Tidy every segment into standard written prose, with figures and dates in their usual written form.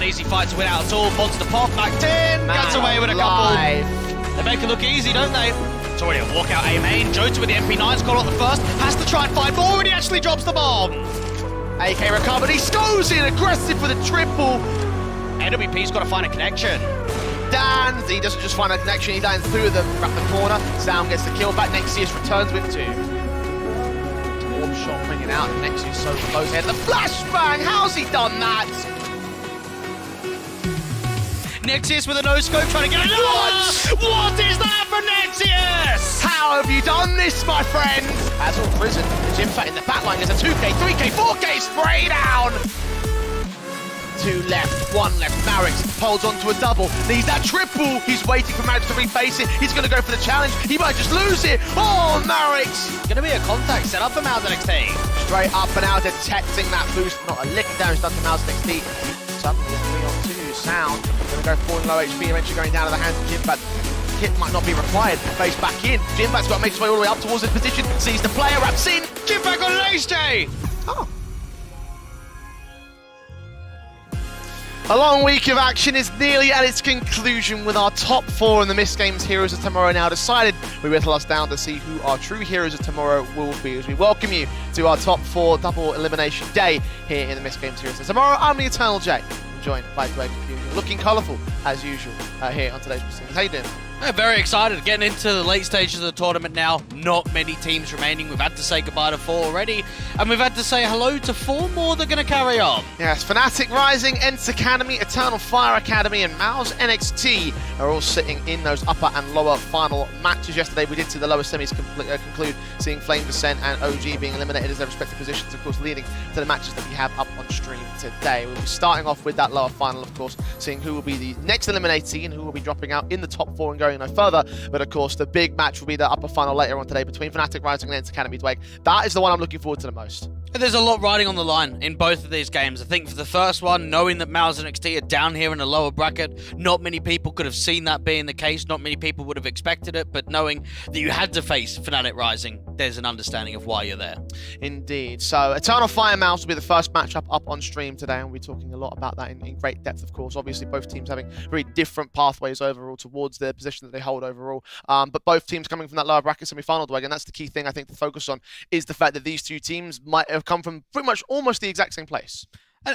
easy fight to win out at all. Monster pop, back 10, gets away with a couple. They make it look easy, don't they? It's already a walkout A main. Jota with the MP9's got on the first, has to try and find more, and he actually drops the bomb. AK recovered, he goes in aggressive for the triple. NWP's got to find a connection. Dan's, he doesn't just find a connection, he lands through them, wrap the corner. Sound gets the kill back, Nexius returns with 2. Warp shot bringing out, Nexius so close here. The flashbang, how's he done that? Nexius with a no-scope trying to get it. What is that for Nexius? How have you done this, my friend? As all prison, Jimfat in the backline is a 2K, 3K, 4K spray down. 2 left, 1 left. Marix holds on to a double. Needs that triple. He's waiting for Marix to reface it. He's going to go for the challenge. He might just lose it. Oh, Marix! Going to be a contact set up for MOUZ NXT. Straight up and out, detecting that boost. Not a lick of damage done to MOUZ NXT. Suddenly a 3-on-2. Sound going to go falling low HP, eventually going down to the hands of Jimbat. Hit might not be required. Face back in. Jimbat's got to make his way all the way up towards his position. Sees the player, wraps in. Jimbat got an ace. Oh. A long week of action is nearly at its conclusion with our top 4 in the MistGames Heroes of Tomorrow now decided. We whittle us down to see who our true heroes of tomorrow will be as we welcome you to our top 4 double elimination day here in the MistGames Heroes of Tomorrow. I'm the Eternal J. I'm joined by Dwayne Confusion, looking colourful as usual here on today's MistGames. How you doing? Very excited, getting into the late stages of the tournament now. Not many teams remaining. We've had to say goodbye to 4 already, and we've had to say hello to 4 more that are going to carry on. Yes, Fnatic Rising, ENCE Academy, Eternal Fire Academy, and MOUZ NXT are all sitting in those upper and lower final matches. Yesterday we did see the lower semis conclude, seeing Flame Descent and OG being eliminated as their respective positions, of course, leading to the matches that we have up on stream today. We'll be starting off with that lower final, of course, seeing who will be the next eliminated and who will be dropping out in the top 4 and going no further. But of course, the big match will be the upper final later on today between Fnatic Rising and ENCE Academy. Dwayne, that is the one I'm looking forward to the most. There's a lot riding on the line in both of these games. I think for the first one, knowing that MOUZ NXT are down here in a lower bracket, not many people could have seen that being the case. Not many people would have expected it, but knowing that you had to face Fnatic Rising, there's an understanding of why you're there. Indeed. So Eternal Fire MOUZ will be the first matchup up on stream today, and we'll be talking a lot about that in great depth, of course. Obviously, both teams having very different pathways overall towards their position that they hold overall. But both teams coming from that lower bracket semi-final, Dwayne, and that's the key thing I think to focus on, is the fact that these two teams might have come from pretty much almost the exact same place.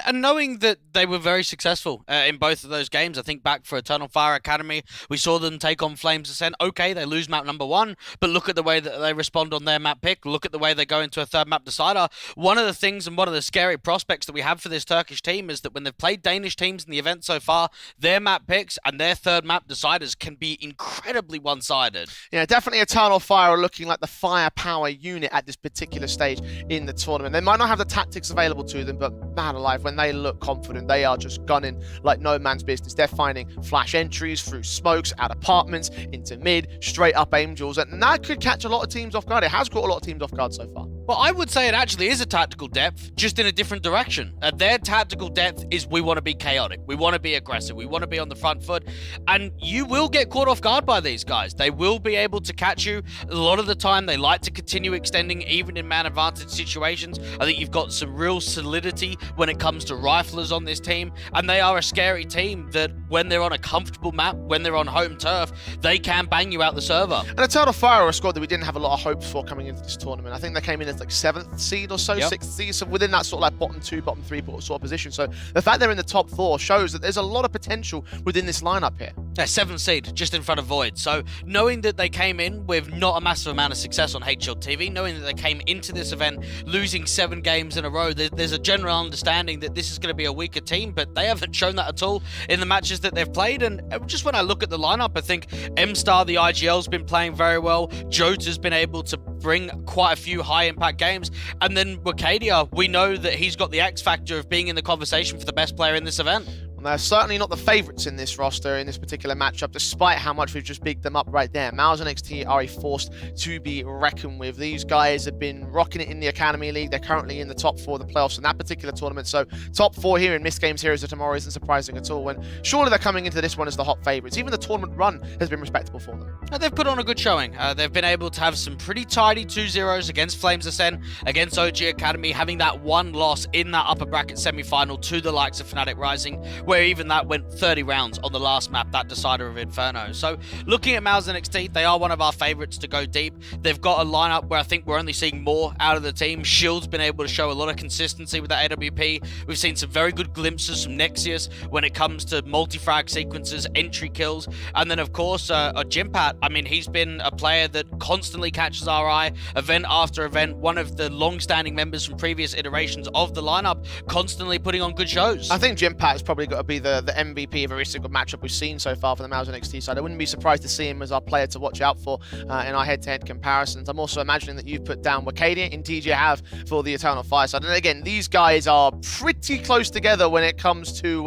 And knowing that they were very successful in both of those games, I think back for Eternal Fire Academy, we saw them take on Flames Ascent. Okay, they lose map number 1, but look at the way that they respond on their map pick. Look at the way they go into a third map decider. One of the things and one of the scary prospects that we have for this Turkish team is that when they've played Danish teams in the event so far, their map picks and their third map deciders can be incredibly one-sided. Yeah, definitely Eternal Fire are looking like the firepower unit at this particular stage in the tournament. They might not have the tactics available to them, but man alive, when they look confident, they are just gunning like no man's business. They're finding flash entries through smokes, out apartments, into mid, straight up angels, and that could catch a lot of teams off guard. It has caught a lot of teams off guard so far. Well, I would say it actually is a tactical depth, just in a different direction. Their tactical depth is we want to be chaotic, we want to be aggressive, we want to be on the front foot, and you will get caught off guard by these guys. They will be able to catch you. A lot of the time, they like to continue extending, even in man advantage situations. I think you've got some real solidity when it comes to riflers on this team, and they are a scary team that when they're on a comfortable map, when they're on home turf, they can bang you out the server. And Eternal Fire are a squad that we didn't have a lot of hopes for coming into this tournament. I think they came in as like 7th seed or so, 6th seed, so within that sort of like bottom 2, bottom 3 sort of position. So the fact they're in the top 4 shows that there's a lot of potential within this lineup here. Yeah, 7th seed, just in front of Void. So knowing that they came in with not a massive amount of success on HL TV, knowing that they came into this event losing 7 games in a row, there's a general understanding that this is going to be a weaker team, but they haven't shown that at all in the matches that they've played. And just when I look at the lineup, I think M-Star, the IGL's been playing very well. Jota's been able to bring quite a few high-impact games. And then Wakadia, we know that he's got the X factor of being in the conversation for the best player in this event. And they're certainly not the favourites in this roster, in this particular matchup, despite how much we've just bigged them up right there. MOUZ NXT are a force to be reckoned with. These guys have been rocking it in the Academy League. They're currently in the top 4 of the playoffs in that particular tournament. So top 4 here in MistGames Heroes of Tomorrow isn't surprising at all, when surely they're coming into this one as the hot favourites. Even the tournament run has been respectable for them. They've put on a good showing. They've been able to have some pretty tidy 2-0s against Flames Ascent, against OG Academy, having that one loss in that upper bracket semi-final to the likes of Fnatic Rising, where even that went 30 rounds on the last map, that decider of Inferno. So looking at MOUZ NXT, they are one of our favorites to go deep. They've got a lineup where I think we're only seeing more out of the team. Shield's been able to show a lot of consistency with that AWP. We've seen some very good glimpses from Nexius when it comes to multi-frag sequences, entry kills, and then of course Jimpat. I mean, he's been a player that constantly catches our eye, event after event, one of the long-standing members from previous iterations of the lineup, constantly putting on good shows. I think Jimpat has probably got to be the MVP of every single matchup we've seen so far for the MOUZ NXT side. I wouldn't be surprised to see him as our player to watch out for in our head-to-head comparisons. I'm also imagining that you've put down Wakadia, indeed you have, for the Eternal Fire side. And again, these guys are pretty close together when it comes to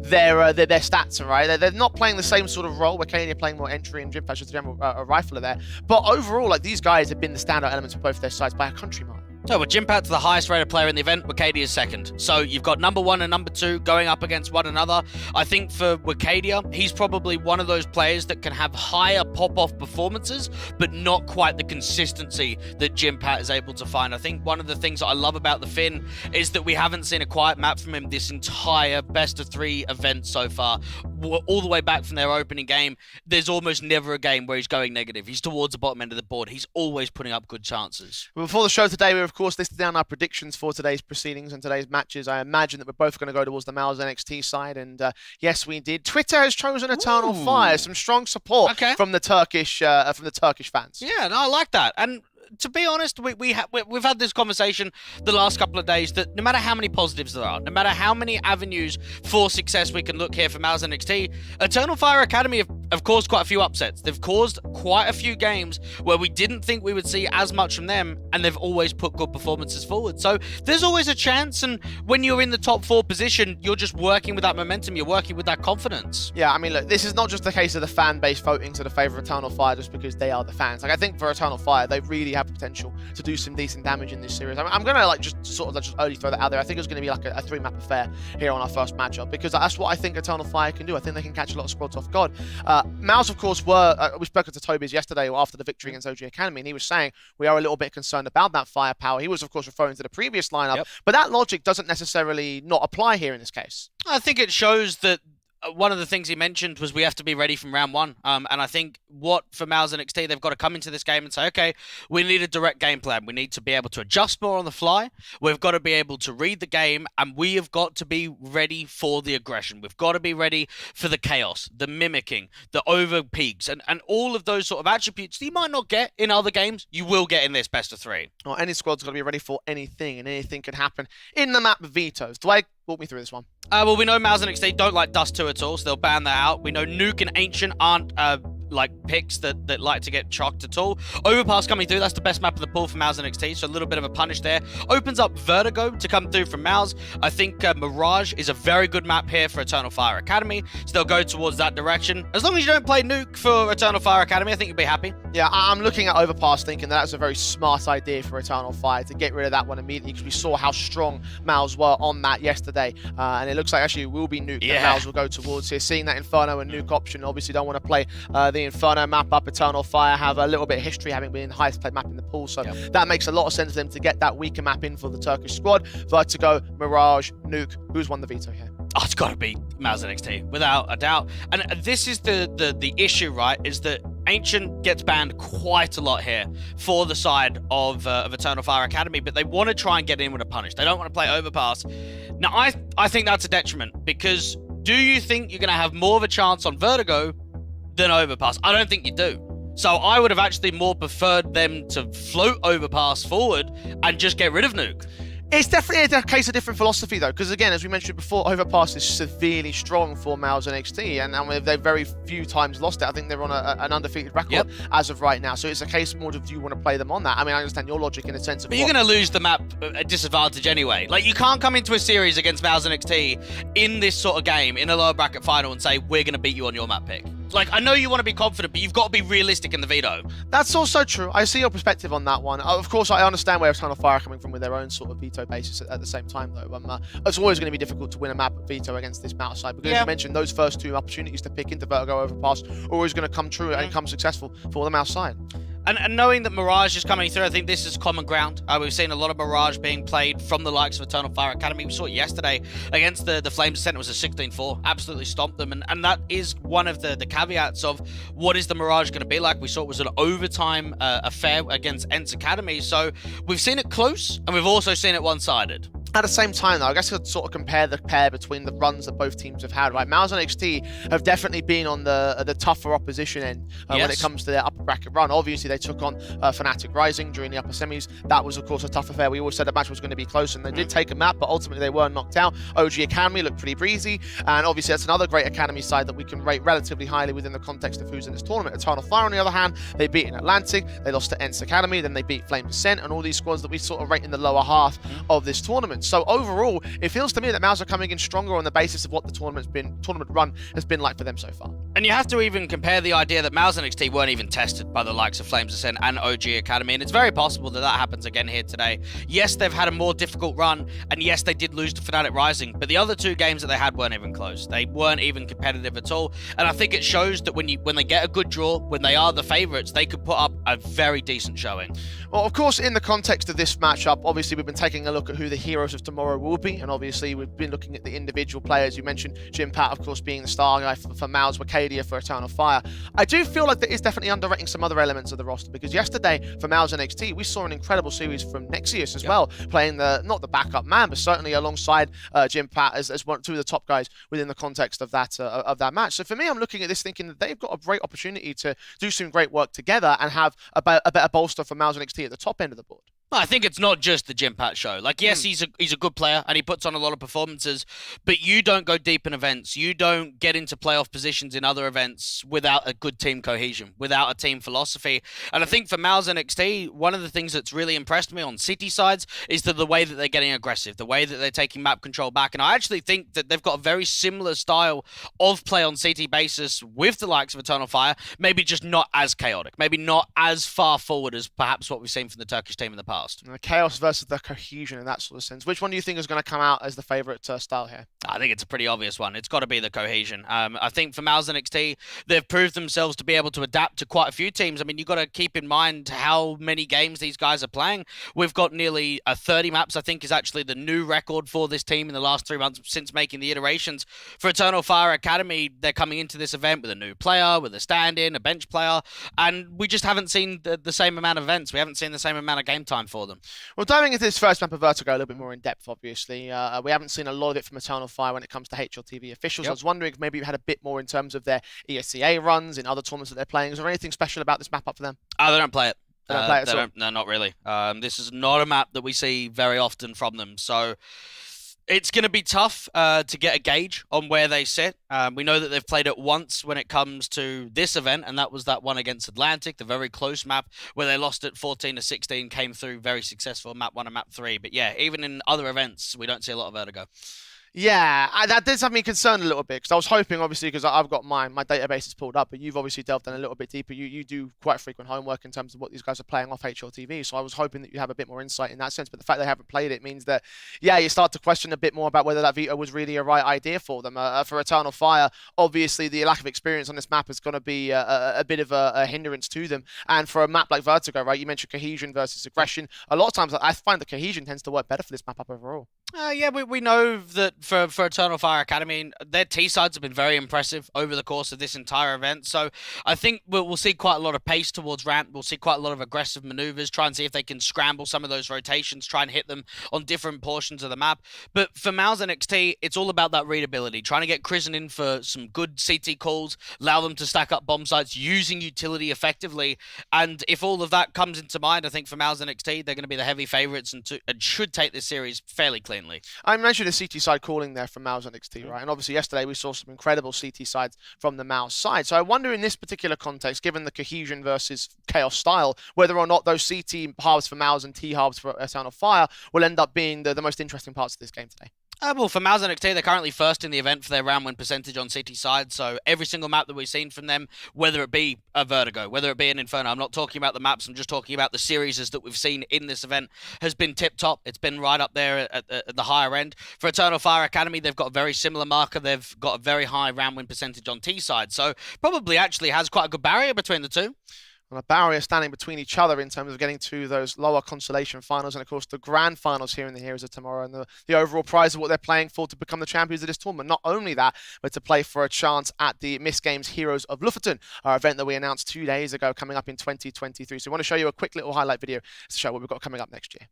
their stats, right? They're not playing the same sort of role. Wakadia playing more entry and Jimpat's just a general rifler there. But overall, like, these guys have been the standout elements of both their sides by a country mile. So, with Jimpat's the highest rated player in the event, Wakadia is second. So, you've got number 1 and number 2 going up against one another. I think for Wakadia, he's probably one of those players that can have higher pop-off performances, but not quite the consistency that Jimpat is able to find. I think one of the things that I love about the Finn is that we haven't seen a quiet map from him this entire best-of-3 event so far. All the way back from their opening game, there's almost never a game where he's going negative. He's towards the bottom end of the board. He's always putting up good chances. Well, before the show today, we're of course listed down our predictions for today's proceedings and today's matches. I imagine that we're both going to go towards the MOUZ NXT side, and yes, we did. Twitter has chosen Eternal Fire. Some strong support from the Turkish fans. Yeah, no, I like that. And to be honest, we've had this conversation the last couple of days that no matter how many positives there are, no matter how many avenues for success we can look here for MOUZ NXT, Eternal Fire Academy have caused quite a few upsets. They've caused quite a few games where we didn't think we would see as much from them, and they've always put good performances forward. So there's always a chance, and when you're in the top 4 position, you're just working with that momentum, you're working with that confidence. Yeah, I mean, look, this is not just the case of the fan base voting to the favour of Eternal Fire just because they are the fans. Like, I think for Eternal Fire, they really have the potential to do some decent damage in this series. I'm going to just early throw that out there. I think it's going to be like a 3-map affair here on our first matchup, because that's what I think Eternal Fire can do. I think they can catch a lot of squads off guard. MOUZ, of course, we spoke to Tobias yesterday after the victory against OG Academy, and he was saying we are a little bit concerned about that firepower. He was, of course, referring to the previous lineup, but that logic doesn't necessarily not apply here in this case. I think it shows that one of the things he mentioned was we have to be ready from round 1. And I think for MOUZ NXT, they've got to come into this game and say, okay, we need a direct game plan. We need to be able to adjust more on the fly. We've got to be able to read the game, and we have got to be ready for the aggression. We've got to be ready for the chaos, the mimicking, the over peaks, and all of those sort of attributes that you might not get in other games, you will get in this best of 3. Well, any squad's got to be ready for anything, and anything can happen in the map vetoes. Dwight, walk me through this one. Well, we know MOUZ NXT don't like Dust 2 at all, so they'll ban that out. We know Nuke and Ancient aren't like picks that like to get chocked at all. Overpass coming through, that's the best map of the pool for MOUZ NXT, so a little bit of a punish there. Opens up Vertigo to come through from MOUZ. I think Mirage is a very good map here for Eternal Fire Academy, so they'll go towards that direction. As long as you don't play Nuke for Eternal Fire Academy, I think you'll be happy. Yeah, I'm looking at Overpass thinking that's a very smart idea for Eternal Fire to get rid of that one immediately, because we saw how strong MOUZ were on that yesterday, and it looks like actually it will be Nuke that MOUZ will go towards here. Seeing that Inferno and Nuke option, obviously don't want to play the Inferno map up. Eternal Fire have a little bit of history having been the highest played map in the pool, so that makes a lot of sense for them to get that weaker map in for the Turkish squad. Vertigo, Mirage, Nuke, who's won the veto here? Oh, it's got to be MOUZ NXT, without a doubt. And this is the issue, right, is that Ancient gets banned quite a lot here for the side of Eternal Fire Academy, but they want to try and get in with a punish. They don't want to play Overpass. Now, I think that's a detriment, because do you think you're going to have more of a chance on Vertigo than Overpass? I don't think you do. So I would have actually more preferred them to float Overpass forward and just get rid of Nuke. It's definitely a case of different philosophy, though, because again, as we mentioned before, Overpass is severely strong for MOUZ NXT, and they've very few times lost it. I think they're on an undefeated record as of right now, so it's a case more of, do you want to play them on that? I mean, I understand your logic in a sense of, but you're going to lose the map at disadvantage anyway. Like, you can't come into a series against MOUZ NXT in this sort of game, in a lower bracket final, and say, we're going to beat you on your map pick. Like, I know you want to be confident, but you've got to be realistic in the veto. That's also true. I see your perspective on that one. Of course, I understand where Eternal Fire are coming from with their own sort of veto basis at the same time, though. It's always going to be difficult to win a map veto against this MOUZ side, because as you mentioned, those first 2 opportunities to pick into Vertigo Overpass are always going to come true and come successful for the MOUZ side. And knowing that Mirage is coming through, I think this is common ground. We've seen a lot of Mirage being played from the likes of Eternal Fire Academy. We saw it yesterday against the Flames Ascent. It was a 16-4. Absolutely stomped them. And that is one of the caveats of what is the Mirage going to be like. We saw it was an overtime affair against ENCE Academy. So we've seen it close, and we've also seen it one-sided. At the same time, though, I guess I'd sort of compare the pair between the runs that both teams have had, right? MOUZ and NXT have definitely been on the tougher opposition end when it comes to their upper bracket run. Obviously, they took on Fnatic Rising during the upper semis. That was, of course, a tough affair. We always said the match was going to be close, and they did take a map, but ultimately they were knocked out. OG Academy looked pretty breezy, and obviously that's another great Academy side that we can rate relatively highly within the context of who's in this tournament. Eternal Fire, on the other hand, they beat in Atlantic, they lost to ENCE Academy, then they beat Flames Ascent, and all these squads that we sort of rate in the lower half of this tournament. So overall, it feels to me that MOUZ are coming in stronger on the basis of what the tournament run has been like for them so far. And you have to even compare the idea that MOUZ and NXT weren't even tested by the likes of Flames Ascent and OG Academy, and it's very possible that that happens again here today. Yes, they've had a more difficult run, and yes, they did lose to Fnatic Rising, but the other two games that they had weren't even close. They weren't even competitive at all, and I think it shows that when they get a good draw, when they are the favourites, they could put up a very decent showing. Well, of course, in the context of this matchup, obviously we've been taking a look at who the heroes of tomorrow will be, and obviously we've been looking at the individual players. You mentioned Jimpat, of course, being the star guy for MOUZ, Wacadia for Eternal Fire. I do feel like there is definitely underrating some other elements of the roster, because yesterday for MOUZ and NXT, we saw an incredible series from Nexius as well, playing not the backup man, but certainly alongside Jimpat as two of the top guys within the context of that match. So for me, I'm looking at this thinking that they've got a great opportunity to do some great work together and have a better bolster for MOUZ and NXT at the top end of the board. I think it's not just the Jimpat show. Like, yes, he's a good player and he puts on a lot of performances, but you don't go deep in events. You don't get into playoff positions in other events without a good team cohesion, without a team philosophy. And I think for MOUZ and NXT, one of the things that's really impressed me on City sides is the way that they're getting aggressive, the way that they're taking map control back. And I actually think that they've got a very similar style of play on City basis with the likes of Eternal Fire, maybe just not as chaotic, maybe not as far forward as perhaps what we've seen from the Turkish team in the past. The chaos versus the cohesion in that sort of sense. Which one do you think is going to come out as the favourite style here? I think it's a pretty obvious one. It's got to be the cohesion. I think for MOUZ and NXT, they've proved themselves to be able to adapt to quite a few teams. I mean, you've got to keep in mind how many games these guys are playing. We've got nearly 30 maps, I think, is actually the new record for this team in the last 3 months since making the iterations. For Eternal Fire Academy, they're coming into this event with a new player, with a stand-in, a bench player, and we just haven't seen the same amount of events. We haven't seen the same amount of game time for them. Well, diving into this first map of Vertigo a little bit more in depth, obviously, we haven't seen a lot of it from Eternal Fire when it comes to HLTV officials. I was wondering if maybe you had a bit more in terms of their ESCA runs in other tournaments that they're playing. Is there anything special about this map up for them? They don't play it. They don't play it at all? No, not really. This is not a map that we see very often from them, so it's going to be tough to get a gauge on where they sit. We know that they've played it once when it comes to this event, and that was that one against Atlantic, the very close map where they lost it 14-16, came through very successful map 1 and map 3. But yeah, even in other events, we don't see a lot of Vertigo. Yeah, that does have me concerned a little bit, because I was hoping, obviously, because I've got my database is pulled up, but you've obviously delved in a little bit deeper. You do quite frequent homework in terms of what these guys are playing off HLTV, so I was hoping that you have a bit more insight in that sense. But the fact they haven't played it means that, yeah, you start to question a bit more about whether that veto was really a right idea for them. For Eternal Fire, obviously, the lack of experience on this map is going to be a bit of a hindrance to them. And for a map like Vertigo, right, you mentioned cohesion versus aggression. A lot of times, I find the cohesion tends to work better for this map up overall. Yeah, we know that for Eternal Fire Academy, their T-sides have been very impressive over the course of this entire event. So I think we'll see quite a lot of pace towards ramp. We'll see quite a lot of aggressive maneuvers, try and see if they can scramble some of those rotations, try and hit them on different portions of the map. But for MOUZ and NXT, it's all about that readability, trying to get Crizzen in for some good CT calls, allow them to stack up bomb sites, using utility effectively. And if all of that comes into mind, I think for MOUZ and NXT, they're going to be the heavy favourites and should take this series fairly cleanly. I mentioned the CT side calling there from MOUZ and NXT, right? And obviously yesterday we saw some incredible CT sides from the MOUZ side. So I wonder in this particular context, given the cohesion versus chaos style, whether or not those CT halves for MOUZ and T halves for Eternal Fire will end up being the most interesting parts of this game today. Well, for MOUZ and NXT, they're currently first in the event for their round win percentage on CT side. So every single map that we've seen from them, whether it be a Vertigo, whether it be an Inferno, I'm not talking about the maps, I'm just talking about the series that we've seen in this event, has been tip-top. It's been right up there at the higher end. For Eternal Fire Academy, they've got a very similar marker. They've got a very high round win percentage on T side. So probably actually has quite a good barrier between the two. And a barrier standing between each other in terms of getting to those lower consolation finals and, of course, the grand finals here in the Heroes of Tomorrow and the overall prize of what they're playing for to become the champions of this tournament. Not only that, but to play for a chance at the MistGames Heroes of Lofoten, our event that we announced 2 days ago coming up in 2023. So we want to show you a quick little highlight video to show what we've got coming up next year.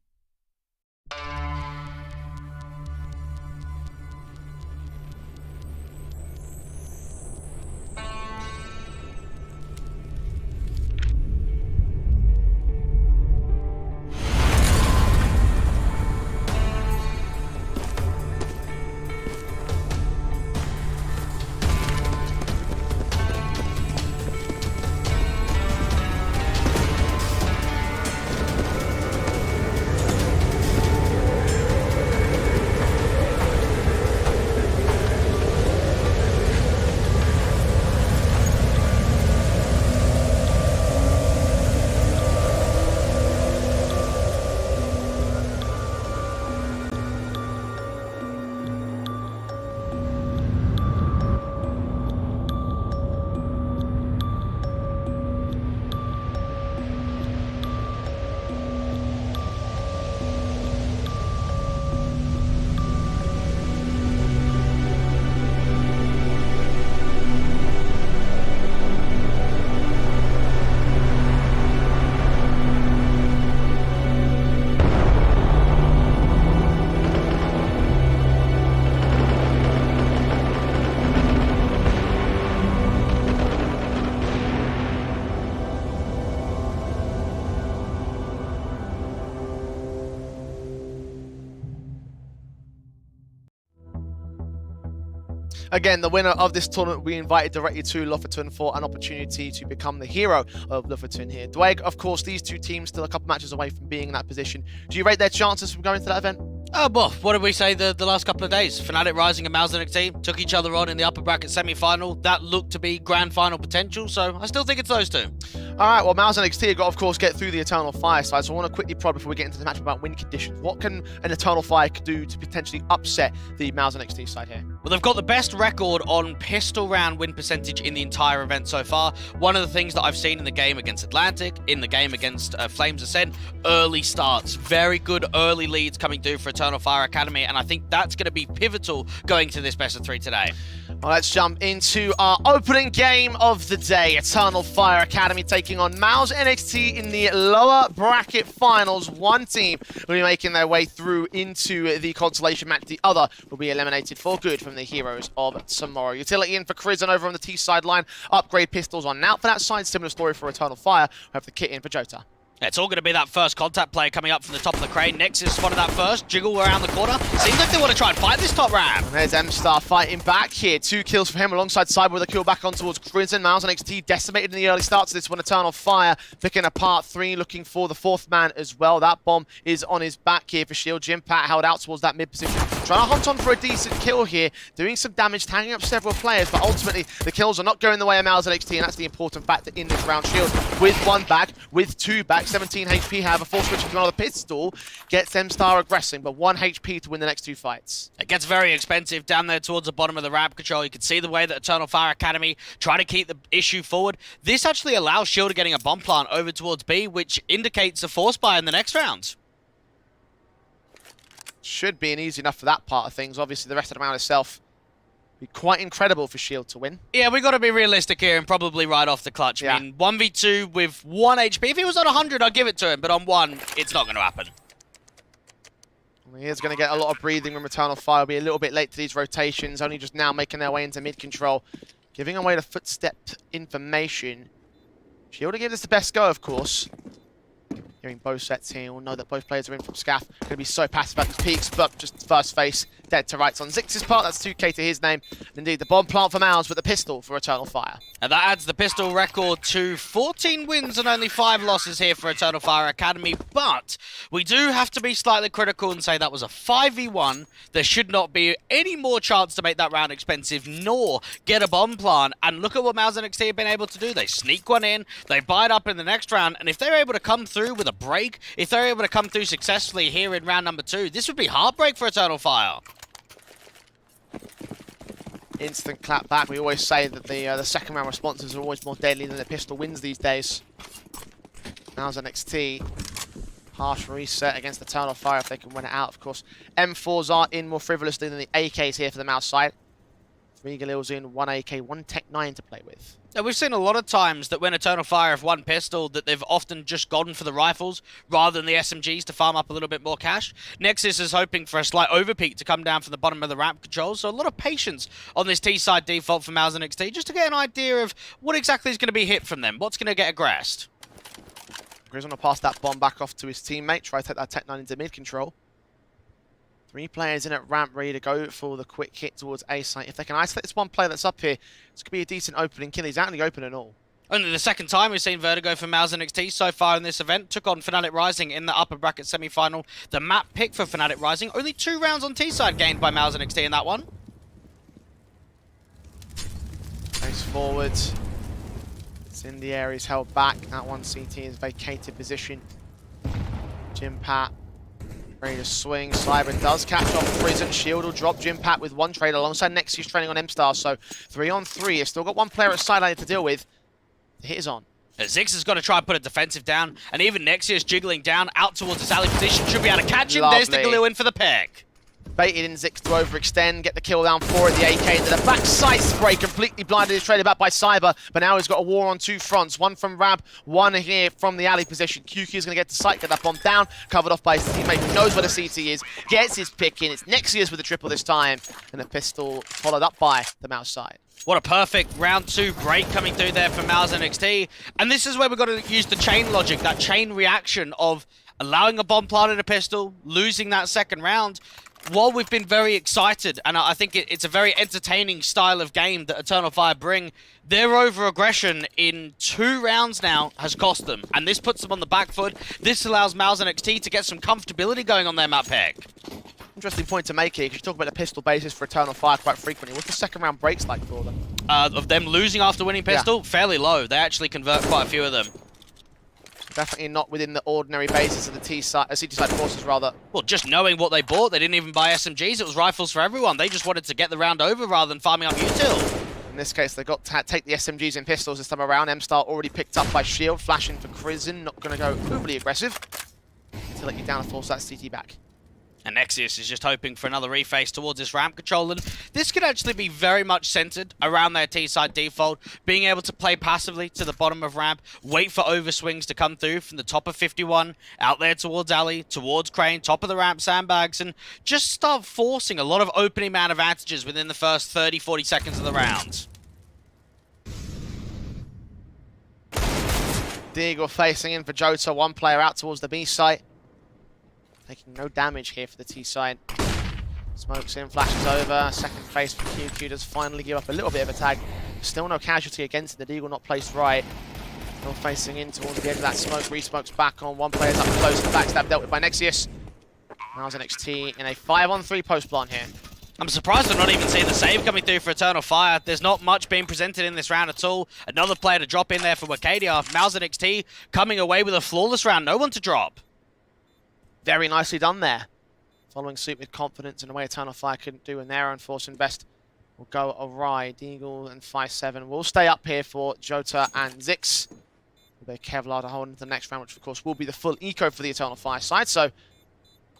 Again, the winner of this tournament will be invited directly to Lofoten for an opportunity to become the hero of Lofoten here. Dwayne, of course, these two teams still a couple matches away from being in that position. Do you rate their chances from going to that event? Well, what did we say the last couple of days? Fnatic Rising and MOUZ NXT took each other on in the upper bracket semi-final. That looked to be grand final potential, so I still think it's those two. All right, well, MOUZ NXT have got, of course, get through the Eternal Fire side, so I want to quickly prod before we get into the match about win conditions. What can an Eternal Fire do to potentially upset the MOUZ NXT side here? Well, they've got the best record on pistol round win percentage in the entire event so far. One of the things that I've seen in the game against Atlantic, in the game against Flames Ascent, early starts. Very good early leads coming through for Eternal Fire Academy, and I think that's going to be pivotal going to this best of 3 today. Well, let's jump into our opening game of the day. Eternal Fire Academy taking on MOUZ NXT in the lower bracket finals. One team will be making their way through into the consolation match. The other will be eliminated for good from the Heroes of Tomorrow. Utility in for Crizzen over on the T side line. Upgrade pistols on out for that side. Similar story for Eternal Fire. We have the kit in for Jota. It's all going to be that first contact play coming up from the top of the crane. Nexus spotted that first. Jiggle around the corner. Seems like they want to try and fight this top ramp. And there's M-Star fighting back here. 2 kills for him alongside Cyber with a kill back on towards Crizzen. MOUZ NXT decimated in the early starts of this one. Eternal Fire picking apart 3, looking for the 4th man as well. That bomb is on his back here for Shield. Jimpat held out towards that mid position. Trying to hunt on for a decent kill here. Doing some damage, tagging up several players, but ultimately the kills are not going the way of MOUZ NXT, and that's the important factor in this round. Shield with 1 back, with 2 back, 17 HP. However, full switch to another pistol gets M-Star aggressing, but 1 HP to win the next 2 fights. It gets very expensive down there towards the bottom of the ramp control. You can see the way that Eternal Fire Academy try to keep the issue forward. This actually allows Shield getting a bomb plant over towards B, which indicates a force buy in the next round. Should be an easy enough for that part of things. Obviously, the rest of the round itself be quite incredible for Shield to win. Yeah, we got to be realistic here and probably right off the clutch. Yeah. I mean, 1v2 with 1 HP. If he was on 100, I'd give it to him, but on 1, it's not going to happen. He is going to get a lot of breathing room. Eternal Fire will be a little bit late to these rotations, only just now making their way into mid-control, giving away the footstep information. Shield to give this the best go, of course. Hearing both sets here, we'll know that both players are in from Scaff. Going to be so passive about these peaks, but just first face, dead to rights on Zix's part. That's 2k to his name. And indeed, the bomb plant for MOUZ, but the pistol for Eternal Fire. And that adds the pistol record to 14 wins and only 5 losses here for Eternal Fire Academy. But we do have to be slightly critical and say that was a 5v1. There should not be any more chance to make that round expensive, nor get a bomb plant. And look at what MOUZ NXT have been able to do. They sneak one in, they buy it up in the next round, and if they're able to come through with a break, if they're able to come through successfully here in round number 2, this would be heartbreak for Eternal Fire. Instant clap back. We always say that the second round responses are always more deadly than the pistol wins these days. MOUZ NXT. Harsh reset against Eternal Fire if they can win it out, of course. M4s are in more frivolously than the AKs here for the MOUZ side. 3 Galil's in, 1 AK, 1 Tech 9 to play with. Now, we've seen a lot of times that when Eternal Fire have one pistol, that they've often just gone for the rifles rather than the SMGs to farm up a little bit more cash. Nexus is hoping for a slight overpeak to come down from the bottom of the ramp control, so a lot of patience on this T-side default for MOUZ NXT, just to get an idea of what exactly is going to be hit from them, what's going to get aggressed. Grizz want to pass that bomb back off to his teammate, try to take that Tech 9 into mid control. 3 players in at ramp ready to go for the quick hit towards A site. If they can isolate this one player that's up here, this could be a decent opening kill. He's out in the open and all. Only the second time we've seen Vertigo for MOUZ NXT so far in this event. Took on Fnatic Rising in the upper bracket semi-final. The map pick for Fnatic Rising. Only 2 rounds on T-side gained by MOUZ NXT in that one. Face forward. It's in the air, he's held back. That one CT is vacated position. Jimpat ready to swing. Cyber does catch off Prison. Shield will drop Jimpat with 1 trade alongside Nexus training on M-Star. So 3 on 3. He's still got 1 player at sideline to deal with. The hit is on. Zix has got to try and put a defensive down, and even Nexius jiggling down out towards his alley position. Should be able to catch him. Lovely. There's the Galil in for the pick. Baited in Zix to overextend, get the kill down for it. The AK into the back side spray, completely blinded, is traded back by Cyber, but now he's got a war on 2 fronts. 1 from Rab, 1 here from the alley position. QQ is going to get to site, get that bomb down, covered off by his teammate who knows where the CT is, gets his pick in. It's Nexius with the triple this time, and the pistol followed up by the MOUZ side. What a perfect round 2 break coming through there for MOUZ NXT. And this is where we've got to use the chain logic, that chain reaction of allowing a bomb plant in a pistol, losing that second round. While we've been very excited, and I think it's a very entertaining style of game that Eternal Fire bring, their over-aggression in 2 rounds now has cost them. And this puts them on the back foot. This allows MOUZ NXT to get some comfortability going on their map pick. Interesting point to make here, because you talk about the pistol basis for Eternal Fire quite frequently. What's the second round breaks like for them? Of them losing after winning pistol? Yeah. Fairly low. They actually convert quite a few of them. Definitely not within the ordinary basis of the CT side forces, rather. Well, just knowing what they bought, they didn't even buy SMGs. It was rifles for everyone. They just wanted to get the round over rather than farming up util. In this case, they got to take the SMGs and pistols this time around. M-Star already picked up by Shield, flashing for Crizin. Not going to go overly aggressive to let you down and force that CT back. And Nexius is just hoping for another reface towards this ramp control, and this could actually be very much centered around their T-side default, being able to play passively to the bottom of ramp, wait for overswings to come through from the top of 51, out there towards alley, towards crane, top of the ramp sandbags, and just start forcing a lot of opening man advantages within the first 30-40 seconds of the round. Deagle facing in for Jota, 1 player out towards the B site. Taking no damage here for the T side. Smokes in, flashes over. Second phase for QQ does finally give up a little bit of a tag. Still no casualty against the Deagle, not placed right. Still facing in towards the edge of that smoke. Resmokes back on. 1 player's up close. The backstab dealt with by Nexius. MOUZ NXT in a 5-on-3 post plant here. I'm surprised we're not even seeing the save coming through for Eternal Fire. There's not much being presented in this round at all. Another player to drop in there for Wakadia. MOUZ NXT coming away with a flawless round. No one to drop. Very nicely done there. Following suit with confidence in a way Eternal Fire couldn't do, and their own force invest will go awry. Deagle and 5-7 will stay up here for Jota and Zix. With a Kevlar to hold into the next round, which of course will be the full eco for the Eternal Fire side. So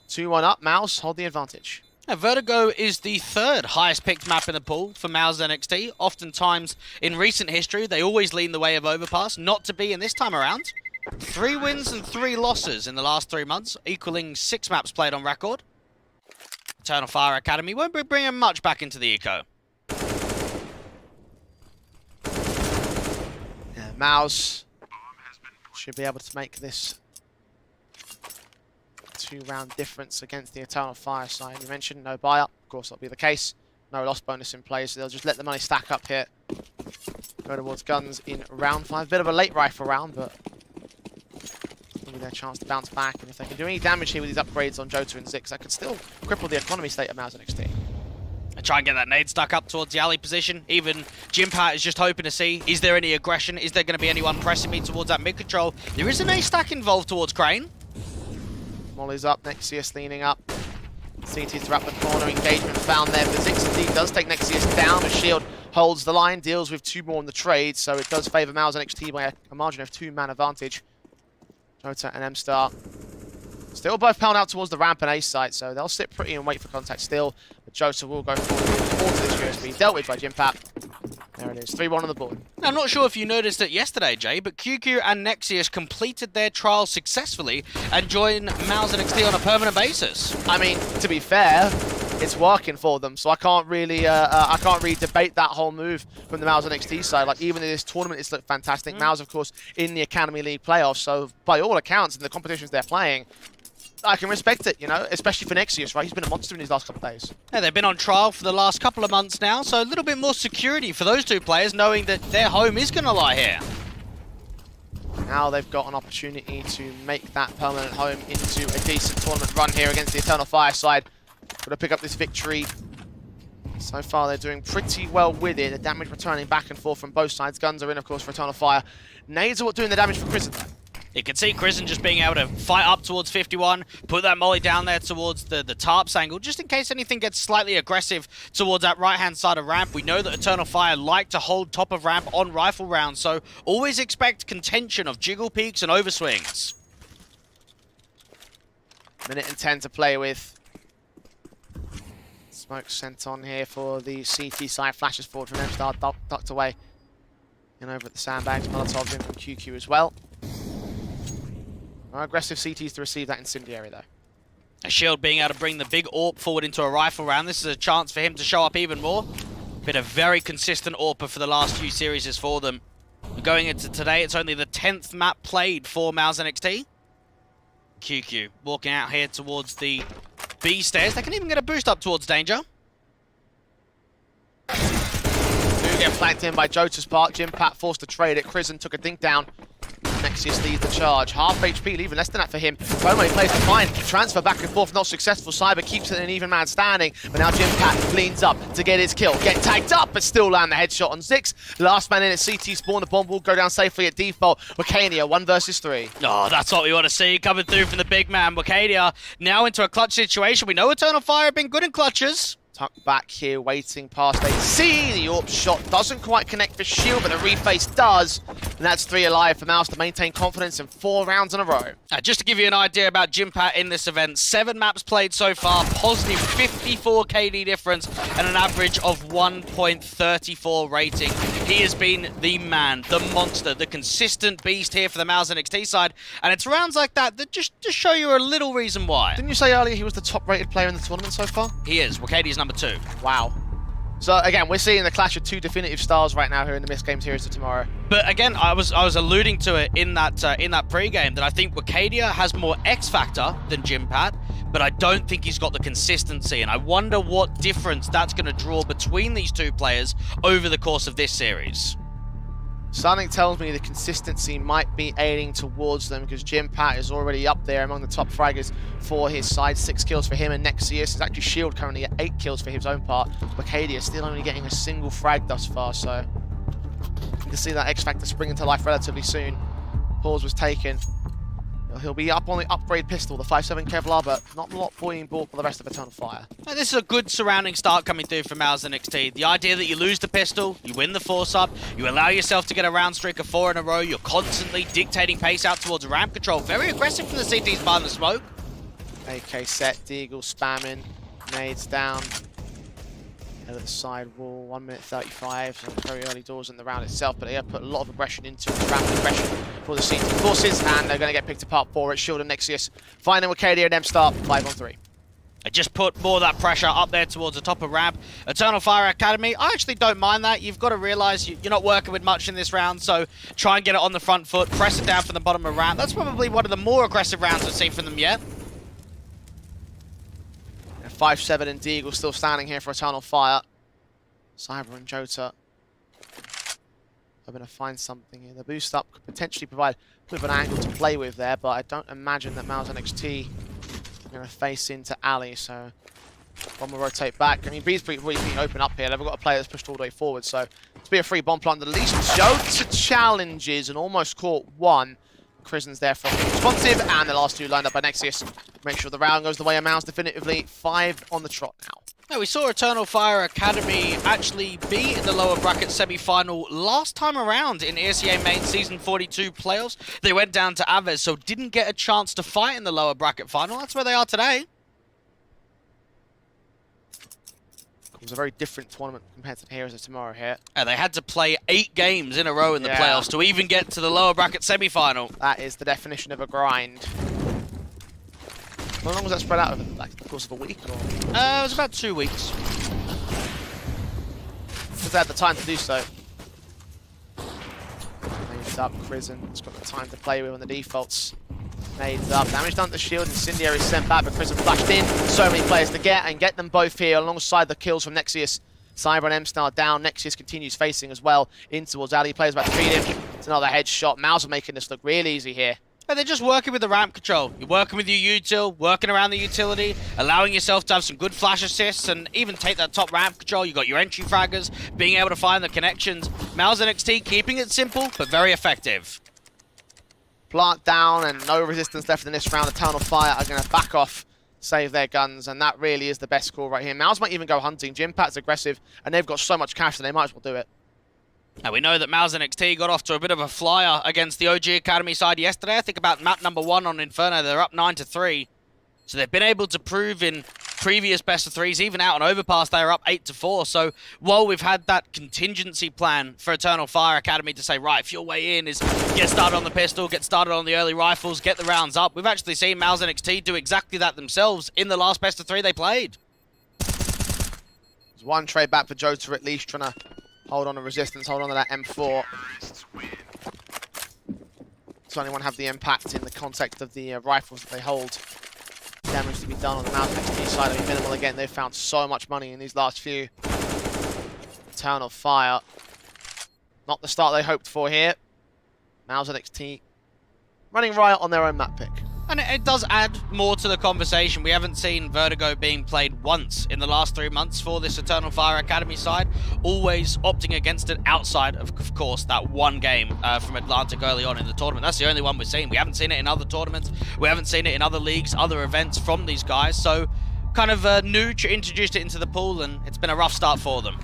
2-1 up, MOUZ hold the advantage. Now, Vertigo is the 3rd highest picked map in the pool for MOUZ NXT. Oftentimes in recent history, they always lean the way of Overpass, not to be in this time around. 3 wins and 3 losses in the last 3 months, equaling 6 maps played on record. Eternal Fire Academy won't be bringing much back into the eco. Yeah, MOUZ should be able to make this 2-round difference against the Eternal Fire side. You mentioned no buy-up, of course that'll be the case. No loss bonus in play, so they'll just let the money stack up here. Go towards guns in round 5. Bit of a late rifle round, but with their chance to bounce back, and if they can do any damage here with these upgrades on Jota and Zix, that could still cripple the economy state of MOUZ NXT. And try and get that nade stuck up towards the alley position. Even Jimpat is just hoping to see, is there any aggression? Is there going to be anyone pressing me towards that mid control? There is an A stack involved towards Crane. Molly's up, Nexius leaning up. CT's to wrap the corner, engagement found there. The ACD does take Nexius down, a shield holds the line, deals with 2 more on the trade, so it does favour MOUZ and NXT by a margin of 2-man advantage. Jota and M-Star still both pound out towards the ramp and A site, so they'll sit pretty and wait for contact still. But Jota will go forward to this USB, dealt with by Jimpat. There it is, 3-1 on the board. Now, I'm not sure if you noticed it yesterday, Jay, but QQ and Nexius completed their trial successfully and joined MOUZ and NXT on a permanent basis. I mean, to be fair, it's working for them, so I can't really debate that whole move from the MOUZ and NXT side. Like, even in this tournament, it's looked fantastic. MOUZ, of course, in the Academy League playoffs, so by all accounts, in the competitions they're playing, I can respect it, you know, especially for Nexius, right? He's been a monster in these last couple of days. Yeah, they've been on trial for the last couple of months now, so a little bit more security for those two players, knowing that their home is going to lie here. Now they've got an opportunity to make that permanent home into a decent tournament run here against the Eternal Fire side. Got to pick up this victory. So far, they're doing pretty well with it. The damage returning back and forth from both sides. Guns are in, of course, for Eternal Fire. Nades are what doing the damage for Prison. You can see Kristen just being able to fight up towards 51, put that molly down there towards the tarps angle, just in case anything gets slightly aggressive towards that right-hand side of ramp. We know that Eternal Fire like to hold top of ramp on rifle rounds, so always expect contention of jiggle peaks and overswings. Minute and 10 to play with. Smoke sent on here for the CT side. Flashes forward from M-Star, ducked away. And over at the sandbags, Molotov in from QQ as well. Aggressive CTs to receive that incendiary though. A shield being able to bring the big AWP forward into a rifle round. This is a chance for him to show up even more. Been a very consistent AWPer for the last few series for them. Going into today, it's only the 10th map played for MOUZ NXT. QQ walking out here towards the B stairs. They can even get a boost up towards danger. Do get flanked in by Jota's part. Jimpat forced to trade it. Krisen took a dink down. Nexius leads the charge. Half HP, even less than that for him. Promo plays the fine. Transfer back and forth, not successful. Cyber keeps it in an even man standing. But now Jimpat leans up to get his kill. Get tagged up, but still land the headshot on Zix. Last man in at CT spawn. The bomb will go down safely at default. Wakadia, 1 versus 3. Oh, that's what we want to see coming through from the big man. Wakadia now into a clutch situation. We know Eternal Fire have been good in clutches. Tucked back here, waiting past AC. The AWP shot doesn't quite connect for shield, but the reface does. And that's 3 alive for MOUZ to maintain confidence in 4 rounds in a row. Just to give you an idea about Jimpat in this event, 7 maps played so far, positive 54 KD difference, and an average of 1.34 rating. He has been the man, the monster, the consistent beast here for the MOUZ NXT side, and it's rounds like that that just show you a little reason why. Didn't you say earlier he was the top-rated player in the tournament so far? He is. Wakadia's number 2. Wow. So again, we're seeing the clash of 2 definitive stars right now here in the MistGames series of tomorrow. But again, I was alluding to it in that pre-game that I think Wakadia has more X factor than Jimpat, but I don't think he's got the consistency, and I wonder what difference that's going to draw between these two players over the course of this series. Something tells me the consistency might be aiding towards them because Jimpat is already up there among the top fraggers for his side. 6 kills for him, and Nexius is actually Shield currently at 8 kills for his own part. Wakadia still only getting a single frag thus far, so you can see that X Factor spring into life relatively soon. Pause was taken. He'll be up on the upgrade pistol, the 5.7 Kevlar, but not a lot being bought for the rest of Eternal Fire. And this is a good surrounding start coming through for MOUZ NXT. The idea that you lose the pistol, you win the force up, you allow yourself to get a round streak of 4 in a row, you're constantly dictating pace out towards ramp control. Very aggressive from the CTs behind the smoke. AK set, Deagle spamming, nades down. At the side wall, 1 minute 35, so very early doors in the round itself, but they have put a lot of aggression into it, rapid aggression for the CT forces, and they're going to get picked apart for it. Shield and Nexius finding Wakadia and M-Star 5-on-3. I just put more of that pressure up there towards the top of ramp. Eternal Fire Academy, I actually don't mind that. You've got to realise you're not working with much in this round, so try and get it on the front foot, press it down from the bottom of ramp. That's probably one of the more aggressive rounds I've seen from them yet. 5-7 and Deagle still standing here for Eternal Fire. Cyber and Jota are going to find something here. The boost up could potentially provide a bit of an angle to play with there, but I don't imagine that MOUZ NXT are going to face into Ali, so bomb will rotate back. I mean, B's pretty open up here. They've got a player that's pushed all the way forward, so it's be a free bomb plant. At least Jota challenges and almost caught one. Krisen's there for responsive, and the last 2 lined up by Nexius. Make sure the round goes the way of MOUZ definitively. 5 on the trot now. Now, we saw Eternal Fire Academy actually be in the lower bracket semi-final last time around in ESEA Main Season 42 playoffs. They went down to Aves, so didn't get a chance to fight in the lower bracket final. That's where they are today. It was a very different tournament compared to the Heroes of Tomorrow here. And they had to play 8 games in a row in the playoffs to even get to the lower bracket semi-final. That is the definition of a grind. How long was that spread out over like, the course of a week? Or? It was about 2 weeks. Because they had the time to do so. Nades up, Krizen's got the time to play with on the defaults. Nades up, damage done to the shield, Incendiary sent back, but Krizen flashed in. So many players to get, and get them both here alongside the kills from Nexius. Cyber and M-Star down, Nexius continues facing as well in towards Ali. Players about to treat him. It's another headshot. MOUZ are making this look real easy here. And they're just working with the ramp control. You're working with your util, working around the utility, allowing yourself to have some good flash assists, and even take that top ramp control. You've got your entry fraggers, being able to find the connections. MOUZ NXT keeping it simple, but very effective. Plant down and no resistance left in this round. Eternal Fire are going to back off, save their guns, and that really is the best call right here. MOUZ might even go hunting. Jimpat's aggressive, and they've got so much cash that they might as well do it. Now, we know that MOUZ NXT got off to a bit of a flyer against the OG Academy side yesterday. I think about map number 1 on Inferno, they're up 9-3. So they've been able to prove in previous best of 3s, even out on Overpass, they were up 8-4. So while we've had that contingency plan for Eternal Fire Academy to say, right, if your way in is get started on the pistol, get started on the early rifles, get the rounds up, we've actually seen MOUZ NXT do exactly that themselves in the last best of 3 they played. There's one trade back for Jota at least, trying to hold on to resistance, hold on to that M4. Does anyone have the impact in the context of the rifles that they hold? Damage to be done on the MOUZ NXT side will be minimal again. They've found so much money in these last few. Eternal Fire. Not the start they hoped for here. MOUZ NXT running riot on their own map pick. And it does add more to the conversation. We haven't seen Vertigo being played once in the last 3 months for this Eternal Fire Academy side. Always opting against it outside of course, that one game from Atlantic early on in the tournament. That's the only one we've seen. We haven't seen it in other tournaments. We haven't seen it in other leagues, other events from these guys. So kind of new to introduced it into the pool, and it's been a rough start for them.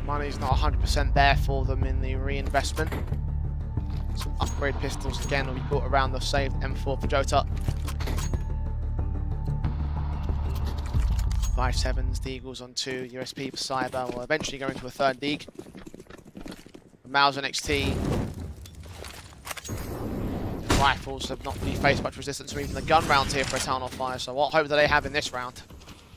Money's not 100% there for them in the reinvestment. Some upgrade pistols again will be put around the saved M4 for Jota. 5-7s, the Eagles on 2, USP for Cyber will eventually go into a third Deeg. MOUZ NXT. Rifles have not really faced much resistance or even the gun rounds here for Eternal Fire, so what hope do they have in this round?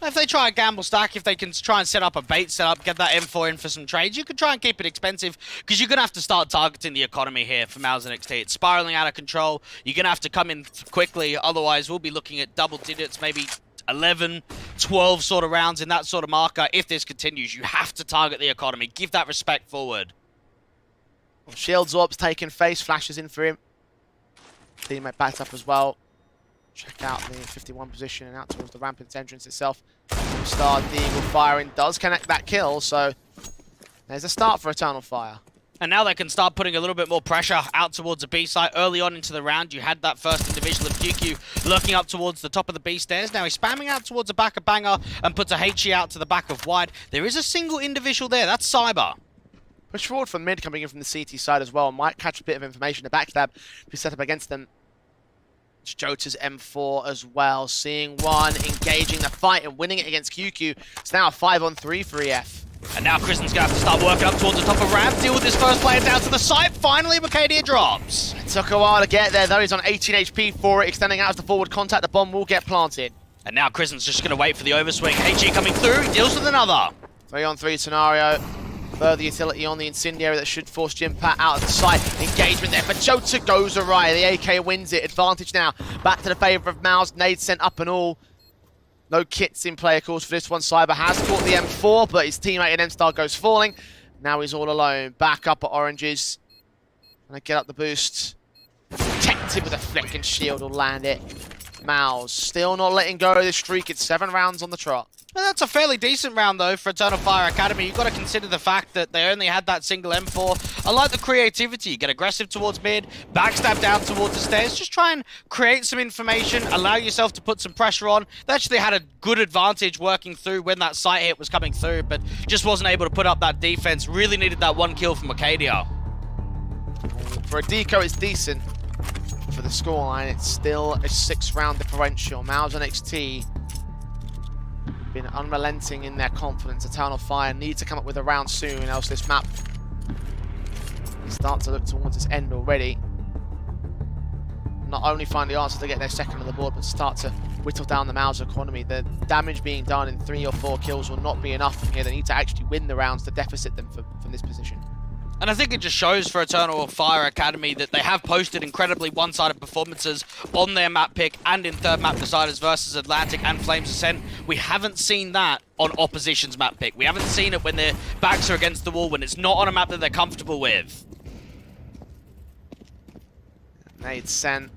If they try a gamble stack, if they can try and set up a bait setup, get that M4 in for some trades, you could try and keep it expensive, because you're going to have to start targeting the economy here for MOUZ NXT. It's spiraling out of control. You're going to have to come in quickly, otherwise we'll be looking at double digits, maybe 11, 12 sort of rounds in that sort of marker. If this continues, you have to target the economy. Give that respect forward. Well, Shields Orb's taking face, flashes in for him. Teammate backed up as well. Check out the 51 position and out towards the rampant entrance itself. Star Deagle firing does connect that kill, so there's a start for Eternal Fire. And now they can start putting a little bit more pressure out towards the B site. Early on into the round, you had that first individual of QQ lurking up towards the top of the B stairs. Now he's spamming out towards the back of Banger and puts a HE out to the back of Wide. There is a single individual there. That's Cyber. Push forward from mid, coming in from the CT side as well. Might catch a bit of information. The backstab to be set up against them. It's Jota's M4 as well. Seeing one, engaging the fight and winning it against QQ. It's now a 5-on-3 for EF. And now Kristen's going to have to start working up towards the top of ramp, deal with this first player down to the site. Finally, Mercadia drops. It took a while to get there, though. He's on 18 HP for it, extending out as the forward contact. The bomb will get planted. And now Kristen's just going to wait for the overswing. HE coming through, he deals with another. 3-on-3 scenario. Further utility on the Incendiary that should force Jimpat out of the site. Engagement there, but Jota goes awry. The AK wins it. Advantage now. Back to the favour of MOUZ. Nades sent up and all. No kits in play, of course, for this one. Cyber has caught the M4, but his teammate in M-Star goes falling. Now he's all alone. Back up at Oranges. Gonna get up the boost. Protected with a flick and shield will land it. MOUZ still not letting go of this streak. It's 7 rounds on the trot. Well, that's a fairly decent round, though, for Eternal Fire Academy. You've got to consider the fact that they only had that single M4. I like the creativity. Get aggressive towards mid, backstab down towards the stairs. Just try and create some information, allow yourself to put some pressure on. They actually had a good advantage working through when that sight hit was coming through, but just wasn't able to put up that defense. Really needed that one kill from Acadia. For a deco, it's decent. For the scoreline, it's still a 6-round differential. MOUZ and NXT been unrelenting in their confidence. Eternal Fire need to come up with a round soon, else this map starts to look towards its end already. Not only find the answer to get their second on the board, but start to whittle down the MOUZ economy. The damage being done in 3 or 4 kills will not be enough from here. They need to actually win the rounds to deficit them from this position. And I think it just shows for Eternal Fire Academy that they have posted incredibly one-sided performances on their map pick and in third map deciders versus Atlantic and Flames Ascent. We haven't seen that on opposition's map pick. We haven't seen it when their backs are against the wall, when it's not on a map that they're comfortable with. Nade sent.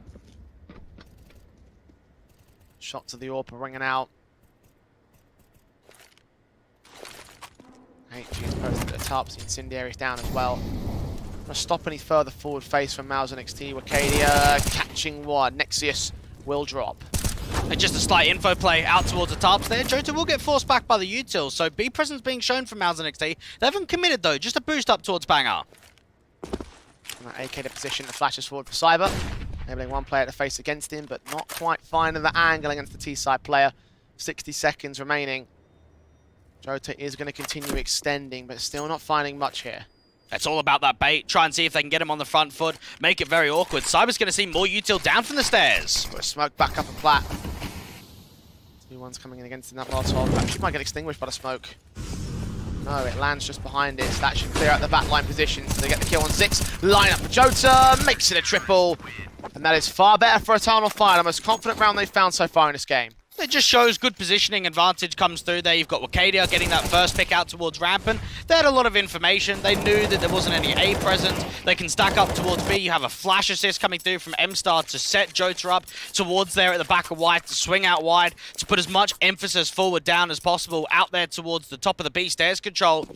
Shot to the AWP ringing out. HG's posted at the top, so Incendiary's down as well. Not stop any further forward face from MOUZ and NXT. Acadia catching one. Nexius will drop. And just a slight info play out towards the tops there. Jota will get forced back by the util, so B presence being shown from MOUZ and NXT. They haven't committed though, just a boost up towards Banger. And that AK to position the flashes forward for Cyber. Enabling one player to face against him, but not quite finding the angle against the T-side player. 60 seconds remaining. Jota is going to continue extending, but still not finding much here. It's all about that bait. Try and see if they can get him on the front foot. Make it very awkward. Cyber's going to see more util down from the stairs. Got a smoke back up a plat. 2-1's coming in against him. That Molotov actually might get extinguished by the smoke. No, it lands just behind it, so that should clear out the backline position. So they get the kill on Zix. Line up for Jota, makes it a triple. And that is far better for Eternal Fire. The most confident round they've found so far in this game. It just shows good positioning advantage comes through there. You've got Acadia getting that first pick out towards Rampant. They had a lot of information. They knew that there wasn't any A present. They can stack up towards B. You have a flash assist coming through from M-Star to set Jota up towards there at the back of White, to swing out wide, to put as much emphasis forward down as possible out there towards the top of the B stairs control.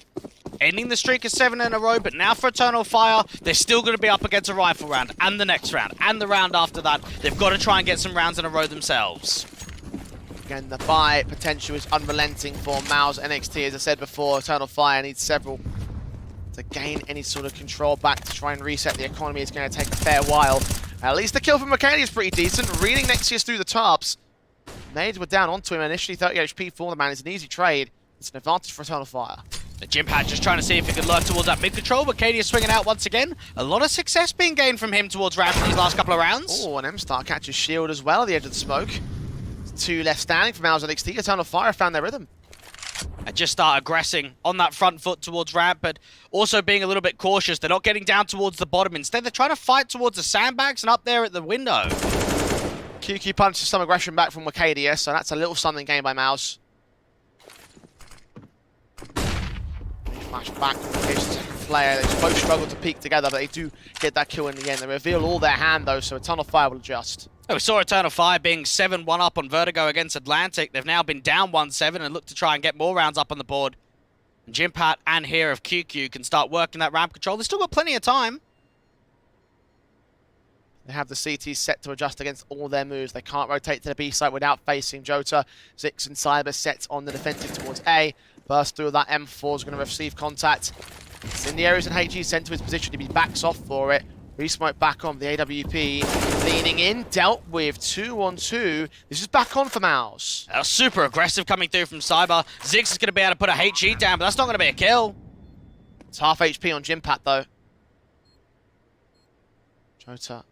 Ending the streak of 7 in a row, but now for Eternal Fire, they're still going to be up against a rifle round, and the next round, and the round after that. They've got to try and get some rounds in a row themselves. Again, the buy potential is unrelenting for MOUZ NXT. As I said before, Eternal Fire needs several to gain any sort of control back to try and reset the economy. It's going to take a fair while. At least the kill from McKenny is pretty decent. Reading Nexius through the tops. Nades were down onto him initially. 30 HP for the man. It's an easy trade. It's an advantage for Eternal Fire. The Jimpad just trying to see if he can lurk towards that mid-control, but Katie is swinging out once again. A lot of success being gained from him towards Ramp in these last couple of rounds. Oh, and M-Star catches shield as well at the edge of the smoke. 2 left standing from MOUZ NXT. Eternal Fire found their rhythm. And just start aggressing on that front foot towards Ramp, but also being a little bit cautious. They're not getting down towards the bottom. Instead, they're trying to fight towards the sandbags and up there at the window. QQ punches some aggression back from Acadia, so that's a little something gained by MOUZ. Flash back from the second player. They both struggle to peek together, but they do get that kill in the end. They reveal all their hand, though, so Eternal Fire will adjust. Oh, we saw Eternal Fire being 7-1 up on Vertigo against Atlantic. They've now been down 1-7 and look to try and get more rounds up on the board. And Jimpat and here of QQ can start working that ramp control. They've still got plenty of time. They have the CT set to adjust against all their moves. They can't rotate to the B site without facing Jota. Zix and Cyber sets on the defensive towards A. Burst through that M4 is going to receive contact. It's in the areas and HG sent to his position to be backs off for it. Resmoke back on the AWP. Leaning in, dealt with 2-on-2. This is back on for MOUZ. Super aggressive coming through from Cyber. Zix is going to be able to put a HG down, but that's not going to be a kill. It's half HP on Jimpat though. Jota.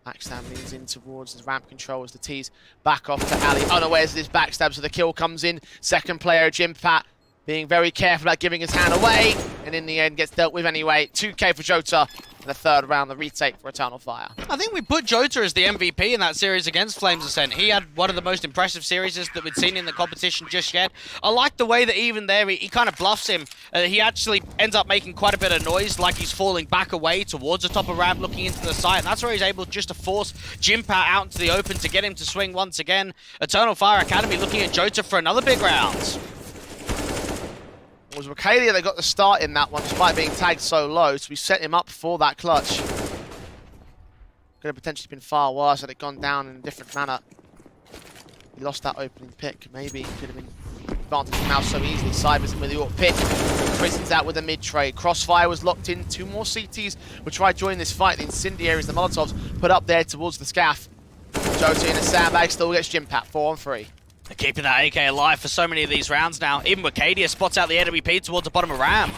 Backstab leans in towards his ramp control as the T's back off to Ali. Unawares of this backstab, so the kill comes in. Second player, Jimpat, being very careful about giving his hand away. and in the end gets dealt with anyway. 2k for Jota. In the third round, the retake for Eternal Fire. I think we put Jota as the MVP in that series against Flames Ascent. He had one of the most impressive series that we'd seen in the competition just yet. I like the way that even there, he kind of bluffs him. He actually ends up making quite a bit of noise, like he's falling back away towards the top of ramp, looking into the site, and that's where he's able just to force Jimpat out into the open to get him to swing once again. Eternal Fire Academy looking at Jota for another big round. It was Michaelia that got the start in that one, despite being tagged so low, so we set him up for that clutch. Could have potentially been far worse had it gone down in a different manner. He lost that opening pick, maybe. Could have been advantage of MOUZ so easily. Cybers in with the AWP pick. Prison's out with a mid-trade. Crossfire was locked in. 2 more CTs will try joining this fight. The incendiaries, the Molotovs, put up there towards the scaff. Jota in a sandbag still gets Jimpat. 4-on-3. They're keeping that AK alive for so many of these rounds now. Even Wicadia spots out the AWP towards the bottom of ramp.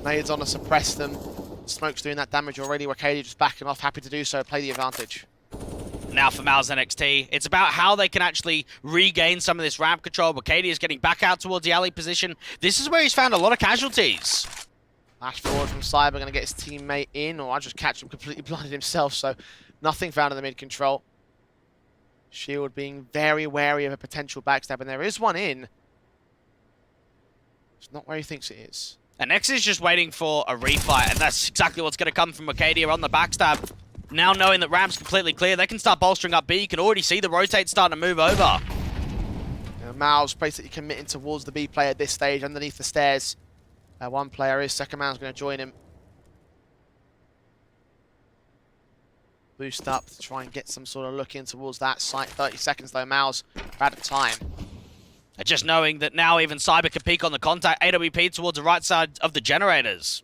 Nades on to suppress them. Smoke's doing that damage already. Wicadia just backing off, happy to do so, play the advantage. Now for MOUZ NXT, it's about how they can actually regain some of this ramp control. Wicadia is getting back out towards the alley position. This is where he's found a lot of casualties. Flash forward from Cyber, going to get his teammate in, or I just catch him completely blinded himself, so nothing found in the mid control. Shield being very wary of a potential backstab, and there is one in. It's not where he thinks it is. And NXT is just waiting for a refight, and that's exactly what's going to come from Wicadia on the backstab. Now knowing that ramp's completely clear, they can start bolstering up B. You can already see the rotate starting to move over. MOUZ basically committing towards the B player at this stage, underneath the stairs. One player is, second man's going to join him. Boost up to try and get some sort of look in towards that site. 30 seconds though, MOUZ are out of time. Just knowing that now even Cyber can peek on the contact. AWP towards the right side of the generators.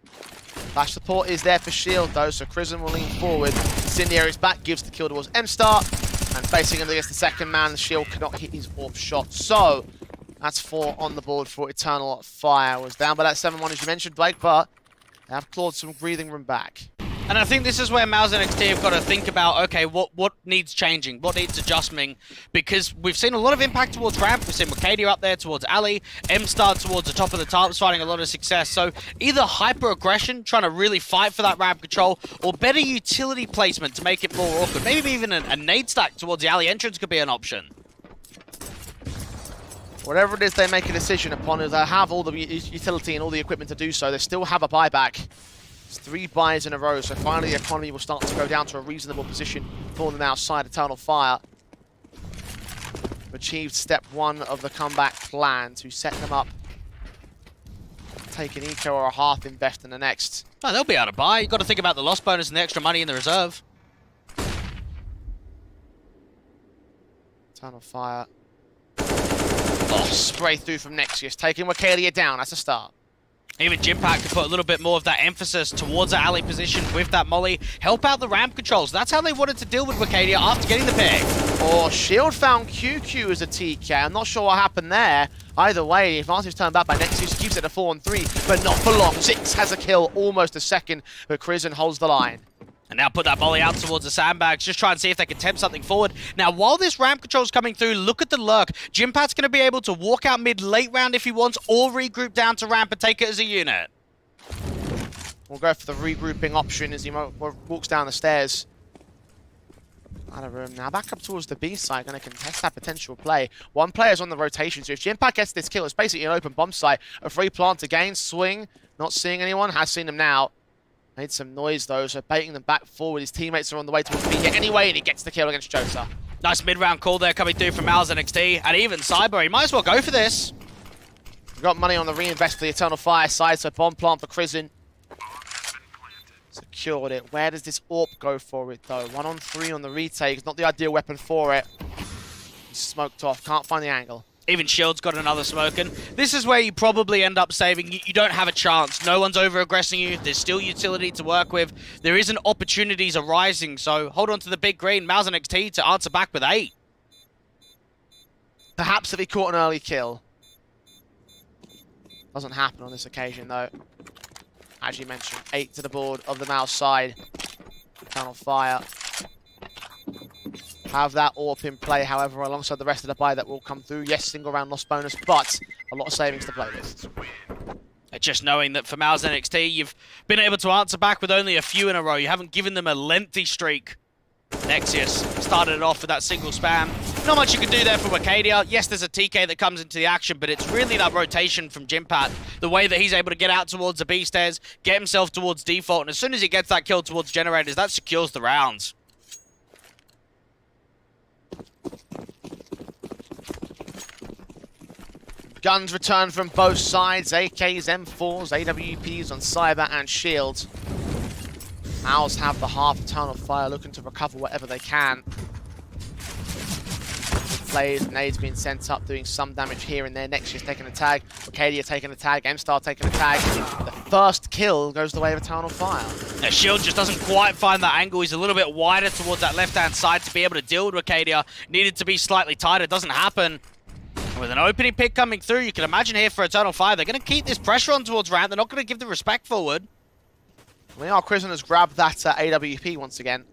Flash support is there for Shield though, so Crizzen will lean forward. Incendiary's back, gives the kill towards M-Star. And facing him against the second man, Shield cannot hit his AWP shot. So, that's 4 on the board for Eternal Fire. Was down by that 7-1 as you mentioned, Blake, but they have clawed some breathing room back. And I think this is where MOUZ NXT have got to think about, okay, what needs changing? What needs adjustment? Because we've seen a lot of impact towards ramp. We've seen Wicadia up there towards alley, M-Star towards the top of the tarps, finding a lot of success. So either hyper-aggression, trying to really fight for that ramp control, or better utility placement to make it more awkward. Maybe even a nade stack towards the alley entrance could be an option. Whatever it is they make a decision upon, is they have all the utility and all the equipment to do so. They still have a buyback. It's 3 buys in a row, so finally the economy will start to go down to a reasonable position for them outside Eternal Fire. Achieved step 1 of the comeback plan to set them up. Take an eco or a half invest in the next. Oh, they'll be able to buy. You've got to think about the loss bonus and the extra money in the reserve. Eternal Fire. Oh, spray through from Nexius, taking Wicadia down. That's a start. Even Jimpat can put a little bit more of that emphasis towards the alley position with that molly. Help out the ramp controls. That's how they wanted to deal with Wicadia after getting the pick. Oh, Shield found QQ as a TK. I'm not sure what happened there. Either way, the advantage turned back by Nexius. Keeps it a 4-on-3, but not for long. 6 has a kill, almost a second, but Crizzen holds the line. And now put that molly out towards the sandbags. Just try and see if they can tempt something forward. Now, while this ramp control's coming through, look at the lurk. Jimpat's going to be able to walk out mid late round if he wants, or regroup down to ramp and take it as a unit. We'll go for the regrouping option as he walks down the stairs. Out of room now. Back up towards the B side, going to contest that potential play. One player's on the rotation, so if Jimpat gets this kill, it's basically an open bomb site. A free plant again, swing. Not seeing anyone, has seen them now. Made some noise though, so baiting them back forward. His teammates are on the way towards B hit anyway, and he gets the kill against Jota. Nice mid-round call there coming through from MOUZ NXT, and even Cyber. He might as well go for this. We've got money on the reinvest for the Eternal Fire side, so bomb plant for Crizzen. Secured it. Where does this AWP go for it though? 1-on-3 on the retake. It's not the ideal weapon for it. He's smoked off. Can't find the angle. Even Shield's got another smoking. This is where you probably end up saving. You don't have a chance. No one's over-aggressing you. There's still utility to work with. There isn't opportunities arising, so hold on to the big green. MOUZ NXT to answer back with 8. Perhaps if he caught an early kill. Doesn't happen on this occasion though. As you mentioned, 8 to the board of the MOUZ side. Eternal Fire. have that AWP in play, however, alongside the rest of the buy that will come through. Yes, single round loss bonus, but a lot of savings to play with. Just knowing that for MOUZ NXT, you've been able to answer back with only a few in a row. You haven't given them a lengthy streak. Nexius started it off with that single spam. Not much you can do there from Arcadia. Yes, there's a TK that comes into the action, but it's really that rotation from Jimpat. The way that he's able to get out towards the B stairs, get himself towards default, and as soon as he gets that kill towards generators, that secures the rounds. Guns return from both sides. AKs, M4s, AWPs on Cyber and Shields. MOUZ have the half Eternal Fire, looking to recover whatever they can. Plays, nades being sent up, doing some damage here and there. Nexius taking a tag, Arcadia taking a tag, M-Star taking a tag. The first kill goes the way of Eternal Fire. Now, Shield just doesn't quite find that angle. He's a little bit wider towards that left-hand side to be able to deal with Arcadia. Needed to be slightly tighter, doesn't happen. With an opening pick coming through, you can imagine here for Eternal Fire, they're going to keep this pressure on towards Ramp. They're not going to give the respect forward. Prison has grabbed that AWP once again.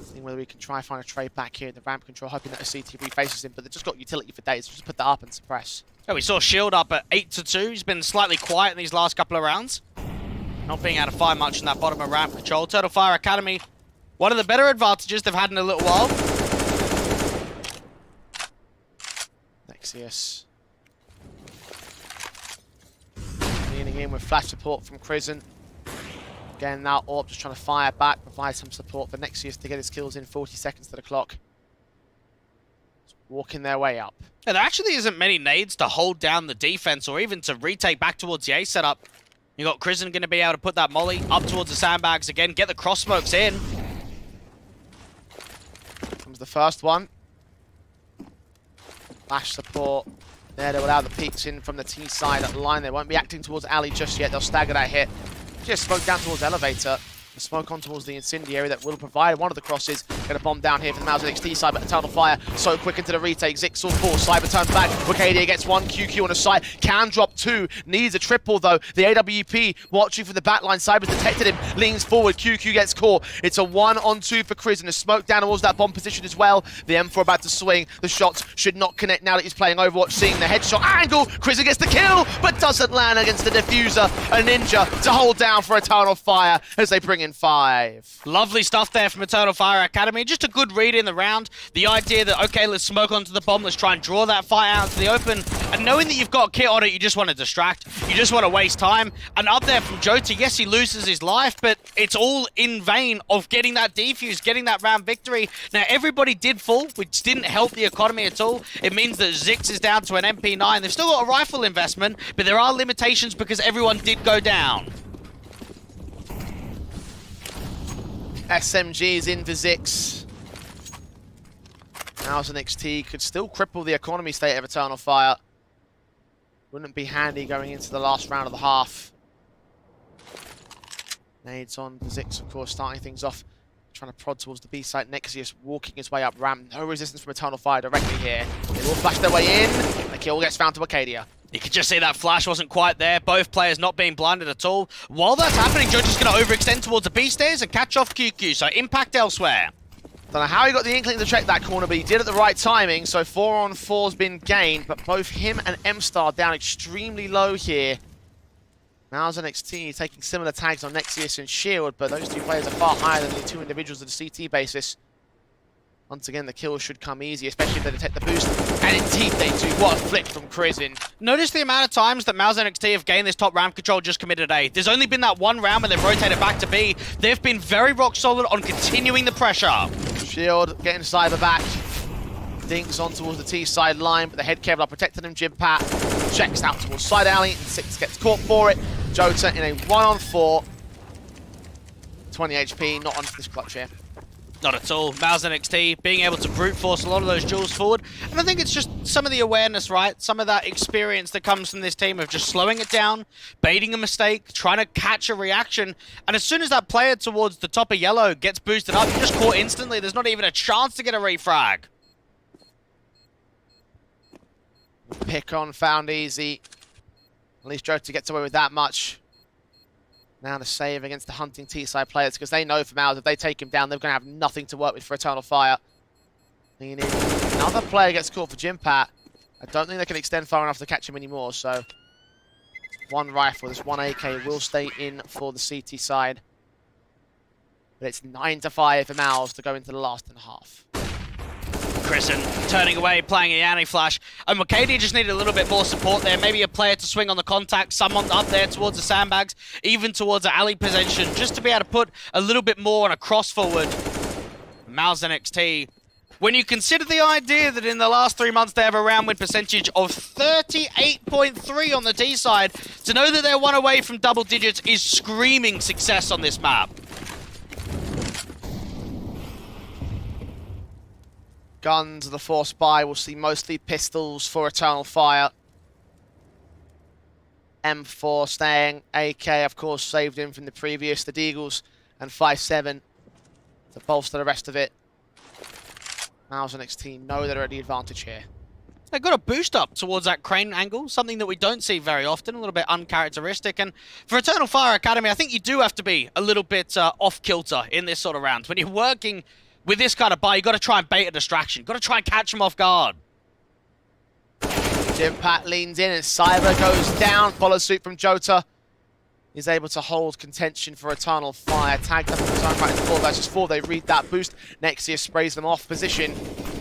Seeing whether we can try and find a trade back here in the ramp control, hoping that a CT refaces him, but they've just got utility for days. Just put that up and suppress. Oh, we saw Shield up at 8-2. He's been slightly quiet in these last couple of rounds. Not being able to find much in that bottom of ramp control. Eternal Fire Academy, one of the better advantages they've had in a little while. Nexius leaning in with flash support from Prison. Again, now Orb just trying to fire back, provide some support for Nexius to get his kills in. 40 seconds to the clock. Just walking their way up. Yeah, there actually isn't many nades to hold down the defense or even to retake back towards the A setup. You got Prison going to be able to put that molly up towards the sandbags again, get the cross smokes in. Comes the first one. Flash support there to allow the peeks in from the T side at the line. They won't be acting towards alley just yet. They'll stagger that hit. Just smoke down towards elevator. The smoke on towards the incendiary that will provide one of the crosses. Going to bomb down here for the MOUZ NXT side, but Eternal Fire so quick into the retake. Zixel falls, Cyber turns back. Arcadia gets one, QQ on the side. Can drop two, needs a triple though. The AWP watching for the backline. Cyber's detected him, leans forward. QQ gets caught. It's a 1-on-2 for Chris, and a smoke down towards that bomb position as well. The M4 about to swing. The shots should not connect now that he's playing Overwatch. Seeing the headshot angle, Chris gets the kill, but doesn't land against the diffuser. A Ninja to hold down for Eternal Fire as they bring in 5. Lovely stuff there from Eternal Fire Academy. Just a good read in the round. The idea that, okay, let's smoke onto the bomb, let's try and draw that fight out to the open. And knowing that you've got kit on it, you just want to distract. You just want to waste time. And up there from Jota, yes, he loses his life, but it's all in vain of getting that defuse, getting that round victory. Now, everybody did fall, which didn't help the economy at all. It means that Zix is down to an MP9. They've still got a rifle investment, but there are limitations because everyone did go down. SMGs in for Zix. MOUZ NXT could still cripple the economy state of Eternal Fire. Wouldn't be handy going into the last round of the half. Nades on Zix, of course, starting things off. Trying to prod towards the B site. Nexius walking his way up ramp. No resistance from Eternal Fire directly here. They will flash their way in. The kill gets found to Arcadia. You could just see that flash wasn't quite there. Both players not being blinded at all. While that's happening, Judge is going to overextend towards the B stairs and catch off QQ, so impact elsewhere. Don't know how he got the inkling to check that corner, but he did at the right timing, so 4-on-4's been gained, but both him and M-Star down extremely low here. MOUZ NXT taking similar tags on Nexius and Shield, but those two players are far higher than the two individuals at a CT basis. Once again, the kills should come easy, especially if they detect the boost. And indeed they do. What a flick from Prison. Notice the amount of times that MOUZ NXT have gained this top ramp control just committed A. There's only been that one round when they've rotated back to B. They've been very rock solid on continuing the pressure. Shield getting Cyber back. Dinks on towards the T side line, but the head Kevlar protecting him. Jimpat checks out towards side alley, and Six gets caught for it. Jota in a 1-on-4. 20 HP, not onto this clutch here. Not at all. MOUZ NXT being able to brute force a lot of those duels forward. And I think it's just some of the awareness, right? Some of that experience that comes from this team of just slowing it down, baiting a mistake, trying to catch a reaction. And as soon as that player towards the top of yellow gets boosted up, you're just caught instantly. There's not even a chance to get a refrag. Pick on found easy. At least Jota gets away with that much. Now the save against the hunting T-side players, because they know for MOUZ if they take him down, they're going to have nothing to work with for Eternal Fire. Meaning another player gets caught for Jimpat. I don't think they can extend far enough to catch him anymore, so one rifle, this one AK will stay in for the CT side. But it's 9-5 for MOUZ to go into the last and a half. Chrisen turning away, playing a Yanni flash. And Mercadian just needed a little bit more support there. Maybe a player to swing on the contact, someone up there towards the sandbags, even towards the alley position, just to be able to put a little bit more on a cross forward. MOUZ NXT. When you consider the idea that in the last 3 months they have a round win percentage of 38.3 on the D side, to know that they're one away from double digits is screaming success on this map. Guns, the force buy, we'll see mostly pistols for Eternal Fire. M4 staying, AK of course saved in from the previous, the Deagles, and 5-7 to bolster the rest of it. MOUZ NXT know they're at the advantage here. They've got a boost up towards that crane angle, something that we don't see very often, a little bit uncharacteristic. And for Eternal Fire Academy, I think you do have to be a little bit off-kilter in this sort of round. When you're working with this kind of buy, you've got to try and bait a distraction. You've got to try and catch them off guard. Jimpat leans in and Cyber goes down, follows suit from Jota. He's able to hold contention for Eternal Fire. Tagged up in his own right in 4 versus 4. They read that boost. Nexia sprays them off position.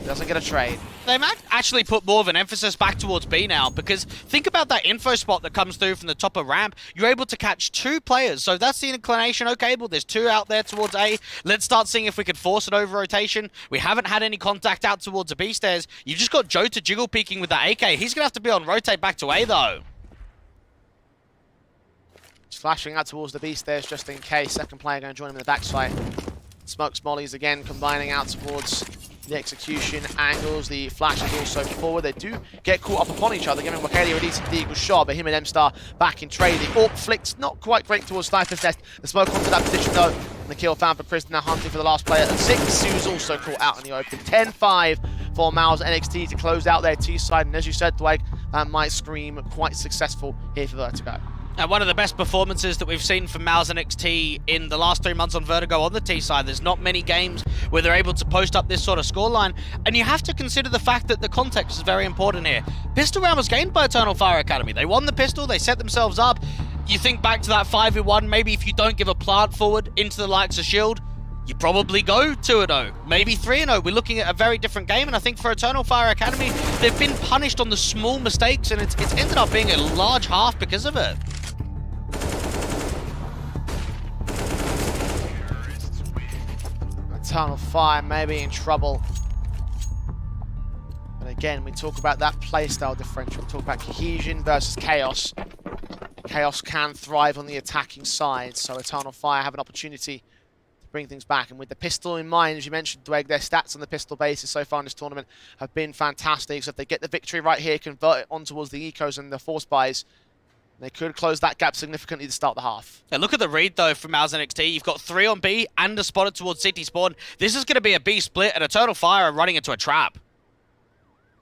Doesn't get a trade. They might actually put more of an emphasis back towards B now, because think about that info spot that comes through from the top of ramp. You're able to catch 2 players, so that's the inclination. Okay, well, there's 2 out there towards A. Let's start seeing if we could force it over rotation. We haven't had any contact out towards the B stairs. You've just got Jota jiggle peeking with that AK. He's going to have to be on rotate back to A, though. Flashing out towards the B stairs just in case. Second player going to join him in the backside. Smokes mollies again, combining out towards the execution angles. The flash is also forward. They do get caught up upon each other, giving Wakalia a decent Deagle shot, but him and M-Star back in trade. The AWP flicks not quite great towards Sniper's Nest. The smoke onto that position though. And the kill found for Chrisen, now hunting for the last player. And 6, who's also caught out in the open. 10-5 for MOUZ NXT to close out their T-side. And as you said, Dwight, that might scream quite successful here for Vertigo. And one of the best performances that we've seen from MOUZ NXT in the last 3 months on Vertigo on the T side. There's not many games where they're able to post up this sort of scoreline. And you have to consider the fact that the context is very important here. Pistol round was gained by Eternal Fire Academy. They won the pistol, they set themselves up. You think back to that 5v1, maybe if you don't give a plant forward into the likes of Shield, you probably go 2-0, maybe 3-0. We're looking at a very different game, and I think for Eternal Fire Academy, they've been punished on the small mistakes, and it's ended up being a large half because of it. Eternal Fire may be in trouble. But again, we talk about that playstyle differential. We talk about cohesion versus chaos. Chaos can thrive on the attacking side, so Eternal Fire have an opportunity to bring things back. And with the pistol in mind, as you mentioned, Dweg, their stats on the pistol basis so far in this tournament have been fantastic. So if they get the victory right here, convert it on towards the ecos and the force buys, they could close that gap significantly to start the half. Yeah, look at the read, though, from MOUZ NXT. You've got 3 on B and a spotter towards City Spawn. This is going to be a B split, and Eternal Fire are running into a trap.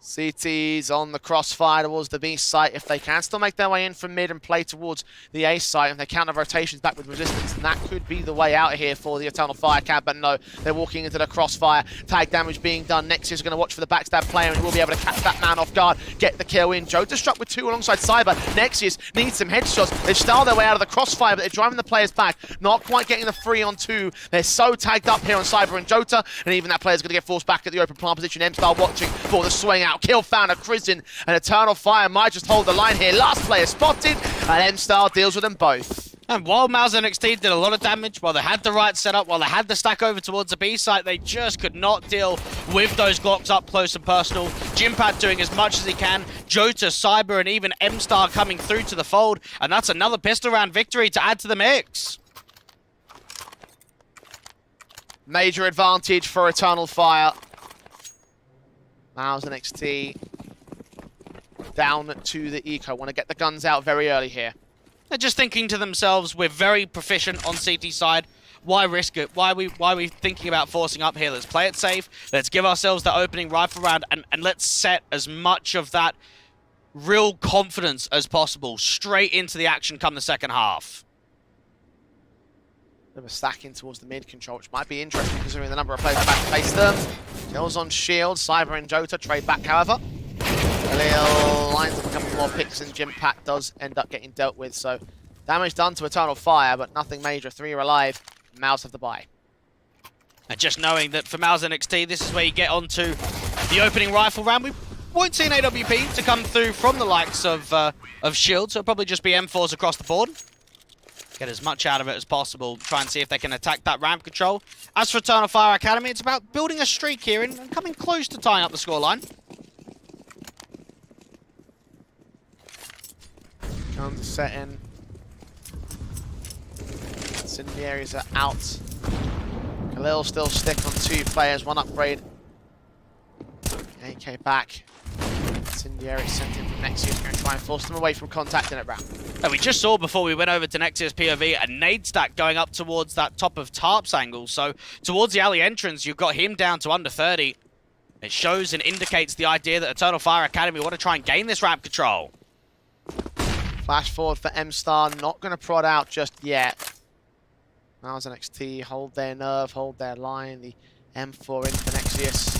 CT's on the crossfire towards the B site. If they can still make their way in from mid and play towards the A site, and they counter rotations back with resistance, and that could be the way out of here for the Eternal Fire Cab. But no, they're walking into the crossfire. Tag damage being done. Nexia's going to watch for the backstab player, and he will be able to catch that man off guard, get the kill in. Jota struck with 2 alongside Cyber. Nexia's needs some headshots. They've styled their way out of the crossfire, but they're driving the players back. Not quite getting the 3-on-2. They're so tagged up here on Cyber and Jota, and even that player's going to get forced back at the open plant position. M-Star watching for the swing out. Kill found a Chrisen, and Eternal Fire might just hold the line here. Last player spotted, and M-Star deals with them both. And while MOUZ NXT did a lot of damage, while they had the right setup, while they had the stack over towards the B site, they just could not deal with those Glocks up close and personal. Jimpat doing as much as he can. Jota, Cyber, and even M-Star coming through to the fold, and that's another pistol round victory to add to the mix. Major advantage for Eternal Fire. MOUZ NXT down to the eco. Want to get the guns out very early here. They're just thinking to themselves, we're very proficient on CT side. Why risk it? Why are we thinking about forcing up here? Let's play it safe. Let's give ourselves that opening rifle round, and let's set as much of that real confidence as possible straight into the action come the second half. Bit of a stacking towards the mid control, which might be interesting considering the number of players back to face them. Kills on shield, Cyber and Jota trade back, however. Khalil lines up a couple more picks, and Jimpat does end up getting dealt with. So damage done to Eternal Fire, but nothing major. 3 are alive. MOUZ have the bye. And just knowing that for MOUZ NXT, this is where you get onto the opening rifle round. We won't see an AWP to come through from the likes of Shield, so it'll probably just be M4s across the board. Get as much out of it as possible, try and see if they can attack that ramp control. As for Eternal Fire Academy, it's about building a streak here and coming close to tying up the scoreline. Guns are set in. Incendiaries are out. Khalil still stick on 2 players, 1 upgrade. AK back. Incendiary sent in from Nexius, going to try and force them away from contact in it round. And we just saw before we went over to Nexius POV a nade stack going up towards that top of Tarp's angle. So towards the alley entrance, you've got him down to under 30. It shows and indicates the idea that Eternal Fire Academy want to try and gain this ramp control. Flash forward for M-Star, not going to prod out just yet. MOUZ NXT hold their nerve, hold their line. The M4 in for Nexius.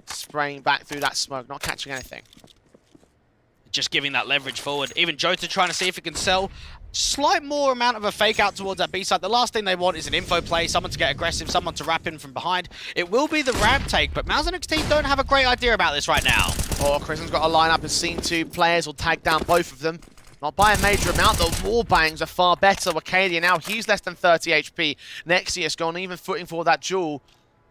Spraying back through that smoke, not catching anything. Just giving that leverage forward. Even Jota trying to see if he can sell slight more amount of a fake out towards that B side. The last thing they want is an info play, someone to get aggressive, someone to wrap in from behind. It will be the ramp take, but MOUZ NXT don't have a great idea about this right now. Oh, Krisen's got a lineup, has seen 2 players, will tag down both of them. Not by a major amount, the wall bangs are far better. Wakadia now, he's less than 30 HP. Nexius going even footing for that duel.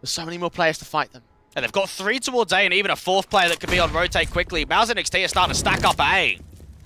There's so many more players to fight them. And they've got 3 towards A and even a 4th player that could be on rotate quickly. MOUZ NXT are starting to stack up A.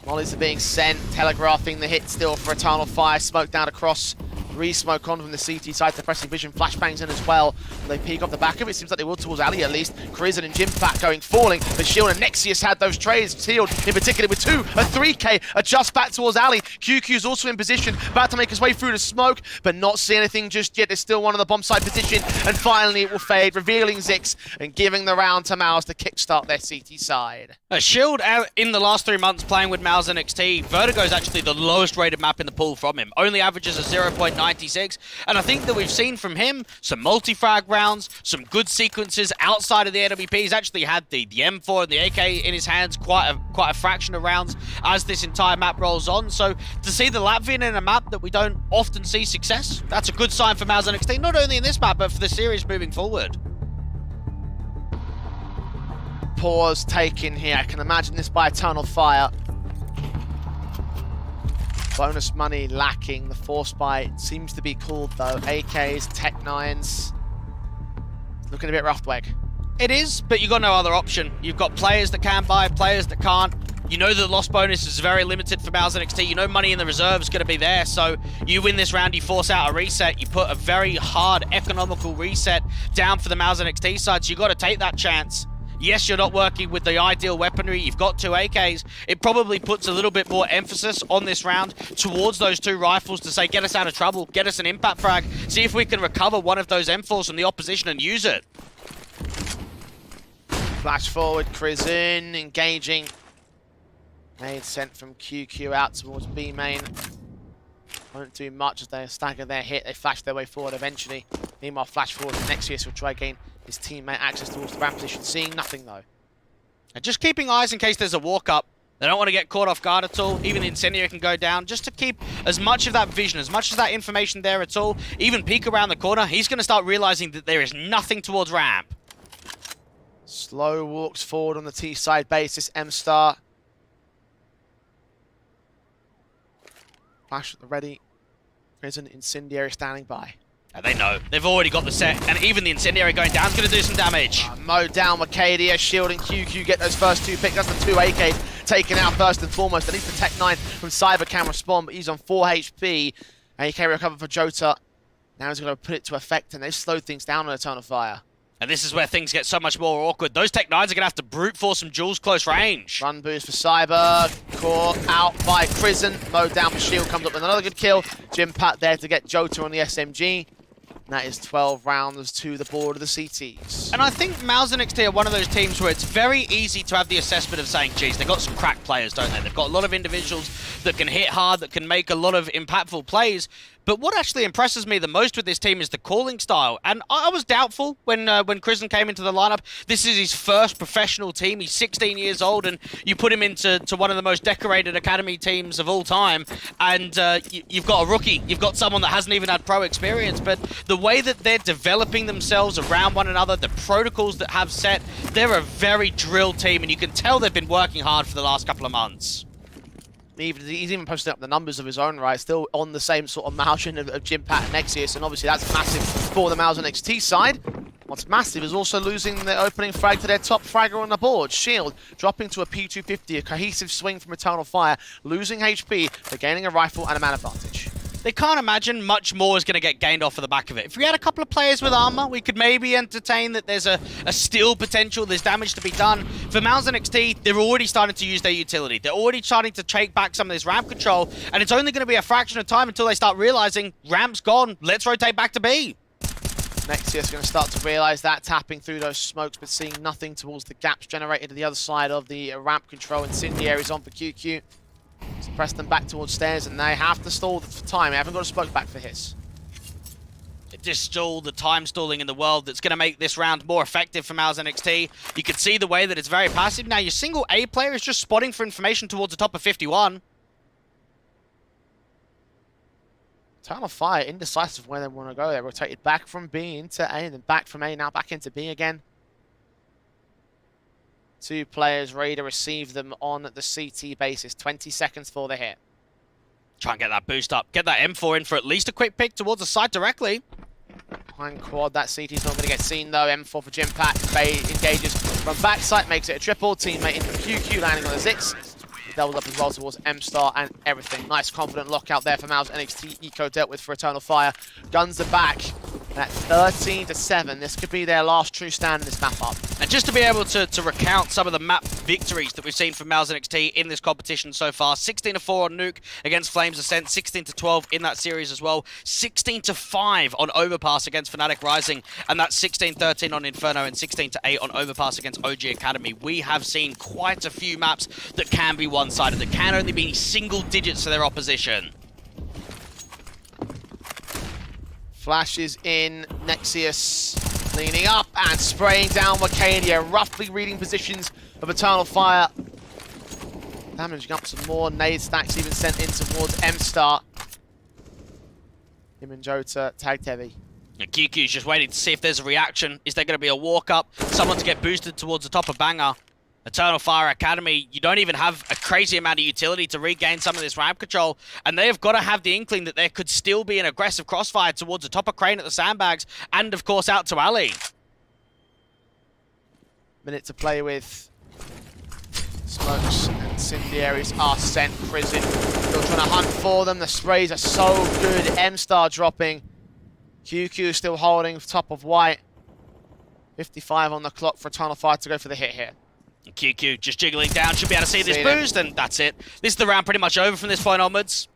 Mollies are being sent, telegraphing the hit still for Eternal Fire. Smoke down across, re-smoke on from the CT side. They're pressing vision, flashbangs in as well. They peek off the back of it. Seems like they will towards Ali at least. Krizen and Jimpat going falling. But Shield and Nexius had those trades sealed, in particular with 2. A 3K adjust back towards Ali. QQ's also in position, about to make his way through the smoke, but not see anything just yet. There's still one on the bomb side position, and finally it will fade, revealing Zix and giving the round to MOUZ to kickstart their CT side. Shield out in the last 3 months playing with MOUZ NXT. Vertigo is actually the lowest rated map in the pool from him. Only averages a 0.96, and I think that we've seen from him some multi-frag rounds, some good sequences outside of the AWP. He's actually had the M4 and the AK in his hands quite a fraction of rounds as this entire map rolls on. So to see the Latvian in a map that we don't often see success, that's a good sign for MOUZ NXT, not only in this map, but for the series moving forward. Pause taken here. I can imagine this by Eternal Fire. Bonus money lacking. The force buy seems to be called though. AKs, Tech 9s. Looking a bit rough, Dweg. It is, but you've got no other option. You've got players that can buy, players that can't. You know the loss bonus is very limited for MOUZ NXT. You know money in the reserve is going to be there. So you win this round, you force out a reset. You put a very hard, economical reset down for the MOUZ NXT side. So you've got to take that chance. Yes, you're not working with the ideal weaponry. You've got 2 AKs. It probably puts a little bit more emphasis on this round towards those 2 rifles to say, get us out of trouble, get us an impact frag, see if we can recover one of those M4s from the opposition and use it. Flash forward, Krizen engaging. Nade sent from QQ out towards B main. Won't do much as they stagger their hit. They flash their way forward eventually. Meanwhile, flash forward, Nexius will try gain his teammate access towards the ramp position. Seeing nothing though. And just keeping eyes in case there's a walk up. They don't want to get caught off guard at all. Even the Incendiary can go down. Just to keep as much of that vision, as much of that information there at all. Even peek around the corner. He's going to start realizing that there is nothing towards ramp. Slow walks forward on the T side basis. M-Star. Flash at the ready. Prison Incendiary standing by. And they know. They've already got the set. And even the Incendiary going down is going to do some damage. Mow down Wakadia. Shield and QQ get those first 2 picks. That's the 2 AKs taken out first and foremost. At least the Tech 9 from Cyber can respond, but he's on 4 HP. AK recover for Jota. Now he's going to put it to effect, and they've slowed things down on Eternal Fire. And this is where things get so much more awkward. Those Tech 9s are going to have to brute force some Jules close range. Run boost for Cyber. Caught out by Krizen. Mowed down for Shield. Comes up with another good kill. Jimpat there to get Jota on the SMG. And that is 12 rounds to the board of the CTs. And I think MOUZ NXT are one of those teams where it's very easy to have the assessment of saying, geez, they've got some crack players, don't they? They've got a lot of individuals that can hit hard, that can make a lot of impactful plays. But what actually impresses me the most with this team is the calling style. And I was doubtful when Kristen came into the lineup. This is his first professional team. He's 16 years old, and you put him into one of the most decorated academy teams of all time. And you've got a rookie. You've got someone that hasn't even had pro experience. But the way that they're developing themselves around one another, the protocols that have set, they're a very drilled team, and you can tell they've been working hard for the last couple of months. He's even posting up the numbers of his own, right? Still on the same sort of margin of Jimpat and Nexius, and obviously that's massive for the MOUZ NXT side. What's massive is also losing the opening frag to their top fragger on the board. Shield dropping to a P250, a cohesive swing from Eternal Fire, losing HP, but gaining a rifle and a man advantage. They can't imagine much more is going to get gained off of the back of it. If we had a couple of players with armor, we could maybe entertain that there's a steal potential, there's damage to be done. For MOUZ NXT, they're already starting to use their utility. They're already starting to take back some of this ramp control, and it's only going to be a fraction of time until they start realizing ramp's gone, let's rotate back to B. Nexius going to start to realize that, tapping through those smokes, but seeing nothing towards the gaps generated to the other side of the ramp control. Incendiary's on for QQ. So press them back towards stairs, and they have to stall for time. They haven't got a smoke back for his. Just all the time stalling in the world that's going to make this round more effective for MOUZ NXT. You can see the way that it's very passive. Now, your single A player is just spotting for information towards the top of 51. Eternal Fire, indecisive where they want to go. They rotated back from B into A, and then back from A, now back into B again. Two players ready to receive them on the CT basis. 20 seconds for the hit. Try and get that boost up. Get that M4 in for at least a quick pick towards the side directly. Behind quad, that CT's not going to get seen though. M4 for Jimpat. Bay engages from backside, makes it a triple. Teammate into QQ, landing on the Zix. Doubled up as well towards M-Star and everything. Nice confident lockout there for MOUZ NXT. Eco dealt with for Eternal Fire. Guns are back. And at 13-7, this could be their last true stand in this map up. And just to be able to recount some of the map victories that we've seen from MOUZ NXT in this competition so far. 16-4 on Nuke against Flames Ascent. 16-12 in that series as well. 16-5 on Overpass against Fnatic Rising. And that's 16-13 on Inferno and 16-8 on Overpass against OG Academy. We have seen quite a few maps that can be one-sided, that can only be single digits to their opposition. Flashes in, Nexius leaning up and spraying down Wacadia, roughly reading positions of Eternal Fire. Damaging up some more, nade stacks even sent in towards M-Star. Him and Jota tagged heavy. QQ's just waiting to see if there's a reaction. Is there going to be a walk-up? Someone to get boosted towards the top of Banger. Eternal Fire Academy, you don't even have a crazy amount of utility to regain some of this ramp control, and they have got to have the inkling that there could still be an aggressive crossfire towards the top of Crane at the sandbags, and of course out to Ali. Minute to play with. Smokes and incendiaries are sent. Prison still trying to hunt for them. The sprays are so good. M-Star dropping. QQ still holding top of White. 55 on the clock for Eternal Fire to go for the hit here. QQ just jiggling down, should be able to see this boost, and that's it. This is the round pretty much over from this point onwards.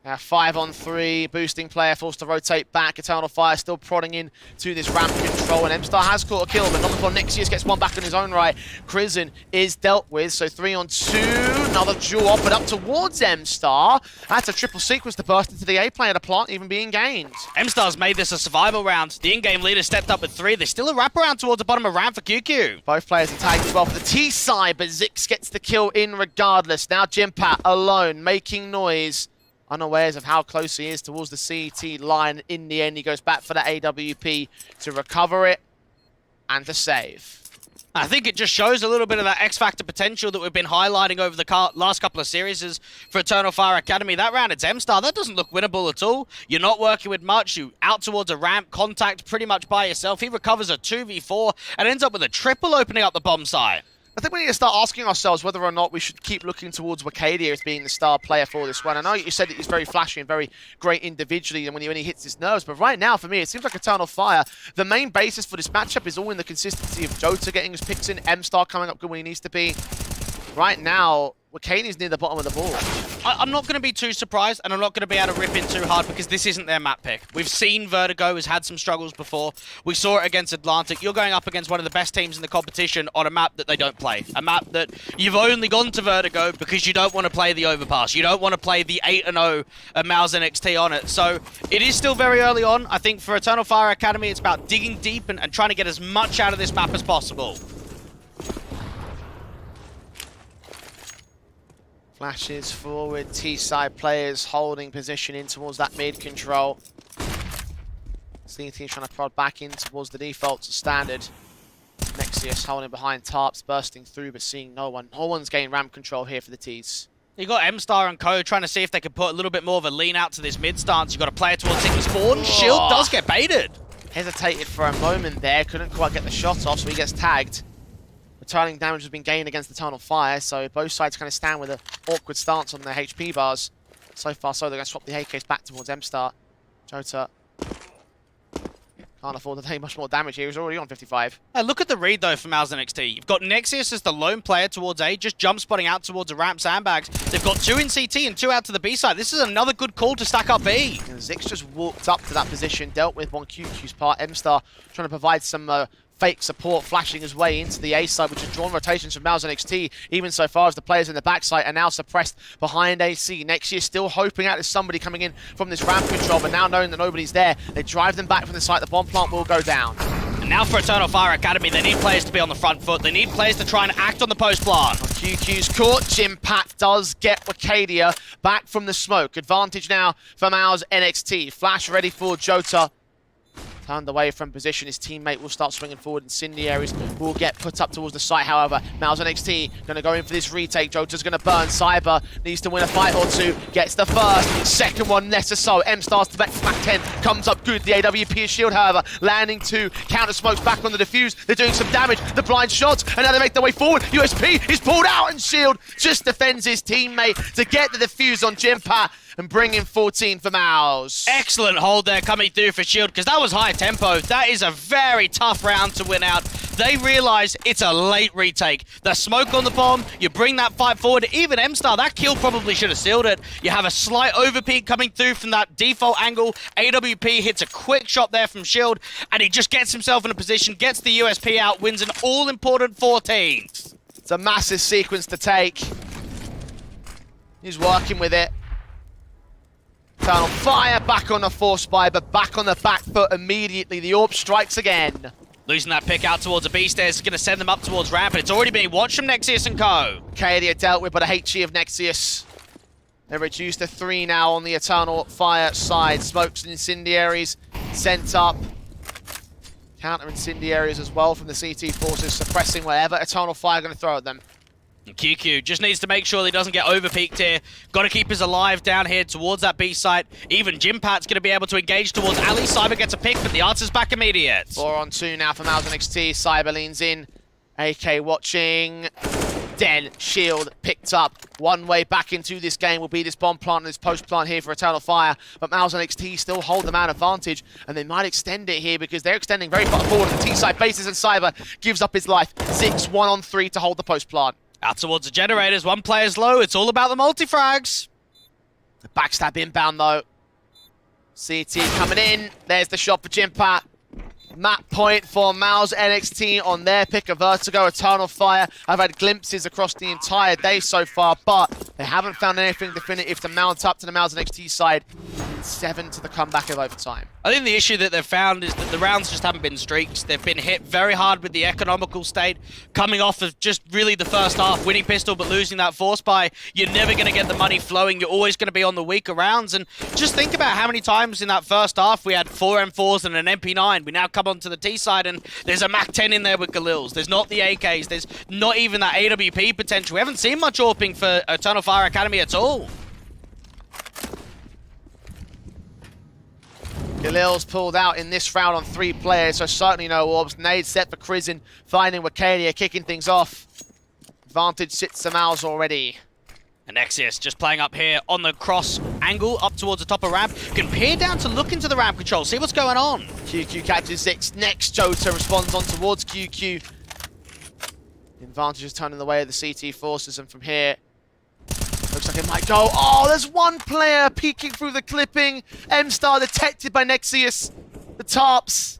5-on-3, boosting player forced to rotate back. Eternal Fire still prodding in to this ramp control, and M-Star has caught a kill, but not before Nexius gets one back on his own right. Crizzen is dealt with, so 3-on-2, another duel offered up towards M-Star. That's a triple sequence to burst into the A player, the plant even being gained. M-Star's made this a survival round. The in-game leader stepped up with 3. There's still a wraparound towards the bottom of ramp for QQ. Both players are tagged as well for the T side, but Zix gets the kill in regardless. Now Jimpat alone, making noise. Unawares of how close he is towards the CT line. In the end, he goes back for the AWP to recover it and to save. I think it just shows a little bit of that X-Factor potential that we've been highlighting over the last couple of series for Eternal Fire Academy. That round, it's M-Star. That doesn't look winnable at all. You're not working with much. You out towards a ramp, contact pretty much by yourself. He recovers a 2v4 and ends up with a triple opening up the bomb site. I think we need to start asking ourselves whether or not we should keep looking towards Wacadia as being the star player for this one. I know you said that he's very flashy and very great individually and when he hits his nerves, but right now, for me, it seems like Eternal Fire, the main basis for this matchup is all in the consistency of Jota getting his picks in, M-Star coming up good when he needs to be. right now, Wakani's near the bottom of the board. I'm not going to be too surprised, and I'm not going to be able to rip in too hard because this isn't their map pick. We've seen Vertigo has had some struggles before. We saw it against Atlantic. You're going up against one of the best teams in the competition on a map that they don't play. A map that you've only gone to Vertigo because you don't want to play the overpass. You don't want to play the 8-0 MOUZ NXT on it. So it is still very early on. I think for Eternal Fire Academy, it's about digging deep and trying to get as much out of this map as possible. Flashes forward, T-side players holding position in towards that mid control. CT trying to prod back in towards the default standard. Nexius holding behind Tarps, bursting through but seeing no one. No one's gained ramp control here for the T's. You got M-Star and Co trying to see if they can put a little bit more of a lean out to this mid stance. You got a player towards Sigma spawn. Shield does get baited. Hesitated for a moment there, couldn't quite get the shot off, so he gets tagged. Returning damage has been gained against Eternal Fire, so both sides kind of stand with an awkward stance on their HP bars. So far, so they're going to swap the AKs back towards M-Star. Jota can't afford to take much more damage here. He's already on 55. Look at the read, though, from MOUZ NXT. You've got Nexius as the lone player towards A, just jump spotting out towards a ramp sandbags. They've got 2 in CT and 2 out to the B side. This is another good call to stack up B. And Zix just walked up to that position, dealt with one QQ's part. M-Star trying to provide some fake support, flashing his way into the A side, which has drawn rotations from MOUZ NXT, even so far as the players in the backside are now suppressed behind AC. Nexius still hoping out there's somebody coming in from this ramp control, but now knowing that nobody's there, they drive them back from the site. The bomb plant will go down. And now for Eternal Fire Academy, they need players to be on the front foot. They need players to try and act on the post plant. QQ's caught. Jimpat does get Wakadia back from the smoke. Advantage now for MOUZ NXT. Flash ready for Jota. Turned away from position, his teammate will start swinging forward. Incendiaries will get put up towards the site, however. MOUZ NXT going to go in for this retake. Jota's going to burn. Cyber needs to win a fight or two. Gets the first, second one less so. M-Stars to back 10, comes up good. The AWP shield, however, landing 2. Counter smokes back on the defuse. They're doing some damage. The blind shots, and now they make their way forward. USP is pulled out, and Shield just defends his teammate to get the defuse on Jimpat and bring in 14 for MOUZ. Excellent hold there coming through for Shield, because that was high tempo. That is a very tough round to win out. They realise it's a late retake. The smoke on the bomb, you bring that fight forward. Even M-Star, that kill probably should have sealed it. You have a slight overpeak coming through from that default angle. AWP hits a quick shot there from Shield, and he just gets himself in a position, gets the USP out, wins an all-important 14. It's a massive sequence to take. He's working with it. Eternal Fire back on the force buy, but back on the back foot immediately. The AWP strikes again. Losing that pick out towards a B stairs is going to send them up towards ramp, and it's already being watched from Nexius and Co. Kadia dealt with, but a HE of Nexius. They're reduced to 3 now on the Eternal Fire side. Smokes and incendiaries sent up. Counter incendiaries as well from the CT forces, suppressing whatever Eternal Fire are going to throw at them. And QQ just needs to make sure he doesn't get overpeaked here. Got to keep us alive down here towards that B site. Even Jimpat's going to be able to engage towards Ali. Cyber gets a pick, but the answer's back immediate. 4 on 2 now for MOUZ NXT. Cyber leans in. AK watching. Den Shield picked up. One way back into this game will be this bomb plant and this post plant here for Eternal Fire. But MOUZ NXT still hold the man advantage, and they might extend it here because they're extending very far forward. The T-side bases, and Cyber gives up his life. 6, 1 on 3 to hold the post plant. Out towards the generators, 1 player's low. It's all about the multi-frags. The backstab inbound though. CT coming in. There's the shot for Jimpat. Map point for MOUZ NXT on their pick of Vertigo. Eternal Fire. I've had glimpses across the entire day so far, but they haven't found anything definitive to mount up to the MOUZ NXT side. 7 to the comeback of overtime. I think the issue that they've found is that the rounds just haven't been streaks. They've been hit very hard with the economical state, coming off of just really the first half, winning pistol but losing that force buy. You're never going to get the money flowing. You're always going to be on the weaker rounds. And just think about how many times in that first half we had 4 M4s and an MP9. We now come onto the T side and there's a Mac 10 in there with Galils. There's not the AKs. There's not even that AWP potential. We haven't seen much AWPing for Eternal Fire Academy at all. Galil's pulled out in this round on 3 players, so certainly no orbs. Nade set for Crizin, finding Wakadia, kicking things off. Advantage sits to MOUZ already. And Nexius just playing up here on the cross angle, up towards the top of ramp. Can peer down to look into the ramp control, see what's going on. QQ catches 6. Next, Jota responds on towards QQ. Advantage is turning the way of the CT forces, and from here, looks like it might go. Oh, there's one player peeking through the clipping. M-Star detected by Nexius. The tarps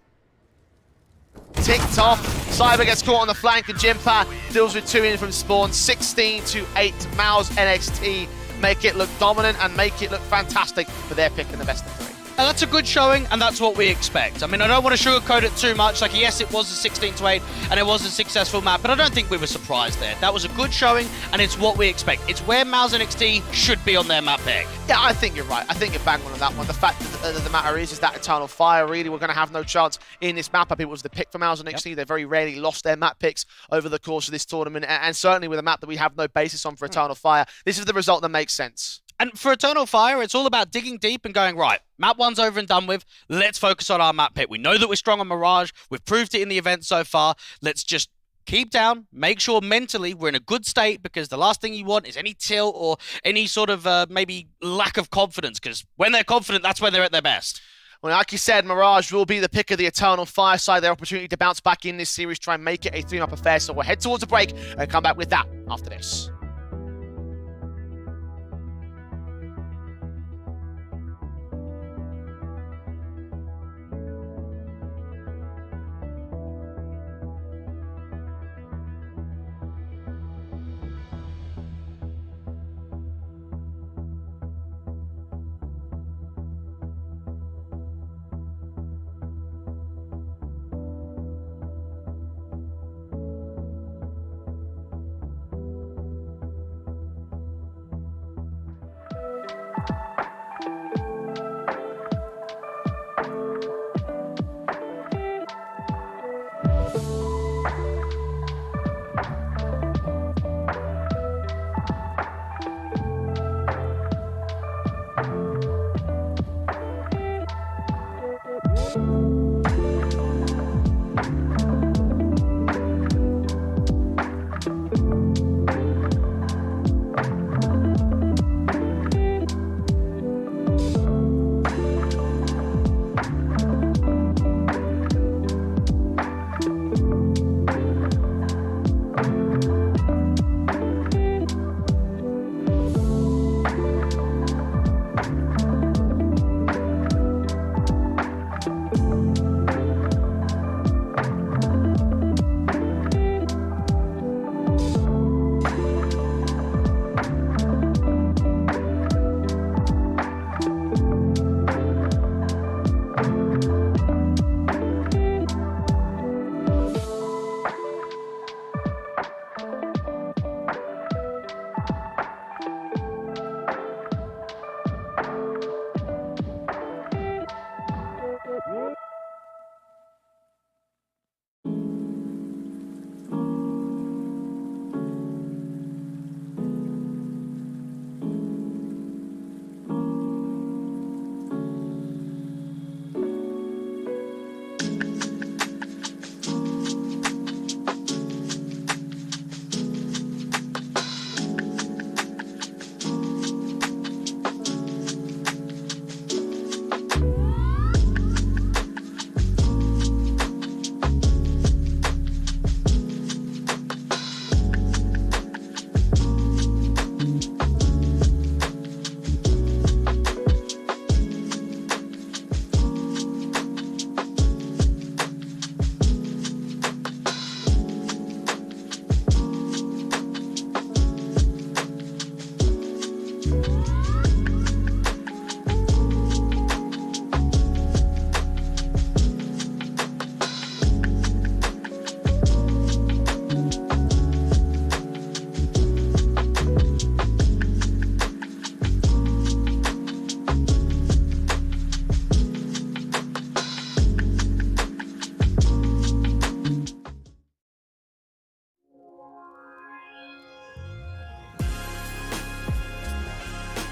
ticked off. Cyber gets caught on the flank, and Jimpa deals with 2 in from spawn. 16 to 8. MOUZ NXT make it look dominant and make it look fantastic for their pick in the best of 3. And that's a good showing, and that's what we expect. I mean, I don't want to sugarcoat it too much. Like, yes, it was a 16 to 8, and it was a successful map, but I don't think we were surprised there. That was a good showing, and it's what we expect. It's where MOUZ NXT should be on their map pick. Yeah, I think you're right. I think you're bang on that one. The fact that the matter is that Eternal Fire, really, we're going to have no chance in this map up. It was the pick for MOUZ NXT. They very rarely lost their map picks over the course of this tournament, and certainly with a map that we have no basis on for Eternal Fire, this is the result that makes sense. And for Eternal Fire, it's all about digging deep and going, right, map 1's over and done with. Let's focus on our map pick. We know that we're strong on Mirage. We've proved it in the event so far. Let's just keep down, make sure mentally we're in a good state, because the last thing you want is any tilt or any sort of maybe lack of confidence, because when they're confident, that's when they're at their best. Well, like you said, Mirage will be the pick of the Eternal Fire side. Their opportunity to bounce back in this series, try and make it a 3-map affair. So we'll head towards a break and come back with that after this.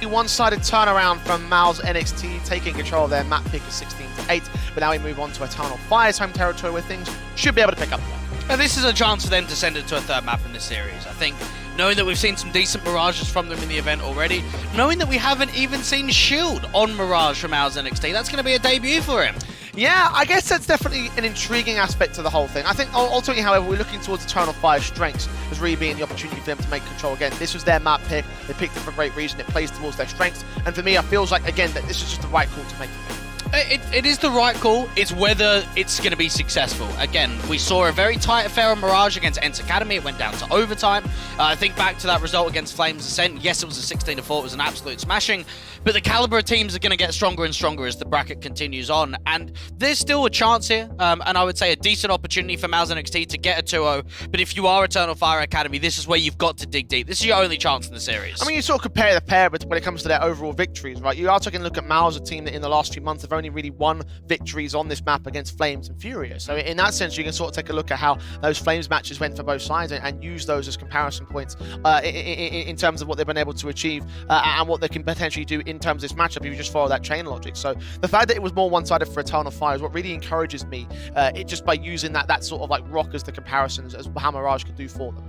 One-sided turnaround from MOUZ NXT, taking control of their map pick of 16 to 8. But now we move on to Eternal Fire's home territory, where things should be able to pick up. And this is a chance for them to send it to a third map in this series. I think, knowing that we've seen some decent Mirages from them in the event already, knowing that we haven't even seen Shield on Mirage from MOUZ NXT, that's going to be a debut for him. Yeah, I guess that's definitely an intriguing aspect to the whole thing. I think ultimately, however, we're looking towards Eternal Fire's strengths as really being the opportunity for them to make control again. This was their map pick. They picked it for a great reason. It plays towards their strengths. And for me, it feels like, again, that this is just the right call to make. It is the right call. It's whether it's going to be successful. Again, we saw a very tight affair on Mirage against ENCE Academy. It went down to overtime. I think back to that result against Flames Ascent. Yes, it was a 16-4. It was an absolute smashing. But the caliber of teams are going to get stronger and stronger as the bracket continues on. And there's still a chance here. And I would say a decent opportunity for MOUZ NXT to get a 2-0. But if you are Eternal Fire Academy, this is where you've got to dig deep. This is your only chance in the series. I mean, you sort of compare the pair but when it comes to their overall victories, right? You are taking a look at MOUZ, a team that in the last few months have only really won victories on this map against Flames and Furia. So in that sense, you can sort of take a look at how those Flames matches went for both sides and use those as comparison points in terms of what they've been able to achieve and what they can potentially do in terms of this matchup if you just follow that chain logic. So the fact that it was more one-sided for Eternal Fire is what really encourages me, just by using that sort of like rock as the comparison as how Mirage could do for them.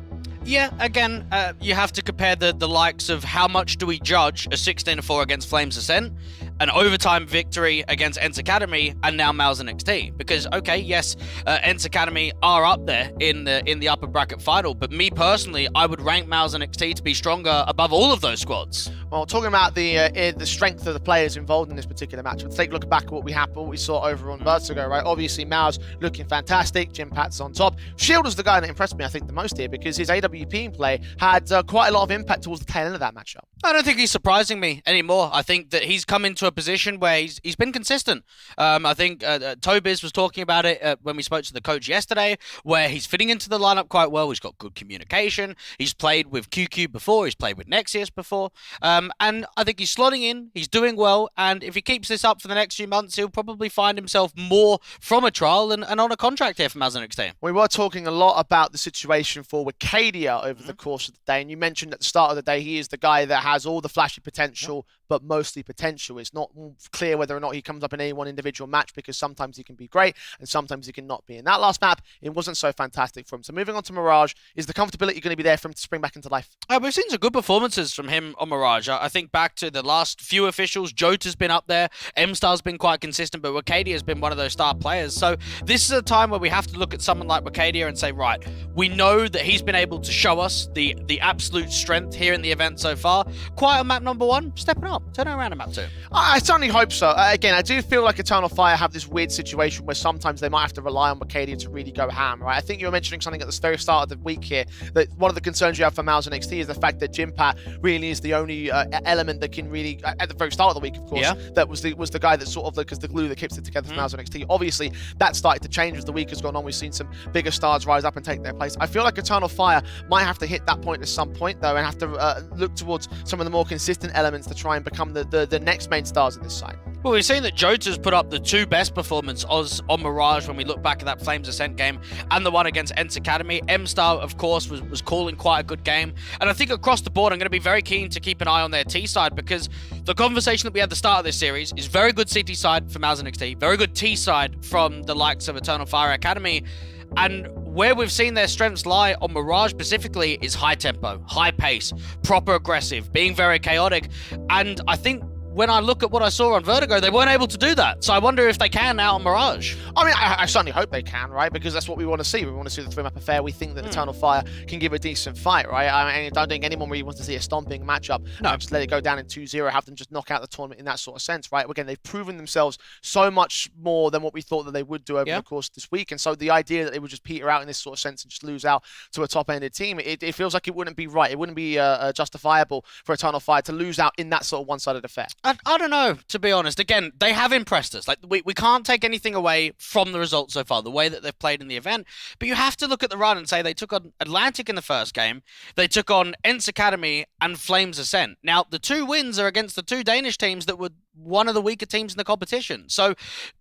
Yeah, again, you have to compare the likes of how much do we judge a 16-4 against Flames Ascent, an overtime victory against ENCE Academy, and now MOUZ NXT. Because, okay, yes, ENCE Academy are up there in the upper bracket final, but me personally, I would rank MOUZ NXT to be stronger above all of those squads. Well, talking about the strength of the players involved in this particular match, let's take a look back at what we saw over on Vertigo, right? Obviously, MOUZ looking fantastic, Jim Pat's on top. Shield was the guy that impressed me, I think, the most here, because his AWP play had quite a lot of impact towards the tail end of that matchup. I don't think he's surprising me anymore. I think that he's come into a position where he's been consistent. I think Tobiz was talking about it when we spoke to the coach yesterday, where he's fitting into the lineup quite well. He's got good communication. He's played with QQ before. He's played with Nexius before. And I think he's slotting in. He's doing well. And if he keeps this up for the next few months, he'll probably find himself more from a trial and on a contract here for MOUZ NXT. We were talking a lot about the situation for Wicadia over the course of the day. And you mentioned at the start of the day, he is the guy that has all the flashy potential, but mostly potential. It's not clear whether or not he comes up in any one individual match, because sometimes he can be great and sometimes he can not be. In that last map, it wasn't so fantastic for him. So moving on to Mirage, is the comfortability going to be there for him to spring back into life? We've seen some good performances from him on Mirage. I think back to the last few officials, Jota's been up there, M-Star's been quite consistent, but Wicadia has been one of those star players. So this is a time where we have to look at someone like Wicadia and say, right, we know that he's been able to show us the absolute strength here in the event so far. Quiet on map number 1, stepping up, turning around on map 2. I certainly hope so. Again, I do feel like Eternal Fire have this weird situation where sometimes they might have to rely on Wicadia to really go ham, right? I think you were mentioning something at the very start of the week here, that one of the concerns you have for MOUZ NXT is the fact that Jimpat really is the only element that can really, at the very start of the week, of course, that was the guy that sort of, because the glue that keeps it together for MOUZ NXT. Obviously, that started to change as the week has gone on. We've seen some bigger stars rise up and take their place. I feel like Eternal Fire might have to hit that point at some point, though, and have to look towards some of the more consistent elements to try and become the next main stars of this side. Well, we've seen that Jota's put up the 2 best performances on Mirage when we look back at that Flames Ascent game and the one against ENCE Academy. M-Star, of course, was calling quite a good game. And I think across the board, I'm going to be very keen to keep an eye on their T side, because the conversation that we had at the start of this series is very good CT side for MOUZ NXT, very good T side from the likes of Eternal Fire Academy. And where we've seen their strengths lie on Mirage specifically is high tempo, high pace, proper aggressive, being very chaotic. And I think when I look at what I saw on Vertigo, they weren't able to do that. So I wonder if they can now on Mirage. I mean, I certainly hope they can, right? Because that's what we want to see. We want to see the 3-map affair. We think that Eternal Fire can give a decent fight, right? I mean, I don't think anyone really wants to see a stomping matchup. No. Just let it go down in 2-0, have them just knock out the tournament in that sort of sense, right? Again, they've proven themselves so much more than what we thought that they would do over the course of this week. And so the idea that they would just peter out in this sort of sense and just lose out to a top-ended team, it feels like it wouldn't be right. It wouldn't be justifiable for Eternal Fire to lose out in that sort of one-sided affair. I don't know, to be honest. Again, they have impressed us. Like, we can't take anything away from the results so far, the way that they've played in the event. But you have to look at the run and say they took on Atlantic in the first game, they took on ENCE Academy and Flames Ascent. Now, the 2 wins are against the 2 Danish teams that were one of the weaker teams in the competition. So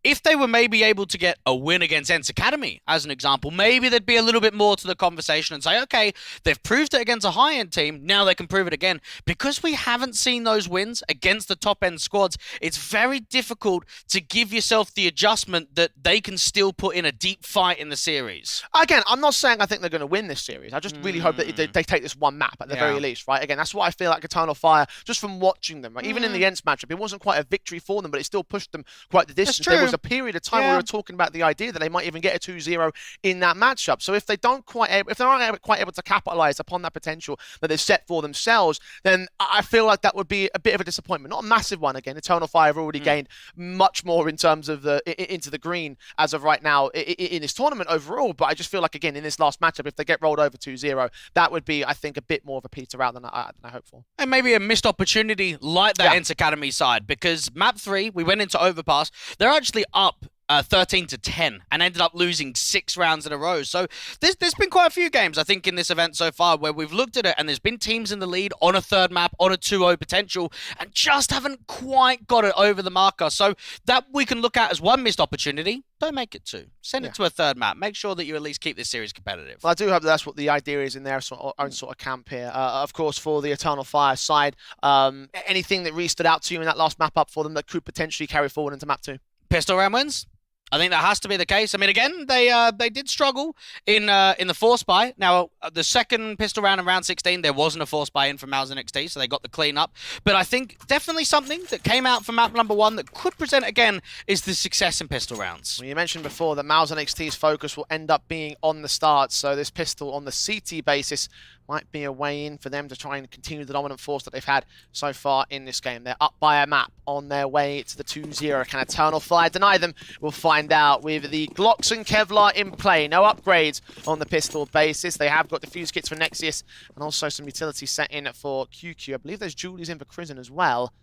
if they were maybe able to get a win against ENCE Academy, as an example, maybe there'd be a little bit more to the conversation and say, okay, they've proved it against a high-end team, now they can prove it again. Because we haven't seen those wins against the top-end squads, it's very difficult to give yourself the adjustment that they can still put in a deep fight in the series. Again, I'm not saying I think they're going to win this series. I just really hope that they take this one map at the very least, right? Again, that's what I feel like Eternal Fire, just from watching them, right? Even in the ENCE matchup, it wasn't quite a victory for them, but it still pushed them quite the distance. There was a period of time where we were talking about the idea that they might even get a 2-0 in that matchup. So if they aren't quite able to capitalize upon that potential that they've set for themselves, then I feel like that would be a bit of a disappointment. Not a massive one. Again, Eternal Fire have already gained much more in terms of into the green as of right now in this tournament overall, but I just feel like, again, in this last matchup, if they get rolled over 2-0, that would be, I think, a bit more of a peter out than I hope for. And maybe a missed opportunity like that ENCE Academy side, because map 3, we went into Overpass, they're actually up 13-10 and ended up losing 6 rounds in a row. So there's been quite a few games, I think, in this event so far where we've looked at it and there's been teams in the lead on a third map, on a 2-0 potential, and just haven't quite got it over the marker. So that we can look at as one missed opportunity. Don't make it 2. Send it to a third map. Make sure that you at least keep this series competitive. Well, I do hope that's what the idea is in their own sort of camp here. Of course, for the Eternal Fire side, anything that really stood out to you in that last map up for them that could potentially carry forward into map 2? Pistol round wins. I think that has to be the case. I mean, again, they did struggle in the force buy. Now, the second pistol round in round 16, there wasn't a force buy in from MOUZ NXT, so they got the clean up. But I think definitely something that came out from map number 1 that could present again is the success in pistol rounds. Well, you mentioned before that MOUZ NXT's focus will end up being on the start, so this pistol on the CT basis might be a way in for them to try and continue the dominant force that they've had so far in this game. They're up by a map on their way to the 2-0. Can Eternal Fire deny them? We'll find out with the Glocks and Kevlar in play. No upgrades on the pistol basis. They have got defuse kits for Nexius and also some utility set in for QQ. I believe there's Julie's in for Prison as well.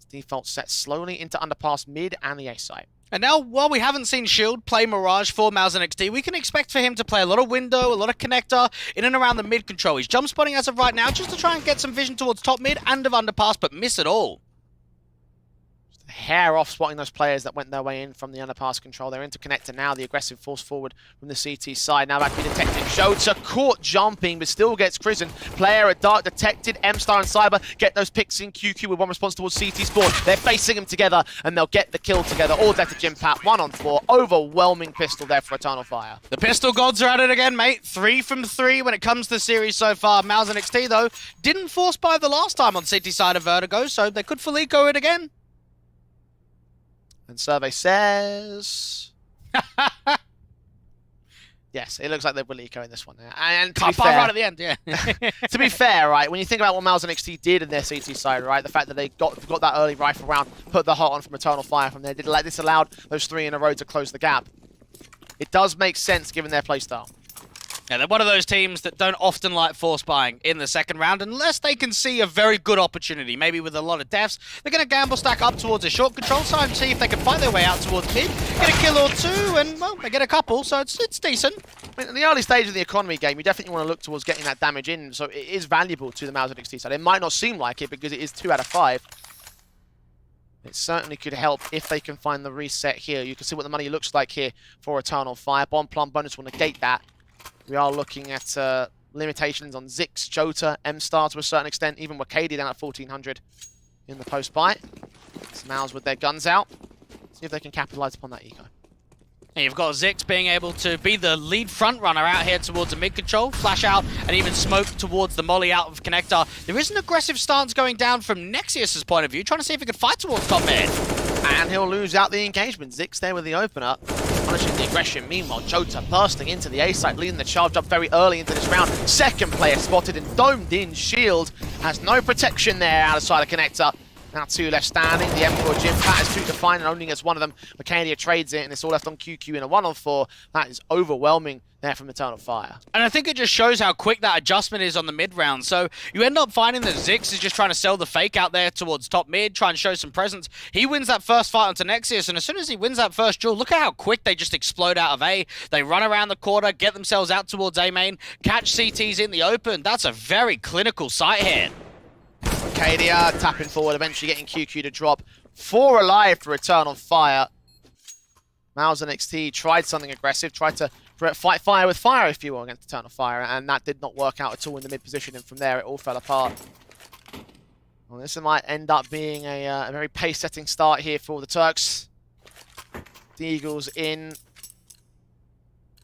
Default set slowly into underpass mid and the A site. And now, while we haven't seen Shield play Mirage for MOUZ NXT, we can expect for him to play a lot of window, a lot of connector, in and around the mid control. He's jump spotting as of right now, just to try and get some vision towards top mid and of underpass, but miss it all. Hair off spotting those players that went their way in from the underpass control. They're interconnected now. The aggressive force forward from the CT side. Now back to be detected. Jota caught jumping, but still gets prison. Player at dark detected. M-Star and Cyber get those picks in. QQ with one response towards CT spawn. They're facing them together, and they'll get the kill together. All death to Jim Pat. 1 on 4. Overwhelming pistol there for Eternal Fire. The pistol gods are at it again, mate. 3 from 3 when it comes to the series so far. MOUZ NXT, though, didn't force buy the last time on CT side of Vertigo, so they could fully go it again. And survey says... Yes, it looks like they will eco in this one. And to be fair, right at the end, yeah. To be fair, right, when you think about what MOUZ NXT did in their CT side, right, the fact that they got that early rifle round, put the hot on from Eternal Fire from there, this allowed those 3 in a row to close the gap. It does make sense given their playstyle. Yeah, they're one of those teams that don't often like force buying in the second round unless they can see a very good opportunity, maybe with a lot of deaths. They're going to gamble stack up towards a short control side and see if they can find their way out towards mid, get a kill or 2, and, well, they get a couple, so it's decent. I mean, in the early stage of the economy game, you definitely want to look towards getting that damage in, so it is valuable to the MOUZ NXT side. It might not seem like it because it is 2 out of 5. It certainly could help if they can find the reset here. You can see what the money looks like here for Eternal Fire. Bomb Plum bonus will negate that. We are looking at limitations on Zix, Jota, M-Star to a certain extent, even Wakadi down at 1400 in the post-buy. MOUZ with their guns out. See if they can capitalize upon that eco. And you've got Zix being able to be the lead front runner out here towards the mid control, flash out, and even smoke towards the molly out of connector. There is an aggressive stance going down from Nexius' point of view, trying to see if he can fight towards top mid. And he'll lose out the engagement. Zix there with the opener, punishing the aggression. Meanwhile, Jota bursting into the A site, leading the charge up very early into this round. Second player spotted and domed in. Shield has no protection there outside the connector. Now 2 left standing. The Emperor Jim Pat is 2 to find and only gets one of them. Acadia trades it and it's all left on QQ in a 1 on 4. That is overwhelming there from Eternal Fire. And I think it just shows how quick that adjustment is on the mid round. So you end up finding that Zix is just trying to sell the fake out there towards top mid, try and show some presence. He wins that first fight onto Nexius, and as soon as he wins that first duel, look at how quick they just explode out of A. They run around the corner, get themselves out towards A main, catch CTs in the open. That's a very clinical sight here. Acadia tapping forward, eventually getting QQ to drop. 4 alive for Eternal Fire. MOUZ NXT tried something aggressive, tried to fight fire with fire, if you will, against Eternal Fire, and that did not work out at all in the mid position, and from there it all fell apart. Well, this might end up being a very pace-setting start here for the Turks. The Eagles in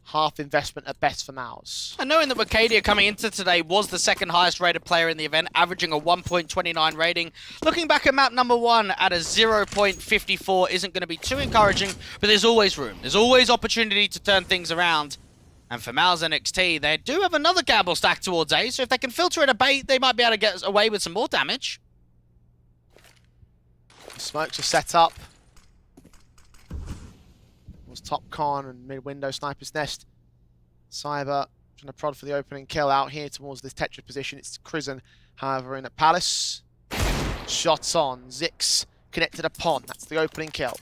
half investment at best for MOUZ. And knowing that Wicadia coming into today was the second highest rated player in the event, averaging a 1.29 rating, looking back at map number 1 at a 0.54 isn't going to be too encouraging, but there's always room. There's always opportunity to turn things around. And for MOUZ NXT, they do have another gamble stack towards A, so if they can filter in a bait, they might be able to get away with some more damage. The smokes are set up. Top con and mid-window sniper's nest. Cyber trying to prod for the opening kill out here towards this Tetris position. It's Crizzen, however, in at Palace. Shots on. Zix connected upon. That's the opening kill.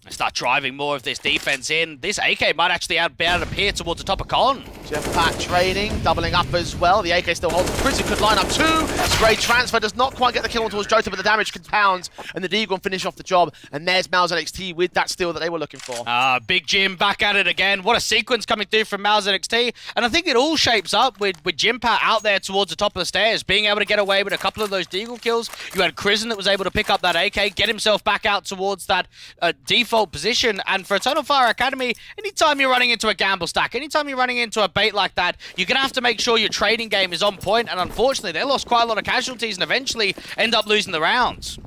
They start driving more of this defense in. This AK might actually be able to peer towards the top of con. Jetpack trading, doubling up as well. The AK still holds. Crizzen could line up two. Spray transfer does not quite get the kill on towards Jota, but the damage compounds, and the Deagle finish off the job. And there's MOUZ NXT with that steal that they were looking for. Big Jim back at it again. What a sequence coming through from MOUZ NXT. And I think it all shapes up with Jimpat out there towards the top of the stairs, being able to get away with a couple of those Deagle kills. You had Crizzen that was able to pick up that AK, get himself back out towards that default position. And for Eternal Fire Academy, anytime you're running into a gamble stack, anytime you're running into a bait like that, you're going to have to make sure your trading game is on point. And unfortunately, they lost quite a lot of casualties and eventually end up losing the rounds.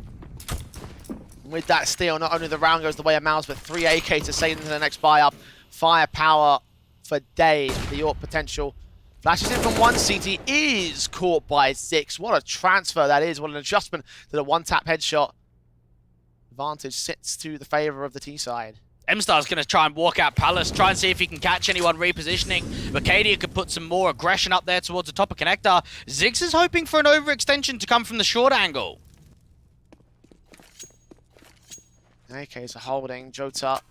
With that steal, not only the round goes the way of MOUZ, but 3 AK to save into the next buy-up. Firepower for days, the York potential. Flashes in from one CT, is caught by Zix. What a transfer that is, what an adjustment to the one-tap headshot. Advantage sits to the favor of the T side. M-Star's going to try and walk out Palace, try and see if he can catch anyone repositioning. Wicadia could put some more aggression up there towards the top of Connector. Zix is hoping for an overextension to come from the short angle. AKs are holding. Jota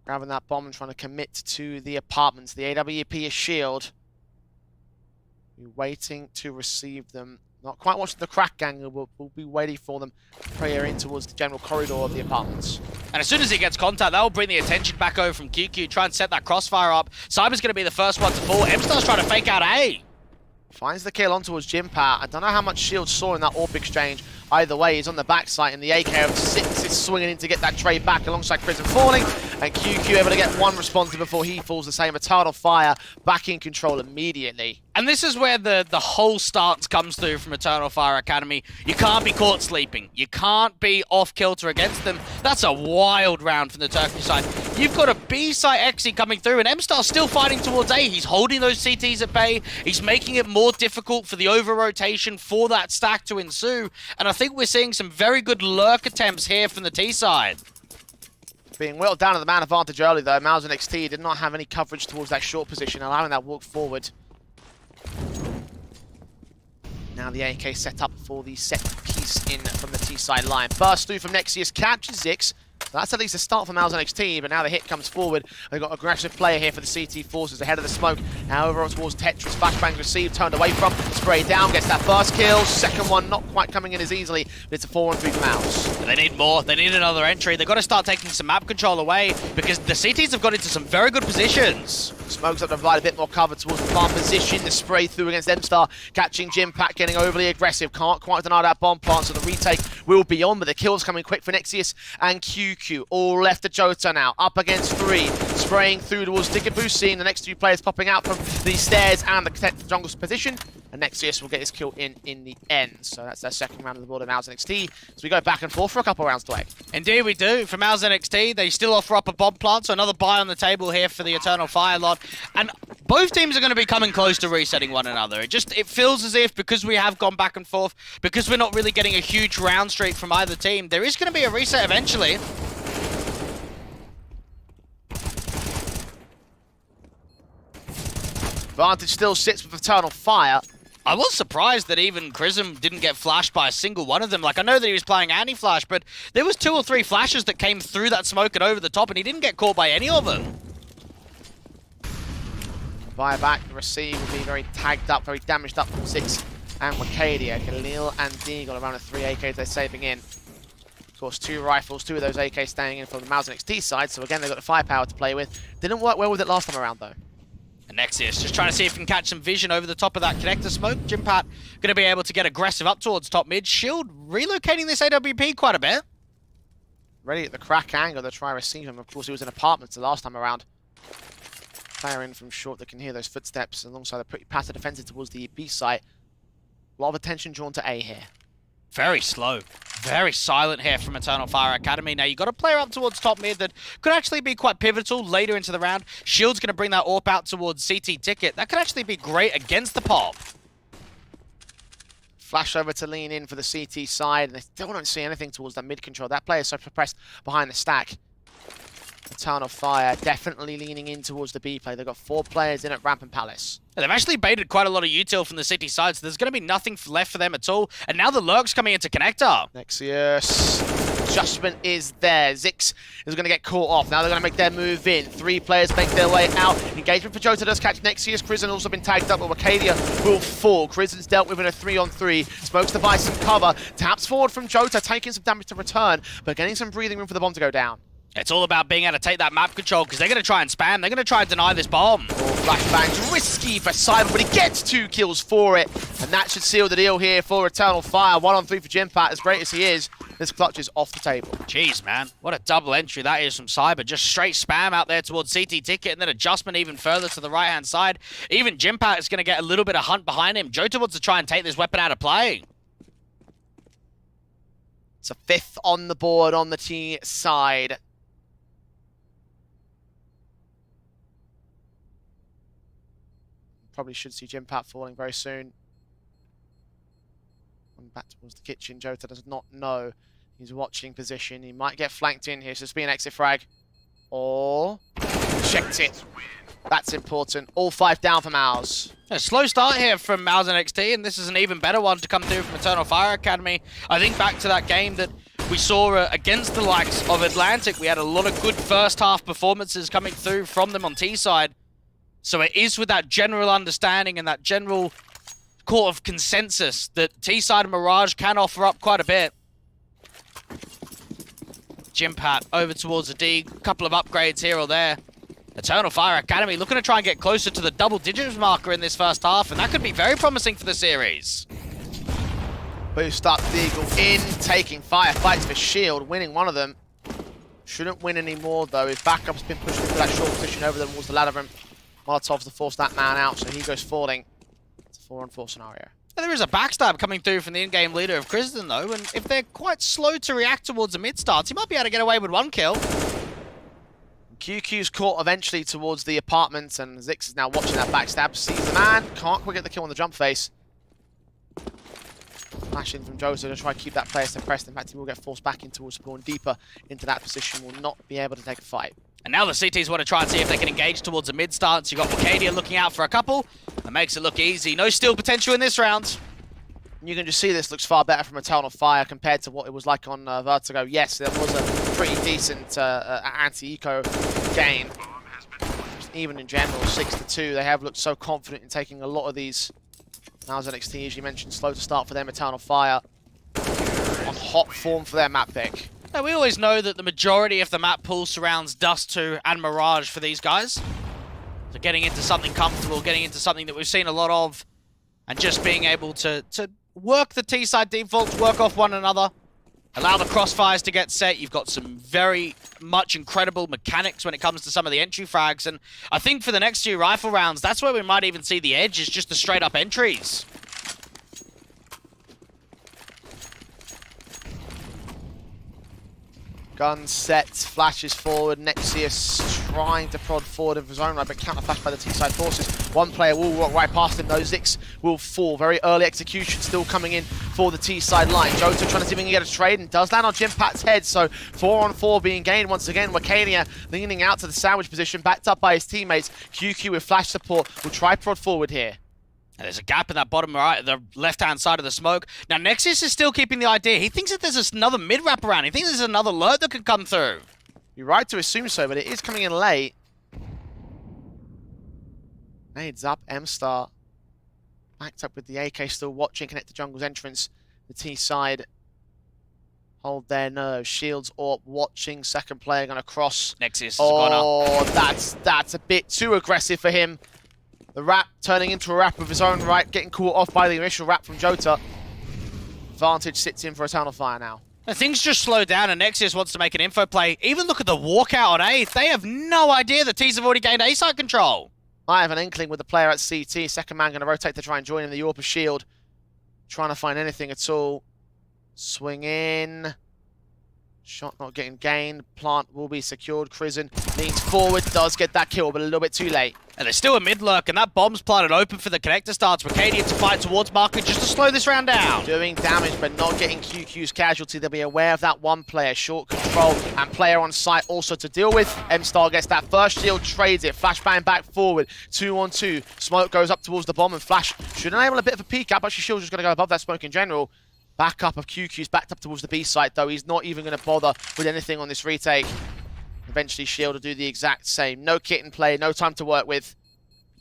grabbing that bomb and trying to commit to the apartments. The AWP is shield. We're waiting to receive them. Not quite watching the crack angle, but we'll be waiting for them to prayer in towards the general corridor of the apartments. And as soon as he gets contact, that will bring the attention back over from QQ, try and set that crossfire up. Cyber's going to be the first one to fall. M-Star's trying to fake out A. Finds the kill on towards Jimpat. I don't know how much Shield saw in that AWP exchange. Either way, he's on the backside, and the AK of 6 is swinging in to get that trade back alongside Crizzen falling. And QQ able to get one response before he falls. The same Eternal Fire back in control immediately. And this is where the whole stance comes through from Eternal Fire Academy. You can't be caught sleeping. You can't be off-kilter against them. That's a wild round from the Turkish side. You've got a B-site Exy coming through, and M-Star's still fighting towards A. He's holding those CTs at bay. He's making it more difficult for the over-rotation for that stack to ensue. And I think we're seeing some very good lurk attempts here from the T side. Being whittled down to the man advantage early, though. MOUZ NXT did not have any coverage towards that short position, allowing that walk forward. Now the AK set up for the set piece in from the T side line. Burst through from Nexius, catches Zix. So that's at least a start for MOUZ NXT, but now the hit comes forward. They've got aggressive player here for the CT Forces ahead of the smoke. Now over towards Tetris, flashbang received, turned away from, sprayed down, gets that first kill. Second one not quite coming in as easily, but it's a 4-on-3 for MOUZ. They need more. They need another entry. They've got to start taking some map control away because the CTs have got into some very good positions. Smokes up to provide a bit more cover towards the farm position. The spray through against M-Star, catching Jimpat, getting overly aggressive. Can't quite deny that bomb plant, so the retake will be on, but the kill's coming quick for Nexius and QQ. All left to Jota now, up against 3. Spraying through towards Dickaboo, seeing the next 2 players popping out from the stairs and the jungle's position. And Nexius will get his kill in the end. So that's their second round of the board of MOUZ NXT. So we go back and forth for a couple rounds to egg. Indeed we do. For MOUZ NXT, they still offer up a bomb plant, so another buy on the table here for the Eternal Fire lot. And both teams are going to be coming close to resetting one another. It feels as if, because we have gone back and forth, because we're not really getting a huge round streak from either team, there is going to be a reset eventually. Advantage still sits with Eternal Fire. I was surprised that even Crizzen didn't get flashed by a single one of them. Like, I know that he was playing anti-flash, but there was 2 or 3 flashes that came through that smoke and over the top, and he didn't get caught by any of them. Buyback, the receive will be very tagged up, very damaged up from Zix and Wicadia. Khalil and Deagle around the 3 AKs they're saving in. Of course, 2 rifles, 2 of those AKs staying in from the MOUZ NXT side, so again, they've got the firepower to play with. Didn't work well with it last time around, though. And Nexius just trying to see if he can catch some vision over the top of that connector smoke. Jimpat going to be able to get aggressive up towards top mid. Shield relocating this AWP quite a bit. Ready at the crack angle to try and receive him. Of course, he was in apartments the last time around. Player in from short that can hear those footsteps alongside a pretty passive defensive towards the B site. A lot of attention drawn to A here. Very slow. Very silent here from Eternal Fire Academy. Now, you've got a player up towards top mid that could actually be quite pivotal later into the round. Shield's going to bring that AWP out towards CT Ticket. That could actually be great against the pop. Flash over to lean in for the CT side, and they still don't see anything towards that mid control. That player is so suppressed behind the stack. Eternal Fire definitely leaning in towards the B play. They've got 4 players in at Ramp and Palace. Yeah, they've actually baited quite a lot of util from the city side, so there's going to be nothing left for them at all. And now the Lurk's coming into Connector. Nexius. Adjustment is there. Zix is going to get caught off. Now they're going to make their move in. 3 players make their way out. Engagement for Jota does catch Nexius. Crizzen also been tagged up, but Wakadia will fall. Crizzen's dealt with in a 3-on-3. Smokes to buy some cover. Taps forward from Jota, taking some damage to return, but getting some breathing room for the bomb to go down. It's all about being able to take that map control, because they're going to try and spam. They're going to try and deny this bomb. Flashbangs risky for Cyber, but he gets 2 kills for it. And that should seal the deal here for Eternal Fire. 1-on-3 for Jimpat, as great as he is. This clutch is off the table. Jeez, man. What a double entry that is from Cyber. Just straight spam out there towards CT Ticket, and then adjustment even further to the right-hand side. Even Jimpat is going to get a little bit of hunt behind him. Jota wants to try and take this weapon out of play. It's a 5th on the board on the T side. Probably should see Jimpat falling very soon. Back towards the kitchen. Jota does not know. He's watching position. He might get flanked in here, so it's be an exit frag. Or checked it. That's important. All 5 down for MOUZ. A slow start here from MOUZ NXT, and this is an even better one to come through from Eternal Fire Academy. I think back to that game that we saw against the likes of Atlantic. We had a lot of good first half performances coming through from them on T side. So it is with that general understanding and that general core of consensus that T-side and Mirage can offer up quite a bit. Jimpat over towards the D, couple of upgrades here or there. Eternal Fire Academy looking to try and get closer to the double digits marker in this first half, and that could be very promising for the series. Boost up the Eagle in, taking fire, fights for shield, winning one of them. Shouldn't win anymore though. His backup's been pushed into that short position over towards the ladder room. Molotov's to force that man out, so he goes falling. It's a 4-on-4 scenario. And there is a backstab coming through from the in-game leader of Crizzen, though, and if they're quite slow to react towards the mid-starts, he might be able to get away with 1 kill. QQ's caught eventually towards the apartment, and Zix is now watching that backstab. Sees the man, can't quite get the kill on the jump face. Flash in from Jota to try to keep that player suppressed. In fact, he will get forced back in towards spawn deeper into that position, will not be able to take a fight. And now the CTs want to try and see if they can engage towards the mid stance. You've got Wakadia looking out for a couple. That makes it look easy. No steal potential in this round. You can just see this looks far better from Eternal Fire compared to what it was like on Vertigo. Yes, there was a pretty decent anti-eco game. Even in general, 6-2, they have looked so confident in taking a lot of these. MOUZ NXT, as you mentioned, slow to start for them. Eternal Fire on hot form for their map pick. Now, we always know that the majority of the map pool surrounds Dust 2 and Mirage for these guys. So getting into something comfortable, getting into something that we've seen a lot of, and just being able to work the T-side defaults, work off one another, allow the crossfires to get set. You've got some very much incredible mechanics when it comes to some of the entry frags, and I think for the next 2 rifle rounds, that's where we might even see the edge, is just the straight-up entries. Gun set, flashes forward, Nexius trying to prod forward of his own right, but counter-flashed by the T-side forces. One player will walk right past him, though. Zix will fall. Very early execution still coming in for the T-side line. Jota trying to see if he can get a trade and does land on Jimpat's head, so 4-on-4 being gained once again. Wakadia leaning out to the sandwich position, backed up by his teammates. QQ with flash support will try prod forward here. And there's a gap in that bottom right, the left-hand side of the smoke. Now, Nexius is still keeping the idea. He thinks that there's another mid-wrap around. He thinks there's another lurk that could come through. You're right to assume so, but it is coming in late. Nades up, M-Star. Backed up with the AK still watching, connect to Jungle's entrance. The T-side hold their nerve. Shields AWP watching, second player gonna cross. Nexius has gone up. Oh, that's a bit too aggressive for him. The wrap turning into a wrap of his own right, getting caught off by the initial wrap from Jota. Advantage sits in for Eternal Fire now. And things just slow down, and Nexus wants to make an info play. Even look at the walkout on A. They have no idea the T's have already gained A side control. I have an inkling with the player at CT. Second man going to rotate to try and join him. The Orpa shield. Trying to find anything at all. Swing in. Shot not getting gained. Plant will be secured. Crizzen leans forward. Does get that kill, but a little bit too late. And there's still a mid lurk, and that bomb's planted open for the connector starts. Ricadian to fight towards Market just to slow this round down. Doing damage, but not getting QQ's casualty. They'll be aware of that one player. Short control and player on site also to deal with. M-Star gets that first shield, trades it. Flashbang back forward. 2-on-2. Smoke goes up towards the bomb, and Flash should enable a bit of a peek out, but Shield's just going to go above that smoke in general. Backup of QQ's backed up towards the B site, though. He's not even going to bother with anything on this retake. Eventually, Shield will do the exact same. No kit in play, no time to work with.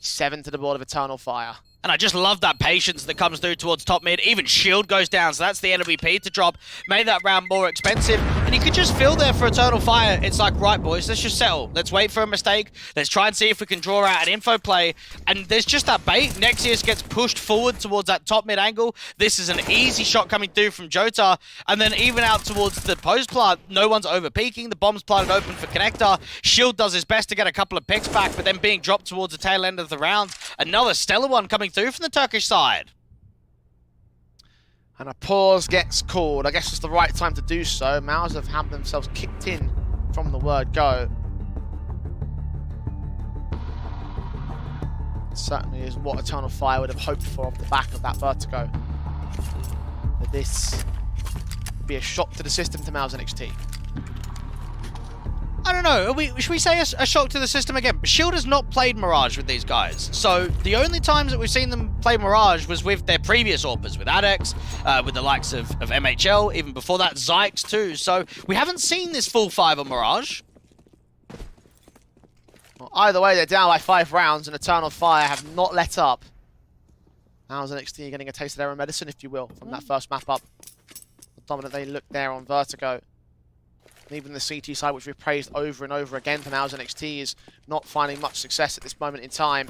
7 to the board of Eternal Fire. And I just love that patience that comes through towards top mid. Even Shield goes down, so that's the NWP to drop. Made that round more expensive. And you could just feel there for Eternal Fire. It's like, right, boys, let's just settle. Let's wait for a mistake. Let's try and see if we can draw out an info play. And there's just that bait. Nexius gets pushed forward towards that top mid angle. This is an easy shot coming through from Jota. And then even out towards the post plant, no one's over peeking. The bomb's planted open for Connector. Shield does his best to get a couple of picks back, but then being dropped towards the tail end of the round. Another stellar one coming through from the Turkish side. And a pause gets called. I guess it's the right time to do so. MOUZ have had themselves kicked in from the word go. It certainly is what Eternal Fire would have hoped for off the back of that Vertigo. But this would be a shock to the system to MOUZ NXT. I don't know, should we say a shock to the system again? Shield has not played Mirage with these guys. So the only times that we've seen them play Mirage was with their previous AWPers, with Adex, with the likes of MHL, even before that Zykes too. So we haven't seen this full 5 on Mirage. Well, either way, they're down by 5 rounds, and Eternal Fire have not let up. MOUZ NXT getting a taste of their own medicine, if you will, from that first map up. The dominant they look there on Vertigo. And even the CT side, which we've praised over and over again for MOUZ NXT, is not finding much success at this moment in time.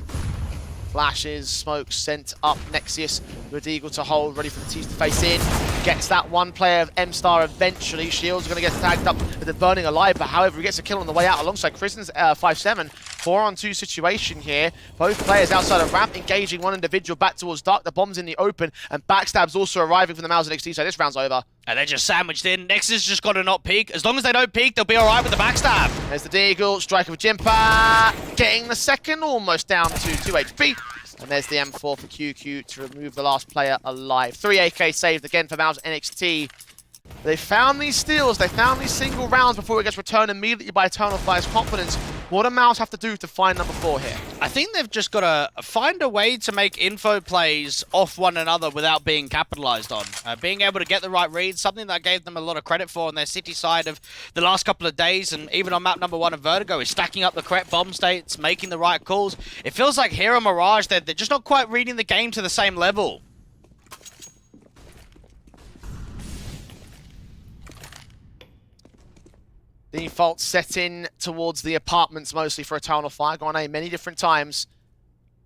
Flashes, smoke sent up. Nexius with Eagle to hold, ready for the T's to face in. Gets that one player of M-Star eventually. Shield's going to get tagged up with the Burning Alive, but however, he gets a kill on the way out alongside Crizzen's 5-7. 4-on-2 situation here. Both players outside of ramp engaging one individual back towards Dark. The bomb's in the open, and Backstab's also arriving from the MOUZ NXT, so this round's over. And they're just sandwiched in. Nexus just got to not peek. As long as they don't peek, they'll be alright with the backstab. There's the Deagle, striker of Jimpa, getting the second, almost down to 2 HP. And there's the M4 for QQ to remove the last player alive. 3 AK saved again for MOUZ NXT. They found these steals, they found these single rounds before it gets returned immediately by Eternal Fire's confidence. What do MOUZ have to do to find number 4 here? I think they've just got to find a way to make info plays off one another without being capitalized on. Being able to get the right reads, something that I gave them a lot of credit for on their city side of the last couple of days, and even on map number 1 of Vertigo, is stacking up the correct bomb states, making the right calls. It feels like here on Mirage, they're just not quite reading the game to the same level. Default set in towards the apartments mostly for Eternal Fire. Gone A many different times.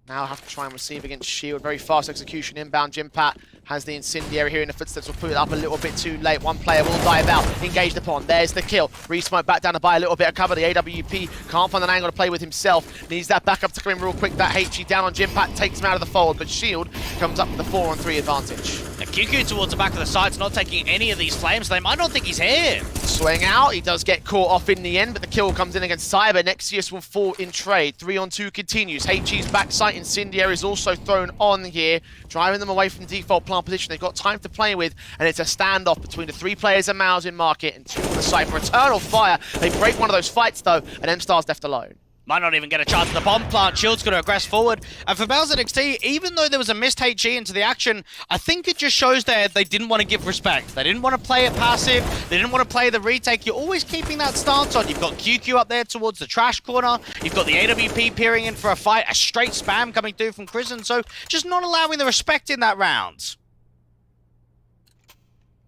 Now have to try and receive against Shield. Very fast execution inbound. Jimpat has the incendiary here in the footsteps. Will put it up a little bit too late. One player will dive out. Engaged upon. There's the kill. Re-smoke back down to buy a little bit of cover. The AWP can't find an angle to play with himself. Needs that backup to come in real quick. That HE down on Jimpat takes him out of the fold. But Shield comes up with a 4-on-3 advantage. And QQ towards the back of the side's not taking any of these flames. They might not think he's here. Swing out. He does get caught off in the end, but the kill comes in against Cyber. Nexius will fall in trade. 3-on-2 continues. HE's backside. Incendiary is also thrown on here, driving them away from default plant position. They've got time to play with, and it's a standoff between the 3 players of MOUZ in market and 2 on the site for Eternal Fire. They break one of those fights though, and M-Star's left alone. Might not even get a chance at the bomb plant. Shield's going to aggress forward. And for MOUZ NXT, even though there was a missed HE into the action, I think it just shows that they didn't want to give respect. They didn't want to play it passive. They didn't want to play the retake. You're always keeping that stance on. You've got QQ up there towards the trash corner. You've got the AWP peering in for a fight. A straight spam coming through from Crizzen. So just not allowing the respect in that round.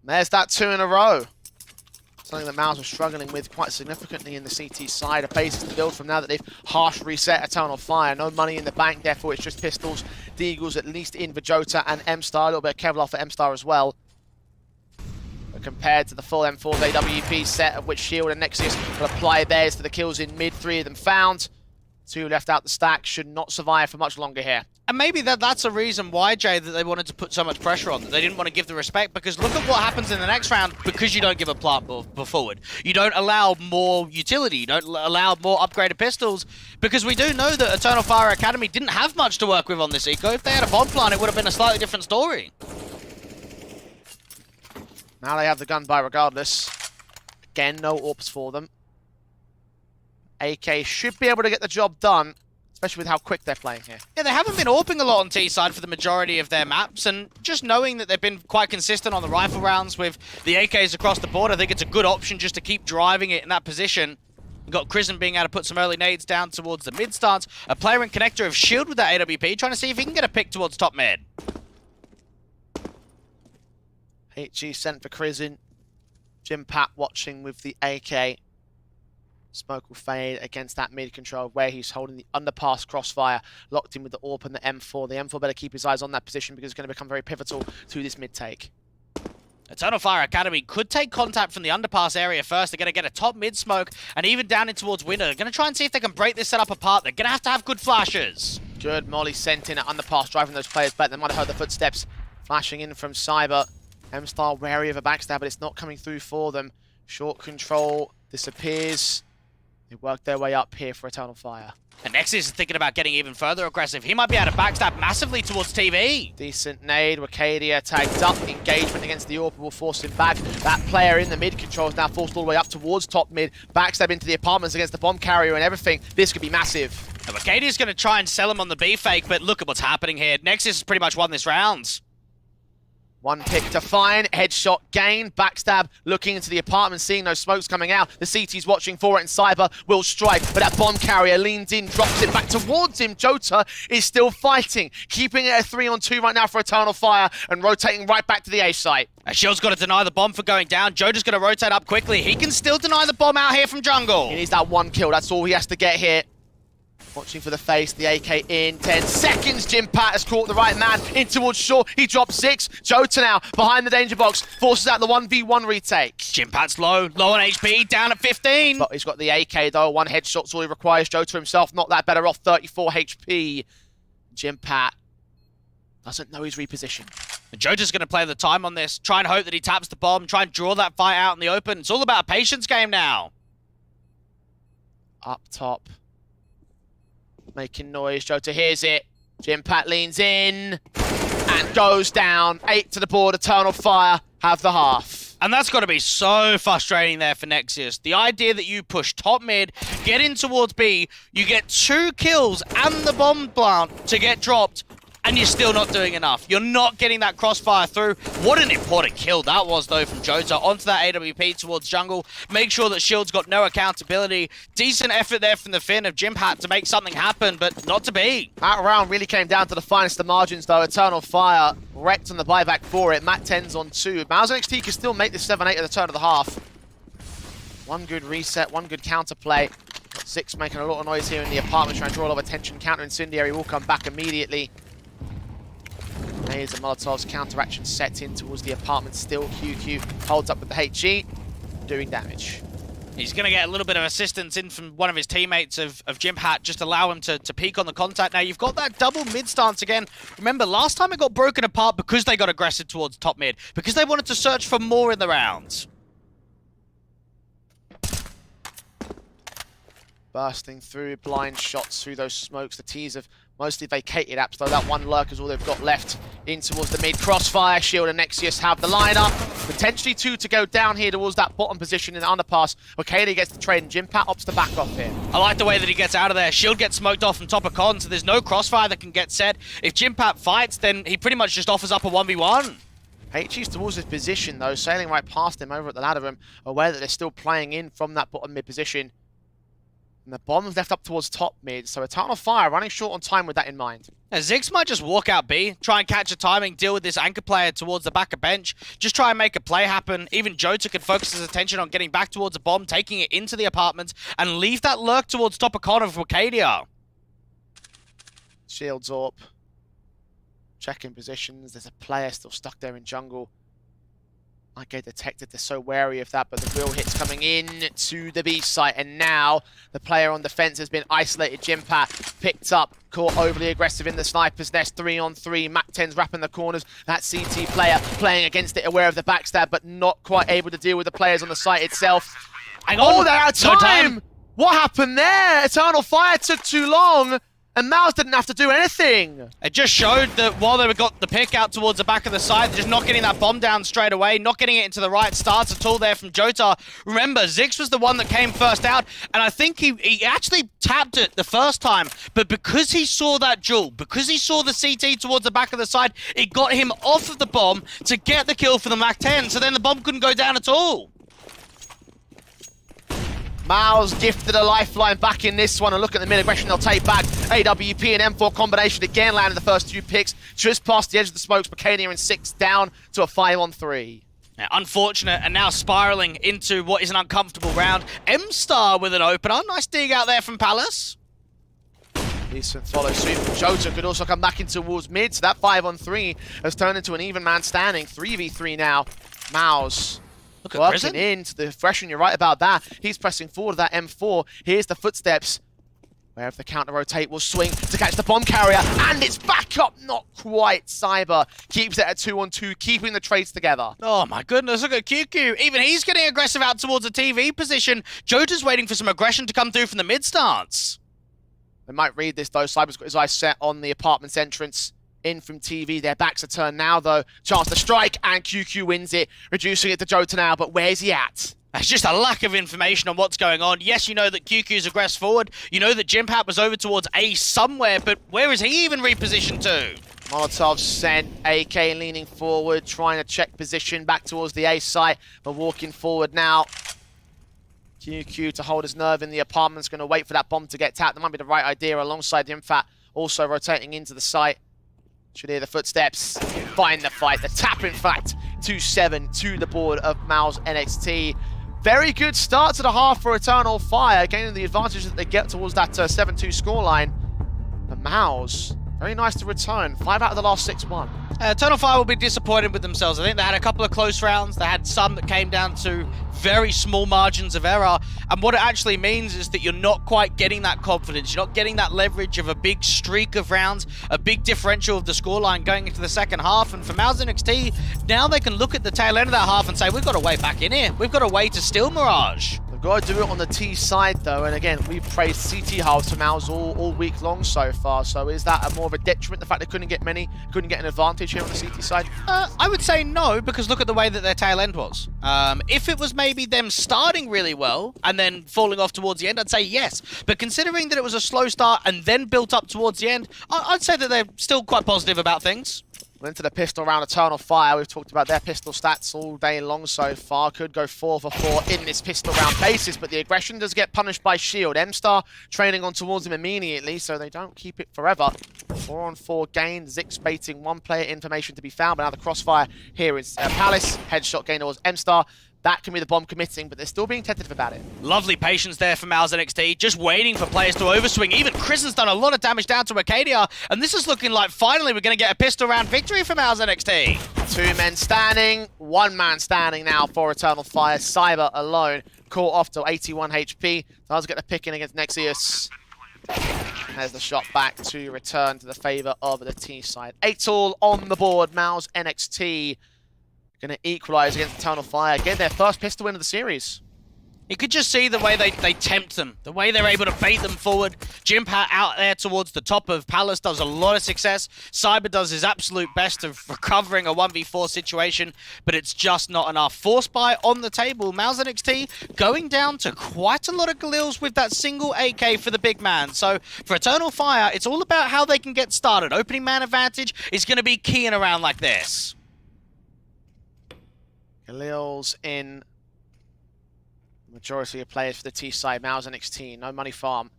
There's that 2 in a row. Something that MOUZ are struggling with quite significantly in the CT side. A basis to build from now that they've harsh reset Eternal Fire. No money in the bank, therefore it's just pistols. Deagles at least in for Jota and M-Star. A little bit of Kevlar for M-Star as well. But compared to the full M4's AWP set, of which Shield and Nexus will apply theirs to the kills in mid. 3 of them found. 2 left out the stack, should not survive for much longer here. And maybe that's a reason why, Jay, that they wanted to put so much pressure on. They didn't want to give the respect, because look at what happens in the next round because you don't give a plant forward. You don't allow more utility. You don't allow more upgraded pistols, because we do know that Eternal Fire Academy didn't have much to work with on this eco. If they had a bomb plant, it would have been a slightly different story. Now they have the gun by regardless. Again, no AWPs for them. AK should be able to get the job done, especially with how quick they're playing here. Yeah, they haven't been AWPing a lot on T-side for the majority of their maps, and just knowing that they've been quite consistent on the rifle rounds with the AKs across the board, I think it's a good option just to keep driving it in that position. We've got Crism being able to put some early nades down towards the mid stance. A player in connector of Shield with that AWP, trying to see if he can get a pick towards top mid. HG sent for Crism. Jim Pat watching with the AK. Smoke will fade against that mid control where he's holding the underpass crossfire, locked in with the AWP and the M4. The M4 better keep his eyes on that position because it's going to become very pivotal to this mid take. Eternal Fire Academy could take contact from the underpass area first. They're going to get a top mid smoke and even down in towards window. They're going to try and see if they can break this setup apart. They're going to have good flashes. Good Molly sent in at underpass, driving those players back. They might have heard the footsteps flashing in from Cyber. M-Star wary of a backstab, but it's not coming through for them. Short control disappears. They work their way up here for Eternal Fire. And Nexus is thinking about getting even further aggressive. He might be able to backstab massively towards TV. Decent nade. Wakadia tagged up. Engagement against the AWP will force him back. That player in the mid control is now forced all the way up towards top mid. Backstab into the apartments against the bomb carrier and everything. This could be massive. And Wakadia's going to try and sell him on the B fake, but look at what's happening here. Nexus has pretty much won this round. One pick to find, headshot gain, backstab, looking into the apartment, seeing those smokes coming out. The CT's watching for it, and Cyber will strike, but that bomb carrier leans in, drops it back towards him. Jota is still fighting, keeping it a 3-on-2 right now for Eternal Fire, and rotating right back to the A site. Shield's got to deny the bomb for going down. Jota's going to rotate up quickly. He can still deny the bomb out here from jungle. He needs that one kill, that's all he has to get here. Watching for the face, the AK in 10 seconds. Jim Pat has caught the right man in towards Shaw. He drops 6. Jota now behind the danger box, forces out the 1v1 retake. Jim Pat's low on HP, down at 15. But he's got the AK though. 1 headshot's all he requires. Jota himself not that better off, 34 HP. Jim Pat doesn't know his reposition. And Jota's going to play the time on this, try and hope that he taps the bomb, try and draw that fight out in the open. It's all about a patience game now. Up top. Making noise. Jota hears it. Jim Pat leans in and goes down. 8 to the board. Eternal Fire have the half. And that's got to be so frustrating there for Nexus. The idea that you push top mid, get in towards B, you get 2 kills and the bomb plant to get dropped, and you're still not doing enough. You're not getting that crossfire through. What an important kill that was, though, from Jota onto that AWP towards jungle. Make sure that Shield's got no accountability. Decent effort there from the Finn of Jim Pat to make something happen, but not to be. That round really came down to the finest of margins, though. Eternal Fire wrecked on the buyback for it. Matt 10's on 2. MOUZ NXT can still make this 7-8 at the turn of the half. One good reset, one good counterplay. Got 6 making a lot of noise here in the apartment, trying to draw a lot of attention. Counter Incendiary will come back immediately. Nades and Molotov's counteraction set in towards the apartment. Still QQ holds up with the HG, doing damage. He's going to get a little bit of assistance in from one of his teammates of Jim Pat, just allow him to peek on the contact. Now, you've got that double mid stance again. Remember, last time it got broken apart because they got aggressive towards top mid, because they wanted to search for more in the rounds. Bursting through, blind shots through those smokes. The T's have mostly vacated apps, though that one lurk is all they've got left. In towards the mid, crossfire, Shield and Nexus have the lineup. Potentially 2 to go down here towards that bottom position in the underpass. Wakadia gets the trade and Jim Pat opts to back off here. I like the way that he gets out of there. Shield gets smoked off from top of con, so there's no crossfire that can get set. If Jim Pat fights, then he pretty much just offers up a 1v1. HG's towards his position, though, sailing right past him over at the ladder room, aware that they're still playing in from that bottom mid position. And the bomb's left up towards top mid, so Eternal Fire running short on time with that in mind. Now, Ziggs might just walk out B, try and catch a timing, deal with this anchor player towards the back of bench, just try and make a play happen. Even Jota could focus his attention on getting back towards a bomb, taking it into the apartment, and leave that lurk towards top of corner for Wakadia. Shields up. Checking positions. There's a player still stuck there in jungle. I get detected, they're so wary of that, but the real hit's coming in to the B site, and now the player on the fence has been isolated. Jimpat picked up, caught overly aggressive in the sniper's nest, 3-on-3. Mac-10's wrapping the corners. That CT player playing against it, aware of the backstab, but not quite able to deal with the players on the site itself. Hang on. Oh, they're out of No time! What happened there? Eternal Fire took too long, and MOUZ didn't have to do anything. It just showed that while they got the pick out towards the back of the side, they're just not getting that bomb down straight away, not getting it into the right starts at all there from Jota. Remember, Ziggs was the one that came first out, and I think he actually tapped it the first time, but because he saw that duel, because he saw the CT towards the back of the side, it got him off of the bomb to get the kill for the Mac-10, so then the bomb couldn't go down at all. MOUZ gifted a lifeline back in this one, and look at the mid-aggression they'll take back. AWP and M4 combination again landed the first 2 picks, just past the edge of the smokes. Bacania and 6 down to a 5-on-3. Yeah, unfortunate, and now spiraling into what is an uncomfortable round. M-Star with an opener. Nice dig out there from Palace. Decent follow suit. Jota could also come back in towards mid, so that 5-on-3 has turned into an even man standing. 3v3 now. MOUZ Look at working Prison. into the aggression, you're right about that. He's pressing forward to that M4. Here's the footsteps. Wherever the counter rotate will swing to catch the bomb carrier, and it's back up, not quite. Cyber keeps it at 2-on-2, keeping the trades together. Oh my goodness, look at QQ. Even he's getting aggressive out towards the TV position. Jota's waiting for some aggression to come through from the mid stance. They might read this though. Cyber's got his eyes set on the apartment's entrance. In from TV, their backs are turned now though. Chance to strike, and QQ wins it, reducing it to Jota now, but where's he at? There's just a lack of information on what's going on. Yes, you know that QQ's aggressed forward. You know that Jimpat was over towards A somewhere, but where is he even repositioned to? Molotov sent, AK leaning forward, trying to check position back towards the A site, but walking forward now. QQ to hold his nerve in the apartment's going to wait for that bomb to get tapped. That might be the right idea, alongside the Infat also rotating into the site. Should hear the footsteps, find the fight. The tap, in fact, 2-7 to the board of MOUZ NXT. Very good start to the half for Eternal Fire, gaining the advantage that they get towards that 7-2 scoreline. And MOUZ, very nice to return. 5 out of the last 6 won. Eternal Fire will be disappointed with themselves. I think they had a couple of close rounds. They had some that came down to very small margins of error. And what it actually means is that you're not quite getting that confidence. You're not getting that leverage of a big streak of rounds, a big differential of the scoreline going into the second half. And for MOUZ NXT, now they can look at the tail end of that half and say, we've got a way back in here. We've got a way to steal Mirage. They've got to do it on the T side though, and again, we've praised CT halves for MOUZ all week long so far, so is that more of a detriment, the fact they couldn't get an advantage here on the CT side? I would say no, because look at the way that their tail end was. If it was maybe them starting really well and then falling off towards the end, I'd say yes. But considering that it was a slow start and then built up towards the end, I'd say that they're still quite positive about things. Well, into the pistol round, Eternal Fire. We've talked about their pistol stats all day long so far. Could go 4 for 4 in this pistol round basis, but the aggression does get punished by Shield. M-Star training on towards him immediately, so they don't keep it forever. 4-on-4 gain. Zix baiting one player information to be found, but now the crossfire here is Palace. Headshot gain towards M-Star. That can be the bomb committing, but they're still being tentative about it. Lovely patience there from MOUZ NXT, just waiting for players to overswing. Even Kristen's done a lot of damage down to Arcadia, and this is looking like finally we're going to get a pistol round victory for MOUZ NXT. 2 men standing, 1 man standing now for Eternal Fire. Cyber alone, caught off to 81 HP. Does get the pick in against Nexius. There's the shot back to return to the favor of the T side. 8-all on the board, MOUZ NXT. Going to equalize against Eternal Fire. Get their first pistol win of the series. You could just see the way they tempt them, the way they're able to bait them forward. Jimpat out there towards the top of Palace does a lot of success. Cyber does his absolute best of recovering a 1v4 situation, but it's just not enough. Force buy on the table. MOUZ NXT going down to quite a lot of Galils with that single AK for the big man. So for Eternal Fire, it's all about how they can get started. Opening man advantage is going to be key in a round like this. Galil's in. Majority of players for the T side. MOUZ NXT. No money farm.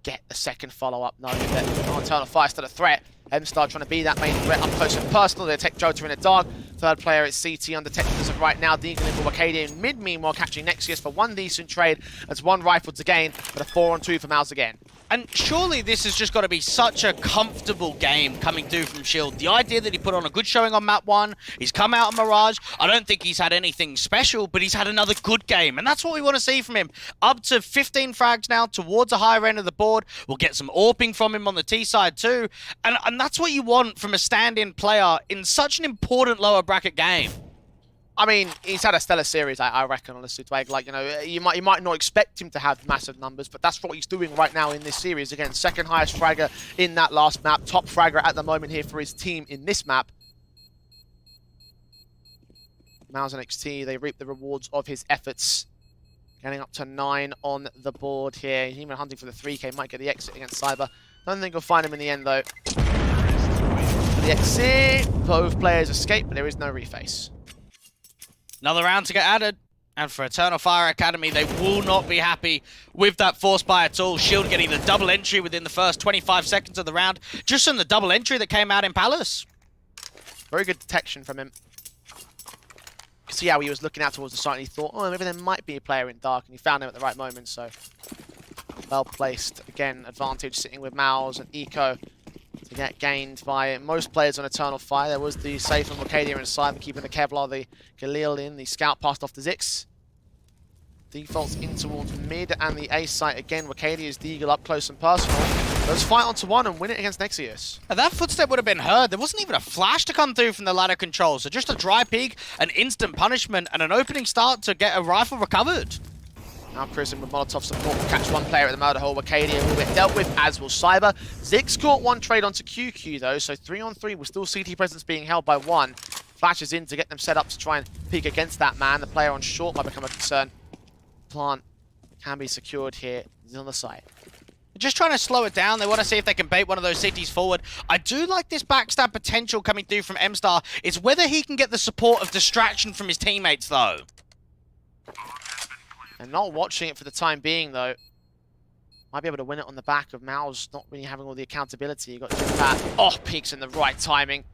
Get the second follow-up. No, Eternal Fire still a threat. M-Star trying to be that main threat up close and personal. They take Jota in the dark. third player at CT undetected as of right now. Deagle in for Wakadia in mid, meanwhile catching Nexius for one decent trade. That's one rifle to gain, but a 4-on-2 for MOUZ again. And surely this has just got to be such a comfortable game coming through from Shield. The idea that he put on a good showing on map 1, he's come out on Mirage. I don't think he's had anything special, but he's had another good game. And that's what we want to see from him. Up to 15 frags now towards the higher end of the board. We'll get some AWPing from him on the T side too. And that's what you want from a stand-in player in such an important lower bracket game. I mean, he's had a stellar series, I reckon, honestly, Twag. Like, you know, you might not expect him to have massive numbers, but that's what he's doing right now in this series. Again, second highest fragger in that last map, top fragger at the moment here for his team in this map. MOUZ NXT, they reap the rewards of his efforts. Getting up to 9 on the board here. He's even hunting for the 3K, might get the exit against Cyber. Don't think he'll find him in the end, though. The exit, both players escape, but there is no reface. Another round to get added. And for Eternal Fire Academy, they will not be happy with that force buy at all. Shield getting the double entry within the first 25 seconds of the round. Just on the double entry that came out in Palace. Very good detection from him. You can see how he was looking out towards the site and he thought, oh, maybe there might be a player in dark, and he found him at the right moment, so well placed. Again, advantage sitting with MOUZ and Eco to get gained by most players on Eternal Fire. There was the save from Wakadia and Simon keeping the Kevlar, the Galil in, the scout passed off to Zix. Defaults in towards mid and the A site again. Wacadia's Deagle up close and personal. Let's fight on to one and win it against Nexius. And that footstep would have been heard. There wasn't even a flash to come through from the ladder control. So just a dry peek, an instant punishment, and an opening start to get a rifle recovered. Now Prison with Molotov support will catch one player at the murder hole. Wakadia will get dealt with, as will Cyber. Zix caught one trade onto QQ though, so 3-on-3 with still CT presence being held by one. Flashes in to get them set up to try and peek against that man. The player on short might become a concern. Plant can be secured here. He's on the side. Just trying to slow it down. They want to see if they can bait one of those cities forward. I do like this backstab potential coming through from M-Star. It's whether he can get the support of distraction from his teammates though. And not watching it for the time being, though. Might be able to win it on the back of MOUZ not really having all the accountability. You got Jimpat. Oh, peeks in the right timing.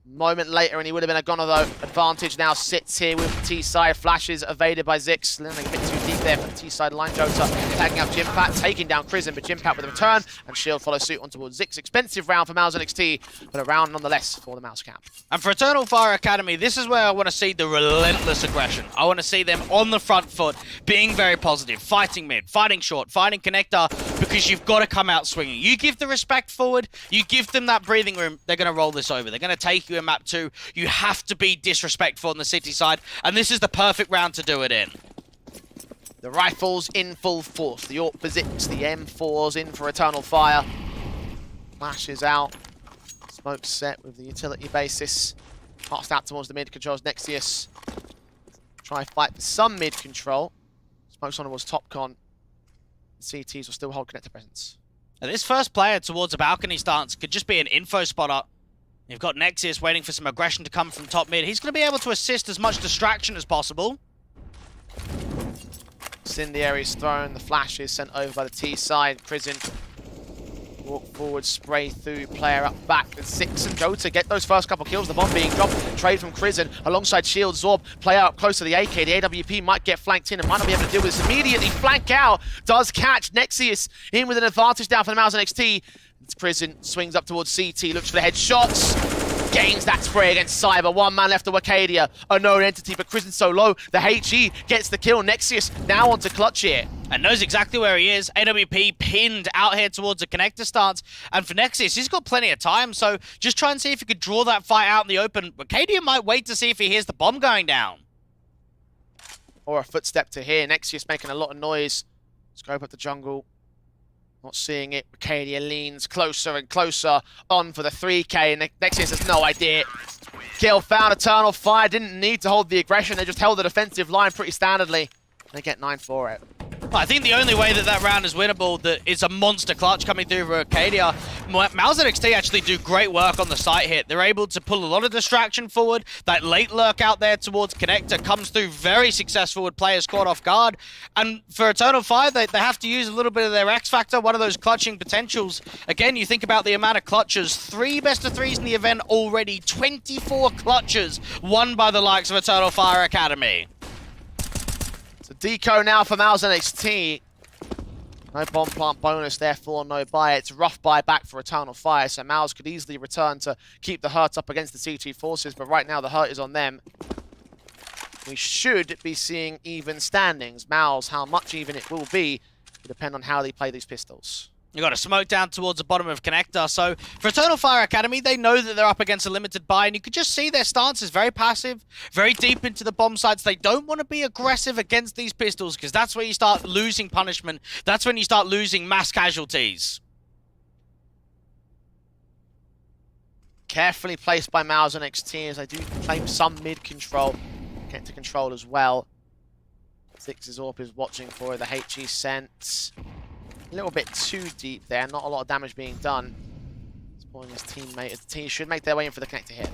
Moment later, and he would have been a goner, though. Advantage now sits here with the T-side. Flashes evaded by Zix. Linding a bit too deep there for the T-side line. Jota tagging out Jimpat, taking down Prison, but Jimpat with a return. And Shield follows suit on towards Zix. Expensive round for MOUZ NXT, but a round nonetheless for the MOUZ camp. And for Eternal Fire Academy, this is where I want to see the relentless aggression. I want to see them on the front foot, being very positive, fighting mid, fighting short, fighting connector, because you've got to come out swinging. You give the respect forward, you give them that breathing room, they're going to roll this over. They're going to take you in map 2. You have to be disrespectful on the city side, and this is the perfect round to do it in. The rifles in full force. The AWP visits, the M4s in for Eternal Fire. Flashes out. Smoke set with the utility basis. Passed out towards the mid controls. Nexius try fight for some mid control. Smoke's on was TopCon. CTs will still hold connector presence. And this first player towards a balcony stance could just be an info spotter. You've got Nexius waiting for some aggression to come from top mid. He's going to be able to assist as much distraction as possible. Incendiary's thrown. The flash is sent over by the T side. Prison walk forward, spray through, player up back. And Zix and Jota get those first couple kills. The bomb being dropped. Trade from Prison alongside Shield. Zorb, player up close to the AK. The AWP might get flanked in and might not be able to deal with this immediately. Flank out. Does catch Nexius in with an advantage down for the MOUZ NXT. Prison swings up towards CT, looks for the headshots. Gains that spray against Cyber. One man left to Wakadia. A known entity, but Prison's so low. The HE gets the kill. Nexius now onto clutch here. And knows exactly where he is. AWP pinned out here towards the connector stance. And for Nexius, he's got plenty of time, so just try and see if he could draw that fight out in the open. Wakadia might wait to see if he hears the bomb going down. Or a footstep to here. Nexius making a lot of noise. Scope up the jungle. Not seeing it. Wakadia leans closer and closer on for the 3K. And Nexius has no idea. Kill found. Eternal Fire didn't need to hold the aggression. They just held the defensive line pretty standardly. They get 9 for it. I think the only way that round is winnable that is a monster clutch coming through for Arcadia. MOUZ NXT actually do great work on the site hit. They're able to pull a lot of distraction forward. That late lurk out there towards Connector comes through very successful with players caught off guard. And for Eternal Fire, they have to use a little bit of their X Factor, one of those clutching potentials. Again, you think about the amount of clutches. 3 best-of-3s in the event already. 24 clutches won by the likes of Eternal Fire Academy. So deco now for MOUZ NXT. No bomb plant bonus, therefore no buy. It's rough buy back for Eternal Fire, so MOUZ could easily return to keep the hurt up against the CT forces, but right now the hurt is on them. We should be seeing even standings. MOUZ, how much even it will be, will depend on how they play these pistols. You got a smoke down towards the bottom of Connector. So for Eternal Fire Academy, they know that they're up against a limited buy, and you could just see their stance is very passive, very deep into the bomb sites. They don't want to be aggressive against these pistols because that's where you start losing punishment. That's when you start losing mass casualties. Carefully placed by MOUZ NXT as they do claim some mid control. Get to control as well. Six's AWP is watching for it. The HE sent. A little bit too deep there, not a lot of damage being done. Spoiling his teammate. The team should make their way in for the connector hit.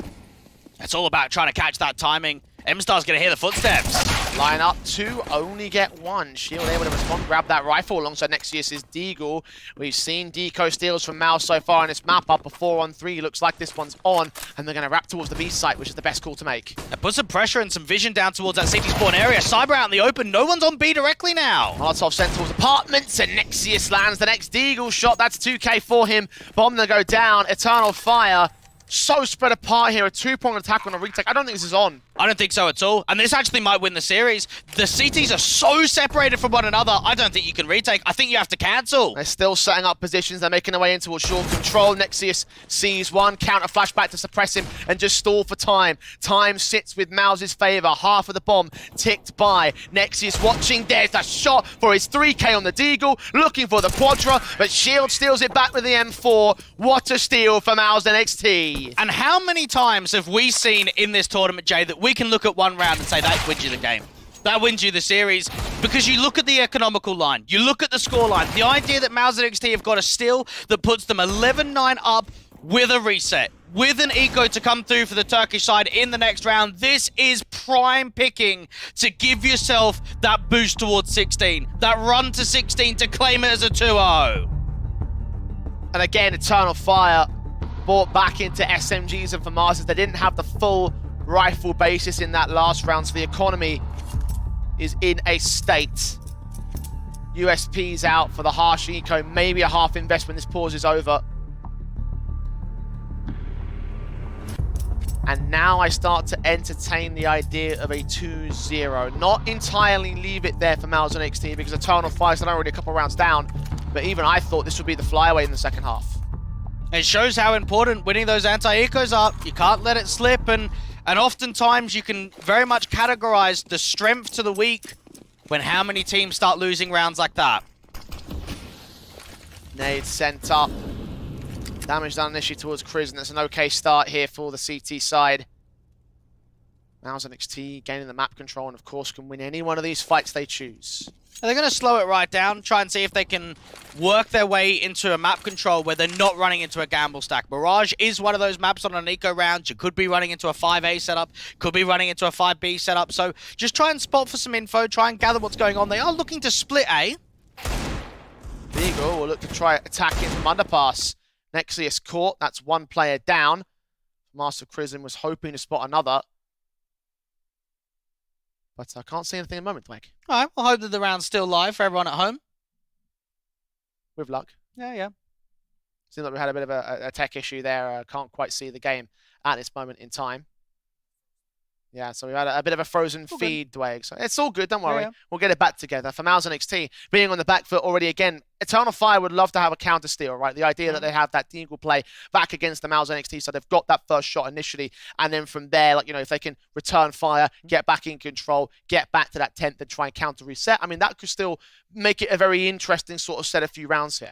It's all about trying to catch that timing. MStar's going to hear the footsteps. Line up 2, only get 1. Shield able to respond, grab that rifle alongside Nexius' Deagle. We've seen deco steals from MOUZ so far in this map, up a 4-on-3. Looks like this one's on, and they're going to wrap towards the B site, which is the best call to make. Put some pressure and some vision down towards that city spawn area. Cyber out in the open. No one's on B directly now. Molotov sent towards apartments, and Nexius lands the next Deagle shot. That's 2k for him. Bomb to go down. Eternal Fire. So spread apart here. A 2-pronged attack on a retake. I don't think this is on. I don't think so at all. And this actually might win the series. The CTs are so separated from one another, I don't think you can retake. I think you have to cancel. They're still setting up positions. They're making their way into a short control. Nexius sees one. Counter flashback to suppress him and just stall for time. Time sits with MOUZ's favor. Half of the bomb ticked by. Nexius watching. There's a shot for his 3k on the Deagle. Looking for the Quadra, but Shield steals it back with the M4. What a steal for MOUZ NXT. And how many times have we seen in this tournament, Jay, that we can look at one round and say that wins you the game? That wins you the series, because you look at the economical line, you look at the score line, the idea that MOUZ NXT have got a steal that puts them 11-9 up with a reset, with an eco to come through for the Turkish side in the next round. This is prime picking to give yourself that boost towards 16, that run to 16 to claim it as a 2-0. And again, Eternal Fire brought back into SMGs and FAMASs. They didn't have the full rifle basis in that last round, so the economy is in a state. USP's out for the harsh eco, maybe a half invest when this pause is over. And now I start to entertain the idea of a 2-0. Not entirely leave it there for MOUZ NXT because Eternal Fire's not already a couple rounds down, but even I thought this would be the flyaway in the second half. It shows how important winning those anti-ecos are. You can't let it slip, and oftentimes you can very much categorize the strength to the weak when how many teams start losing rounds like that. Nade sent up. Damage done initially towards Chris, and it's an okay start here for the CT side. MOUZ NXT gaining the map control, and of course can win any one of these fights they choose. They're going to slow it right down, try and see if they can work their way into a map control where they're not running into a gamble stack. Mirage is one of those maps on an eco round. You could be running into a 5A setup, could be running into a 5B setup. So just try and spot for some info, try and gather what's going on. They are looking to split A. Deagle will look to try attacking from underpass. Nexius caught, that's one player down. Master Chrism was hoping to spot another. But I can't see anything at the moment, Twig. All right, we'll hope that the round's still live for everyone at home. With luck. Yeah. Seems like we had a bit of a tech issue there. Can't quite see the game at this moment in time. Yeah, so we had a bit of a frozen feed, Dwayne. So it's all good, don't worry. Yeah. We'll get it back together. For MOUZ NXT, being on the back foot already again, Eternal Fire would love to have a counter steal, right? The idea that they have that Deagle play back against the MOUZ NXT, so they've got that first shot initially, and then from there, like, you know, if they can return fire, get back in control, get back to that 10th and try and counter reset, I mean, that could still make it a very interesting sort of set a few rounds here.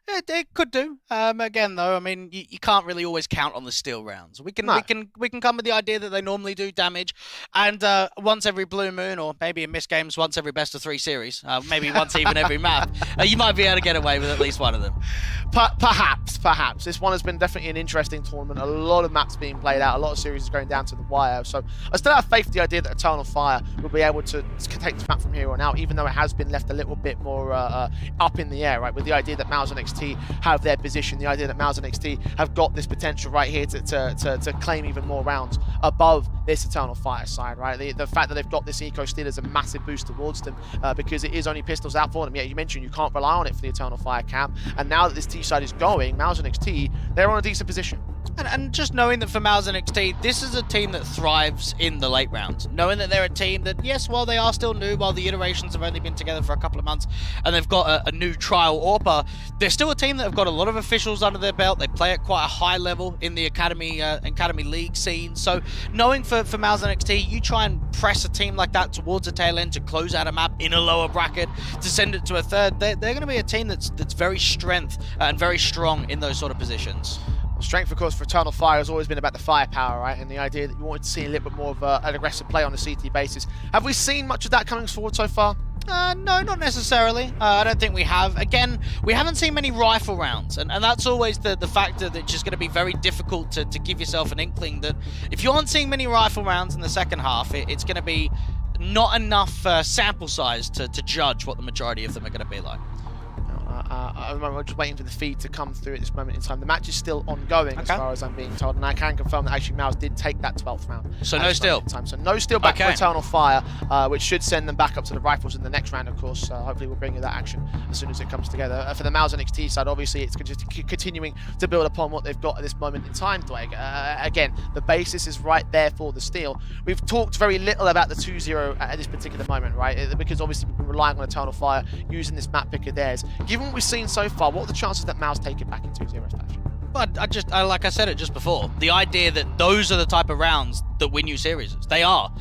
It could do. Again, though, I mean, you can't really always count on the steal rounds. We can No. we can come with the idea that they normally do damage, and once every blue moon, or maybe in MistGames once every best of 3 series, maybe once even every map, you might be able to get away with at least one of them. Perhaps. This one has been definitely an interesting tournament. A lot of maps being played out, a lot of series going down to the wire. So I still have faith in the idea that Eternal Fire will be able to take this map from here on out, even though it has been left a little bit more up in the air, right? With the idea that MOUZ and NXT have their position, the idea that MOUZ and NXT have got this potential right here to claim even more rounds above this Eternal Fire side, right? The fact that they've got this eco steal is a massive boost towards them because it is only pistols out for them. Yeah, you mentioned you can't rely on it for the Eternal Fire camp, and now that this T side is going, MOUZ and NXT, they're on a decent position. And just knowing that for MOUZ and NXT, this is a team that thrives in the late rounds. Knowing that they're a team that, yes, while they are still new, while the iterations have only been together for a couple of months, and they've got a new trial AWPer, they're still a team that have got a lot of officials under their belt. They play at quite a high level in the Academy League scene. So knowing for MOUZ and NXT, you try and press a team like that towards a tail end to close out a map in a lower bracket, to send it to a third, they're going to be a team that's very strength and very strong in those sort of positions. Strength, of course, for Eternal Fire has always been about the firepower, right? And the idea that you wanted to see a little bit more of an aggressive play on a CT basis. Have we seen much of that coming forward so far? No, not necessarily. I don't think we have. Again, we haven't seen many rifle rounds, and that's always the factor that's just going to be very difficult to give yourself an inkling that if you aren't seeing many rifle rounds in the second half, it's going to be not enough sample size to judge what the majority of them are going to be like. I'm just waiting for the feed to come through at this moment in time. The match is still ongoing, as far as I'm being told, and I can confirm that actually MOUZ did take that 12th round. So no steal. So no steal back for Eternal Fire, which should send them back up to the rifles in the next round, of course. Hopefully we'll bring you that action as soon as it comes together. For the MOUZ and NXT side, obviously it's just continuing to build upon what they've got at this moment in time, Dwayne. Again, the basis is right there for the steal. We've talked very little about the 2-0 at this particular moment, right? Because obviously we've been relying on Eternal Fire using this map pick of theirs. Given what we've seen so far, what are the chances that MOUZ take it back in 2-0 fashion? But like I said it just before, the idea that those are the type of rounds that win you series. They are.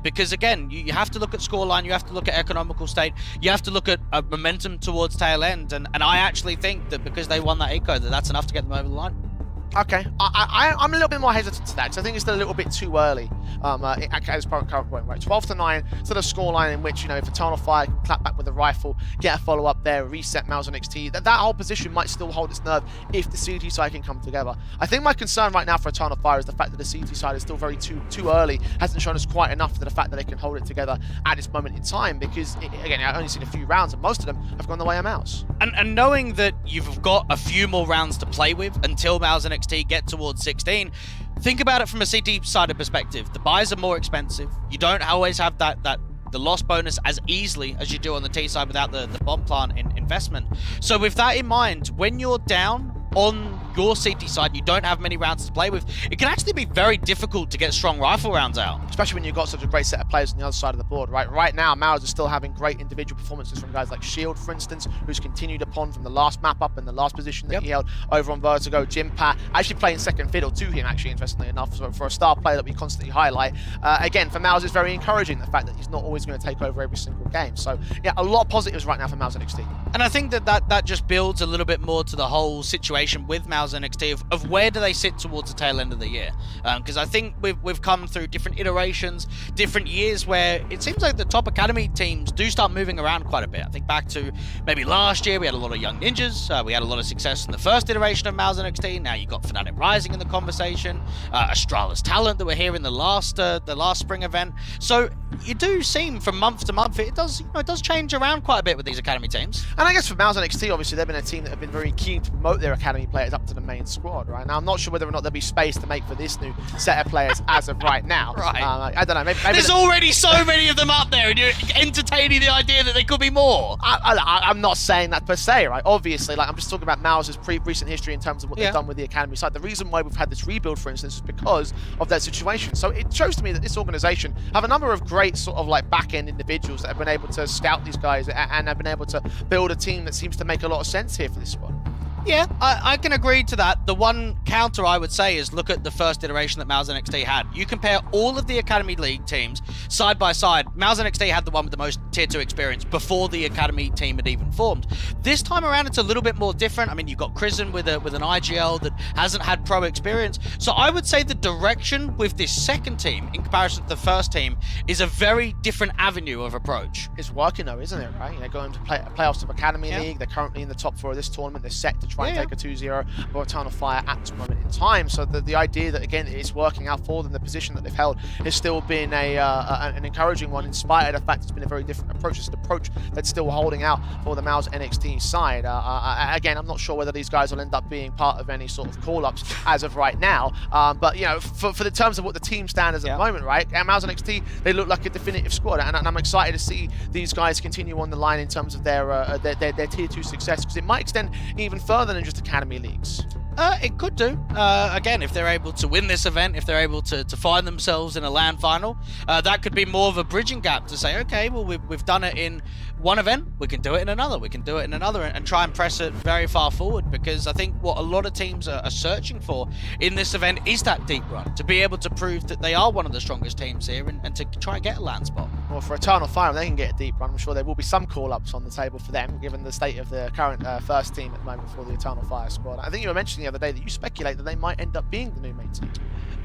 Because again, you have to look at scoreline, you have to look at economical state, you have to look at momentum towards tail end, and I actually think that because they won that eco, that's enough to get them over the line. Okay, I'm a little bit more hesitant to that because I think it's still a little bit too early at this current point, right? 12-9, sort of scoreline in which, you know, if Eternal Fire can clap back with a rifle, get a follow-up there, reset MOUZ and NXT, that whole position might still hold its nerve if the CT side can come together. I think my concern right now for Eternal Fire is the fact that the CT side is still very too early, hasn't shown us quite enough for the fact that they can hold it together at this moment in time because, again, I've only seen a few rounds and most of them have gone the way of MOUZ. And knowing that you've got a few more rounds to play with until MOUZ and NXT get towards 16, think about it from a CT-sided perspective. The buys are more expensive. You don't always have the loss bonus as easily as you do on the T side without the bomb plant investment. So with that in mind, when you're down on your CT side, you don't have many rounds to play with, it can actually be very difficult to get strong rifle rounds out. Especially when you've got such a great set of players on the other side of the board, right? Right now, MOUZ is still having great individual performances from guys like Shield, for instance, who's continued upon from the last map up and the last position that he held over on Vertigo. Jimpat actually playing second fiddle to him, actually, interestingly enough, so for a star player that we constantly highlight. Again, for MOUZ, it's very encouraging, the fact that he's not always going to take over every single game. So, yeah, a lot of positives right now for MOUZ and NXT. And I think that just builds a little bit more to the whole situation with MOUZ and NXT of where do they sit towards the tail end of the year. Because I think we've come through different iterations, different years where it seems like the top academy teams do start moving around quite a bit. I think back to maybe last year, we had a lot of young ninjas. We had a lot of success in the first iteration of MOUZ and NXT. Now you've got Fnatic Rising in the conversation, Astrala's Talent that were here in the last spring event. So you do seem from month to month, it does change around quite a bit with these academy teams. And I guess for MOUZ and NXT, obviously, they've been a team that have been very keen to promote their academy players up to the main squad, right? Now, I'm not sure whether or not there'll be space to make for this new set of players as of right now. Right. I don't know. Maybe there's already so many of them up there, and you're entertaining the idea that there could be more. I'm not saying that per se, right? Obviously, like I'm just talking about MOUZ's recent history in terms of what they've done with the academy side. The reason why we've had this rebuild, for instance, is because of that situation. So it shows to me that this organization have a number of great sort of like back-end individuals that have been able to scout these guys and have been able to build a team that seems to make a lot of sense here for this squad. Yeah, I can agree to that. The one counter I would say is look at the first iteration that MOUZ NXT had. You compare all of the Academy League teams side by side. MOUZ NXT had the one with the most Tier 2 experience before the Academy team had even formed. This time around, it's a little bit more different. I mean, you've got Crizzen with an IGL that hasn't had pro experience. So I would say the direction with this second team in comparison to the first team is a very different avenue of approach. It's working though, isn't it, right? They're going to playoffs of Academy League. They're currently in the top 4 of this tournament. They're set to try and take a 2-0 or Eternal Fire at this moment in time. So the idea that, again, it's working out for them, the position that they've held, has still been an encouraging one, in spite of the fact it's been a very different approach. It's an approach that's still holding out for the MOUZ NXT side. Again, I'm not sure whether these guys will end up being part of any sort of call-ups as of right now. But, you know, for the terms of what the team stand as at the moment, right? MOUZ NXT, they look like a definitive squad. And I'm excited to see these guys continue on the line in terms of their Tier 2 success, because it might extend even further than just Academy Leagues. It could do. Again, if they're able to win this event, if they're able to find themselves in a LAN final, that could be more of a bridging gap to say, okay, well, we've done it in one event, we can do it in another, we can do it in another, and try and press it very far forward, because I think what a lot of teams are searching for in this event is that deep run, to be able to prove that they are one of the strongest teams here and to try and get a LAN spot. Well, for Eternal Fire, if they can get a deep run, I'm sure there will be some call-ups on the table for them, given the state of the current first team at the moment for the Eternal Fire squad. I think you were mentioning the other day that you speculate that they might end up being the new main team.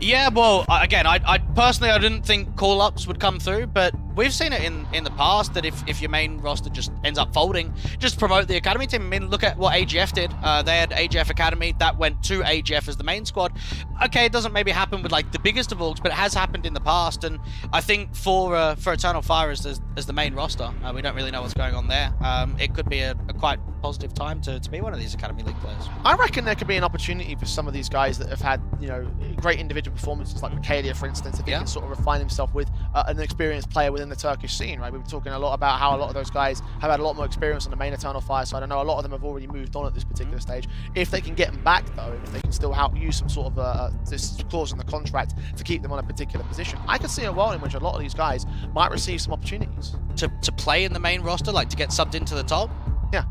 Yeah, well, again, I personally, I didn't think call-ups would come through, but we've seen it in the past that if your main roster just ends up folding, just promote the Academy team. I mean, look at what AGF did. They had AGF Academy, that went to AGF as the main squad. Okay, it doesn't maybe happen with like the biggest of orgs, but it has happened in the past, and I think for Eternal Fire as the main roster, we don't really know what's going on there. It could be a quite positive time to be one of these Academy League players. I reckon there could be an opportunity for some of these guys that have had, you know, great individual performances, like Michaelia, for instance, if he can sort of refine himself with an experienced player within the Turkish scene, right? We were talking a lot about how a lot of those guys have had a lot more experience on the main Eternal Fire side. I know a lot of them have already moved on at this particular stage. If they can get them back, though, if they can still use some sort of this clause in the contract to keep them on a particular position, I could see a world in which a lot of these guys might receive some opportunities. To play in the main roster, like to get subbed into the top? Yeah.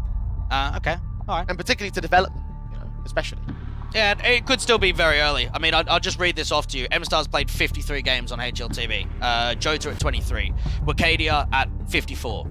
Okay. All right. And particularly to develop them, you know, especially. Yeah, it could still be very early. I mean, I'll just read this off to you. MStar's played 53 games on HLTV. Jota at 23. Wakadia at 54.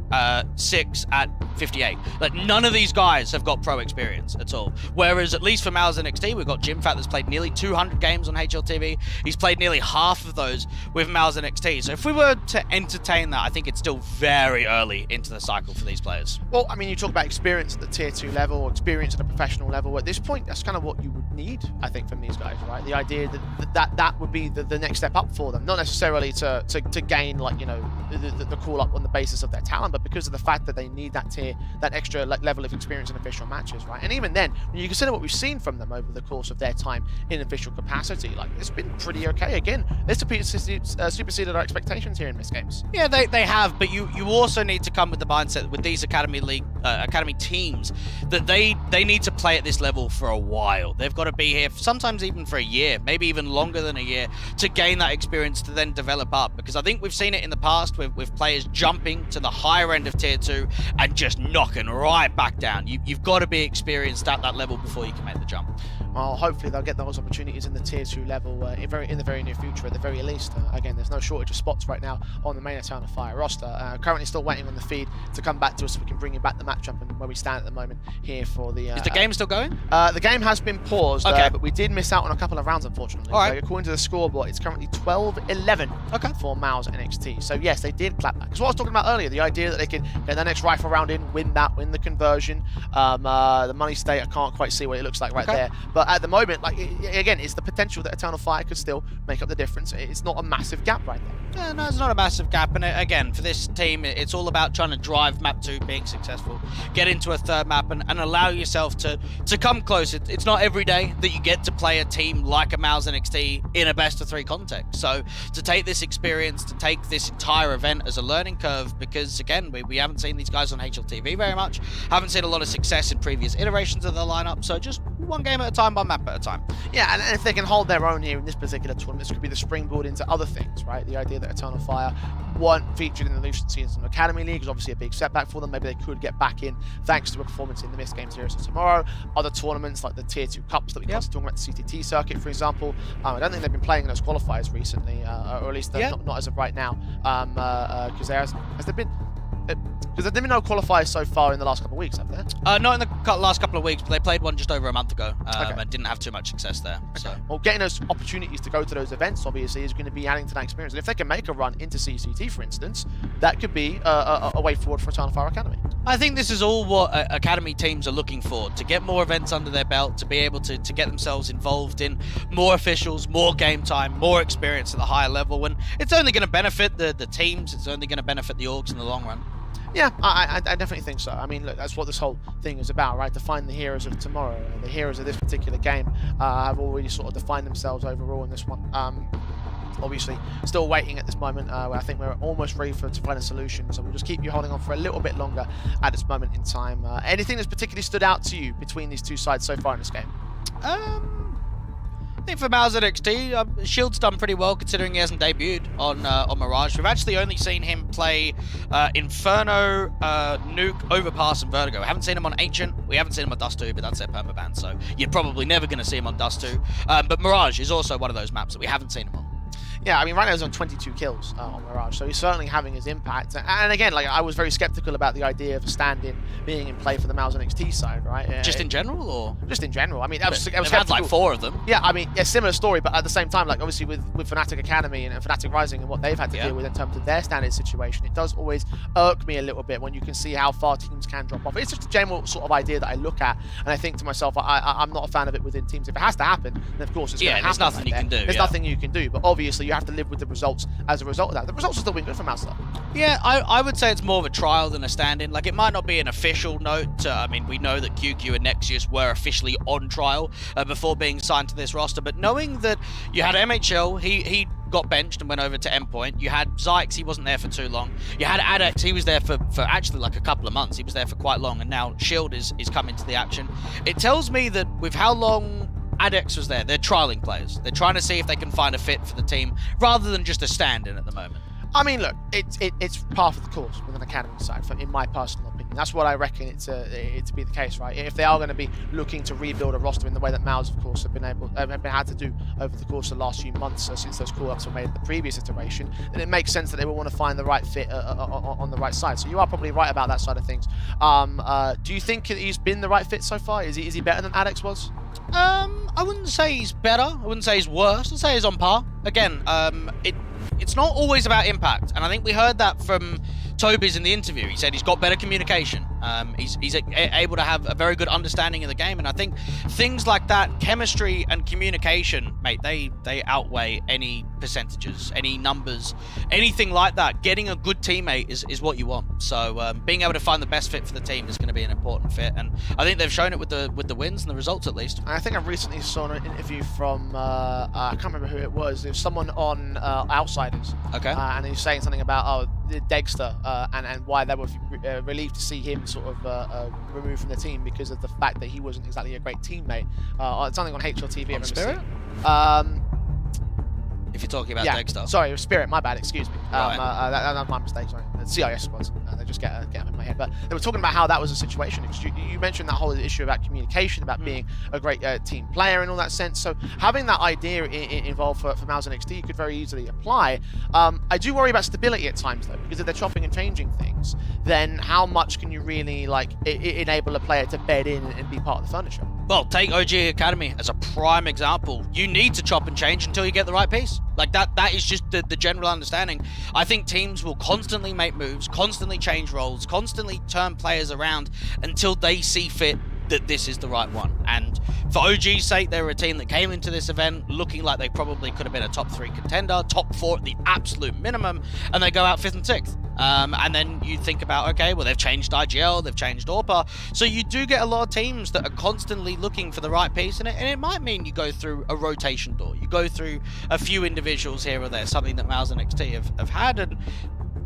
6 at 58. Like, none of these guys have got pro experience at all. Whereas, at least for MOUZ NXT, we've got Jimfat that's played nearly 200 games on HLTV. He's played nearly half of those with MOUZ NXT. So if we were to entertain that, I think it's still very early into the cycle for these players. Well, I mean, you talk about experience at the Tier 2 level, or experience at a professional level. At this point, that's kind of what you would need, I think, from these guys, right? The idea that would be the next step up for them, not necessarily to gain, like, you know, the call up on the basis of their talent, but because of the fact that they need that tier, that extra level of experience in official matches, right? And even then, when you consider what we've seen from them over the course of their time in official capacity, like, it's been pretty okay. Again, this superseded our expectations here in MistGames. Yeah, they have, but you also need to come with the mindset with these Academy League Academy teams that they need to play at this level for a while. They've got to be here sometimes even for a year, maybe even longer than a year, to gain that experience to then develop up, because I think we've seen it in the past with players jumping to the higher end of Tier 2 and just knocking right back down. You've got to be experienced at that level before you can make the jump. Well, hopefully they'll get those opportunities in the Tier 2 level in the very near future, at the very least. Again, there's no shortage of spots right now on the main Eternal Fire roster. Currently still waiting on the feed to come back to us so we can bring you back the matchup and where we stand at the moment here for the... Is the game still going? The game has been paused, okay. But we did miss out on a couple of rounds, unfortunately. All right. So according to the scoreboard, it's currently 12-11 for MOUZ NXT. So yes, they did clap back. Because what I was talking about earlier, the idea that they can get their next rifle round in, win the conversion, the money state, I can't quite see what it looks like right there. But at the moment, like, again, it's the potential that Eternal Fire could still make up the difference. It's not a massive gap right there. No, it's not a massive gap. And again, for this team, it's all about trying to drive map 2, being successful, get into a third map and allow yourself to come close. It's not every day that you get to play a team like a MOUZ NXT in a best of 3 context. So to take this experience, to take this entire event as a learning curve, because again, we haven't seen these guys on HLTV very much, haven't seen a lot of success in previous iterations of the lineup. So just one game at a time, one map at a time. Yeah, and if they can hold their own here in this particular tournament, this could be the springboard into other things, right? The idea that Eternal Fire weren't featured in the Lucian Season Academy League is obviously a big setback for them. Maybe they could get back in thanks to a performance in the MistGames Series tomorrow. Other tournaments like the Tier 2 Cups that we constantly talking about, the CTT circuit, for example. I don't think they've been playing in those qualifiers recently, or at least not as of right now. Because has there been... Because there's been no qualifiers so far in the last couple of weeks, have there? Not in the last couple of weeks, but they played one just over a month ago Okay. and didn't have too much success there. Okay. So. Well, getting those opportunities to go to those events, obviously, is going to be adding to that experience. And if they can make a run into CCT, for instance, that could be a way forward for Eternal Fire Academy. I think this is all what academy teams are looking for, to get more events under their belt, to be able to get themselves involved in more officials, more game time, more experience at the higher level. And it's only going to benefit the teams, it's only going to benefit the orgs in the long run. Yeah, I definitely think so. I mean, look, that's what this whole thing is about, right? To find the heroes of tomorrow. The heroes of this particular game have already sort of defined themselves overall in this one. Obviously, still waiting at this moment. I think we're almost ready to find a solution, so we'll just keep you holding on for a little bit longer at this moment in time. Anything that's particularly stood out to you between these two sides so far in this game? I think for MOUZ NXT, Shield's done pretty well considering he hasn't debuted on MIRAGE. We've actually only seen him play Inferno, Nuke, Overpass, and Vertigo. We haven't seen him on Ancient, we haven't seen him on Dust 2, but that's their permaban, so you're probably never going to see him on Dust 2. But Mirage is also one of those maps that we haven't seen him on. Yeah, I mean, right now he's on 22 kills on Mirage, so he's certainly having his impact. And again, like, I was very skeptical about the idea of a stand-in being in play for the MOUZ NXT side, right? Just in general, or? Just in general. I mean, I was They've had like 4 of them. Yeah, I mean, yeah, similar story, but at the same time, like, obviously with Fnatic Academy and Fnatic Rising and what they've had to deal with in terms of their stand-in situation, it does always irk me a little bit when you can see how far teams can drop off. It's just a general sort of idea that I look at, and I think to myself, I'm not a fan of it within teams. If it has to happen, then of course it's going to happen. There's nothing you can do. There's nothing you can do, but obviously you have to live with the results as a result of that. The results are still been good for MOUZ though. Yeah, I would say it's more of a trial than a stand-in. Like, it might not be an official note. I mean, we know that QQ and Nexius were officially on trial before being signed to this roster, but knowing that you had MHL, he got benched and went over to Endpoint. You had Zyx, he wasn't there for too long. You had Adex, he was there for actually like a couple of months. He was there for quite long, and now Shield is coming to the action. It tells me that with how long Adex was there, they're trialing players. They're trying to see if they can find a fit for the team rather than just a stand-in at the moment. I mean, look, it's part of the course with an academy side, in my personal opinion. That's what I reckon it to be the case, right? If they are going to be looking to rebuild a roster in the way that MOUZ, of course, have been had to do over the course of the last few months since those call-ups were made in the previous iteration, then it makes sense that they will want to find the right fit on the right side. So you are probably right about that side of things. Do you think he's been the right fit so far? Is he better than Adex was? I wouldn't say he's better. I wouldn't say he's worse. I'd say he's on par. Again, it's not always about impact, and I think we heard that from Toby's in the interview. He said he's got better communication. He's able to have a very good understanding of the game, and I think things like that, chemistry and communication, mate, they outweigh any percentages, any numbers, anything like that. Getting a good teammate is what you want. So being able to find the best fit for the team is going to be an important fit, and I think they've shown it with the wins and the results at least. I think I recently saw an interview from I can't remember who it was. It was someone on Outsiders. Okay. And he was saying something about Dexter and why they were relieved to see him sort of removed from the team because of the fact that he wasn't exactly a great teammate. Something on HLTV. On Spirit? If you're talking about Dexter. Sorry, it was Spirit, my bad, excuse me. Right. That's my mistake, sorry. CIS squads, they just get them in my head. But they were talking about how that was a situation. Because you mentioned that whole issue about communication, about being a great team player in all that sense. So having that idea involved for MOUZ NXT could very easily apply. I do worry about stability at times, though, because if they're chopping and changing things, then how much can you really enable a player to bed in and be part of the furniture? Well, take OG Academy as a prime example. You need to chop and change until you get the right piece. Like that is just the general understanding. I think teams will constantly make moves, constantly change roles, constantly turn players around until they see fit that this is the right one. And for OG's sake, they were a team that came into this event looking like they probably could have been a top 3 contender, top 4 at the absolute minimum, and they go out 5th and 6th. And then you think about, okay, well, they've changed IGL, they've changed AWPA, so you do get a lot of teams that are constantly looking for the right piece, and it might mean you go through a rotation door, you go through a few individuals here or there, something that MOUZ NXT have had, and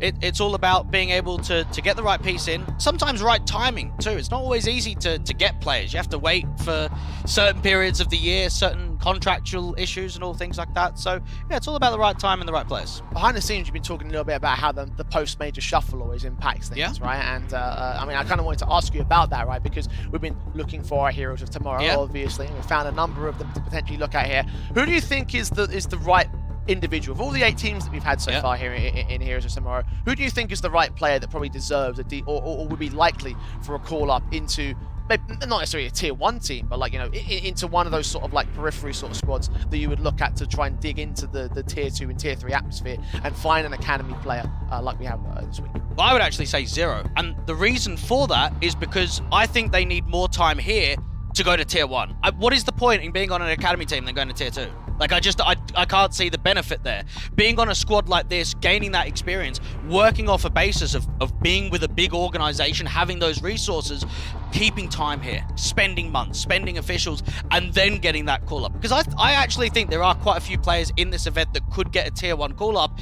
it's all about being able to get the right piece in, sometimes right timing too. It's not always easy to get players. You have to wait for certain periods of the year, certain contractual issues and all things like that. So yeah, it's all about the right time and the right place. Behind the scenes, you've been talking a little bit about how the post-major shuffle always impacts things, right? And I mean, I kind of wanted to ask you about that, right? Because we've been looking for our heroes of tomorrow, obviously, and we found a number of them to potentially look at here. Who do you think is the right individual of all the 8 teams that we've had so far here in Heroes of Tomorrow? Who do you think is the right player that probably deserves or would be likely for a call up into, maybe not necessarily a tier 1 team, but like, you know, into one of those sort of like periphery sort of squads that you would look at to try and dig into the tier 2 and tier 3 atmosphere and find an academy player like we have this week? Well, I would actually say 0, and the reason for that is because I think they need more time here to go to tier 1. What is the point in being on an academy team than going to tier 2? Like, I can't see the benefit there. Being on a squad like this, gaining that experience, working off a basis of being with a big organization, having those resources, keeping time here, spending months, spending officials, and then getting that call up. Because I actually think there are quite a few players in this event that could get a tier 1 call up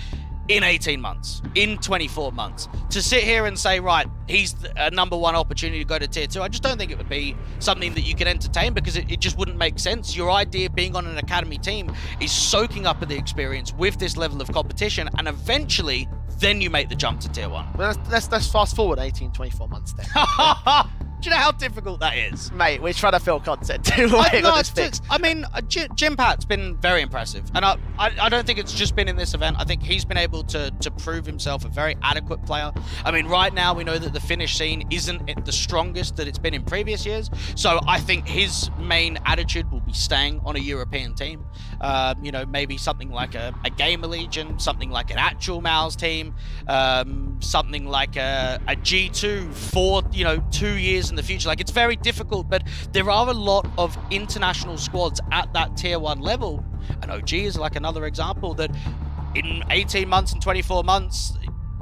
in 18 months, in 24 months. To sit here and say, right, he's a #1 opportunity to go to tier 2, I just don't think it would be something that you can entertain, because it just wouldn't make sense. Your idea of being on an academy team is soaking up the experience with this level of competition, and eventually then you make the jump to tier 1. Well, let's fast forward 18, 24 months then. Do you know how difficult that is? Mate, we're trying to fill content too. I mean, Jimpat's been very impressive. And I don't think it's just been in this event. I think he's been able to prove himself a very adequate player. I mean, right now we know that the Finnish scene isn't the strongest that it's been in previous years. So I think his main attitude will be staying on a European team. You know, maybe something like a Gamer Legion, something like an actual MOUZ team, something like a G2 for, you know, 2 years in the future. Like, it's very difficult, but there are a lot of international squads at that tier 1 level, and OG is like another example that in 18 months and 24 months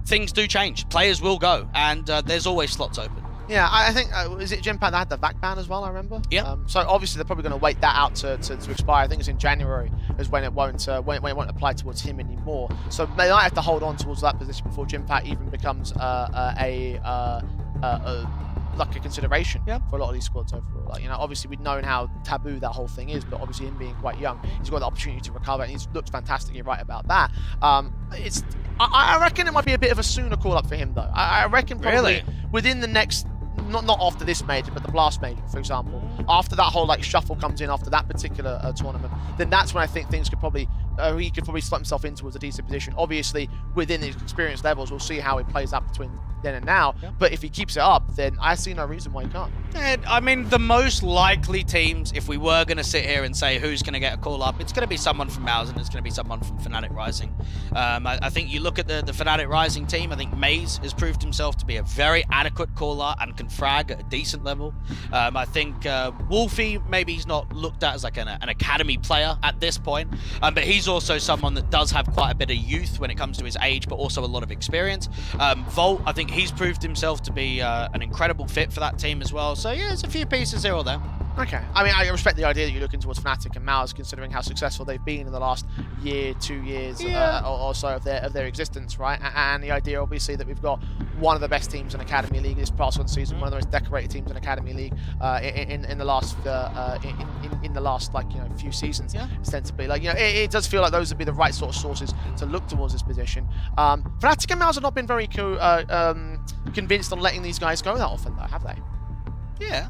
things do change. Players will go, and there's always slots open. Yeah, I think, is it Jimpat that had the VAC ban as well, I remember? Yeah. So obviously they're probably going to wait that out to expire. I think it's in January is when it won't apply towards him anymore. So they might have to hold on towards that position before Jimpat even becomes like a consideration for a lot of these squads overall. Like, you know, obviously we've known how taboo that whole thing is, but obviously him being quite young, he's got the opportunity to recover, and he's looked fantastic. You're right about that. I reckon it might be a bit of a sooner call up for him though. I reckon probably within the next, not after this major, but the Blast major, for example. After that whole like shuffle comes in after that particular tournament, then that's when I think things could probably, he could probably slot himself in towards a decent position. Obviously, within his experience levels, we'll see how it plays out between then and now. But if he keeps it up, then I see no reason why he can't. And, I mean, the most likely teams, if we were going to sit here and say who's going to get a call up, it's going to be someone from MOUZ and it's going to be someone from Fnatic Rising. I think you look at the Fnatic Rising team, I think MOUZ has proved himself to be a very adequate caller and can frag at a decent level. I think Wolfie, maybe he's not looked at as like an academy player at this point, but he's also someone that does have quite a bit of youth when it comes to his age, but also a lot of experience. Volt, I think he's proved himself to be an incredible fit for that team as well. So yeah, there's a few pieces here or there. Okay. I mean, I respect the idea that you're looking towards Fnatic and MOUZ, considering how successful they've been in the last year, 2 years or so of their existence, right? And the idea, obviously, that we've got one of the best teams in Academy League this past one season, one of the most decorated teams in Academy League in the last like, you know, few seasons, ostensibly. Like, you know, it does feel like those would be the right sort of sources to look towards this position. Fnatic and MOUZ have not been very convinced on letting these guys go that often, though, have they? Yeah.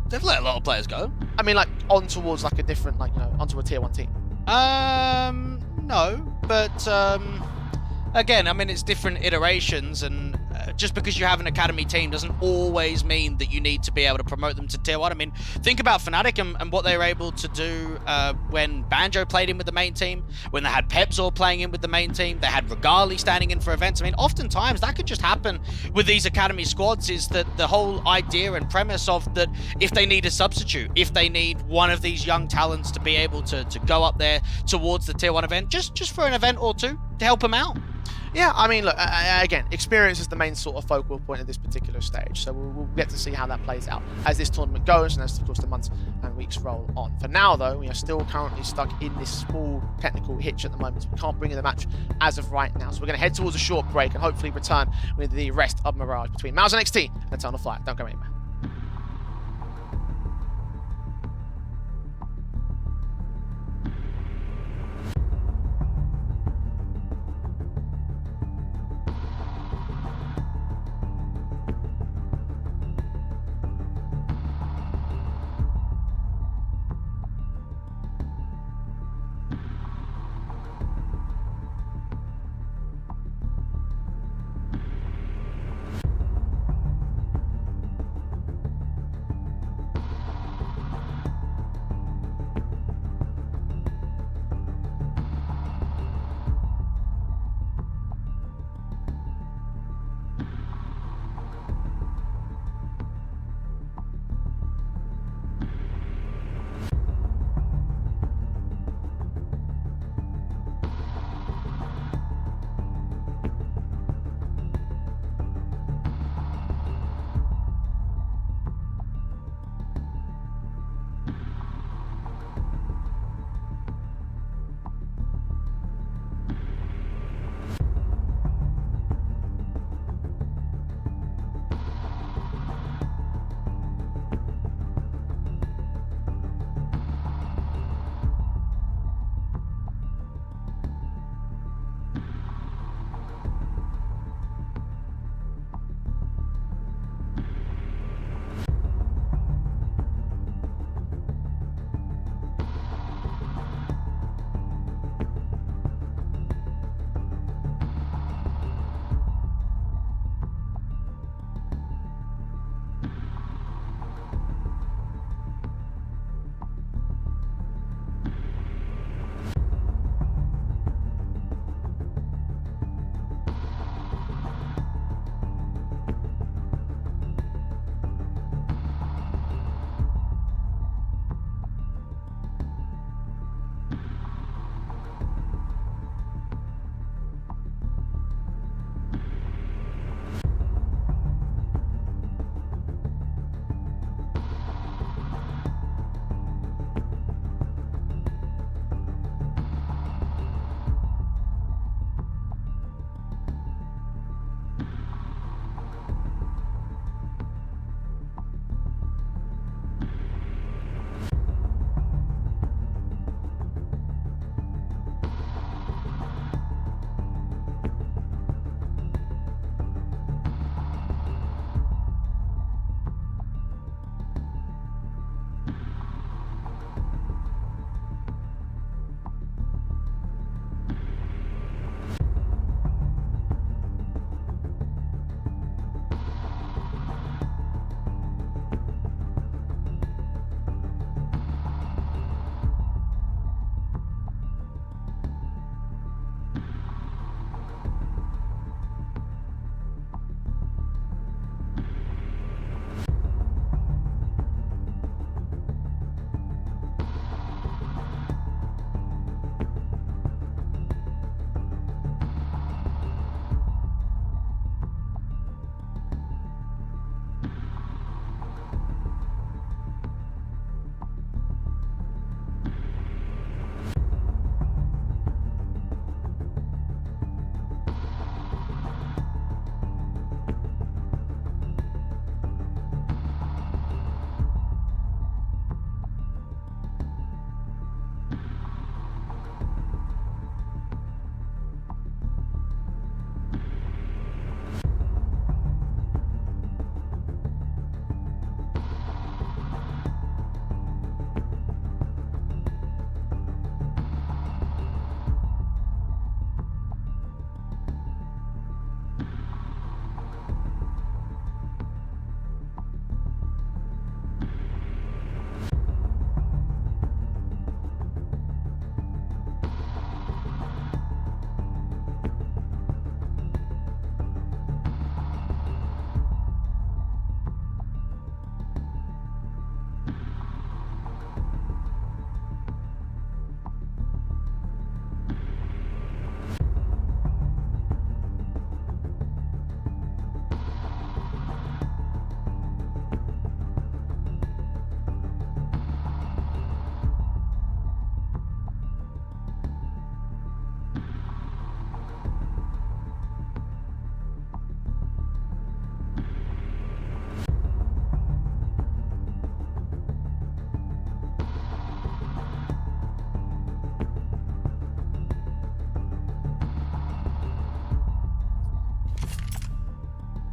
They've let a lot of players go. I mean, like, on towards like a different, like, you know, onto a tier 1 team. No, but again, I mean, it's different iterations, and just because you have an academy team doesn't always mean that you need to be able to promote them to tier 1. I mean, think about Fnatic and what they were able to do when Banjo played in with the main team, when they had Pepzor playing in with the main team, they had Regali standing in for events. I mean, oftentimes that could just happen with these academy squads, is that the whole idea and premise of that if they need a substitute, if they need one of these young talents to be able to go up there towards the tier 1 event, just for an event or two to help them out. Yeah, I mean, look, again, experience is the main sort of focal point at this particular stage, so we'll get to see how that plays out as this tournament goes, and as, of course, the months and weeks roll on. For now, though, we are still currently stuck in this small technical hitch at the moment, so we can't bring in the match as of right now. So we're going to head towards a short break and hopefully return with the rest of MOUZ between MOUZ and NXT and Eternal Fire. Don't go anywhere.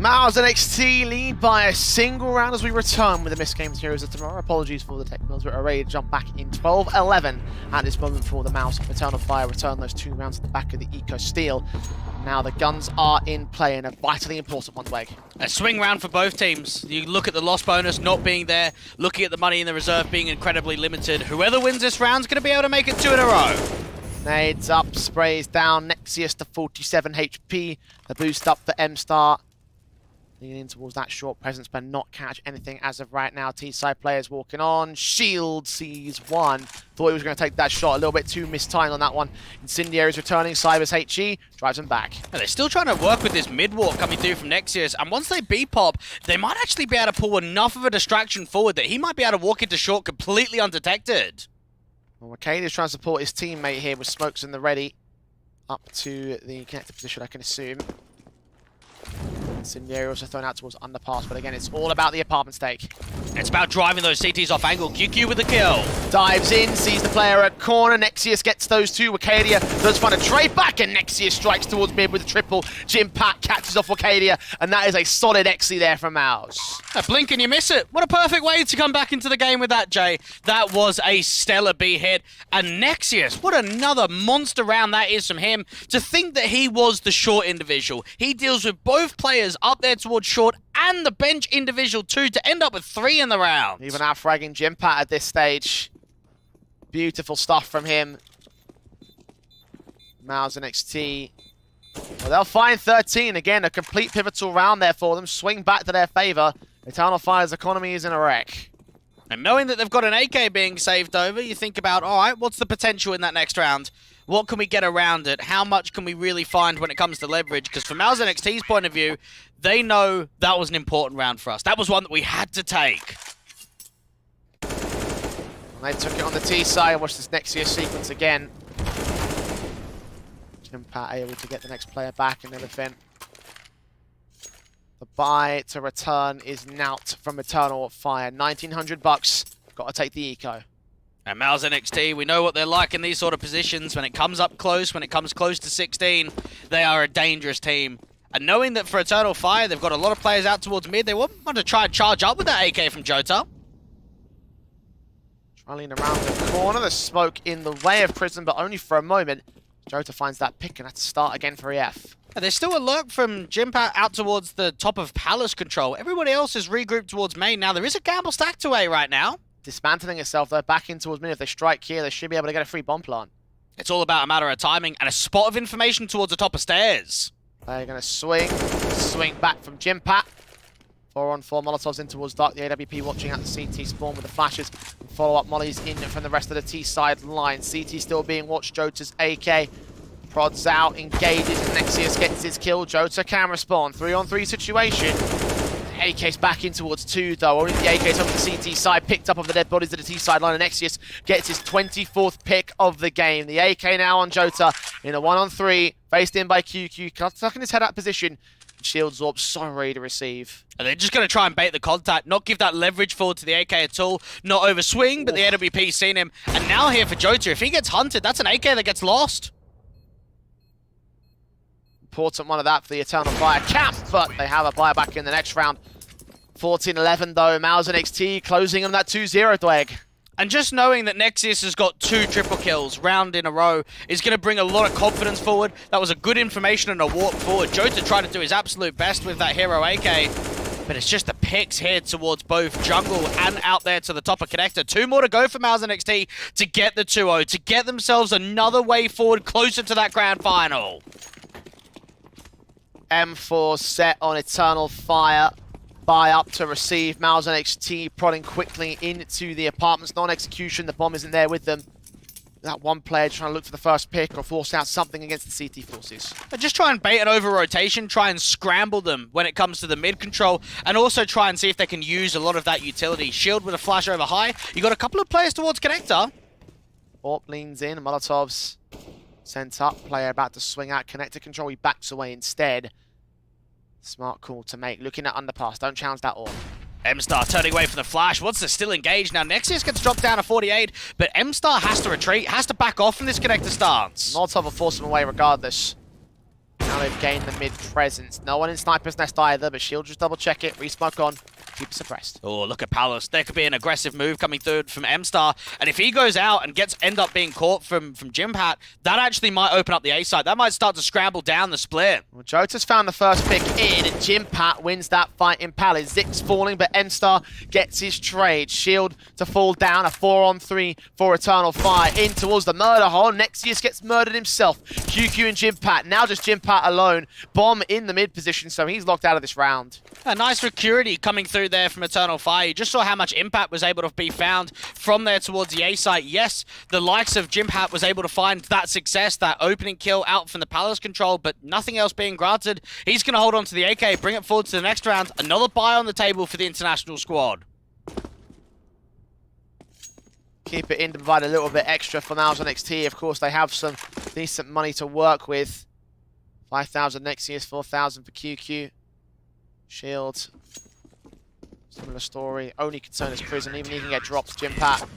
MOUZ NXT lead by a single round as we return with the MistGames Heroes of Tomorrow. Apologies for the technicals, but are ready to jump back in 12-11 at this moment for the MOUZ. Eternal Fire return those 2 rounds at the back of the Eco Steel. Now the guns are in play in a vitally important one, Weg. A swing round for both teams. You look at the loss bonus not being there, looking at the money in the reserve being incredibly limited. Whoever wins this round is going to be able to make it 2 in a row. Nades up, sprays down, Nexius to 47 HP. The boost up for M-Star. Leaning in towards that short presence, but not catch anything as of right now. T-side players walking on. Shield sees one. Thought he was going to take that shot. A little bit too mistimed on that one. Incendiary's returning. Cybers HE drives him back. And they're still trying to work with this mid-walk coming through from Nexius. And once they B-pop, they might actually be able to pull enough of a distraction forward that he might be able to walk into short completely undetected. Well, McCain is trying to support his teammate here with smokes in the ready. Up to the connected position, I can assume. Incendiary also thrown out towards underpass, but again, it's all about the apartment stake. It's about driving those CTs off angle. QQ with the kill. Dives in, sees the player at corner. Nexius gets those 2. Wakadia does find a trade back, and Nexius strikes towards mid with a triple. Jim Pat catches off Wakadia, and that is a solid Exi there from MOUZ. A blink and you miss it. What a perfect way to come back into the game with that, Jay. That was a stellar B hit. And Nexius, what another monster round that is from him. To think that he was the short individual. He deals with both players up there towards short and the bench individual too to end up with 3 in the round. Even out-fragging Jim Pat at this stage. Beautiful stuff from him. MOUZ NXT. Well, they'll find 13. Again, a complete pivotal round there for them. Swing back to their favor. Eternal Fire's economy is in a wreck. And knowing that they've got an AK being saved over, you think about, all right, what's the potential in that next round? What can we get around it? How much can we really find when it comes to leverage? Because from MOUZ NXT's point of view, they know that was an important round for us. That was one that we had to take. And they took it on the T side. Watch this Nexius sequence again. Jim Pat able to get the next player back and everything. The buy to return is Nout from Eternal Fire. 1,900 bucks. Got to take the eco. And MOUZ NXT, we know what they're like in these sort of positions. When it comes up close, when it comes close to 16, they are a dangerous team. And knowing that for Eternal Fire, they've got a lot of players out towards mid, they want to try and charge up with that AK from Jota. Trailing around the corner, the smoke in the way of Prison, but only for a moment. Jota finds that pick and has to start again for EF. And there's still a lurk from Jimpat out towards the top of Palace control. Everybody else is regrouped towards main. Now, there is a gamble stacked away right now. Dismantling itself, though, back in towards mid. If they strike here, they should be able to get a free bomb plant. It's all about a matter of timing and a spot of information towards the top of stairs. They're going to swing back from Jimpat. 4-on-4 Molotovs in towards Dark. The AWP watching out the CT spawn with the flashes. Follow-up mollies in from the rest of the T-side line. CT still being watched. Jota's AK prods out, engages, and Nexius gets his kill. Jota can respond. 3-on-3 situation. AK's back in towards 2, though. Only the AK's up the CT side, picked up of the dead bodies of the T side line, and Nexius gets his 24th pick of the game. The AK now on Jota in a 1-on-3, faced in by QQ, tucking his head out position. Shield Zorb so ready to receive. And they're just going to try and bait the contact, not give that leverage forward to the AK at all, not overswing, but the AWP's seen him. And now here for Jota, if he gets hunted, that's an AK that gets lost. Important one of that for the Eternal Fire camp, but they have a buyback in the next round. 14-11 though, MOUZ NXT closing on that 2-0 Dweg. And just knowing that Nexius has got 2 triple kills round in a row is going to bring a lot of confidence forward. That was a good information and a walk forward. Jota tried to do his absolute best with that hero AK, but it's just the picks here towards both jungle and out there to the top of connector. 2 more to go for MOUZ NXT to get the 2-0, to get themselves another way forward closer to that grand final. M4 set on Eternal Fire. Buy up to receive. MOUZ NXT prodding quickly into the apartments. Non-execution, the bomb isn't there with them. That one player trying to look for the first pick or force out something against the CT forces. And just try and bait it over rotation, try and scramble them when it comes to the mid control, and also try and see if they can use a lot of that utility. Shield with a flash over high. You got a couple of players towards connector. Orp leans in, Molotovs sent up. Player about to swing out connector control. He backs away instead. Smart call to make. Looking at underpass. Don't challenge that Orp. M-Star turning away from the flash. Wants to still engage. Now Nexius gets dropped down to 48, but M-Star has to retreat, has to back off from this connector stance. Molotov will force him away regardless. Now Now they've gained the mid presence. No one in Sniper's Nest either, but Shield just double check it, resmoke on, keep it suppressed. Oh, look at Palace. There could be an aggressive move coming through from MStar, and if he goes out and end up being caught from Jimpat, that actually might open up the A side. That might start to scramble down the split. Well, Jota's found the first pick in, and Jimpat wins that fight in Palace. Zig's falling, but MStar gets his trade. Shield to fall down, a 4-on-3 for Eternal Fire. In towards the murder hole, Nexius gets murdered himself. QQ and Jimpat, now just Jimpat alone. Bomb in the mid position, so he's locked out of this round. A nice security coming through there from Eternal Fire. You just saw how much impact was able to be found from there towards the A site. Yes, the likes of Jimpat was able to find that success, that opening kill out from the Palace control, but nothing else being granted. He's going to hold on to the AK, bring it forward to the next round. Another buy on the table for the international squad. Keep it in to provide a little bit extra for MOUZ and NXT. Of course, they have some decent money to work with. 5,000 Nexius, 4,000 for QQ. Shield. Similar story. Only concern is Prison. Even he can get drops. Jimpat.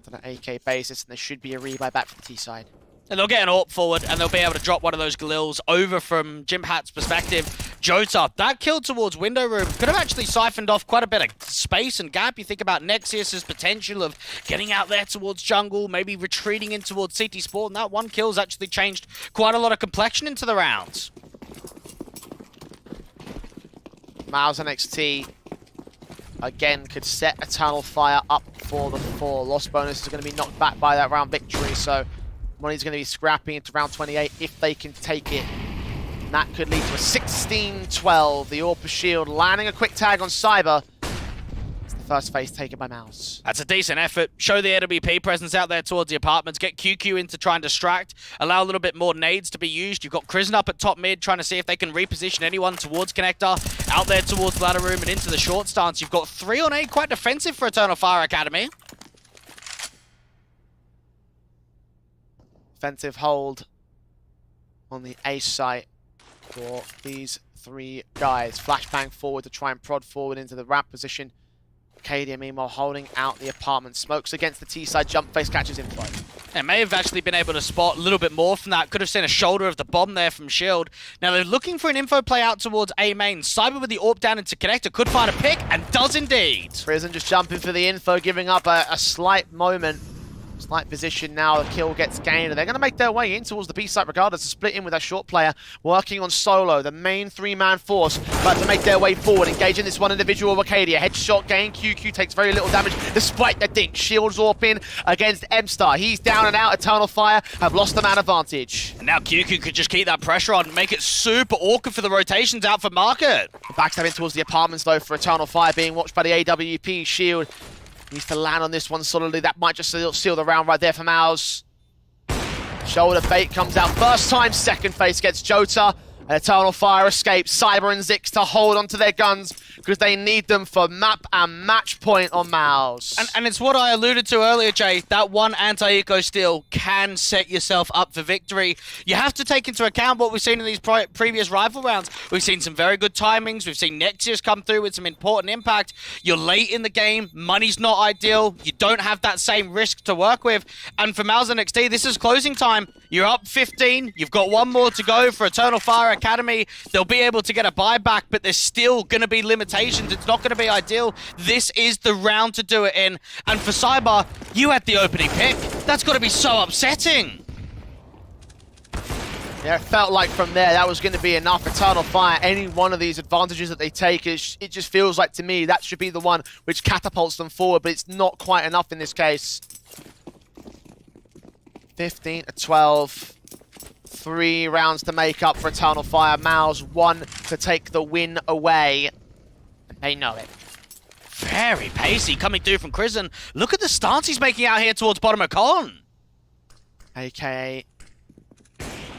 On an AK basis, and there should be a rebuy back for the T side. And they'll get an AWP forward, and they'll be able to drop one of those Galils over from Jimhat's perspective. Jota, that kill towards Window Room could have actually siphoned off quite a bit of space and gap. You think about Nexius's potential of getting out there towards jungle, maybe retreating in towards CT Sport, and that one kill's actually changed quite a lot of complexion into the rounds. MOUZ and NXT again could set Eternal Fire up for the 4. Loss bonus is going to be knocked back by that round victory, so money's going to be scrapping into round 28 if they can take it. And that could lead to a 16-12. The AWP Shield landing a quick tag on Cyber. It's the first phase taken by MOUZ. That's a decent effort. Show the AWP presence out there towards the apartments. Get QQ in to try and distract. Allow a little bit more nades to be used. You've got Krisen up at top mid trying to see if they can reposition anyone towards Connector. Out there towards the ladder room and into the short stance. You've got 3 on A, quite defensive for Eternal Fire Academy. Defensive hold on the A site for these 3 guys. Flashbang forward to try and prod forward into the ramp position. Arcadia, meanwhile, holding out the apartment. Smokes against the T side, jump face catches info. They may have actually been able to spot a little bit more from that. Could have seen a shoulder of the bomb there from Shield. Now they're looking for an info play out towards A main. Cyber with the AWP down into Connector could find a pick, and does indeed. Prison just jumping for the info, giving up a slight moment. Slight position now, the kill gets gained, and they're going to make their way in towards the B site regardless. To split in with a short player, working on solo, the main 3-man force, about to make their way forward, engaging this one individual of Arcadia. Headshot gain, QQ takes very little damage despite the dink. Shields AWP in against MStar. He's down and out. Eternal Fire have lost the man advantage. And now QQ could just keep that pressure on and make it super awkward for the rotations out for Market. Backstabbing towards the apartments though for Eternal Fire, being watched by the AWP. Shield needs to land on this one solidly. That might just seal the round right there for MOUZ. Shoulder bait comes out first time. Second face gets Jota. And Eternal Fire escapes. Cyber and Zix to hold onto their guns because they need them for map and match point on MOUZ. And it's what I alluded to earlier, Jay. That one anti-eco steal can set yourself up for victory. You have to take into account what we've seen in these previous rival rounds. We've seen some very good timings. We've seen Nexius come through with some important impact. You're late in the game. Money's not ideal. You don't have that same risk to work with. And for MOUZ and NXT, this is closing time. You're up 15. You've got one more to go for Eternal Fire Academy. They'll be able to get a buyback, but there's still going to be limitations. It's not going to be ideal. This is the round to do it in. And for Cyber, you had the opening pick. That's got to be so upsetting. Yeah, it felt like from there that was going to be enough. Eternal Fire, any one of these advantages that they take, it just feels like to me that should be the one which catapults them forward, but it's not quite enough in this case. 15-12. 3 rounds to make up for Eternal Fire. MOUZ 1 to take the win away. They know it. Very pacey coming through from Krisen. Look at the stance he's making out here towards bottom of con. AKA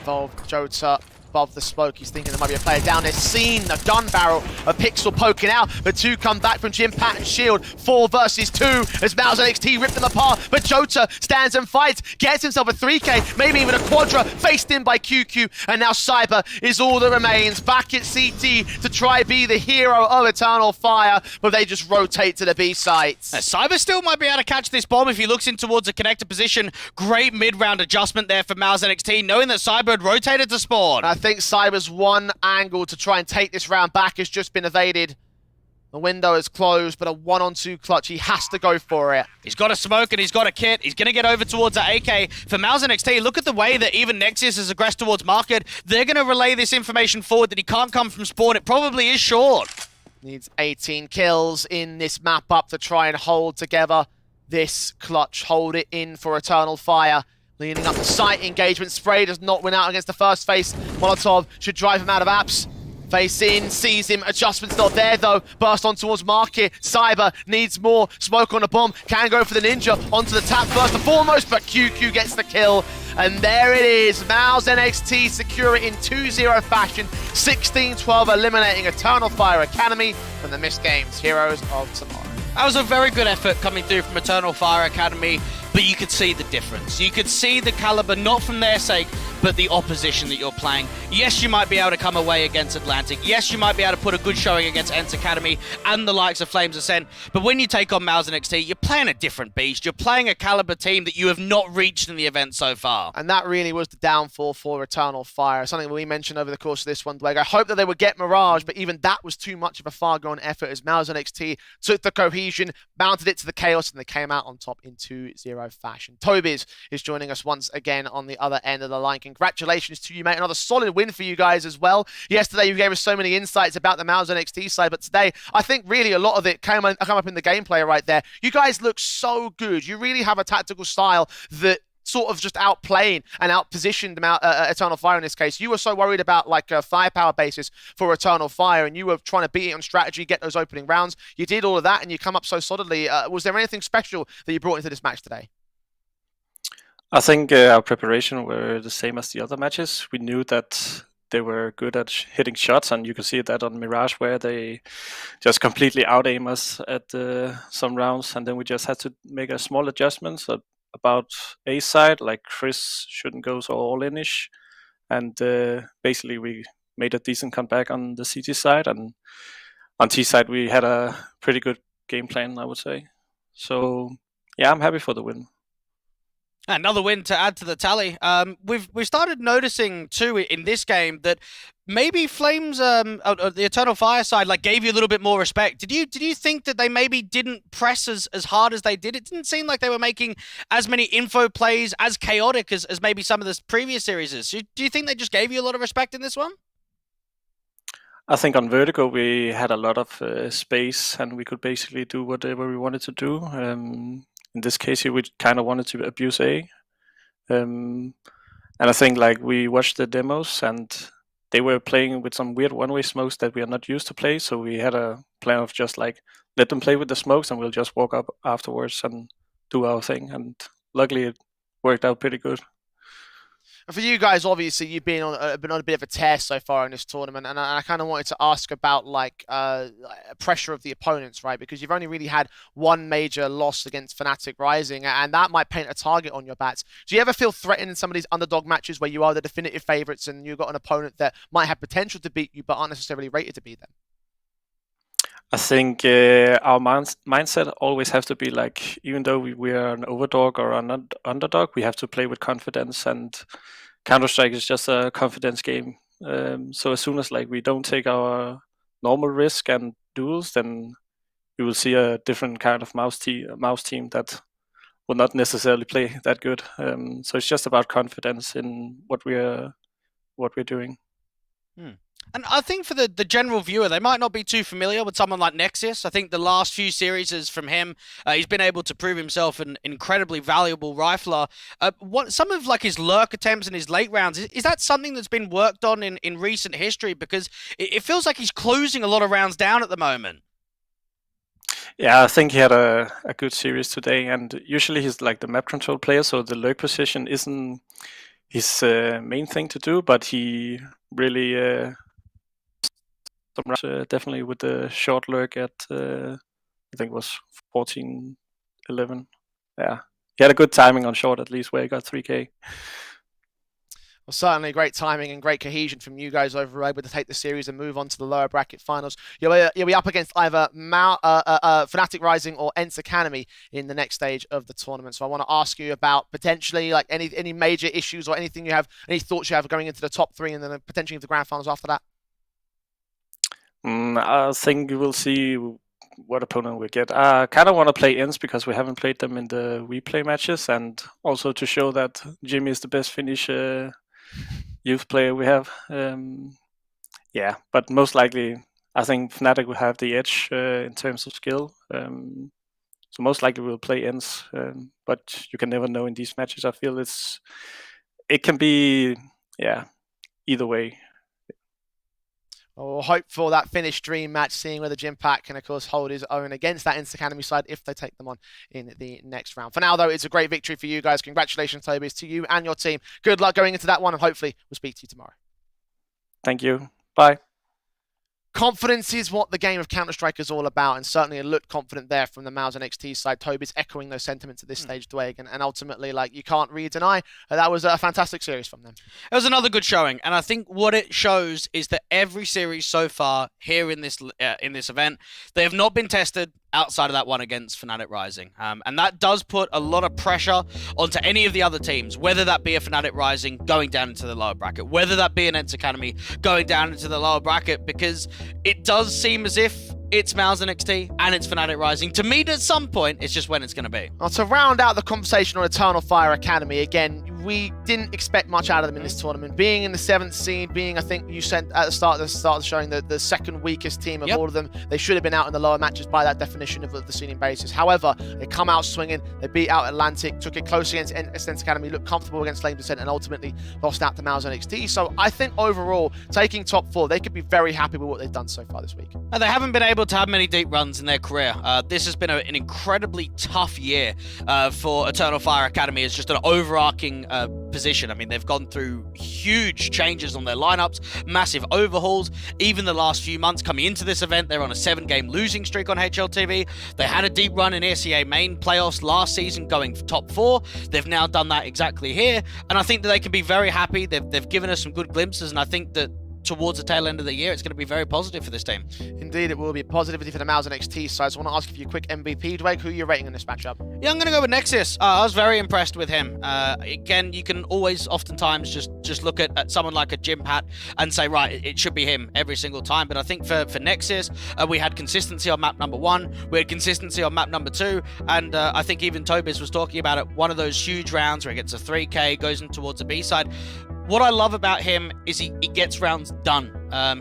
involved Jota above the smoke. He's thinking there might be a player down there. Seen the gun barrel of Pixel poking out, but 2 come back from Jim Patton's shield. 4 versus 2 as MOUZ NXT rip them apart, but Jota stands and fights, gets himself a 3k, maybe even a quadra, faced in by QQ, and now Cyber is all that remains. Back at CT to try be the hero of Eternal Fire, but they just rotate to the B sites. Cyber still might be able to catch this bomb if he looks in towards a connector position. Great mid-round adjustment there for MOUZ NXT, knowing that Cyber had rotated to spawn. I think Cyber's one angle to try and take this round back has just been evaded. The window is closed, but a 1-on-2 clutch, he has to go for it. He's got a smoke and he's got a kit. He's going to get over towards the AK. For MOUZ NXT, look at the way that even Nexus has aggressed towards Market. They're going to relay this information forward that he can't come from spawn. It probably is short. Needs 18 kills in this map up to try and hold together this clutch. Hold it in for Eternal Fire. Leaning up the site, engagement spray does not win out against the first face. Molotov should drive him out of apps. Face in, sees him, adjustment's not there though. Burst on towards Market. Cyber needs more. Smoke on a bomb, can go for the ninja. Onto the tap first and foremost, but QQ gets the kill. And there it is, MOUZ NXT secure it in 2-0 fashion. 16-12 eliminating Eternal Fire Academy from the MistGames Heroes of Tomorrow. That was a very good effort coming through from Eternal Fire Academy, but you could see the difference. You could see the caliber, not from their sake, but the opposition that you're playing. Yes, you might be able to come away against Atlantic. Yes, you might be able to put a good showing against ENCE Academy and the likes of Flames Ascent. But when you take on MOUZ NXT, you're playing a different beast. You're playing a caliber team that you have not reached in the event so far. And that really was the downfall for Eternal Fire. Something that we mentioned over the course of this one, Blake. I hope that they would get Mirage, but even that was too much of a far-gone effort as MOUZ NXT took the cohesion, mounted it to the chaos, and they came out on top in 2-0 fashion. Tobiz is joining us once again on the other end of the line. Congratulations to you, mate. Another solid win for you guys as well. Yesterday, you gave us so many insights about the MOUZ NXT side, but today, I think really a lot of it come up in the gameplay right there. You guys look so good. You really have a tactical style that sort of just outplaying and outpositioned Eternal Fire in this case. You were so worried about like a firepower basis for Eternal Fire, and you were trying to beat it on strategy, get those opening rounds. You did all of that, and you come up so solidly. Was there anything special that you brought into this match today? I think our preparation were the same as the other matches. We knew that they were good at hitting shots, and you can see that on Mirage, where they just completely out-aim us at some rounds, and then we just had to make a small adjustment. So about A side, like Chris shouldn't go so all-in-ish, and basically we made a decent comeback on the CT side, and on T side we had a pretty good game plan, I would say. So yeah, I'm happy for the win. Another win to add to the tally. We've started noticing too in this game that maybe Flames, the Eternal Fire side, like gave you a little bit more respect. Did you think that they maybe didn't press as hard as they did? It didn't seem like they were making as many info plays, as chaotic as maybe some of the previous series is. So do you think they just gave you a lot of respect in this one? I think on Vertigo we had a lot of space, and we could basically do whatever we wanted to do. In this case, we kind of wanted to abuse A. And I think like we watched the demos, and they were playing with some weird one-way smokes that we are not used to play. So we had a plan of just like let them play with the smokes, and we'll just walk up afterwards and do our thing. And luckily, it worked out pretty good. And for you guys, obviously, you've been on a bit of a tear so far in this tournament, and I kind of wanted to ask about like pressure of the opponents, right? Because you've only really had one major loss against Fnatic Rising, and that might paint a target on your bats. Do you ever feel threatened in some of these underdog matches where you are the definitive favorites and you've got an opponent that might have potential to beat you but aren't necessarily rated to beat them? I think our mindset always have to be like, even though we are an overdog or an underdog, we have to play with confidence, and Counter-Strike is just a confidence game. So as soon as like we don't take our normal risk and duels, then you will see a different kind of MOUZ team that will not necessarily play that good. So it's just about confidence in what we're doing. And I think for the general viewer, they might not be too familiar with someone like Nexus. I think the last few series is from him. He's been able to prove himself an incredibly valuable rifler. Some of like his lurk attempts and his late rounds, is that something that's been worked on in recent history? Because it feels like he's closing a lot of rounds down at the moment. Yeah, I think he had a good series today, and usually he's like the map control player, so the lurk position isn't his main thing to do, but he really definitely with the short lurk at I think it was 14-11. Yeah, he had a good timing on short at least, where he got 3K. Well, certainly great timing and great cohesion from you guys over able to take the series and move on to the lower bracket finals. You'll be up against either Fnatic Rising or ENCE Academy in the next stage of the tournament. So I want to ask you about potentially like any major issues or anything you have, any thoughts you have going into the top three and then potentially into the grand finals after that. I think we'll see what opponent we get. I kind of want to play ENCE because we haven't played them in the replay matches, and also to show that Jimmy is the best Finnish youth player we have. Yeah, but most likely I think Fnatic will have the edge in terms of skill. So most likely we'll play ENCE, but you can never know in these matches. I feel it can be either way. We'll hope for that Finnish dream match, seeing whether Jimpact can, of course, hold his own against that ENCE Academy side if they take them on in the next round. For now, though, it's a great victory for you guys. Congratulations, Tobias, to you and your team. Good luck going into that one, and hopefully we'll speak to you tomorrow. Thank you. Bye. Confidence is what the game of Counter-Strike is all about, and certainly it looked confident there from the MOUZ NXT side. Toby's echoing those sentiments at this stage, Dwayne, and ultimately, like, you can't really deny that was a fantastic series from them. It was another good showing, and I think what it shows is that every series so far here in this event, they have not been tested outside of that one against Fnatic Rising. And that does put a lot of pressure onto any of the other teams, whether that be a Fnatic Rising going down into the lower bracket, whether that be an ENCE Academy going down into the lower bracket, because it does seem as if it's MOUZ NXT and it's Fnatic Rising. To me, at some point, it's just when it's going to be. Well, to round out the conversation on Eternal Fire Academy, again, we didn't expect much out of them in this tournament. Being in the 7th seed, being, I think you said at the start of the showing, the second weakest team of all of them, they should have been out in the lower matches by that definition of the seeding basis. However, they come out swinging, they beat out Atlantic, took it close against ENCE Academy, looked comfortable against Lane Descent, and ultimately lost out to MOUZ NXT. So I think overall, taking top 4, they could be very happy with what they've done so far this week. They haven't been able to have many deep runs in their career. This has been an incredibly tough year for Eternal Fire Academy as just an overarching position. I mean, they've gone through huge changes on their lineups, massive overhauls. Even the last few months coming into this event, they're on a 7-game losing streak on HLTV. They had a deep run in ECA main playoffs last season going top 4. They've now done that exactly here, and I think that they can be very happy. They've given us some good glimpses, and I think that towards the tail end of the year, it's going to be very positive for this team. Indeed, it will be positivity for the MOUZ NXT side. So I want to ask you a quick MVP, Dwayne. Who are you rating in this matchup? Yeah, I'm going to go with Nexus. I was very impressed with him. Again, you can always, oftentimes, just look at someone like a Jimpact and say, right, it should be him every single time. But I think for Nexus, we had consistency on map number 1, we had consistency on map number 2, and I think even Tobias was talking about it, one of those huge rounds where he gets a 3K, goes in towards the B side. What I love about him is he gets rounds done.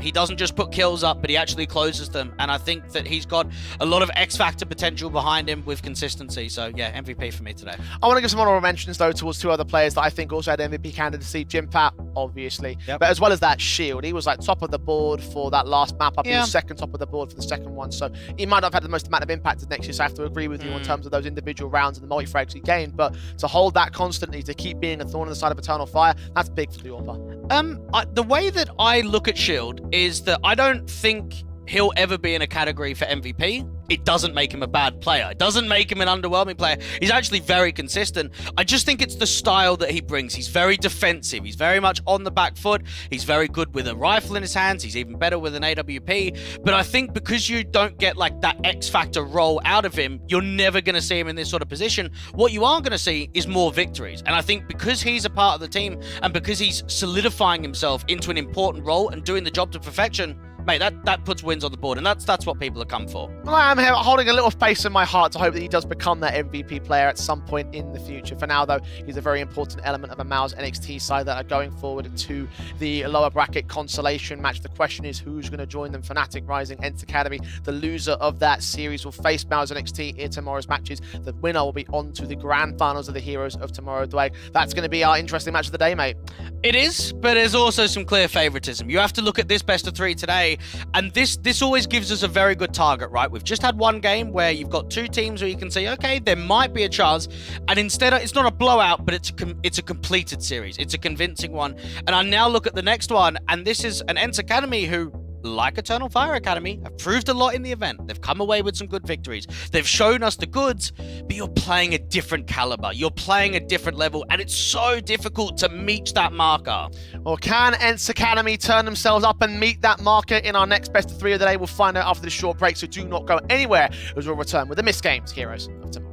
He doesn't just put kills up, but he actually closes them. And I think that he's got a lot of X-Factor potential behind him with consistency. So, yeah, MVP for me today. I want to give some honorable mentions, though, towards 2 other players that I think also had MVP candidacy. Jimpact, obviously. Yep. But as well as that, Shield. He was like top of the board for that last map up. He was second top of the board for the second one. So he might not have had the most amount of impact as Nexus. I have to agree with you in terms of those individual rounds and the multi-frags he gained. But to hold that constantly, to keep being a thorn in the side of Eternal Fire, that's big for the AWPer. The way that I look at Shield is that I don't think he'll ever be in a category for MVP. It doesn't make him a bad player. It doesn't make him an underwhelming player. He's actually very consistent. I just think it's the style that he brings. He's very defensive. He's very much on the back foot. He's very good with a rifle in his hands. He's even better with an AWP. But I think because you don't get like that X-Factor role out of him, you're never going to see him in this sort of position. What you are going to see is more victories. And I think because he's a part of the team and because he's solidifying himself into an important role and doing the job to perfection, mate, that puts wins on the board, and that's what people have come for. Well, I am here holding a little space in my heart to hope that he does become that MVP player at some point in the future. For now, though, he's a very important element of a MOUZ NXT side that are going forward to the lower bracket consolation match. The question is who's going to join them, Fnatic Rising, ENCE Academy. The loser of that series will face MOUZ NXT in tomorrow's matches. The winner will be on to the grand finals of the Heroes of Tomorrow, Dwayne. That's going to be our interesting match of the day, mate. It is, but there's also some clear favoritism. You have to look at this best of 3 today way. And this always gives us a very good target, right? We've just had one game where you've got two teams where you can say, okay, there might be a chance, and instead it's not a blowout, but it's a completed series. It's a convincing one. And I now look at the next one, and this is an ENCE Academy who, like Eternal Fire Academy, have proved a lot in the event. They've come away with some good victories. They've shown us the goods, but you're playing a different caliber. You're playing a different level, and it's so difficult to meet that marker. Or can ENCE Academy turn themselves up and meet that marker in our next best of 3 of the day? We'll find out after this short break, so do not go anywhere as we'll return with the MistGames Heroes of Tomorrow.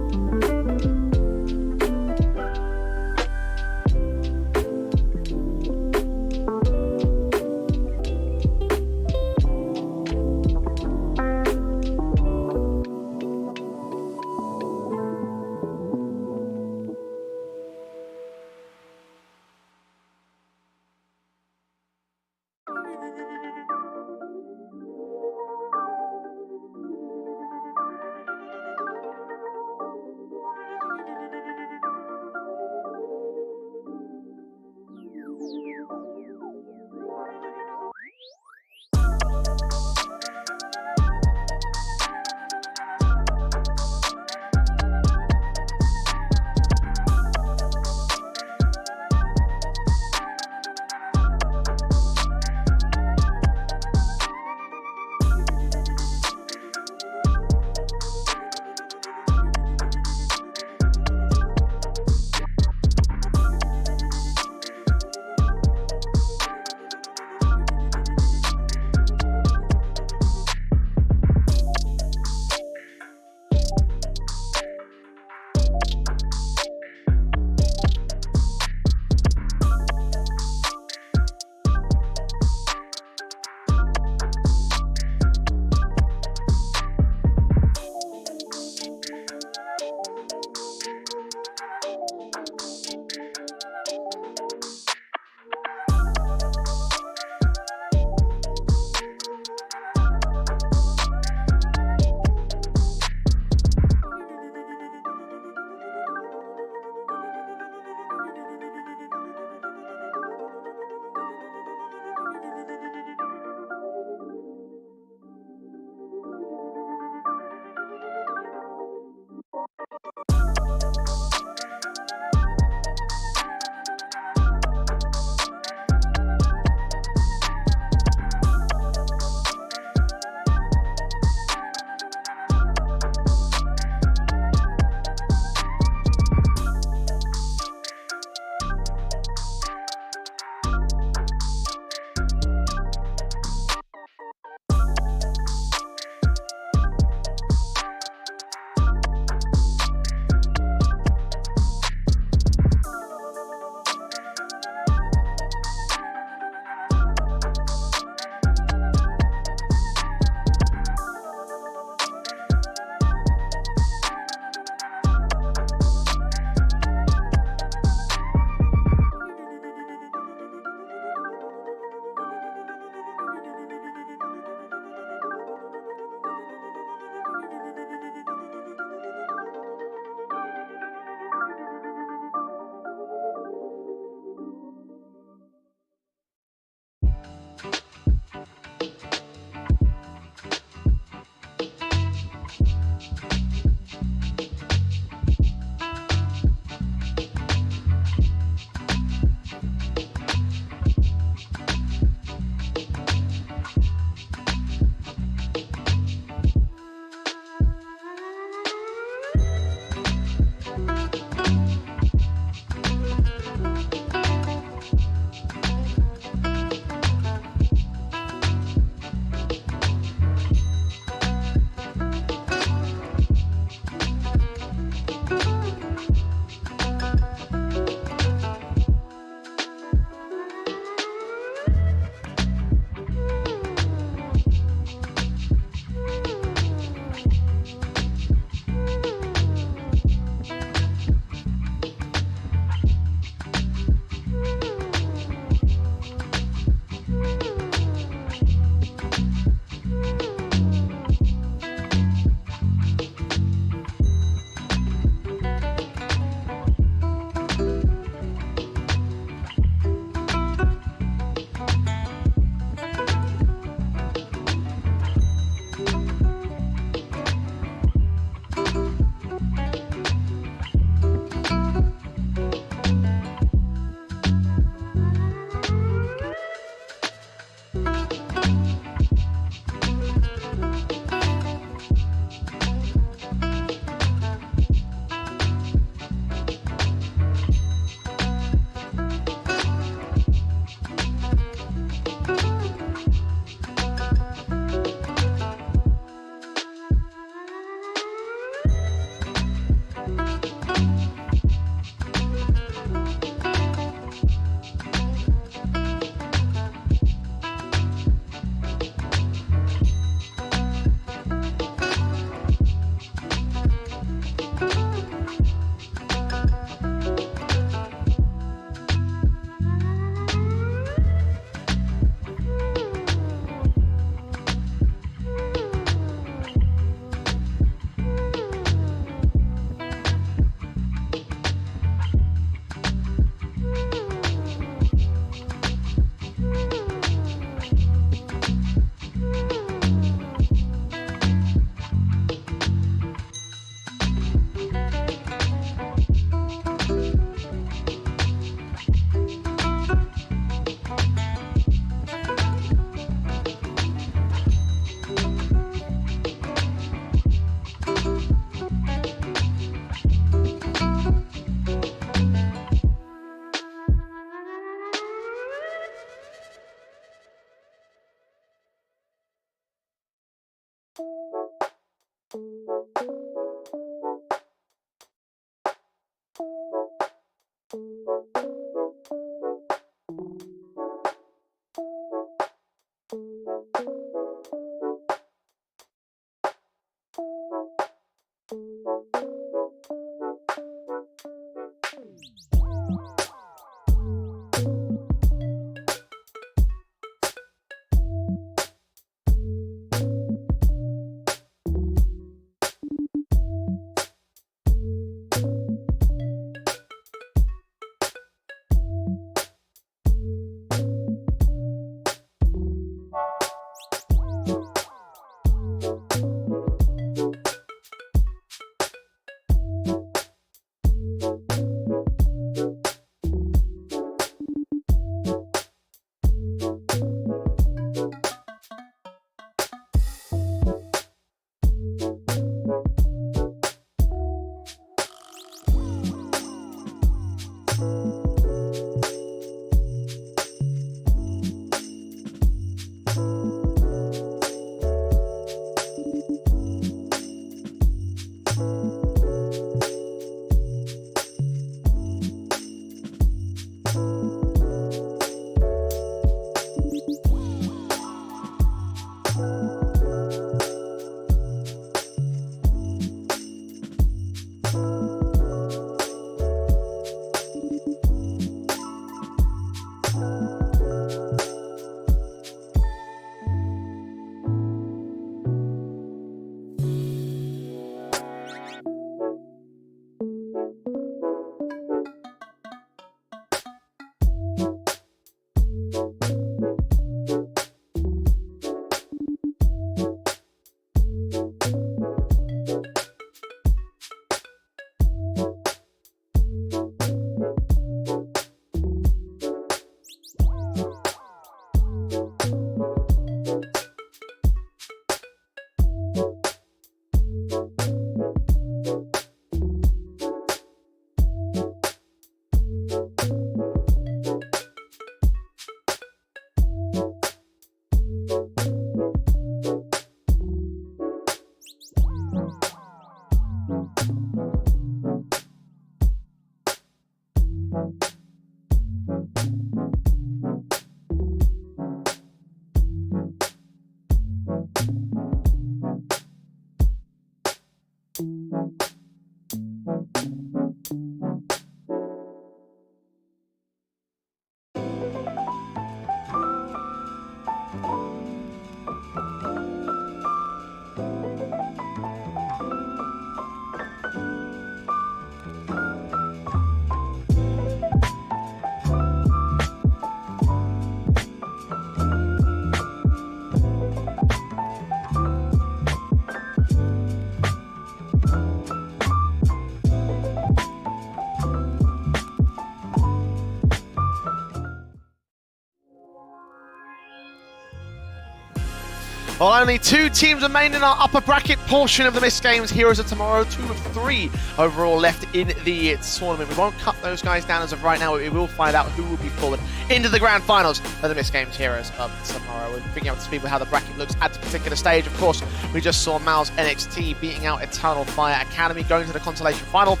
Well, only 2 teams remain in our upper bracket portion of the MistGames Heroes of Tomorrow. 2 of 3 overall left in the tournament. We won't cut those guys down as of right now, but we will find out who will be forward into the grand finals of the MistGames Heroes of Tomorrow. We're bringing up to speed with how the bracket looks at this particular stage. Of course, we just saw MOUZ NXT beating out Eternal Fire Academy, going to the consolation final.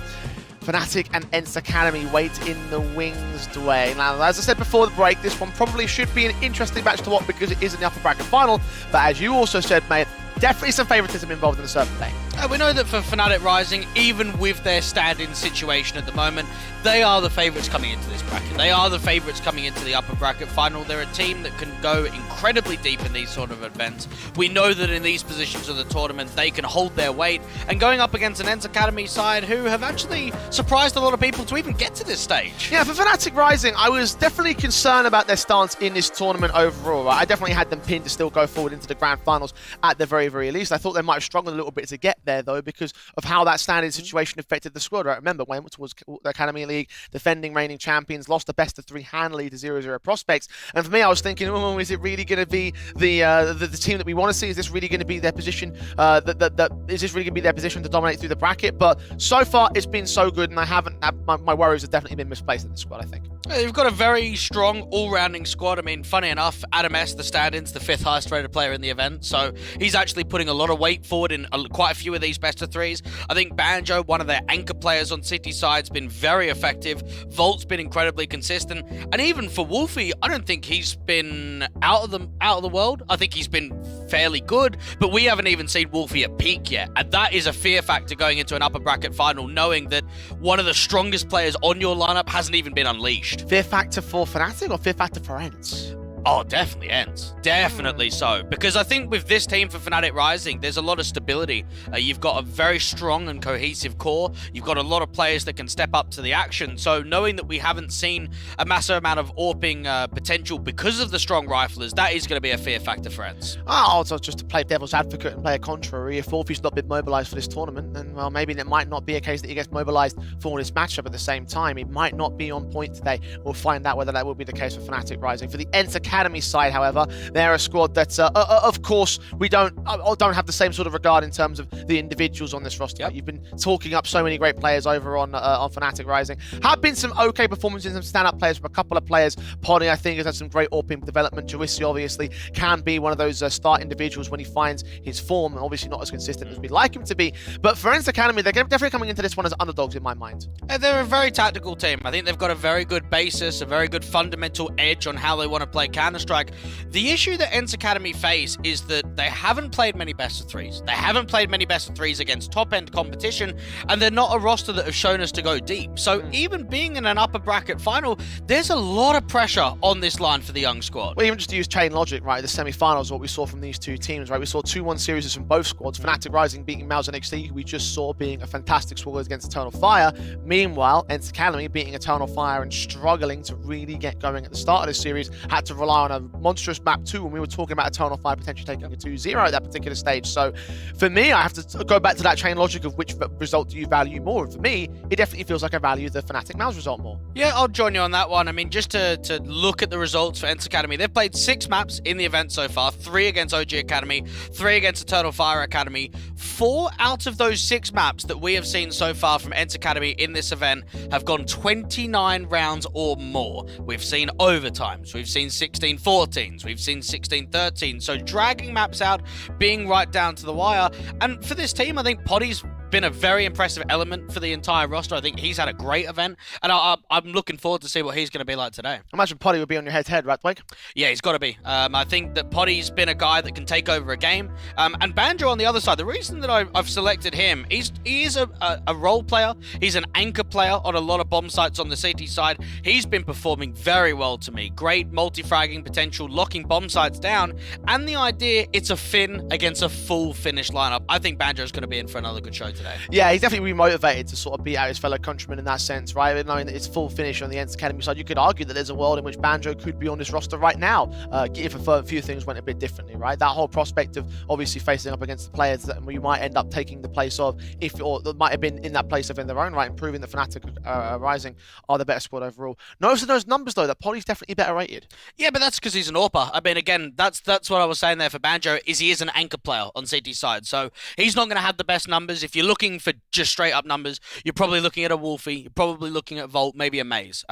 Fnatic and ENCE Academy wait in the wings, Dwayne. Now, as I said before the break, this one probably should be an interesting match to watch because it is in the upper bracket final. But as you also said, mate, definitely some favoritism involved in a certain thing. We know that for Fnatic Rising, even with their stand-in situation at the moment, they are the favourites coming into this bracket. They are the favourites coming into the upper bracket final. They're a team that can go incredibly deep in these sort of events. We know that in these positions of the tournament, they can hold their weight. And going up against an ENCE Academy side who have actually surprised a lot of people to even get to this stage. Yeah, for Fnatic Rising, I was definitely concerned about their stance in this tournament overall. Right? I definitely had them pinned to still go forward into the grand finals at the very, very least. I thought they might have struggled a little bit to get there, though, because of how that standing situation affected the squad. Right? Remember, when it was the Academy League, defending reigning champions, lost the best of 3 handily to 0-0 prospects. And for me, I was thinking, oh, is it really going to be the team that we want to see? Is this really going to be their position? Is this really going to be their position to dominate through the bracket? But so far, it's been so good, and I haven't. My worries have definitely been misplaced in the squad, I think. You've got a very strong all-rounding squad. I mean, funny enough, Adam S, the stand-in's the 5th highest rated player in the event, so he's actually putting a lot of weight forward in quite a few of these best of threes. I think Banjo, one of their anchor players on City side's been very effective. Volt's been incredibly consistent, and even for Wolfie, I don't think he's been out of the world. I think he's been fairly good, but we haven't even seen Wolfie at peak yet, and that is a fear factor going into an upper bracket final, knowing that one of the strongest players on your lineup hasn't even been unleashed. Fear factor for Fnatic or fear factor for ENCE? Oh, definitely ENCE. Definitely so. Because I think with this team for Fnatic Rising, there's a lot of stability. You've got a very strong and cohesive core. You've got a lot of players that can step up to the action. So knowing that we haven't seen a massive amount of AWPing potential because of the strong riflers, that is going to be a fear factor for ENCE. Oh, so just to play devil's advocate and play a contrary, if Wolfie's not been mobilised for this tournament, then, well, maybe it might not be a case that he gets mobilised for this matchup at the same time. He might not be on point today. We'll find out whether that will be the case for Fnatic Rising. For the ENCE Academy side, however, they're a squad that, of course, we don't have the same sort of regard in terms of the individuals on this roster. Yep. You've been talking up so many great players over on Fnatic Rising. Have been some okay performances, some stand-up players from a couple of players. Poddy, I think, has had some great AWPing development. Jowissi, obviously, can be one of those start individuals when he finds his form, and obviously not as consistent as we'd like him to be. But for ENCE Academy, they're definitely coming into this one as underdogs in my mind. They're a very tactical team. I think they've got a very good basis, a very good fundamental edge on how they want to play Counter-Strike. The issue that ENCE Academy face is that they haven't played many best of threes. They haven't played many best of threes against top-end competition, and they're not a roster that have shown us to go deep. So even being in an upper bracket final, there's a lot of pressure on this line for the young squad. Well, even just to use chain logic, right, the semi-finals, what we saw from these two teams, right, we saw 2-1 series from both squads. Fnatic Rising beating MOUZ NXT, who we just saw being a fantastic squad against Eternal Fire. Meanwhile, ENCE Academy beating Eternal Fire and struggling to really get going at the start of this series, had to rely on a monstrous map 2 when we were talking about Eternal Fire potentially taking a 2-0 at that particular stage. So for me, I have to go back to that chain logic of which result do you value more. And for me, it definitely feels like I value the Fnatic MOUZ result more. Yeah, I'll join you on that one. I mean, just to look at the results for ENCE Academy, they've played 6 maps in the event so far, 3 against OG Academy, 3 against Eternal Fire Academy. 4 out of those 6 maps that we have seen so far from ENCE Academy in this event have gone 29 rounds or more. We've seen overtimes, we've seen 16-14s, we've seen 16-13, so dragging maps out, being right down to the wire. And for this team, I think Poddy's been a very impressive element for the entire roster. I think he's had a great event, and I'm looking forward to see what he's going to be like today. I imagine Poddy would be on your head-to-head, right, Blake? Yeah, he's got to be. I think that Poddy's been a guy that can take over a game. And Banjo on the other side, the reason that I've selected him, he is a role player. He's an anchor player on a lot of bomb sites on the CT side. He's been performing very well to me. Great multi-fragging potential, locking bomb sites down, and the idea it's a Finn against a full Finnish lineup. I think Banjo's going to be in for another good show today. Yeah, he's definitely motivated to sort of beat out his fellow countrymen in that sense, right? Knowing that it's full finish on the ENCE Academy side, you could argue that there's a world in which Banjo could be on this roster right now, if a few things went a bit differently, right? That whole prospect of obviously facing up against the players that we might end up taking the place of, or that might have been in that place of in their own right, and proving that Fnatic Rising are the better squad overall. Notice those numbers though, that Poddy's definitely better rated. Yeah, but that's because he's an AWPer. I mean, again, that's what I was saying there for Banjo, is he is an anchor player on CT side, so he's not going to have the best numbers. If you're looking for just straight up numbers, you're probably looking at a Wolfie, you're probably looking at Volt, maybe a MOUZ.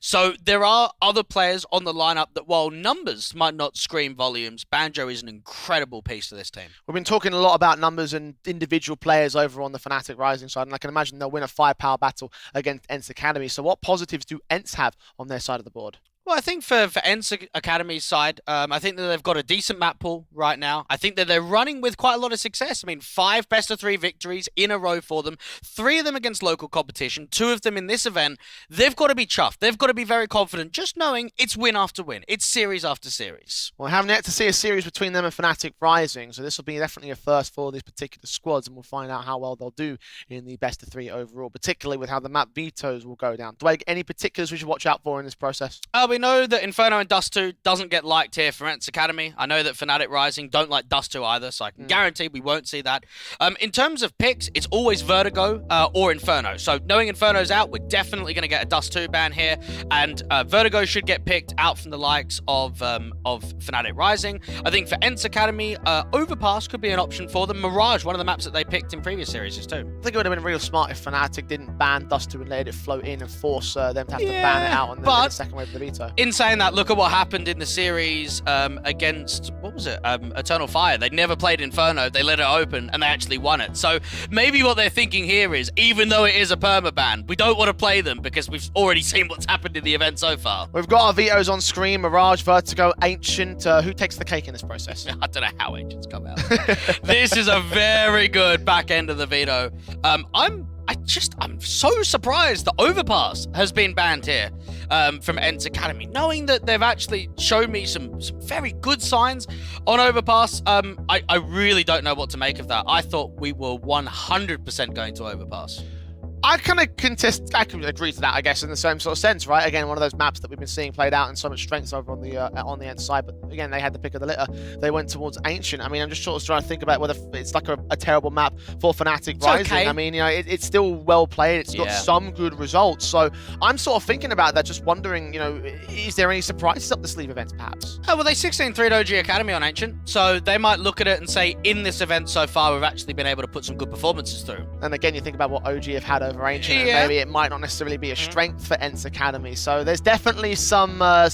So there are other players on the lineup that, while numbers might not scream volumes, Banjo is an incredible piece to this team. We've been talking a lot about numbers and individual players over on the Fnatic Rising side, and I can imagine they'll win a firepower battle against ENCE Academy. So what positives do ENCE have on their side of the board? Well, I think for ENCE Academy's side, I think that they've got a decent map pool right now. I think that they're running with quite a lot of success. I mean, 5 best-of-3 victories in a row for them. 3 of them against local competition, 2 of them in this event. They've got to be chuffed. They've got to be very confident, just knowing it's win after win. It's series after series. Well, I haven't yet to see a series between them and Fnatic Rising, so this will be definitely a first for these particular squads, and we'll find out how well they'll do in the best-of-3 overall, particularly with how the map vetoes will go down. Dwayne, any particulars we should watch out for in this process? we know that Inferno and Dust 2 doesn't get liked here from ENCE Academy. I know that Fnatic Rising don't like Dust 2 either, so I can guarantee we won't see that. In terms of picks, it's always Vertigo or Inferno. So knowing Inferno's out, we're definitely going to get a Dust 2 ban here, and Vertigo should get picked out from the likes of Fnatic Rising. I think for ENCE Academy, Overpass could be an option for them. Mirage, one of the maps that they picked in previous series too. I think it would have been real smart if Fnatic didn't ban Dust 2 and let it float in and force them to have to ban it out on the second wave of the veto. In saying that, look at what happened in the series against, what was it, Eternal Fire. They never played Inferno, they let it open, and they actually won it. So maybe what they're thinking here is, even though it is a permaban, we don't want to play them because we've already seen what's happened in the event so far. We've got our vetoes on screen, Mirage, Vertigo, Ancient. Who takes the cake in this process? I don't know how Ancients come out. This is a very good back end of the veto. I'm so surprised that Overpass has been banned here from ENCE Academy, knowing that they've actually shown me some very good signs on Overpass. I really don't know what to make of that. I thought we were 100% going to Overpass. I kind of I can agree to that, I guess, in the same sort of sense, right? Again, one of those maps that we've been seeing played out in so much strength over on the ENCE side, but again, they had the pick of the litter. They went towards Ancient. I mean, I'm just sort of trying to think about whether it's like a terrible map for Fnatic Rising. Okay. I mean, you know, it's still well played. It's got some good results. So I'm sort of thinking about that, just wondering, you know, is there any surprises up the sleeve events, perhaps? Oh, well, they 16-3'd OG Academy on Ancient, so they might look at it and say, in this event so far, we've actually been able to put some good performances through. And again, you think about what OG have had over Ancient, and maybe it might not necessarily be a strength for ENCE Academy. So there's definitely some I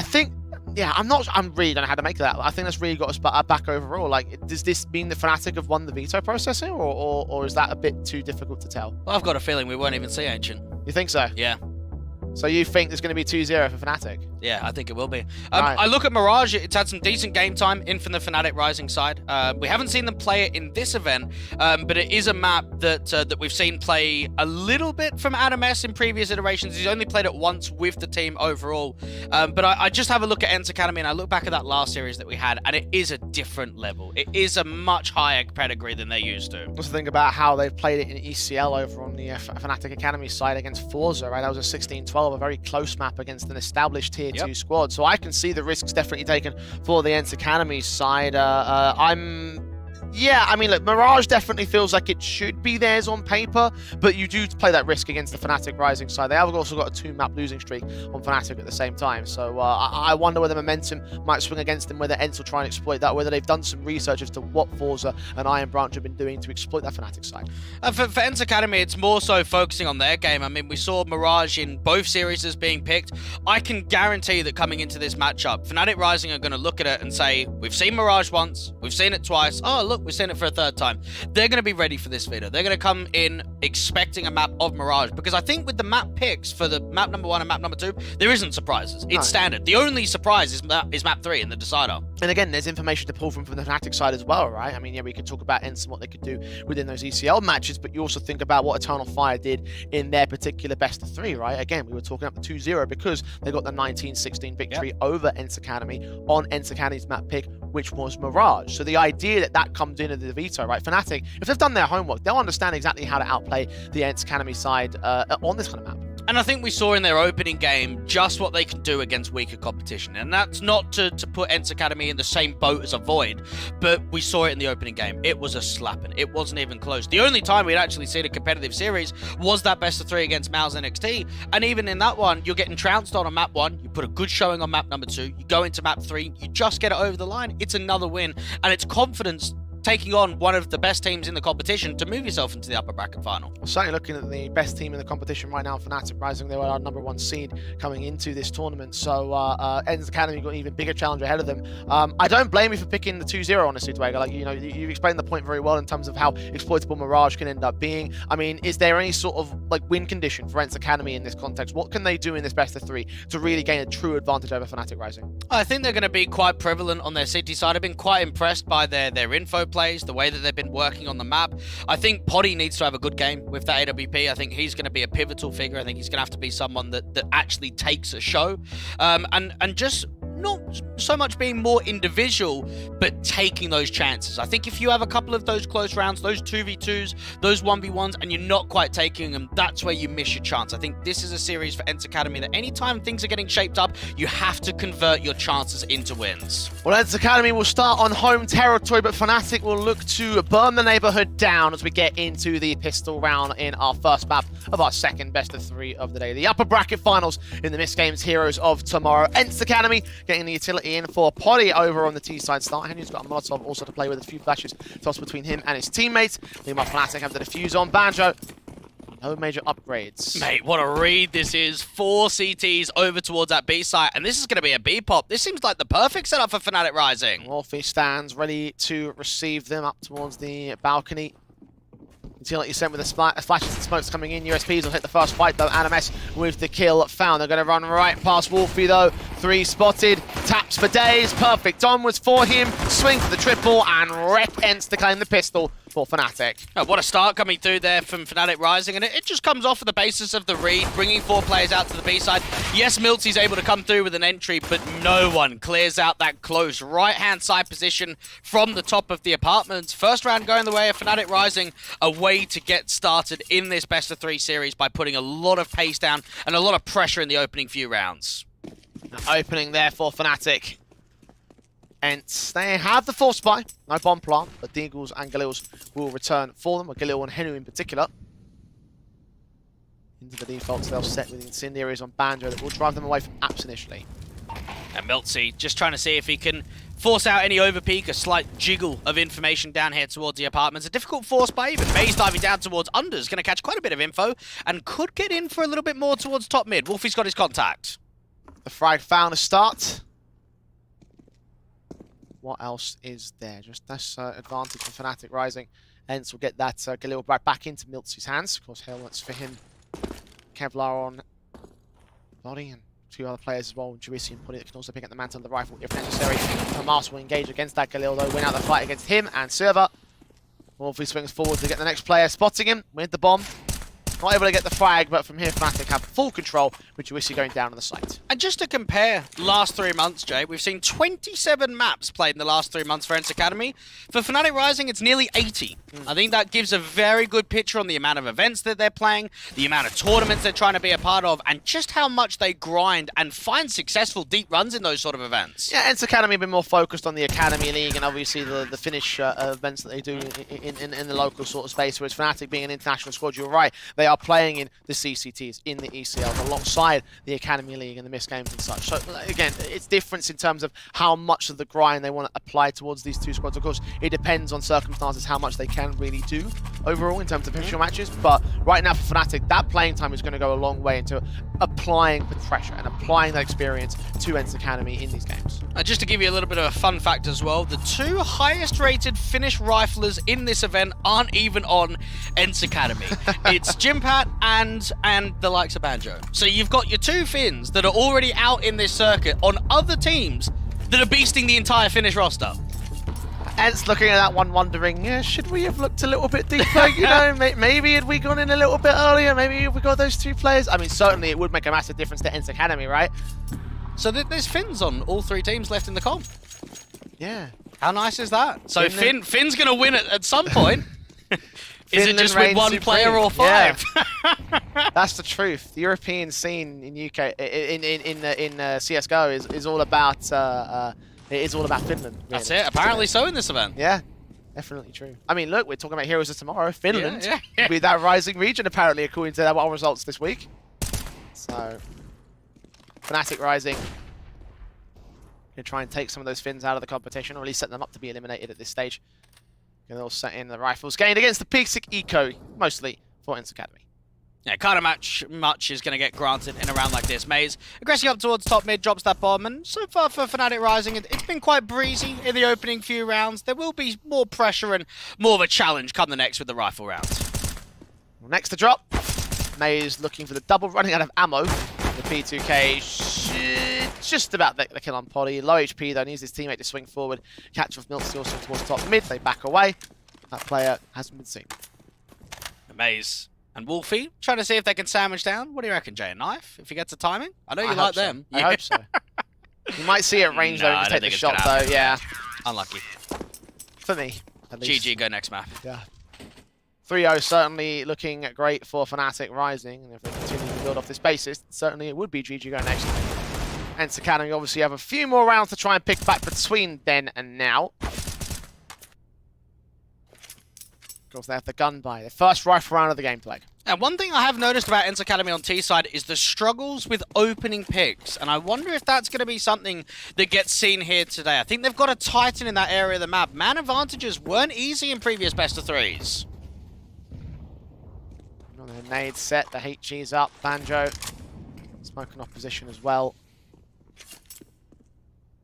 think, I really don't know how to make that. I think that's really got us back overall. Like, does this mean the Fnatic have won the veto process here, or is that a bit too difficult to tell? Well, I've got a feeling we won't even see Ancient. You think so? Yeah. So you think there's going to be 2-0 for Fnatic? Yeah, I think it will be. Right. I look at Mirage, it's had some decent game time in from the Fnatic Rising side. We haven't seen them play it in this event, but it is a map that we've seen play a little bit from Adam S in previous iterations. He's only played it once with the team overall. But I just have a look at ENCE Academy and I look back at that last series that we had, and it is a different level. It is a much higher pedigree than they used to. Also think about how they've played it in ECL over on the Fnatic Academy side against Forza, right? That was a 16-12, a very close map against an established tier 2 squad. So I can see the risks definitely taken for the ENCE Academy side. Yeah, I mean, look, Mirage definitely feels like it should be theirs on paper, but you do play that risk against the Fnatic Rising side. They have also got a 2-map losing streak on Fnatic at the same time, so I wonder whether momentum might swing against them, whether ENCE will try and exploit that, whether they've done some research as to what Forza and Iron Branch have been doing to exploit that Fnatic side. For ENCE Academy, it's more so focusing on their game. I mean, we saw Mirage in both series as being picked. I can guarantee that coming into this matchup, Fnatic Rising are going to look at it and say, we've seen Mirage once, we've seen it twice, oh, look, we've seen it for a third time. They're going to be ready for this video. They're going to come in expecting a map of Mirage, because I think with the map picks for the map number 1 and map number 2, there isn't surprises. It's standard. The only surprise is map 3 in the decider. And again, there's information to pull from the Fnatic side as well, right? I mean, yeah, we could talk about ENCE and what they could do within those ECL matches, but you also think about what Eternal Fire did in their particular best of 3, right? Again, we were talking up the 2-0 because they got the 19-16 victory over ENCE Academy on ENCE Academy's map pick, which was Mirage. So the idea that comes into the veto, right? Fnatic, if they've done their homework, they'll understand exactly how to outplay the ENCE Academy side on this kind of map. And I think we saw in their opening game just what they can do against weaker competition. And that's not to put ENCE Academy in the same boat as a Void, but we saw it in the opening game. It was a slapping. It wasn't even close. The only time we'd actually seen a competitive series was that best of 3 against MOUZ NXT. And even in that one, you're getting trounced on map 1. You put a good showing on map number 2. You go into map 3. You just get it over the line. It's another win. And it's confidence taking on one of the best teams in the competition to move yourself into the upper bracket final. Well, certainly looking at the best team in the competition right now, Fnatic Rising, they were our number 1 seed coming into this tournament. So ENCE Academy got an even bigger challenge ahead of them. I don't blame you for picking the 2-0, honestly, Dwayne. Like, you know, you explained the point very well in terms of how exploitable Mirage can end up being. I mean, is there any sort of like win condition for ENCE Academy in this context? What can they do in this best of 3 to really gain a true advantage over Fnatic Rising? I think they're going to be quite prevalent on their city side. I've been quite impressed by their info plays, the way that they've been working on the map. I think Poddy needs to have a good game with that AWP. I think he's going to be a pivotal figure. I think he's going to have to be someone that actually takes a show. And just not so much being more individual, but taking those chances. I think if you have a couple of those close rounds, those 2v2s, those 1v1s, and you're not quite taking them, that's where you miss your chance. I think this is a series for ENCE Academy that anytime things are getting shaped up, you have to convert your chances into wins. Well, ENCE Academy will start on home territory, but Fnatic will look to burn the neighborhood down as we get into the pistol round in our first map of our second best of 3 of the day. The upper bracket finals in the MistGames Heroes of Tomorrow. ENCE Academy getting the utility in for Poddy over on the T-side start. Henry's got a Molotov also to play with, a few flashes tossed between him and his teammates. Meanwhile, Fnatic have the defuse on Banjo. No major upgrades. Mate, what a read this is. 4 CTs over towards that B site, and this is going to be a B pop. This seems like the perfect setup for Fnatic Rising. Wolfie stands ready to receive them up towards the balcony. Utility sent with the flashes and smokes coming in. USPs will hit the first fight though. Animes with the kill found. They're going to run right past Wolfie though. 3 spotted. Taps for days. Perfect onwards for him. Swing for the triple and wreck ENCE to claim the pistol for Fnatic. Oh, what a start coming through there from Fnatic Rising, and it just comes off of the basis of the read, bringing 4 players out to the B side. Yes, MOUZ able to come through with an entry, but no one clears out that close right-hand side position from the top of the apartments. First round going the way of Fnatic Rising, a way to get started in this best of 3 series by putting a lot of pace down and a lot of pressure in the opening few rounds. Opening there for Fnatic. ENCE, they have the force spy, no bomb plant, but Deagles and Galils will return for them, or Galil and Henu in particular. Into the defaults they'll set with incendiaries on Banjo that will drive them away from apps initially. And MOUZ just trying to see if he can force out any overpeak, a slight jiggle of information down here towards the apartments. A difficult force by even MOUZ diving down towards unders, going to catch quite a bit of info and could get in for a little bit more towards top mid. Wolfie's got his contact. The frag found a start. What else is there? Just this advantage for Fnatic Rising. ENCE will get that Galil back into MOUZ's hands. Of course, helmets for him. Kevlar on body and 2 other players as well. Juicy and Putty that can also pick up the mantle of the rifle if necessary. Hamas will engage against that Galil though, win out the fight against him and Silver. Wolfie swings forward to get the next player, spotting him with the bomb. Not able to get the frag, but from here Fnatic have full control with Juicy going down on the site. And just to compare last 3 months, Jay, we've seen 27 maps played in the last 3 months for ENCE Academy. For Fnatic Rising, it's nearly 80. I think that gives a very good picture on the amount of events that they're playing, the amount of tournaments they're trying to be a part of, and just how much they grind and find successful deep runs in those sort of events. Yeah, ENCE Academy have been more focused on the Academy League and obviously the Finnish events that they do in the local sort of space, whereas Fnatic being an international squad, you're right, they are playing in the CCTs, in the ECLs, alongside the Academy League and the MistGames and such. So again, it's different in terms of how much of the grind they want to apply towards these 2 squads. Of course, it depends on circumstances how much they can really do overall in terms of official matches, but right now for Fnatic, that playing time is going to go a long way into applying the pressure and applying that experience to ENCE Academy in these games. Just to give you a little bit of a fun fact as well, the 2 highest rated Finnish riflers in this event aren't even on ENCE Academy. It's Jimpat and the likes of Banjo. So you've got your 2 Finns that are already out in this circuit on other teams that are beasting the entire Finnish roster. ENCE looking at that one wondering, yeah, should we have looked a little bit deeper? You know, maybe had we gone in a little bit earlier? Maybe if we got those 2 players? I mean, certainly it would make a massive difference to ENCE Academy, right? So there's Finns on all 3 teams left in the comp. Yeah. How nice is that? So Finn's going to win at some point. Is it just with 1 player or 5? Yeah. That's the truth. The European scene in UK in CS:GO is all about it is all about Finland. Really. That's it. Apparently so in this event. Yeah, definitely true. I mean, look, we're talking about Heroes of Tomorrow. Finland yeah. with that rising region apparently, according to our results this week. So, Fnatic Rising gonna try and take some of those Finns out of the competition, or at least set them up to be eliminated at this stage. Gonna all set in the rifles gained against the Pixik Eco, mostly for ENCE Academy. Yeah, kind of much is going to get granted in a round like this. MOUZ aggressing up towards top mid, drops that bomb, and so far for Fnatic Rising, it's been quite breezy in the opening few rounds. There will be more pressure and more of a challenge come the next with the rifle round. Well, next to drop, MOUZ looking for the double, running out of ammo. The P2K just about the kill on Poddy. Low HP though, needs his teammate to swing forward. Catch off MOUZ also towards top mid. They back away. That player hasn't been seen. MOUZ and Wolfie trying to see if they can sandwich down. What do you reckon, Jay? A knife? If he gets a timing? I know you like them. I hope so. You might see it at range though, and just take the shot though, yeah. Unlucky. For me, at least. GG, go next map. Yeah. 3-0 certainly looking great for Fnatic Rising, and if they continue to build off this basis, certainly it would be GG go next. ENCE Academy obviously have a few more rounds to try and pick back between then and now. Of course, they have the gun by their first rifle round of the gameplay. And one thing I have noticed about ENCE Academy on T side is the struggles with opening picks, and I wonder if that's going to be something that gets seen here today. I think they've got to tighten in that area of the map. Man advantages weren't easy in previous best of threes. The nade set, the HG's up, Banjo smoking off position as well.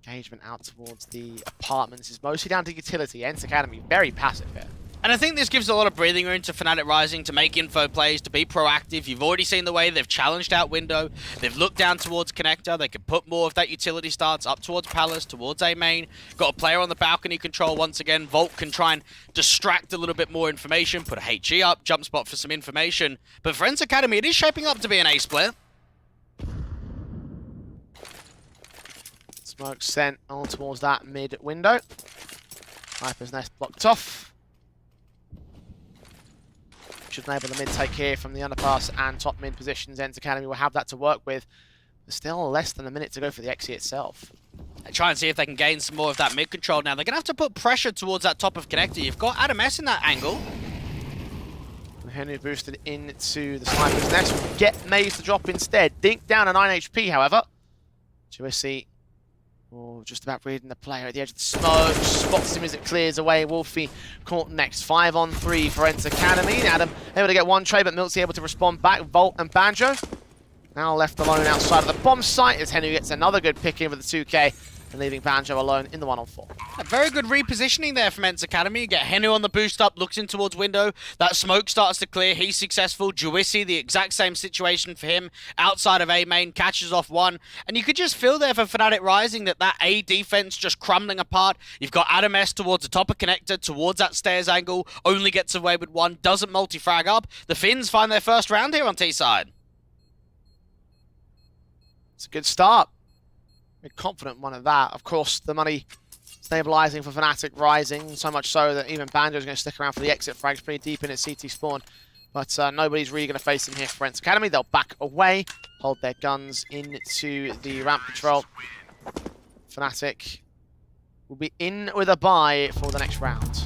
Engagement out towards the apartments is mostly down to utility. ENCE Academy very passive here. And I think this gives a lot of breathing room to Fnatic Rising to make info plays, to be proactive. You've already seen the way they've challenged out window. They've looked down towards connector. They can put more of that utility starts up towards Palace, towards A main. Got a player on the balcony control once again. Volt can try and distract a little bit more information, put a HG up, jump spot for some information. But for ENCE Academy, it is shaping up to be an A split. Smoke sent on towards that mid window. Viper's nest blocked off. Should enable the mid take here from the underpass and top mid positions. ENCE Academy will have that to work with. There's still less than a minute to go for the ENCE itself. And try and see if they can gain some more of that mid control now. They're going to have to put pressure towards that top of connector. You've got ADAMS in that angle. Henry boosted into the sniper's nest. Get MOUZ to drop instead. Dink down to 9 HP, however. Juicy. Oh, just about reading the player at the edge of the smoke. Spots him as it clears away. Wolfie caught next. 5-on-3 for ENCE Academy. Adam able to get one trade, but Milt's able to respond back. Volt and Banjo now left alone outside of the bomb site as Henry gets another good pick in with the 2K and leaving Banjo alone in the 1-on-4. A very good repositioning there from ENCE Academy. Get Henu on the boost up, looks in towards window. That smoke starts to clear. He's successful. Juicy, the exact same situation for him. Outside of A main, catches off one. And you could just feel there for Fnatic Rising that A defense just crumbling apart. You've got ADAMS towards the top of connector, towards that stairs angle. Only gets away with one. Doesn't multi-frag up. The Finns find their first round here on T side. It's a good start. We're confident one of that. Of course, the money stabilizing for Fnatic Rising, so much so that even Banjo's going to stick around for the exit frags pretty deep in its CT spawn. But nobody's really going to face him here for ENCE Academy. They'll back away, hold their guns into the ramp control. Fnatic will be in with a bye for the next round.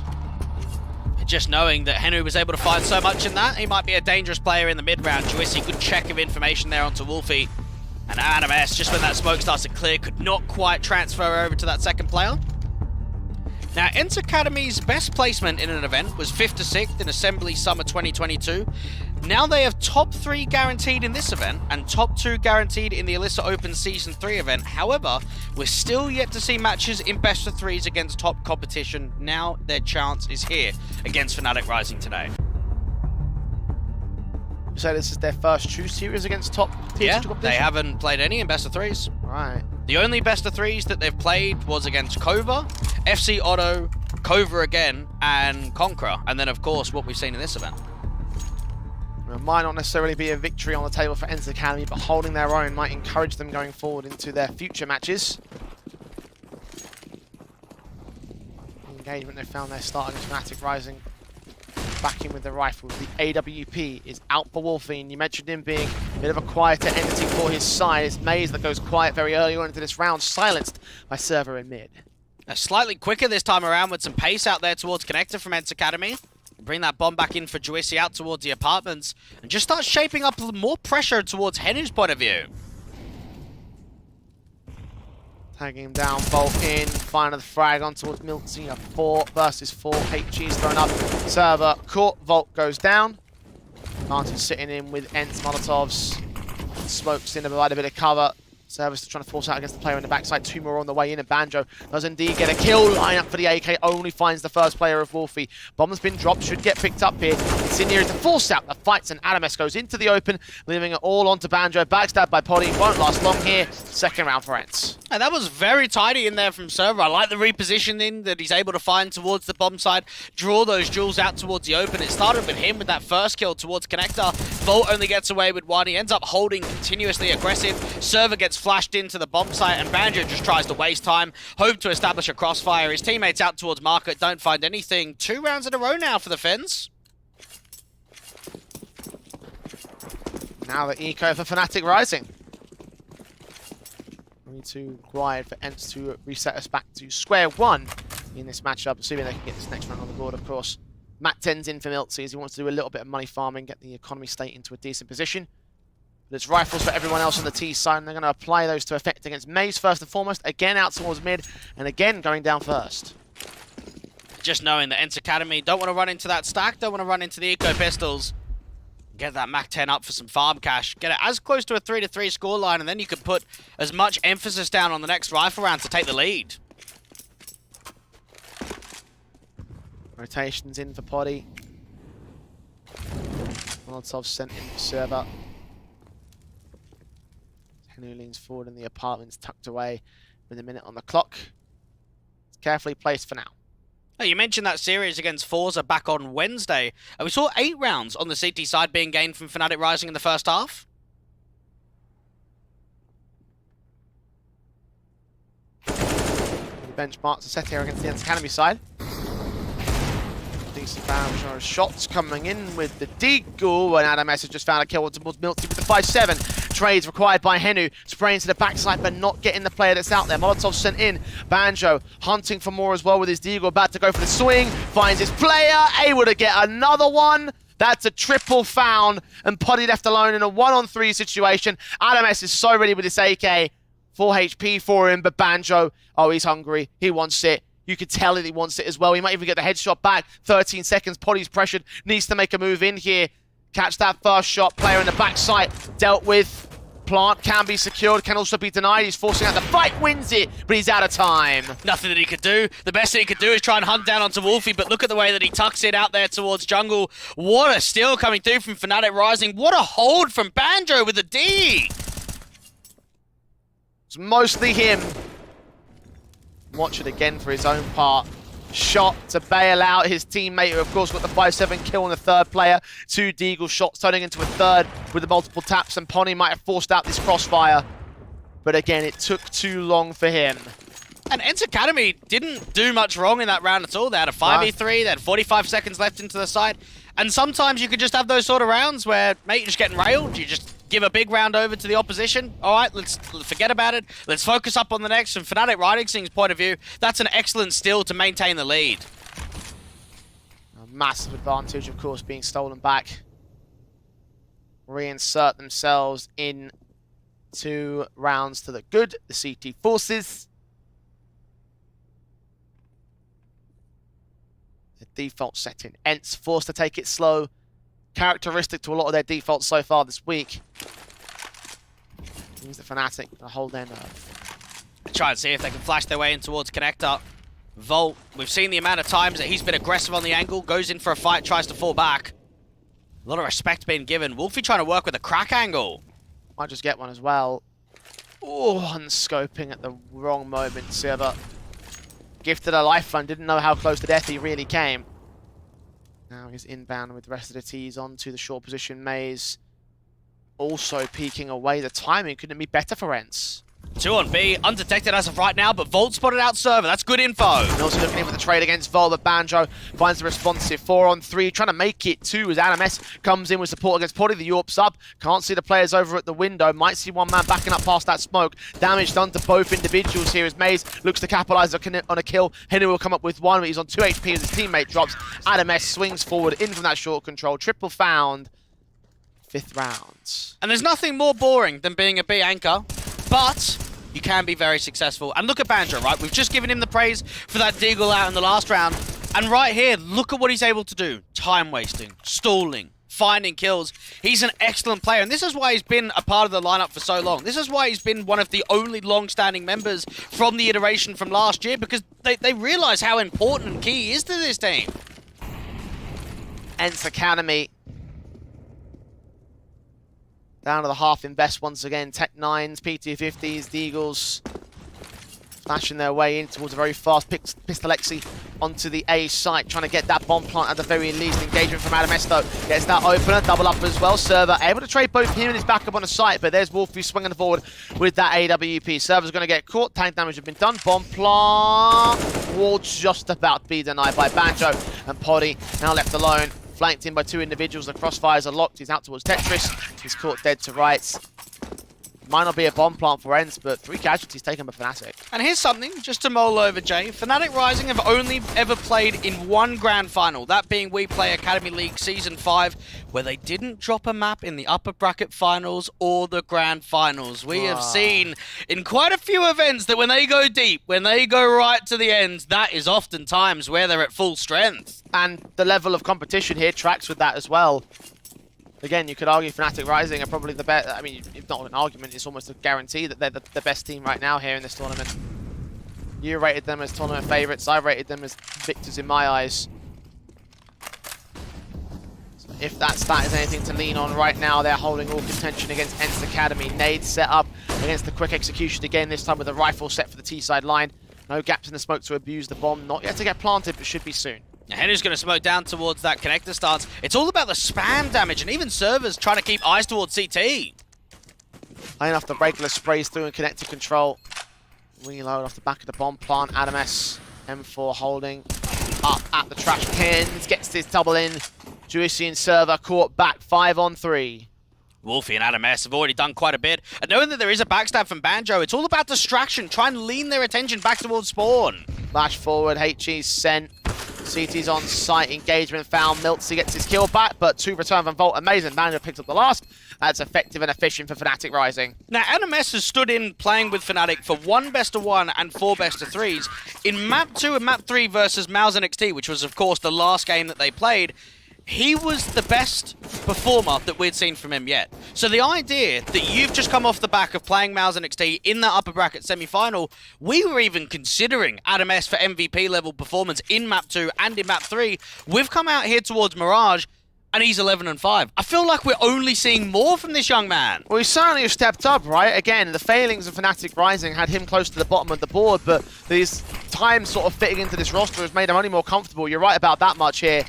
Just knowing that Henry was able to find so much in that, he might be a dangerous player in the mid-round. Juicy, good check of information there onto Wolfie. And ADAMS, just when that smoke starts to clear, could not quite transfer over to that second player. Now, ENCE Academy's best placement in an event was 5th to 6th in Assembly Summer 2022. Now they have top 3 guaranteed in this event and top 2 guaranteed in the Alyssa Open Season 3 event. However, we're still yet to see matches in best of 3s against top competition. Now their chance is here against Fnatic Rising today. So this is their first true series against top tier Yeah, competition? they haven't played any in best of 3s. Right. The only best of 3s that they've played was against Kova, FC Otto, Kova again, and Conqueror. And then, of course, what we've seen in this event. It might not necessarily be a victory on the table for ENCE Academy, but holding their own might encourage them going forward into their future matches. The engagement they found there starting Fnatic Rising. Back in with the rifles. The AWP is out for Wolfie, and you mentioned him being a bit of a quieter entity for his side. It's MOUZ that goes quiet very early on into this round, silenced by Server in mid. Slightly quicker this time around with some pace out there towards connector from ENCE Academy. Bring that bomb back in for Juicy out towards the apartments, and just start shaping up more pressure towards Henu's point of view. Tagging him down, Bolt in, finding the frag on towards Milty. 4 versus 4. HG's thrown up. Server caught, Volt goes down. Martin's sitting in with ENCE Molotovs. Smokes in to provide a bit of cover. Server's still trying to force out against the player in the backside. 2 more on the way in, and Banjo does indeed get a kill. Line up for the AK, only finds the first player of Wolfie. Bomb's been dropped, should get picked up here. Insignia to force out the fights, and Adames goes into the open, leaving it all onto Banjo. Backstab by Poddy, won't last long here. Second round for ENCE. And that was very tidy in there from Server. I like the repositioning that he's able to find towards the bomb side, draw those jewels out towards the open. It started with him with that first kill towards Connector. Volt only gets away with one. He ends up holding continuously aggressive. Server gets flashed into the bomb site, and Banjo just tries to waste time, hope to establish a crossfire. His teammates out towards Market don't find anything. 2 rounds in a row now for the Finns. Now the eco for Fnatic rising. Only too required for ENCE to reset us back to square one in this matchup, assuming they can get this next round on the board, of course. Matt 10's in for MilTz as he wants to do a little bit of money farming, get the economy state into a decent position. But it's rifles for everyone else on the T side, and they're going to apply those to effect against MOUZ first and foremost. Again out towards mid, and again going down first. Just knowing that ENCE Academy don't want to run into that stack, don't want to run into the eco pistols. Get that Mac 10 up for some farm cash. Get it as close to a 3-3 scoreline, and then you can put as much emphasis down on the next rifle round to take the lead. Rotations in for Poddy. Molotov sent in for Server. Henu leans forward and the apartment's tucked away with a minute on the clock. It's carefully placed for now. Oh, you mentioned that series against Forza back on Wednesday. We saw 8 rounds on the CT side being gained from Fnatic Rising in the first half. The benchmarks are set here against the ENCE Academy side. Decent damage on shots coming in with the Deagle, and Adames has just found a kill towards MilTz with the 5-7. Trades required by Henu, spraying to the backside but not getting the player that's out there. Molotov sent in. Banjo hunting for more as well with his Deagle, about to go for the swing, finds his player, able to get another one. That's a triple found, and Poddy left alone in a 1-on-3 situation. Adames is so ready with this AK. 4 HP for him, but Banjo, oh, he's hungry. He wants it. You could tell that he wants it as well. He might even get the headshot back. 13 seconds. Poddy's pressured. Needs to make a move in here. Catch that first shot. Player in the backside. Dealt with. Plant can be secured. Can also be denied. He's forcing out the fight. Wins it. But he's out of time. Nothing that he could do. The best thing he could do is try and hunt down onto Wolfie. But look at the way that he tucks it out there towards jungle. What a steal coming through from Fnatic Rising. What a hold from Banjo with a D. It's mostly him. Watch it again for his own part. Shot to bail out his teammate, who of course got the 5-7 kill on the third player. 2 Deagle shots turning into a third with the multiple taps, and Poddy might have forced out this crossfire. But again, it took too long for him. And ENCE Academy didn't do much wrong in that round at all. They had a 5v3, they had 45 seconds left into the side. And sometimes you could just have those sort of rounds where, mate, you're just getting railed. You just give a big round over to the opposition. All right, let's forget about it. Let's focus up on the next. From Fnatic Rising's point of view, that's an excellent steal to maintain the lead. A massive advantage, of course, being stolen back. Reinsert themselves in 2 rounds to the good. The CT forces. The default setting. ENCE forced to take it slow. Characteristic to a lot of their defaults so far this week. Means the Fnatic to hold their nerve. Try and see if they can flash their way in towards Connector. Volt, we've seen the amount of times that he's been aggressive on the angle, goes in for a fight, tries to fall back. A lot of respect being given. Wolfie trying to work with a crack angle. Might just get one as well. Oh, unscoping at the wrong moment. Server gifted a lifeline, didn't know how close to death he really came. Now he's inbound with the rest of the T's onto the short position. MOUZ also peeking away. The timing couldn't be better for ENCE. 2 on B, undetected as of right now, but Volt spotted out Server. That's good info. And also looking in for the trade against Vol, but Banjo finds the responsive 4 on 3, trying to make it 2 as Adames comes in with support against Poddy. The Yorps up, can't see the players over at the window, might see one man backing up past that smoke. Damage done to both individuals here as MOUZ looks to capitalize on a kill. Henu will come up with 1, but he's on 2 HP as his teammate drops. Adames swings forward in from that short control. Triple found. 5th round. And there's nothing more boring than being a B anchor, but you can be very successful. And look at Banjo, right? We've just given him the praise for that Deagle out in the last round. And right here, look at what he's able to do. Time wasting, stalling, finding kills. He's an excellent player. And this is why he's been a part of the lineup for so long. This is why he's been one of the only long-standing members from the iteration from last year, because they realize how important and key he is to this team. ENCE Academy. Down to the half invest once again. Tech 9s, PT50s, Deagles flashing their way in towards a very fast Pistolexi onto the A site, trying to get that bomb plant at the very least. Engagement from ADAMS though. Gets that opener, double up as well. Server able to trade both him and his backup on the site, but there's Wolfie swinging forward with that AWP. Server's going to get caught. Tank damage has been done. Bomb plant will just about be denied by Banjo, and Poddy now left alone. Flanked in by two individuals. The crossfires are locked. He's out towards Tetris. He's caught dead to rights. Might not be a bomb plant for ENCE, but 3 casualties taken by Fnatic. And here's something, just to mull over, Jay. Fnatic Rising have only ever played in one grand final, that being We Play Academy League Season 5, where they didn't drop a map in the upper bracket finals or the grand finals. We have seen in quite a few events that when they go deep, when they go right to the end, that is oftentimes where they're at full strength. And the level of competition here tracks with that as well. Again, you could argue Fnatic Rising are probably the best. I mean, if not an argument, it's almost a guarantee that they're the best team right now here in this tournament. You rated them as tournament favourites. I rated them as victors in my eyes. So if that stat is anything to lean on right now, they're holding all contention against ENCE Academy. Nades set up against the quick execution again, this time with a rifle set for the T-side line. No gaps in the smoke to abuse the bomb. Not yet to get planted, but should be soon. Now, Henry's going to smoke down towards that connector stance. It's all about the spam damage, and even servers trying to keep eyes towards CT. High enough the regular sprays through and connector control. Reload off the back of the bomb plant. ADAMS, M4 holding up at the trash cans. Gets this double in. Juicy and server caught back 5 on 3. Wolfie and ADAMS have already done quite a bit. And knowing that there is a backstab from Banjo, it's all about distraction. Try and lean their attention back towards spawn. Flash forward, HE's sent. CT's on site, engagement found. Miltsy gets his kill back, but 2 return from Volt. Amazing. Banjo picks up the last. That's effective and efficient for Fnatic Rising. Now, ADAMS has stood in playing with Fnatic for 1 best-of-1 and 4 best-of-3s. In Map 2 and Map 3 versus MOUZ NXT, which was, of course, the last game that they played, he was the best performer that we'd seen from him yet. So the idea that you've just come off the back of playing MOUZ NXT in that upper bracket semi-final, we were even considering ADAMS for MVP level performance in Map 2 and in Map 3. We've come out here towards Mirage, and he's 11-5. I feel like we're only seeing more from this young man. Well, he certainly has stepped up, right? Again, the failings of Fnatic Rising had him close to the bottom of the board, but these times sort of fitting into this roster has made him only more comfortable. You're right about that much here.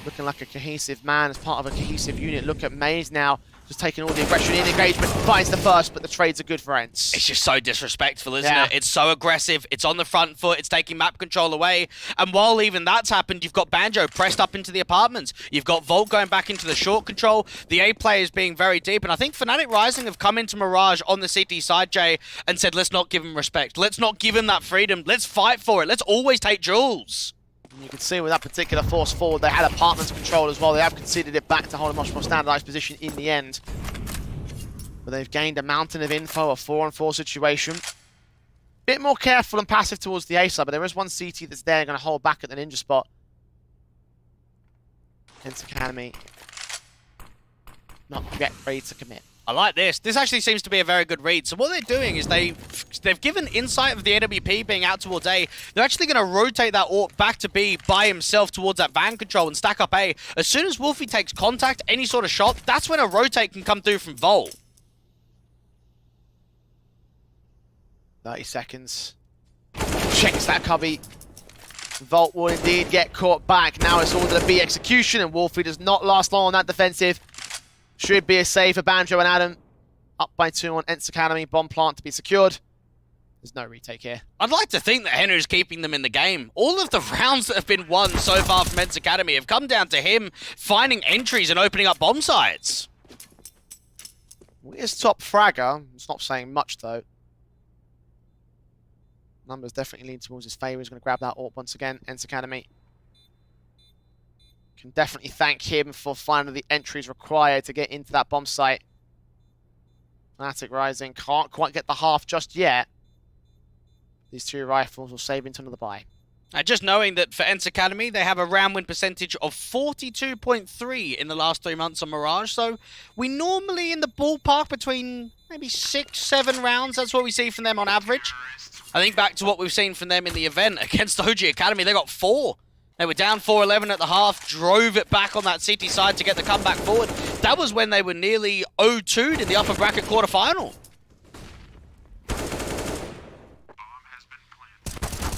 Looking like a cohesive man as part of a cohesive unit. Look at MOUZ now, just taking all the aggression in. Engagement finds the first, but the trades are good for ENCE. It's just so disrespectful, isn't it? It's so aggressive. It's on the front foot. It's taking map control away. And while even that's happened, you've got Banjo pressed up into the apartments. You've got Volt going back into the short control. The A players being very deep. And I think Fnatic Rising have come into Mirage on the CT side, Jay, and said, let's not give him respect. Let's not give him that freedom. Let's fight for it. Let's always take jewels. You can see with that particular force forward, they had apartments control as well. They have conceded it back to hold a much more standardized position in the end. But they've gained a mountain of info, a 4-on-4 situation. Bit more careful and passive towards the A side, but there is one CT that's there going to hold back at the ninja spot. ENCE Academy not yet ready to commit. I like this. This actually seems to be a very good read. So what they're doing is they've given insight of the AWP being out towards A. They're actually going to rotate that AWP back to B by himself towards that van control and stack up A. As soon as Wolfie takes contact, any sort of shot, that's when a rotate can come through from Volt. 30 seconds. Checks that cubby. Volt will indeed get caught back. Now it's ordered a B execution, and Wolfie does not last long on that defensive. Should be a save for Banjo and Adam. Up by 2 on ENCE Academy. Bomb plant to be secured. There's no retake here. I'd like to think that Henry's keeping them in the game. All of the rounds that have been won so far from ENCE Academy have come down to him finding entries and opening up bomb sites. Here's top fragger. It's not saying much, though. Numbers definitely lean towards his favour. He's going to grab that AWP once again. ENCE Academy can definitely thank him for finding the entries required to get into that bomb site. Fnatic Rising can't quite get the half just yet. These 2 rifles will save into another buy. Just knowing that for ENCE Academy, they have a round win percentage of 42.3 in the last 3 months on Mirage. So we normally in the ballpark between maybe 6-7 rounds. That's what we see from them on average. I think back to what we've seen from them in the event against OG Academy, they got 4. They were down 4-11 at the half, drove it back on that City side to get the comeback forward. That was when they were nearly 0-2 in the upper bracket quarterfinal.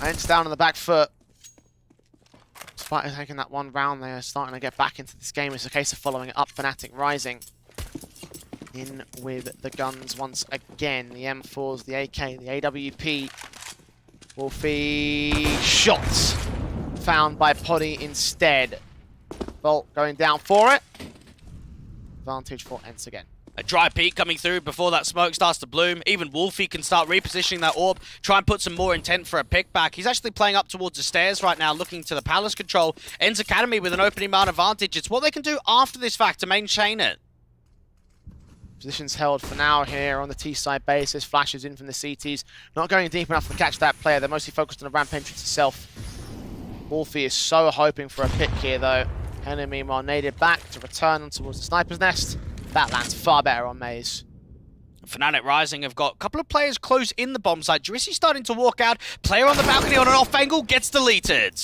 ENCE down on the back foot. Despite taking that one round, they are starting to get back into this game. It's a case of following it up. Fnatic rising in with the guns once again. The M4s, the AK, the AWP. Wolfie shots found by Poddy instead. Bolt going down for it. Advantage for ENCE again. A dry peek coming through before that smoke starts to bloom. Even Wolfie can start repositioning that orb, try and put some more intent for a pick back. He's actually playing up towards the stairs right now, looking to the Palace control. ENCE Academy with an opening man advantage. It's what they can do after this fact to maintain it. Positions held for now here on the T-side basis. Flashes in from the CTs. Not going deep enough to catch that player. They're mostly focused on the ramp entrance itself. Wolfie is so hoping for a pick here, though. Henry, meanwhile, naded back to return on towards the sniper's nest. That lands far better on MOUZ. Fnatic Rising have got a couple of players close in the bomb site. Juicy starting to walk out. Player on the balcony on an off angle gets deleted.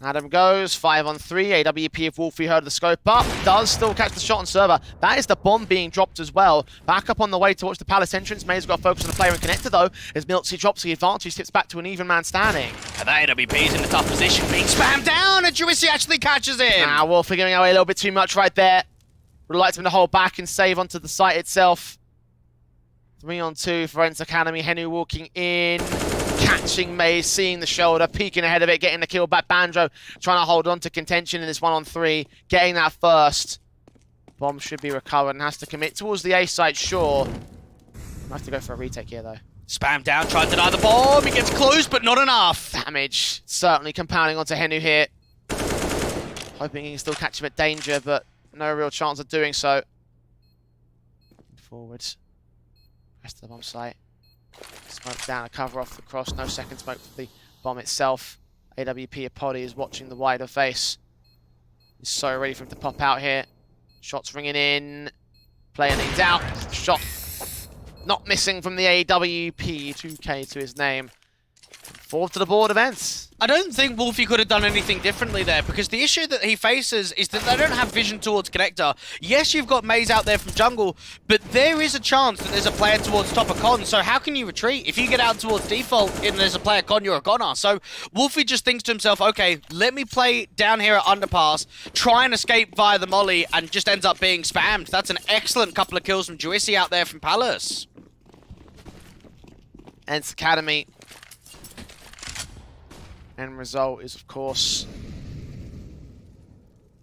Adam goes, 5-on-3. AWP if Wolfie heard the scope up. Does still catch the shot on server. That is the bomb being dropped as well. Back up on the way towards the Palace entrance. MOUZ got to focus on the player and connector though. As MiltZ drops the advantage, tips back to an even man standing. And that AWP is in a tough position, being spammed down, and Juicy actually catches him. Wolfie giving away a little bit too much right there. Would like him to hold back and save onto the site itself. 3-on-2 for ENCE Academy. Henu walking in, catching MOUZ, seeing the shoulder, peeking ahead of it, getting the kill back. Banjo trying to hold on to contention in this 1-on-3, getting that first. Bomb should be recovered and has to commit towards the A site, sure. Might have to go for a retake here, though. Spam down, trying to deny the bomb. He gets close, but not enough. Damage certainly compounding onto Henu here. Hoping he can still catch him at danger, but no real chance of doing so. Forwards. Rest of the bomb site. Smoke down, a cover off the cross. No second smoke for the bomb itself. AWP Poddy is watching the wider face. He's so ready for him to pop out here. Shots ringing in. Player needs out. Shot not missing from the AWP. 2K to his name. Forward to the board of ENCE. I don't think Wolfie could have done anything differently there, because the issue that he faces is that they don't have vision towards connector. Yes, you've got MOUZ out there from jungle, but there is a chance that there's a player towards top of con, so how can you retreat? If you get out towards default and there's a player con, you're a goner. So Wolfie just thinks to himself, okay, let me play down here at underpass, try and escape via the molly, and just ends up being spammed. That's an excellent couple of kills from Juicy out there from Palace. ENCE Academy. End result is, of course,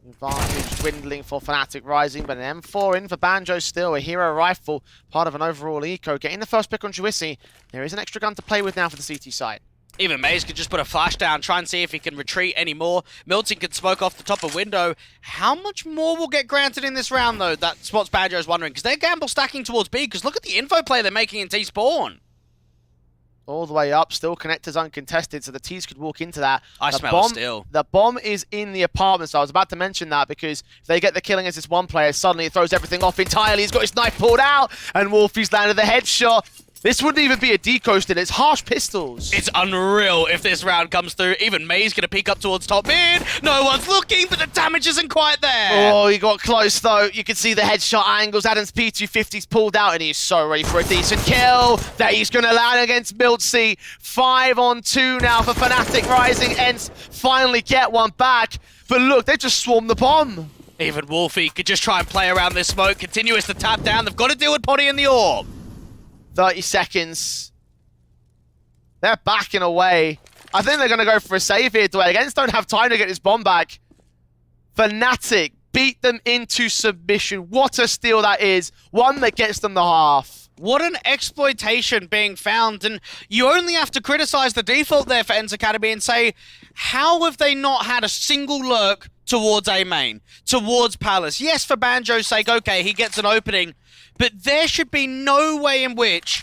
advantage dwindling for Fnatic Rising, but an M4 in for Banjo still. A hero rifle, part of an overall eco. Getting the first pick on Juicy. There is an extra gun to play with now for the CT side. Even MOUZ could just put a flash down, try and see if he can retreat anymore. MiltZ could smoke off the top of window. How much more will get granted in this round, though? That's what Banjo's wondering, because they're gamble stacking towards B, because look at the info play they're making in T-spawn. All the way up, still connectors uncontested, so the T's could walk into that. I smell it still. The bomb is in the apartment, so I was about to mention that, because if they get the killing as this one player, suddenly it throws everything off entirely. He's got his knife pulled out, and Wolfie's landed the headshot. This wouldn't even be a deco still, it's harsh pistols. It's unreal if this round comes through. Even MOUZ gonna peek up towards top mid. No one's looking, but the damage isn't quite there. Oh, he got close though. You can see the headshot angles. Adam's P250's pulled out, and he's so ready for a decent kill that he's gonna land against MiltZ. 5-on-2 now for Fnatic Rising. ENCE finally get one back. But look, they just swarmed the bomb. Even Wolfie could just try and play around this smoke. Continuous to tap down. They've got to deal with Poddy in the orb. 30 seconds. They're backing away. I think they're going to go for a save here. ENCE don't have time to get this bomb back. Fnatic beat them into submission. What a steal that is. One that gets them the half. What an exploitation being found. And you only have to criticize the default there for ENCE Academy and say, how have they not had a single lurk towards A main, towards Palace? Yes, for Banjo's sake, okay, he gets an opening. But there should be no way in which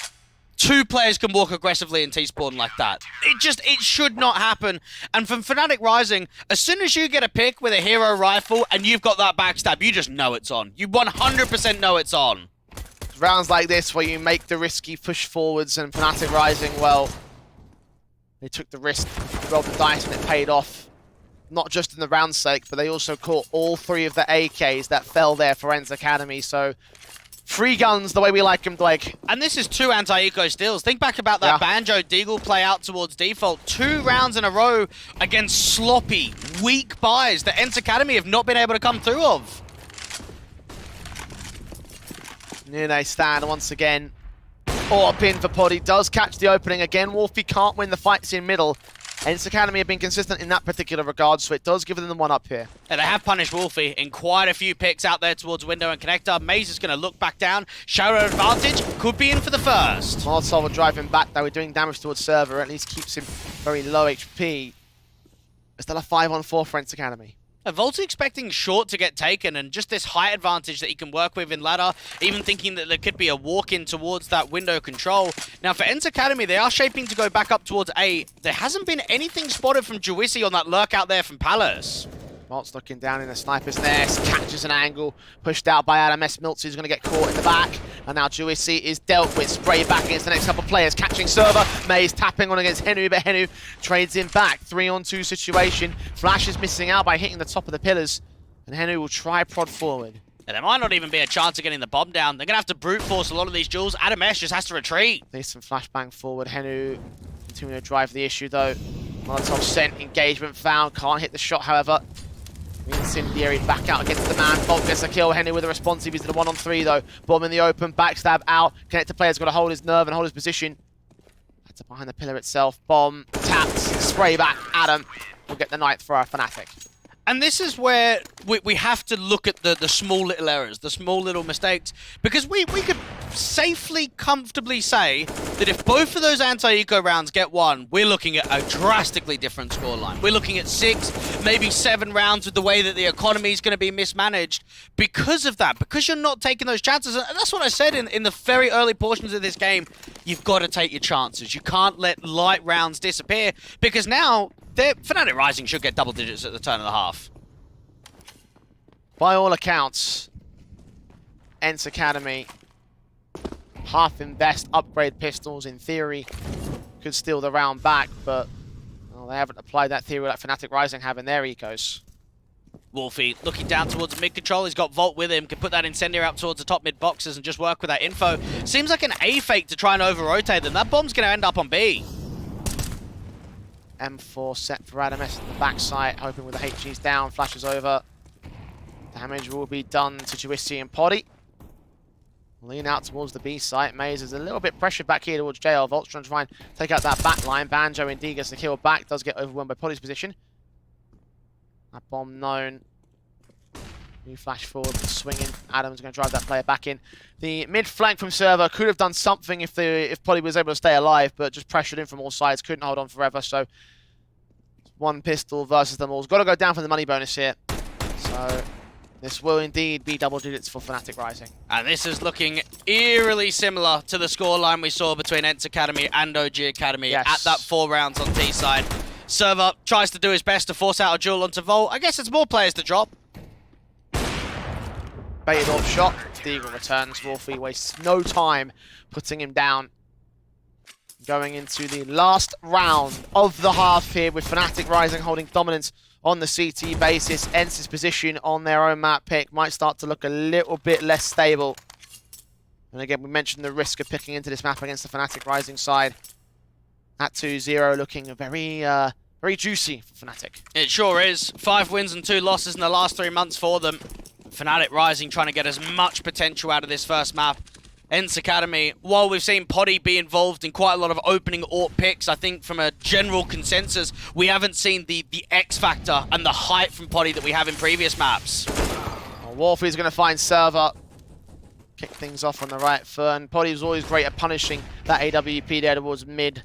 two players can walk aggressively in T-spawn like that. It should not happen. And from Fnatic Rising, as soon as you get a pick with a hero rifle and you've got that backstab, you just know it's on. You 100% know it's on. Rounds like this where you make the risky push forwards, and Fnatic Rising, well, they took the risk, rolled the dice, and it paid off. not just in the round's sake, but they also caught all 3 of the AKs that fell there for ENCE Academy. So 3 guns the way we like them, Blake. And this is 2 anti-eco steals. Think back about that Banjo Deagle play out towards default. 2 rounds in a row against sloppy, weak buys that ENCE Academy have not been able to come through of. Here they stand once again. Orp in for Poddy, does catch the opening again. Wolfie can't win the fights in middle. ENCE Academy have been consistent in that particular regard, so it does give them the one up here. And they have punished Wolfie in quite a few picks out there towards window and connector. MOUZ is going to look back down. Shadow advantage could be in for the first. Molotov will drive him back, though. We're doing damage towards server, at least keeps him very low HP. It's still a 5-on-4 for ENCE Academy. Volt's expecting short to get taken, and just this height advantage that he can work with in ladder, even thinking that there could be a walk-in towards that window control. Now for ENCE Academy, they are shaping to go back up towards A. There hasn't been anything spotted from Juwissi on that lurk out there from Palace. Malt's looking down in a sniper's nest, catches an angle, pushed out by Adam S. Miltz, who's going to get caught in the back. And now Juwissi is dealt with, spray back against the next couple of players, catching server. MOUZ tapping on against Henu, but Henu trades him back. 3-on-2 situation. Flash is missing out by hitting the top of the pillars. And Henu will try prod forward. And there might not even be a chance of getting the bomb down. They're going to have to brute force a lot of these duels. Adam S just has to retreat. Decent flashbang forward. Henu continuing to drive the issue though. Molotov sent, engagement found, can't hit the shot however. Incendiary back out against the man. Bolt gets a kill. Henry with a responsive. He's to the 1-on-3 though. Bomb in the open. Backstab out. Connector player's got to hold his nerve and hold his position. That's behind the pillar itself. Bomb. Taps. Spray back. Adam will get the ninth for our Fnatic. And this is where we have to look at the small little errors, the small little mistakes, because we could safely, comfortably say that if both of those anti-eco rounds get won, we're looking at a drastically different scoreline. We're looking at 6, maybe 7 rounds with the way that the economy is going to be mismanaged because of that, because you're not taking those chances. And that's what I said in the very early portions of this game. You've got to take your chances. You can't let light rounds disappear, because now Fnatic Rising should get double digits at the turn of the half. By all accounts, ENCE Academy, half invest, upgrade pistols in theory, could steal the round back, but well, they haven't applied that theory like Fnatic Rising have in their ecos. Wolfie looking down towards mid control. He's got Volt with him. Can put that incendiary up towards the top mid boxes and just work with that info. Seems like an A fake to try and over-rotate them. That bomb's going to end up on B. M4 set for Adam S on the backside, hoping with the HGs down, flashes over. Damage will be done to Juwissi and Poddy. Lean out towards the B site. MOUZ is a little bit pressured back here towards JL. Volt's trying to try and take out that back line. Banjo indeed gets the kill back, does get overwhelmed by Poddy's position. That bomb known. New flash forward, swinging. Adam's going to drive that player back in. The mid flank from server could have done something if Poddy was able to stay alive, but just pressured in from all sides. Couldn't hold on forever, so one pistol versus them all. Got to go down for the money bonus here. So this will indeed be double digits for Fnatic Rising. And this is looking eerily similar to the scoreline we saw between ENCE Academy and OG Academy at that 4 rounds on T side. Server tries to do his best to force out a duel onto Volt. I guess it's more players to drop. Baited off shot. Deagle returns. Wolfie wastes no time putting him down. Going into the last round of the half here with Fnatic Rising holding dominance on the CT basis. ENCE's position on their own map pick might start to look a little bit less stable. And again, we mentioned the risk of picking into this map against the Fnatic Rising side. At 2-0 looking very juicy for Fnatic. It sure is. 5 wins and 2 losses in the last 3 months for them. Fnatic Rising trying to get as much potential out of this first map. ENCE Academy, while we've seen Poddy be involved in quite a lot of opening AWP picks, I think from a general consensus, we haven't seen the X factor and the height from Poddy that we have in previous maps. Well, Wolfie's going to find server. Kick things off on the right foot, and Poddy was always great at punishing that AWP there towards mid.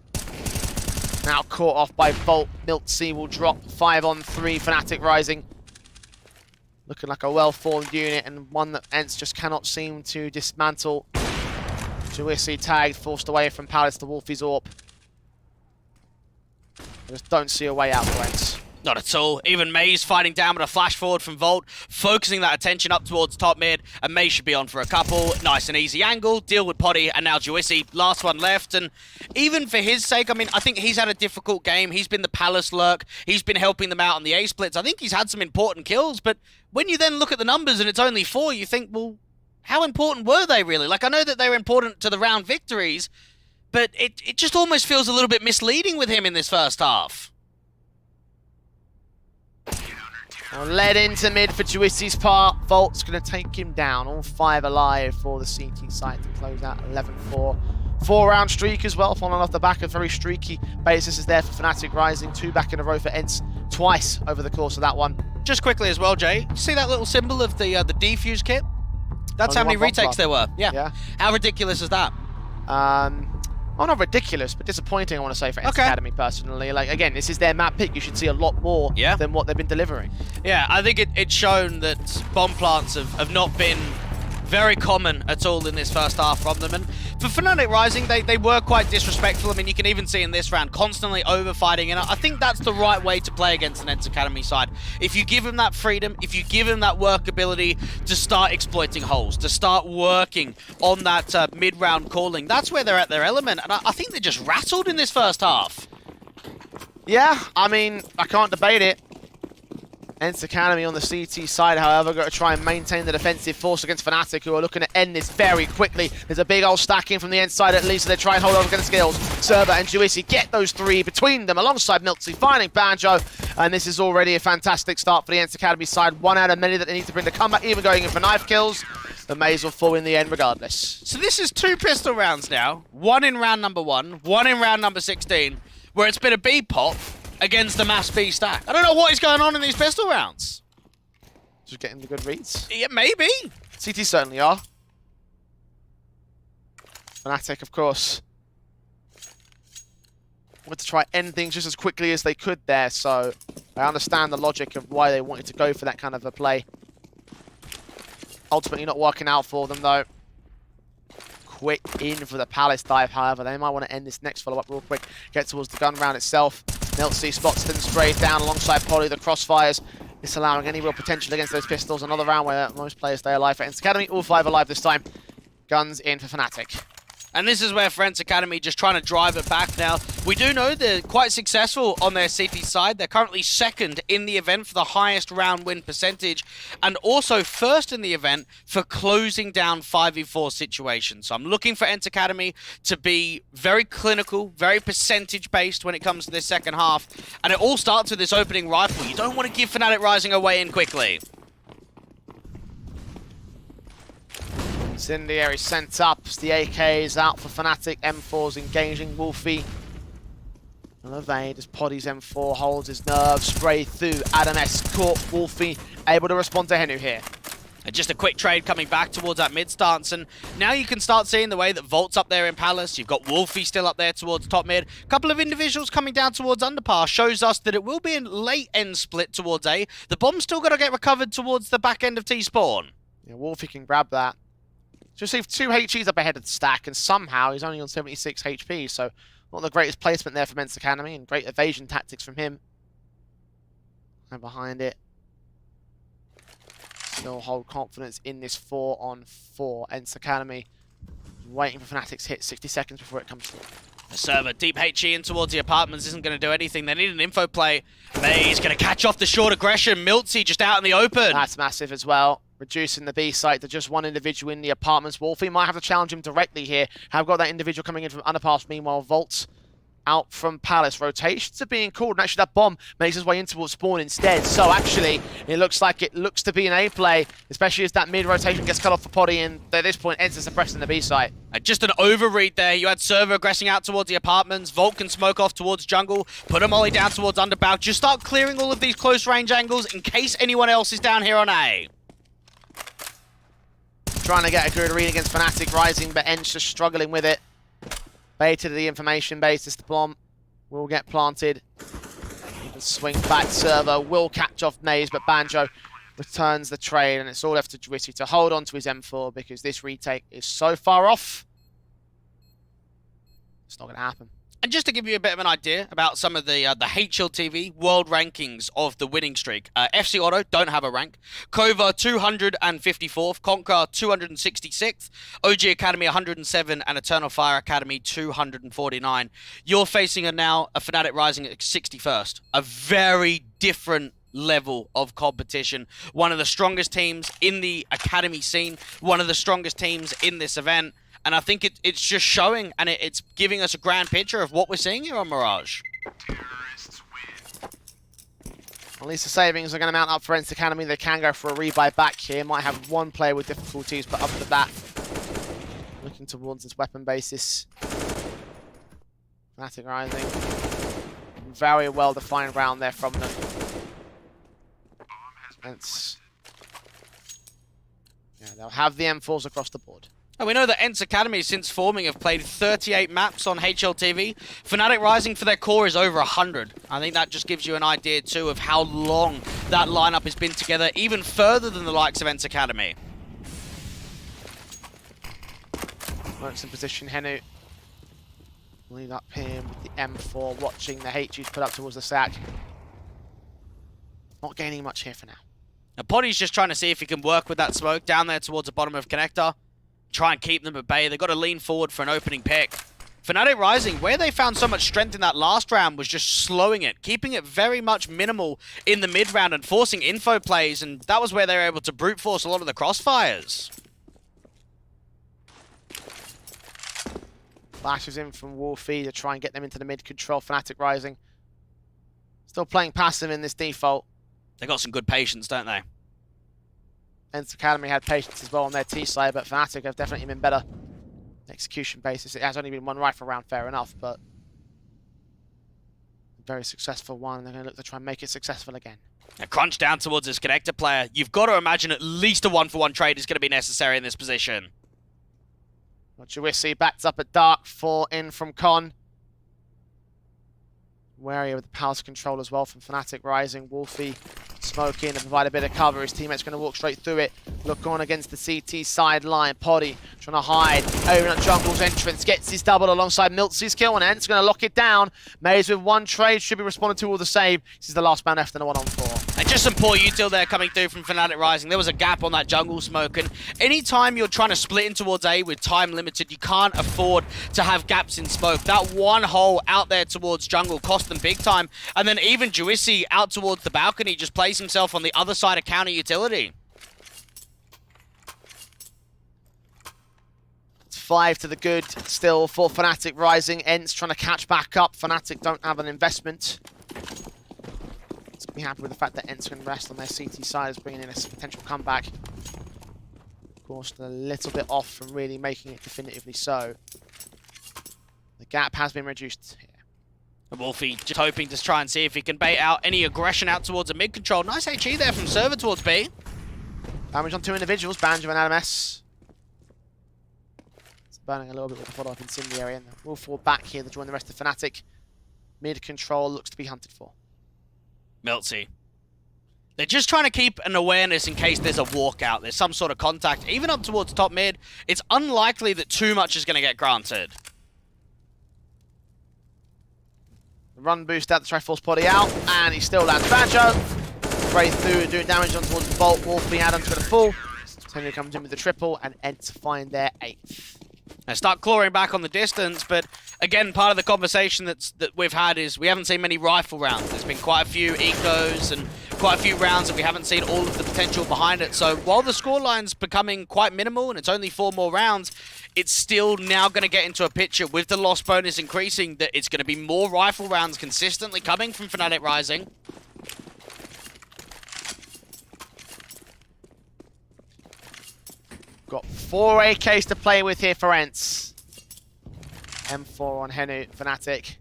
Now caught off by Volt. Miltz will drop 5-on-3. Fnatic Rising looking like a well-formed unit and one that ENCE just cannot seem to dismantle. Juwissi tagged, forced away from Palace to Wolfie's AWP. I just don't see a way out for ENCE. Not at all. Even MOUZ fighting down with a flash forward from Volt, focusing that attention up towards top mid, and MOUZ should be on for a couple. Nice and easy angle, deal with Poddy, and now Juicy, last one left. And even for his sake, I mean, I think he's had a difficult game. He's been the Palace lurk. He's been helping them out on the A-splits. I think he's had some important kills, but when you then look at the numbers and it's only 4, you think, well, how important were they really? Like, I know that they were important to the round victories, but it just almost feels a little bit misleading with him in this first half. Well, led into mid for Juicy's part. Volt's going to take him down. All 5 alive for the CT side to close out 11-4. 4-round streak as well, following off the back of very streaky basis is there for Fnatic Rising. 2 back in a row for ENCE, twice over the course of that one. Just quickly as well, Jay, you see that little symbol of the defuse kit? That's Only how many retakes there were. Yeah. How ridiculous is that? Oh, not ridiculous, but disappointing, I want to say, for ENCE Academy, personally. Like, again, this is their map pick. You should see a lot more than what they've been delivering. Yeah, I think it's shown that bomb plants have not been very common at all in this first half from them. And for Fnatic Rising, they were quite disrespectful. I mean, you can even see in this round, constantly overfighting. And I think that's the right way to play against an ENCE Academy side. If you give him that freedom, if you give him that workability to start exploiting holes, to start working on that mid-round calling, that's where they're at their element. And I think they're just rattled in this first half. Yeah, I mean, I can't debate it. ENCE Academy on the CT side, however, got to try and maintain the defensive force against Fnatic, who are looking to end this very quickly. There's a big old stacking from the ENCE side at least, so they try and hold on against skills. Server and Juicy get those 3 between them, alongside MilTzy, finding Banjo, and this is already a fantastic start for the ENCE Academy side. 1 out of many that they need to bring the comeback, even going in for knife kills. The MOUZ will fall in the end regardless. So this is 2 pistol rounds now, 1 in round number 1, 1 in round number 16, where it's been a B pop against the Mass B stack. I don't know what is going on in these pistol rounds. Just getting the good reads. Yeah, maybe. CT certainly are. Fnatic, of course, wanted to try end things just as quickly as they could there, so I understand the logic of why they wanted to go for that kind of a play. Ultimately not working out for them, though. Quick in for the Palace dive, however. They might want to end this next follow-up real quick. Get towards the gun round itself. MilTzy spots them sprayed down alongside Poddy, the crossfires. Disallowing any real potential against those pistols. Another round where most players stay alive for ENCE Academy. All 5 alive this time. Guns in for Fnatic. And this is where ENCE Academy just trying to drive it back now. We do know they're quite successful on their CT side. They're currently 2nd in the event for the highest round win percentage, and also 1st in the event for closing down 5v4 situations. So I'm looking for ENCE Academy to be very clinical, very percentage-based when it comes to this second half. And it all starts with this opening rifle. You don't want to give Fnatic Rising away in quickly. Incendiary sent up. The AK is out for Fnatic. M4's engaging Wolfie. Elevate as Poddy's M4 holds his nerve. Spray through. Adam S. caught Wolfie. Able to respond to Henu here. And just a quick trade coming back towards that mid stance, and now you can start seeing the way that Volt's up there in Palace. You've got Wolfie still up there towards top mid. A couple of individuals coming down towards underpass shows us that it will be a late end split towards A. The bomb's still got to get recovered towards the back end of T-spawn. Yeah, Wolfie can grab that. Just received 2 HEs up ahead of the stack, and somehow he's only on 76 HP, so not the greatest placement there from ENCE Academy, and great evasion tactics from him. And behind it. Still hold confidence in this 4-on-4. ENCE Academy waiting for Fnatic's hit. 60 seconds before it comes through. The server, deep HE in towards the apartments isn't going to do anything. They need an info play. He's going to catch off the short aggression. MilTzy just out in the open. That's massive as well. Reducing the B site to just 1 individual in the apartments. Wolfie might have to challenge him directly here. Have got that individual coming in from underpass. Meanwhile, Volt's out from Palace. Rotations are being called, and actually that bomb makes his way in towards spawn instead. So actually, it looks to be an A play, especially as that mid-rotation gets cut off for Poddy, and at this point, ENCE suppressing the B site. Just an overread there. You had server aggressing out towards the apartments. Volt can smoke off towards jungle. Put a molly down towards underbow. Just start clearing all of these close range angles in case anyone else is down here on A. Trying to get a good read against Fnatic Rising, but ENCE just struggling with it. Baited the information basis. The bomb will get planted. Even swing back. Server will catch off MOUZ, but Banjo returns the trade, and it's all left to Juicy to hold on to his M4 because this retake is so far off. It's not going to happen. And just to give you a bit of an idea about some of the HLTV world rankings of the winning streak, FC Auto don't have a rank. Kova 254th, Conquer 266th, OG Academy 107, and Eternal Fire Academy 249. You're facing now a Fnatic Rising at 61st. A very different level of competition. One of the strongest teams in the Academy scene, one of the strongest teams in this event. And I think it's just showing, and it's giving us a grand picture of what we're seeing here on Mirage. At least the savings are going to mount up for ENCE Academy. They can go for a rebuy back here. Might have one player with difficulties, but up to that, looking towards this weapon basis. Fnatic Rising. Very well-defined round there from them. ENCE. Yeah, they'll have the M4s across the board. And we know that ENCE Academy, since forming, have played 38 maps on HLTV. Fnatic Rising for their core is over 100. I think that just gives you an idea, too, of how long that lineup has been together, even further than the likes of ENCE Academy. Works in position, Henu. Lead up here with the M4, watching the HUs put up towards the sack. Not gaining much here for now. Now, Poddy's just trying to see if he can work with that smoke down there towards the bottom of Connector. Try and keep them at bay. They've got to lean forward for an opening pick. Fnatic Rising, where they found so much strength in that last round was just slowing it, keeping it very much minimal in the mid-round and forcing info plays, and that was where they were able to brute force a lot of the crossfires. Flashes in from Wolfie to try and get them into the mid-control. Fnatic Rising still playing passive in this default. They got some good patience, don't they? ENCE Academy had patience as well on their T side, but Fnatic have definitely been better. Execution basis. It has only been one rifle round, fair enough, but a very successful one. They're going to look to try and make it successful again. A crunch down towards this Connector player. You've got to imagine at least a 1-for-1 trade is going to be necessary in this position. Well, Juwissi backed up at Dark, 4 in from Con. Wary of the power control as well from Fnatic Rising. Wolfie smoke in and provide a bit of cover. His teammate's going to walk straight through it. Look on against the CT sideline. Poddy trying to hide over at Jungle's entrance. Gets his double alongside Miltzy's kill, and ENCE going to lock it down. MOUZ with one trade. Should be responded to all the same. This is the last man left in a 1-on-4. And just some poor util there coming through from Fnatic Rising. There was a gap on that jungle smoke, and anytime you're trying to split in towards A with time limited, you can't afford to have gaps in smoke. That one hole out there towards jungle cost them big time, and then even Juwissi out towards the balcony just plays himself on the other side of counter utility. It's 5 to the good still for Fnatic Rising. ENCE trying to catch back up. Fnatic don't have an investment. Let's be happy with the fact that ENCE can rest on their CT side as bringing in a potential comeback. Of course, a little bit off from really making it definitively so. The gap has been reduced here. Wolfie just hoping to try and see if he can bait out any aggression out towards a mid-control. Nice HE there from Server towards B. Damage on 2 individuals, Banjo and ADMS. It's burning a little bit with the follow-up incendiary, and we'll fall back here to join the rest of Fnatic. Mid-control looks to be hunted for. Miltzy. They're just trying to keep an awareness in case there's a walkout, there's some sort of contact. Even up towards top mid, it's unlikely that too much is going to get granted. The run boost out to try to force Poddy out, and he still lands Banjo. Spray through and doing damage on towards the Bolt. Wolfie Adams going to fall. Tony comes in with the triple, and ENCE find their 8th. They start clawing back on the distance, but again, part of the conversation that we've had is we haven't seen many rifle rounds. There's been quite a few ecos and quite a few rounds that we haven't seen all of the potential behind it. So while the scoreline's becoming quite minimal and it's only 4 more rounds, it's still now going to get into a picture with the loss bonus increasing that it's going to be more rifle rounds consistently coming from Fnatic Rising. Got 4 AKs to play with here for ENCE. M4 on Henu, Fnatic.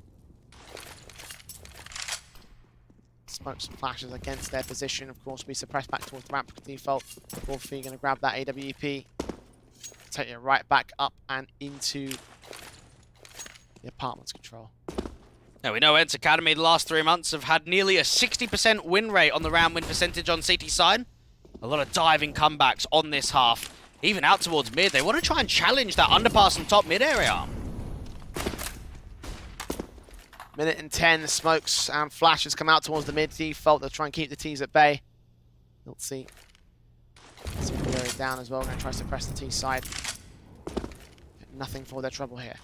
Smoke some flashes against their position. Of course, we suppress back towards the ramp default. Wolfie going to grab that AWP. Take it right back up and into the apartment's control. Now we know ENCE Academy the last 3 months have had nearly a 60% win rate on the round win percentage on CT side. A lot of diving comebacks on this half. Even out towards mid, they want to try and challenge that underpass on top mid area. Minute and 10, the smokes and flashes come out towards the mid default. They'll try and keep the T's at bay. We'll see. Incendiary down as well, going to try to suppress the T side. Nothing for their trouble here.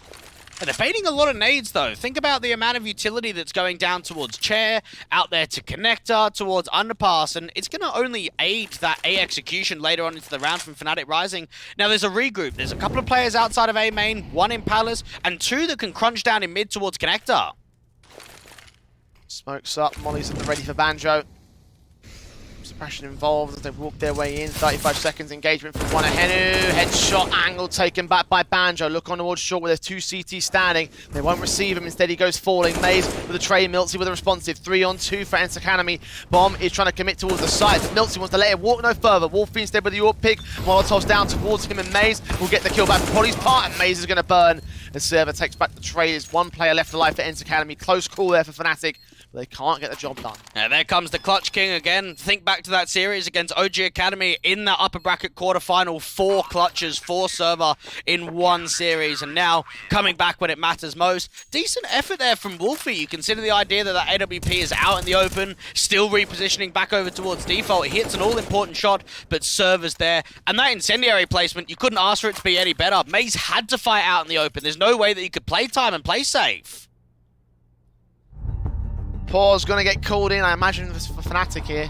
And they're baiting a lot of nades, though. Think about the amount of utility that's going down towards Chair, out there to Connector, towards Underpass, and it's going to only aid that A execution later on into the round from Fnatic Rising. Now, there's a regroup. There's a couple of players outside of A main, one in Palace, and two that can crunch down in mid towards Connector. Smokes up, Molly's at the ready for Banjo. Suppression involved as they walk their way in. 35 seconds engagement from one of Henu. Headshot angle taken back by Banjo. Look on towards short where there's two CT standing. They won't receive him. Instead, he goes falling. MOUZ with a trade. Miltsy with a responsive. 3-on-2 for ENCE Academy. Bomb is trying to commit towards the side. Miltsy wants to let it walk no further. Wolfie instead with the York pick. Molotov's down towards him, and MOUZ will get the kill back for Polly's part, and MOUZ is going to burn. The server takes back the trade. There's one player left alive for ENCE Academy. Close call there for Fnatic. But they can't get the job done. And there comes the Clutch King again. Think back to that series against OG Academy in that upper bracket quarterfinal. 4 clutches, 4 server in one series. And now coming back when it matters most. Decent effort there from Wolfie. You consider the idea that that AWP is out in the open, still repositioning back over towards default. He hits an all-important shot, but server's there. And that incendiary placement, you couldn't ask for it to be any better. MOUZ had to fight out in the open. There's no way that he could play time and play safe. Paul's going to get called in, I imagine, for Fnatic here.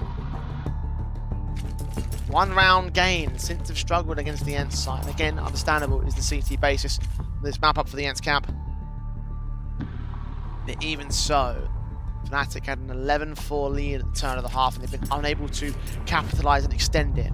1 round gain since they've struggled against the ENCE side. Again, understandable is the CT basis. This map up for the ENCE camp. But even so, Fnatic had an 11-4 lead at the turn of the half, and they've been unable to capitalise and extend it.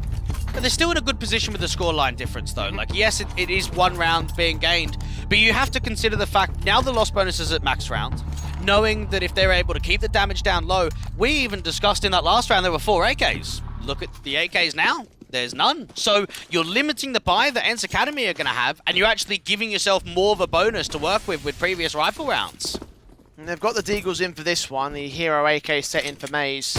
But they're still in a good position with the scoreline difference, though. Like, yes, it is 1 round being gained, but you have to consider the fact now the loss bonus is at max round, knowing that if they're able to keep the damage down low, we even discussed in that last round there were 4 AKs. Look at the AKs now. There's none. So you're limiting the buy that ENCE Academy are going to have, and you're actually giving yourself more of a bonus to work with previous rifle rounds. And they've got the Deagles in for this one. The hero AK set in for MOUZ.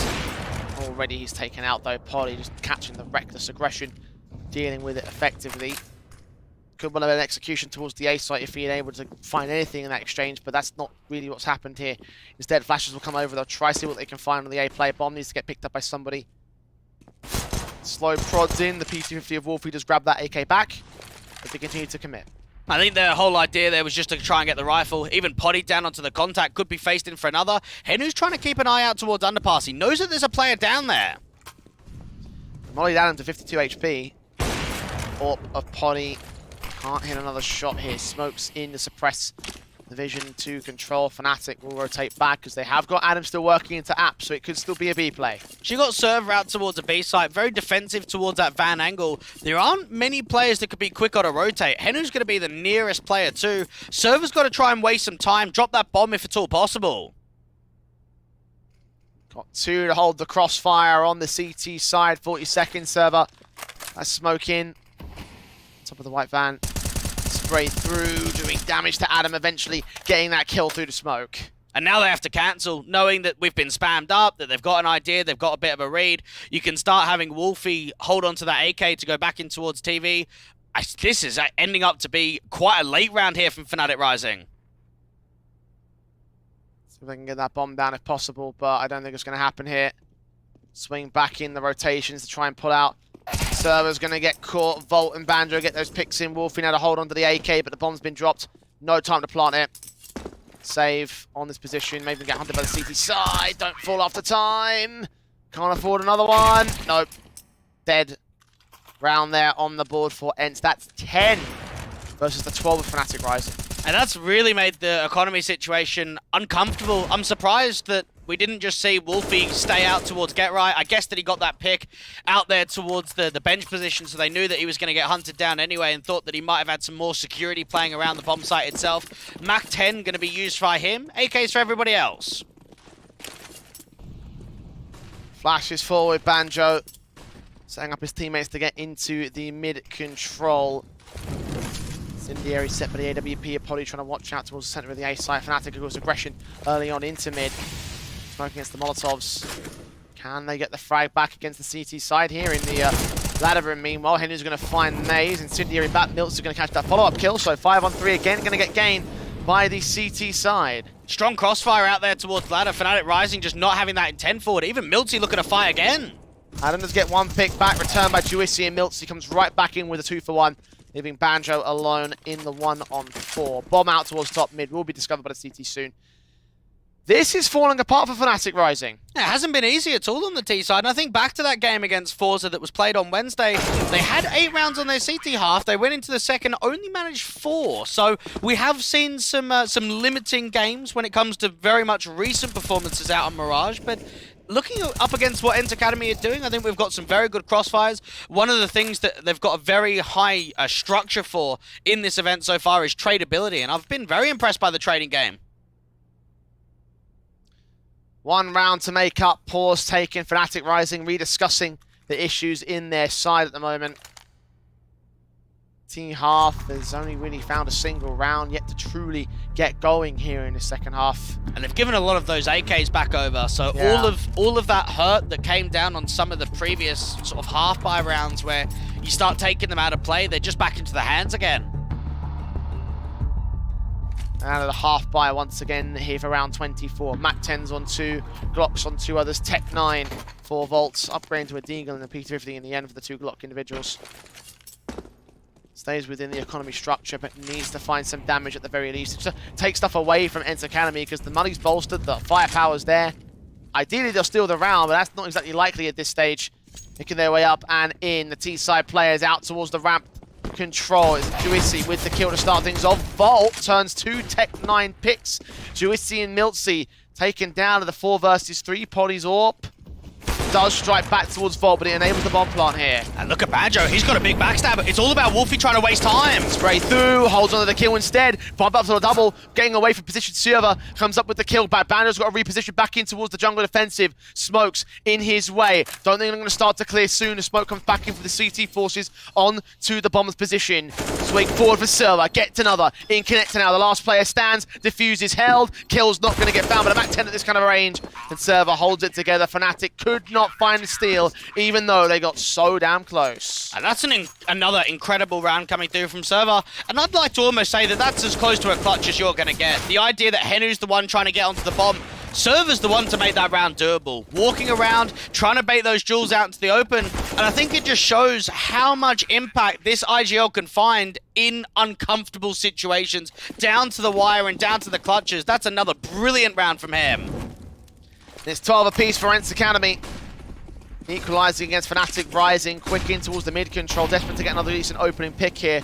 Already he's taken out though. Polly just catching the reckless aggression, dealing with it effectively. Could well have an execution towards the A site if he ain't able to find anything in that exchange, but that's not really what's happened here. Instead, flashes will come over. They'll try to see what they can find on the A play. Bomb needs to get picked up by somebody. Slow prods in. The P250 of Wolfie does grab that AK back, but they continue to commit. I think their whole idea there was just to try and get the rifle. Even Potty down onto the contact, could be faced in for another. Henu's trying to keep an eye out towards Underpass. He knows that there's a player down there. Molly down to 52 HP. Orp of Potty. Can't hit another shot here. Smokes in to suppress the vision to control. Fnatic will rotate back because they have got Adam still working into App, so it could still be a B play. She got server out towards a B site, very defensive towards that van angle. There aren't many players that could be quick on a rotate. Henu's going to be the nearest player too. Server's got to try and waste some time, drop that bomb if at all possible. Got 2 to hold the crossfire on the CT side. 40 seconds, server. That's smoke in. Top of the white van. Spray through, doing damage to Adam, eventually getting that kill through the smoke. And now they have to cancel, knowing that we've been spammed up, that they've got an idea, they've got a bit of a read. You can start having Wolfie hold on to that AK to go back in towards TV. This is ending up to be quite a late round here from Fnatic Rising. See if they can get that bomb down if possible, but I don't think it's going to happen here. Swing back in the rotations to try and pull out. Server's going to get caught. Volt and Banjo get those picks in. Wolfie now to hold on to the AK, but the bomb's been dropped. No time to plant it. Save on this position. Maybe get hunted by the CT side. Don't fall off the time. Can't afford another one. Nope. Dead. Round there on the board for ENCE. That's 10 versus the 12 of Fnatic Rising. And that's really made the economy situation uncomfortable. I'm surprised that we didn't just see Wolfie stay out towards Get Right. I guess that he got that pick out there towards the bench position, so they knew that he was going to get hunted down anyway and thought that he might have had some more security playing around the bomb site itself. Mach 10 going to be used by him. AKs for everybody else. Flashes forward, Banjo. Setting up his teammates to get into the mid control. Incendiary set by the AWP. Apollo trying to watch out towards the center of the A side. Fnatic goes aggression early on into mid. Smoking against the Molotovs. Can they get the frag back against the CT side here in the ladder room? Meanwhile, Henry's going to find MOUZ. Incendiary back. Miltz is going to catch that follow-up kill. So 5-on-3 again. Going to get gained by the CT side. Strong crossfire out there towards ladder. Fnatic Rising just not having that intent forward. Even MOUZ looking to fight again. Adam does get one pick back, returned by Juicy, and MOUZ comes right back in with a 2-for-1, leaving Banjo alone in the 1-on-4. Bomb out towards top mid, will be discovered by the CT soon. This is falling apart for Fnatic Rising. It hasn't been easy at all on the T side, and I think back to that game against Forza that was played on Wednesday, they had 8 rounds on their CT half, they went into the second, only managed 4, so we have seen some limiting games when it comes to very much recent performances out on Mirage, but looking up against what ENCE Academy are doing, I think we've got some very good crossfires. One of the things that they've got a very high structure for in this event so far is tradability, and I've been very impressed by the trading game. 1 round to make up, pause taken, Fnatic Rising rediscussing the issues in their side at the moment. Team half has only really found a single round yet to truly get going here in the second half. And they've given a lot of those AKs back over, so yeah. all of that hurt that came down on some of the previous sort of half-buy rounds where you start taking them out of play, they're just back into the hands again. Out of the half buy once again here for round 24. Mac 10s on 2, Glocks on 2 others, Tech 9 for Volts, upgrading to a Deagle and a P50 in the end for the 2 Glock individuals. Stays within the economy structure, but needs to find some damage at the very least. Just take stuff away from ENCE Academy because the money's bolstered, the firepower's there. Ideally, they'll steal the round, but that's not exactly likely at this stage. Making their way up and in. The T-side players out towards the ramp. Control. It's Juicy with the kill to start things off. Volt turns 2 Tech 9 picks. Juicy and MOUZ taken down to the 4 versus 3. Poddy's AWP does strike back towards Volt, but it enables the bomb plant here. And look at Banjo, he's got a big backstab. It's all about Wolfie trying to waste time. Spray through, holds onto the kill instead. Bomb up to the double, getting away from position. Server comes up with the kill back. Banjo's got to reposition back in towards the jungle defensive. Smokes in his way. Don't think I'm going to start to clear soon. The smoke comes back in for the CT forces on to the bomber's position. Swing forward for Server, gets another. In connector now, the last player stands, defuses, held. Kill's not going to get found, but a Mac 10 at this kind of range. And Server holds it together. Fnatic could not find a steal, even though they got so damn close. And that's another incredible round coming through from Server. And I'd like to almost say that that's as close to a clutch as you're going to get. The idea that Henu's the one trying to get onto the bomb, Server's the one to make that round doable. Walking around, trying to bait those jewels out into the open. And I think it just shows how much impact this IGL can find in uncomfortable situations, down to the wire and down to the clutches. That's another brilliant round from him. It's 12 apiece for ENCE Academy. Equalizing against Fnatic Rising, quick in towards the mid control, desperate to get another decent opening pick here.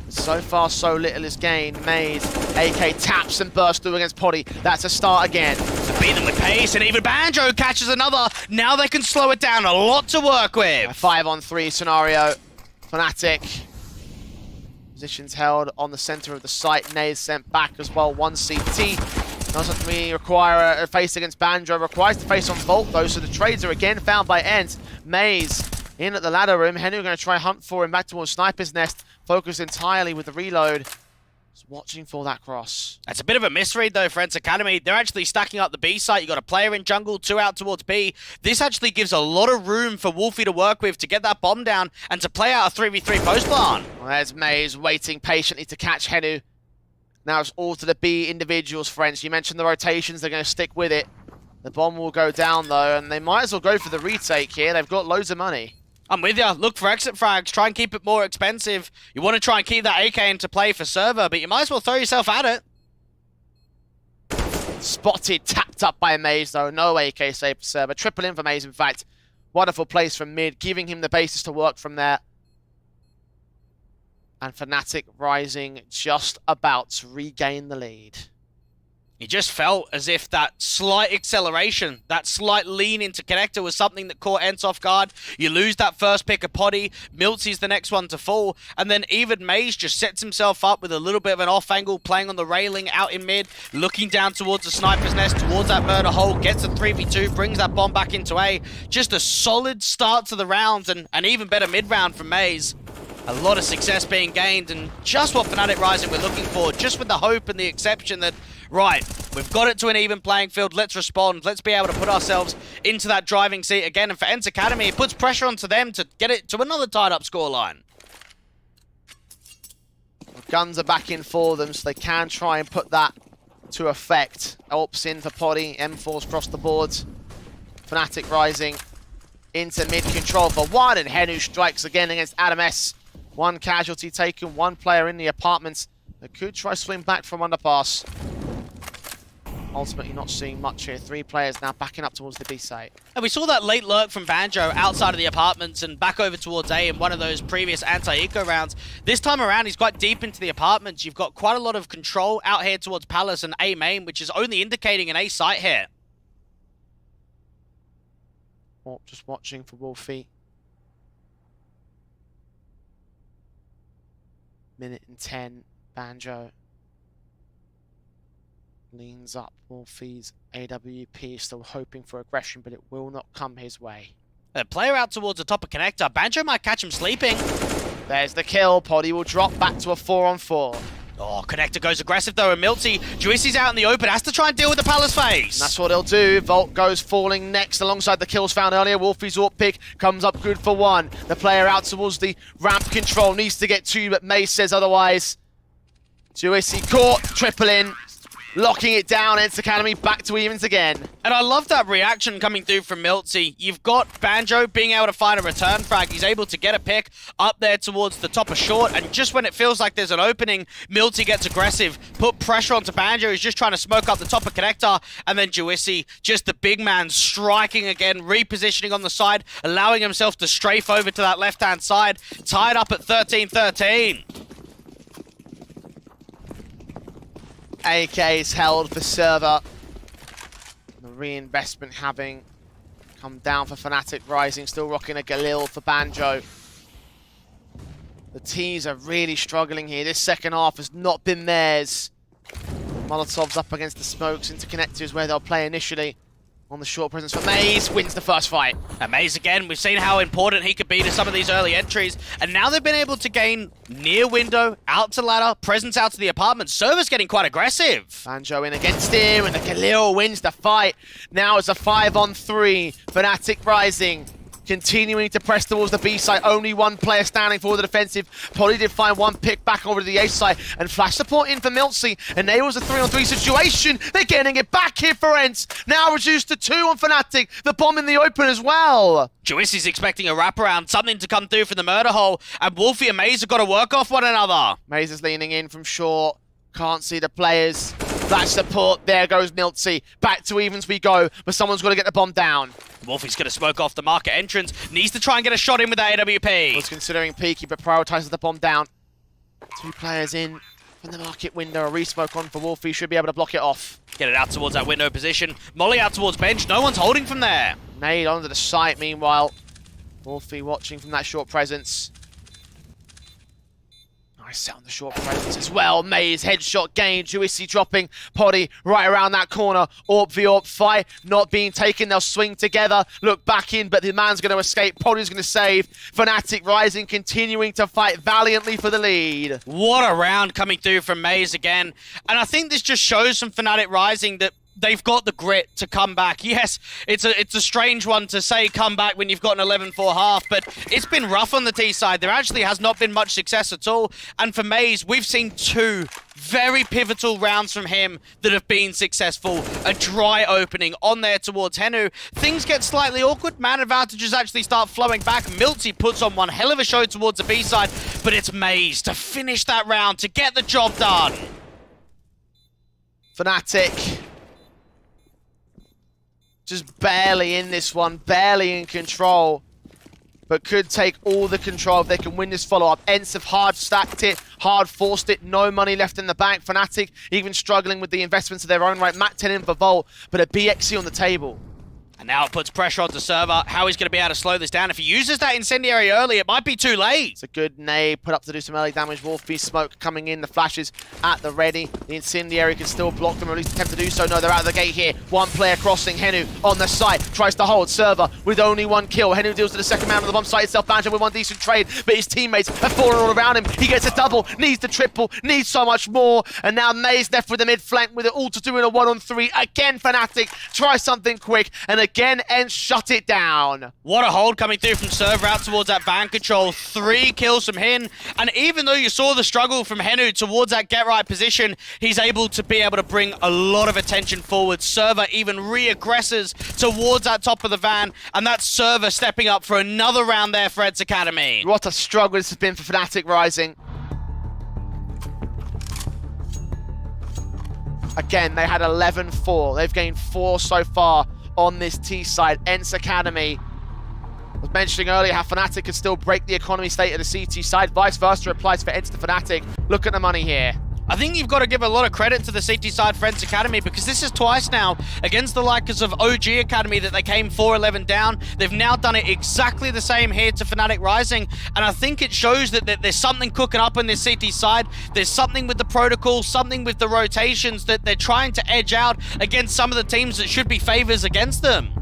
So far, so little is gained. MOUZ, AK taps and bursts through against Poddy. That's a start again. To beat them with pace, and even Banjo catches another. Now they can slow it down, a lot to work with. A 5-on-3 scenario. Fnatic. Positions held on the center of the site. Nays sent back as well, 1 CT. Doesn't really require a face against Banjo, requires the face on Volt though, so the trades are again found by ENCE. MOUZ in at the ladder room. Henu going to try hunt for him back towards Sniper's Nest, focused entirely with the reload. Just watching for that cross. That's a bit of a misread though for ENCE Academy. They're actually stacking up the B site. You got a player in jungle, 2 out towards B. This actually gives a lot of room for Wolfie to work with to get that bomb down and to play out a 3v3 post plant. Well, there's MOUZ waiting patiently to catch Henu. Now it's all to the B individuals, friends. You mentioned the rotations, they're going to stick with it. The bomb will go down, though, and they might as well go for the retake here. They've got loads of money. I'm with you. Look for exit frags. Try and keep it more expensive. You want to try and keep that AK into play for Server, but you might as well throw yourself at it. Spotted, tapped up by MOUZ, though. No AK save for Server. Triple in for MOUZ, in fact. Wonderful place from mid, giving him the basis to work from there. And Fnatic Rising just about to regain the lead. It just felt as if that slight acceleration, that slight lean into connector was something that caught ENCE off guard. You lose that first pick of Poddy, MOUZ the next one to fall, and then even MOUZ just sets himself up with a little bit of an off angle, playing on the railing out in mid, looking down towards the Sniper's Nest, towards that murder hole, gets a 3v2, brings that bomb back into A. Just a solid start to the rounds, and an even better mid-round from MOUZ. A lot of success being gained, and just what Fnatic Rising were looking for, just with the hope and the exception that, right, we've got it to an even playing field, let's respond, let's be able to put ourselves into that driving seat again. And for ENCE Academy, it puts pressure onto them to get it to another tied-up scoreline. Guns are back in for them, so they can try and put that to effect. Alps in for Poddy, M4's across the board. Fnatic rising into mid-control for one, and Henu strikes again against Adam S. One casualty taken, one player in the apartments that could try swing back from underpass. Ultimately not seeing much here. 3 players now backing up towards the B site. And we saw that late lurk from Banjo outside of the apartments and back over towards A in one of those previous anti-eco rounds. This time around, he's quite deep into the apartments. You've got quite a lot of control out here towards Palace and A main, which is only indicating an A site here. Oh, just watching for Wolfie. Minute and 10, Banjo leans up. Wolfie's AWP still hoping for aggression, but it will not come his way. A player out towards the top of connector. Banjo might catch him sleeping. There's the kill. Poddy will drop back to a 4-on-4. Oh, connector goes aggressive though, and Milty, Juicy's out in the open, has to try and deal with the Palace face. And that's what he'll do. Volt goes falling next alongside the kills found earlier. Wolfie's AWP pick comes up good for 1. The player out towards the ramp control needs to get 2, but Mace says otherwise. Juicy caught, triple in. Locking it down, ENCE Academy back to evens again. And I love that reaction coming through from Milty. You've got Banjo being able to find a return frag. He's able to get a pick up there towards the top of short, and just when it feels like there's an opening, Milty gets aggressive, put pressure onto Banjo. He's just trying to smoke up the top of connector, and then Juicy, just the big man, striking again, repositioning on the side, allowing himself to strafe over to that left-hand side, tied up at 13-13. AK's held for server. The reinvestment having come down for Fnatic rising, still rocking a Galil for Banjo. The T's are really struggling here. This second half has not been theirs. Molotov's up against the smokes into connectors where they'll play initially. On the short presence for MOUZ, wins the first fight. And MOUZ again, we've seen how important he could be to some of these early entries, and now they've been able to gain near window, out to ladder, presence out to the apartment. Server's getting quite aggressive. Banjo in against him, and the Khalil wins the fight. Now it's a 5-on-3. Fnatic rising. Continuing to press towards the B side. Only 1 player standing for the defensive. Poddy did find 1 pick back over to the A side. And flash support in for Milty. Enables a 3-on-3 situation. They're getting it back here for ENCE. Now reduced to 2 on Fnatic. The bomb in the open as well. Juicy's expecting a wraparound, something to come through from the murder hole. And Wolfie and MOUZ have got to work off one another. MOUZ is leaning in from short. Can't see the players. Flash support. There goes Milty. Back to evens we go. But someone's got to get the bomb down. Wolfie's going to smoke off the market entrance. Needs to try and get a shot in with that AWP. Was considering peeky, but prioritizes the bomb down. 2 players in from the market window. A resmoke on for Wolfie. Should be able to block it off. Get it out towards that window position. Molly out towards bench. No one's holding from there. Nade onto the site, meanwhile. Wolfie watching from that short presence. Nice set on the short presence as well. MOUZ headshot gain. Juicy dropping. Poddy right around that corner. AWP v AWP fight not being taken. They'll swing together. Look back in, but the man's going to escape. Poddy's going to save. Fnatic rising, continuing to fight valiantly for the lead. What a round coming through from MOUZ again. And I think this just shows from Fnatic rising that they've got the grit to come back. Yes, it's a strange one to say come back when you've got an 11-4 half, but it's been rough on the T side. There actually has not been much success at all. And for MOUZ, we've seen 2 very pivotal rounds from him that have been successful. A dry opening on there towards Henu. Things get slightly awkward. Man advantages actually start flowing back. Milty puts on one hell of a show towards the B side, but it's MOUZ to finish that round, to get the job done. Fnatic just barely in this one, barely in control, but could take all the control if they can win this follow-up. ENCE have hard stacked it, hard forced it, no money left in the bank. Fnatic even struggling with the investments of their own right. Matt 10 in for Volt, but a BXC on the table. And now it puts pressure onto server. How he's going to be able to slow this down. If he uses that incendiary early, it might be too late. It's a good nade put up to do some early damage. Wolfie smoke coming in. The flashes at the ready. The incendiary can still block them, or at least attempt to do so. No, they're out of the gate here. 1 player crossing. Henu on the site. Tries to hold server with only 1 kill. Henu deals to the second man on the bomb site itself. Banjo with 1 decent trade, but his teammates have fallen all around him. He gets a double, needs the triple, needs so much more. And now MOUZ left with the mid flank with it all to do in a 1-on-3. Again, Fnatic try something quick. And again, ENCE shut it down. What a hold coming through from server out towards that van control. 3 kills from him. And even though you saw the struggle from Henu towards that get right position, he's able to bring a lot of attention forward. Server even re-aggresses towards that top of the van. And that's Server stepping up for another round there for ENCE Academy. What a struggle this has been for Fnatic Rising. Again, they had 11-4. They've gained 4 so far on this T side. ENCE Academy. I was mentioning earlier how Fnatic could still break the economy state of the CT side. Vice versa applies for ENCE to Fnatic. Look at the money here. I think you've got to give a lot of credit to the CT side for ENCE Academy, because this is twice now against the likes of OG Academy that they came 4-11 down. They've now done it exactly the same here to Fnatic Rising, and I think it shows that there's something cooking up on this CT side. There's something with the protocol, something with the rotations that they're trying to edge out against some of the teams that should be favors against them.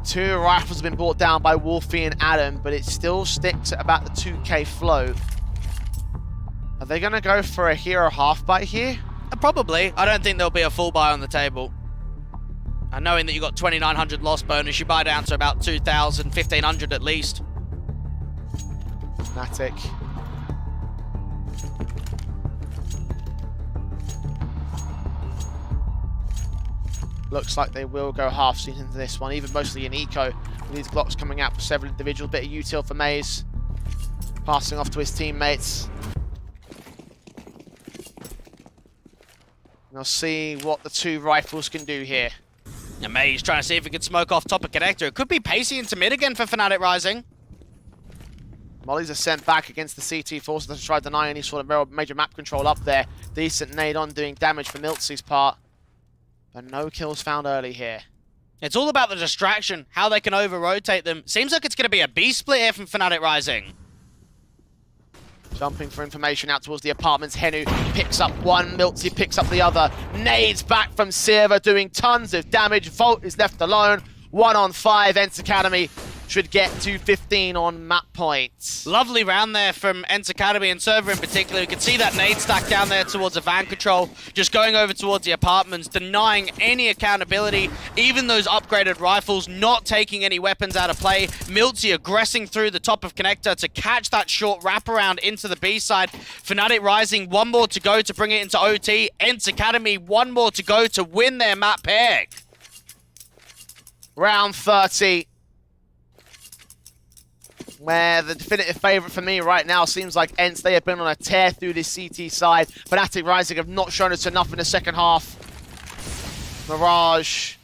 2 rifles have been brought down by Wolfie and Adam, but it still sticks at about the 2k float. Are they going to go for a hero half bite here? Probably. I don't think there'll be a full buy on the table. And knowing that you got 2,900 loss bonus, you buy down to about 2,000, 1,500 at least. Fnatic. Looks like they will go half scene into this one, even mostly in eco. With these blocks coming out for several individuals. Bit of util for MOUZ. Passing off to his teammates. We'll see what the 2 rifles can do here. And MOUZ trying to see if he can smoke off top of connector. It could be pacey into mid again for Fnatic Rising. Mollies are sent back against the CT forces to try to deny any sort of major map control up there. Decent nade on doing damage for MiltZ's part. But no kills found early here. It's all about the distraction, how they can over-rotate them. Seems like it's going to be a B split here from Fnatic Rising. Jumping for information out towards the apartments. Henu picks up one, MiltZ picks up the other. Nades back from Sirva doing tons of damage. Volt is left alone. 1 on 5, ENCE Academy should get to 15 on map points. Lovely round there from ENCE Academy and Server in particular. You can see that nade stack down there towards the van control, just going over towards the apartments, denying any accountability, even those upgraded rifles, not taking any weapons out of play. MiltZ aggressing through the top of connector to catch that short wraparound into the B side. Fnatic Rising, 1 more to go to bring it into OT. ENCE Academy, 1 more to go to win their map pick. Round 30. Where the definitive favourite for me right now seems like ENCE. They have been on a tear through this CT side. Fnatic Rising have not shown us enough in the second half. Mirage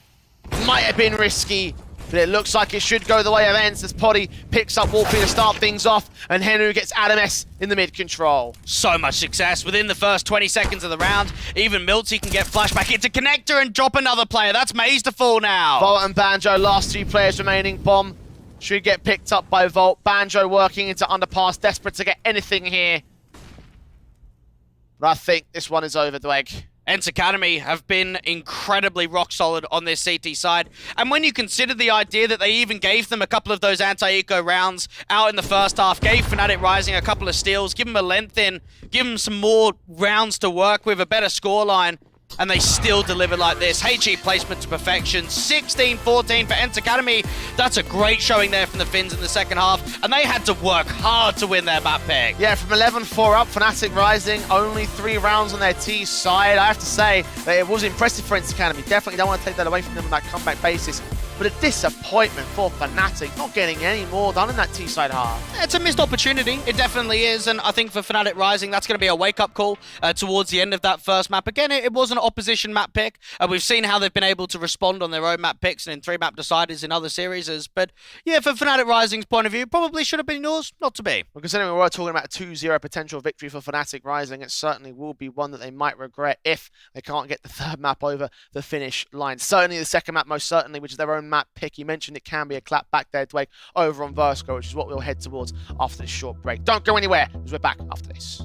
might have been risky, but it looks like it should go the way of ENCE as Poddy picks up Wolfie to start things off, and Henu gets Adam S in the mid control. So much success within the first 20 seconds of the round. Even MiltZ can get flashback into connector and drop another player. That's MOUZ to fall now. Volt and Banjo, last 2 players remaining. Bomb should get picked up by Volt. Banjo working into underpass, desperate to get anything here. But I think this one is over, Dweg. ENCE Academy have been incredibly rock solid on this CT side. And when you consider the idea that they even gave them a couple of those anti-eco rounds out in the first half, gave Fnatic Rising a couple of steals, give them a length in, give them some more rounds to work with, a better scoreline, and they still deliver like this. HE placement to perfection. 16-14 for ENCE Academy. That's a great showing there from the Finns in the second half, and they had to work hard to win their map pick. Yeah, from 11-4 up, Fnatic Rising, only 3 rounds on their T side. I have to say that it was impressive for ENCE Academy. Definitely don't want to take that away from them on that comeback basis. But a disappointment for Fnatic, not getting any more done in that T side half. It's a missed opportunity. It definitely is, and I think for Fnatic Rising, that's going to be a wake-up call towards the end of that first map. Again, it was an opposition map pick. We've seen how they've been able to respond on their own map picks and in 3-map deciders in other series. But yeah, for Fnatic Rising's point of view, probably should have been yours, not to be. Well, considering we were talking about a 2-0 potential victory for Fnatic Rising, it certainly will be one that they might regret if they can't get the 3rd map over the finish line. Certainly the 2nd map, most certainly, which is their own map pick. You mentioned it can be a clap back there, Dwayne, over on Versco, which is what we'll head towards after this short break. Don't go anywhere, because we're back after this.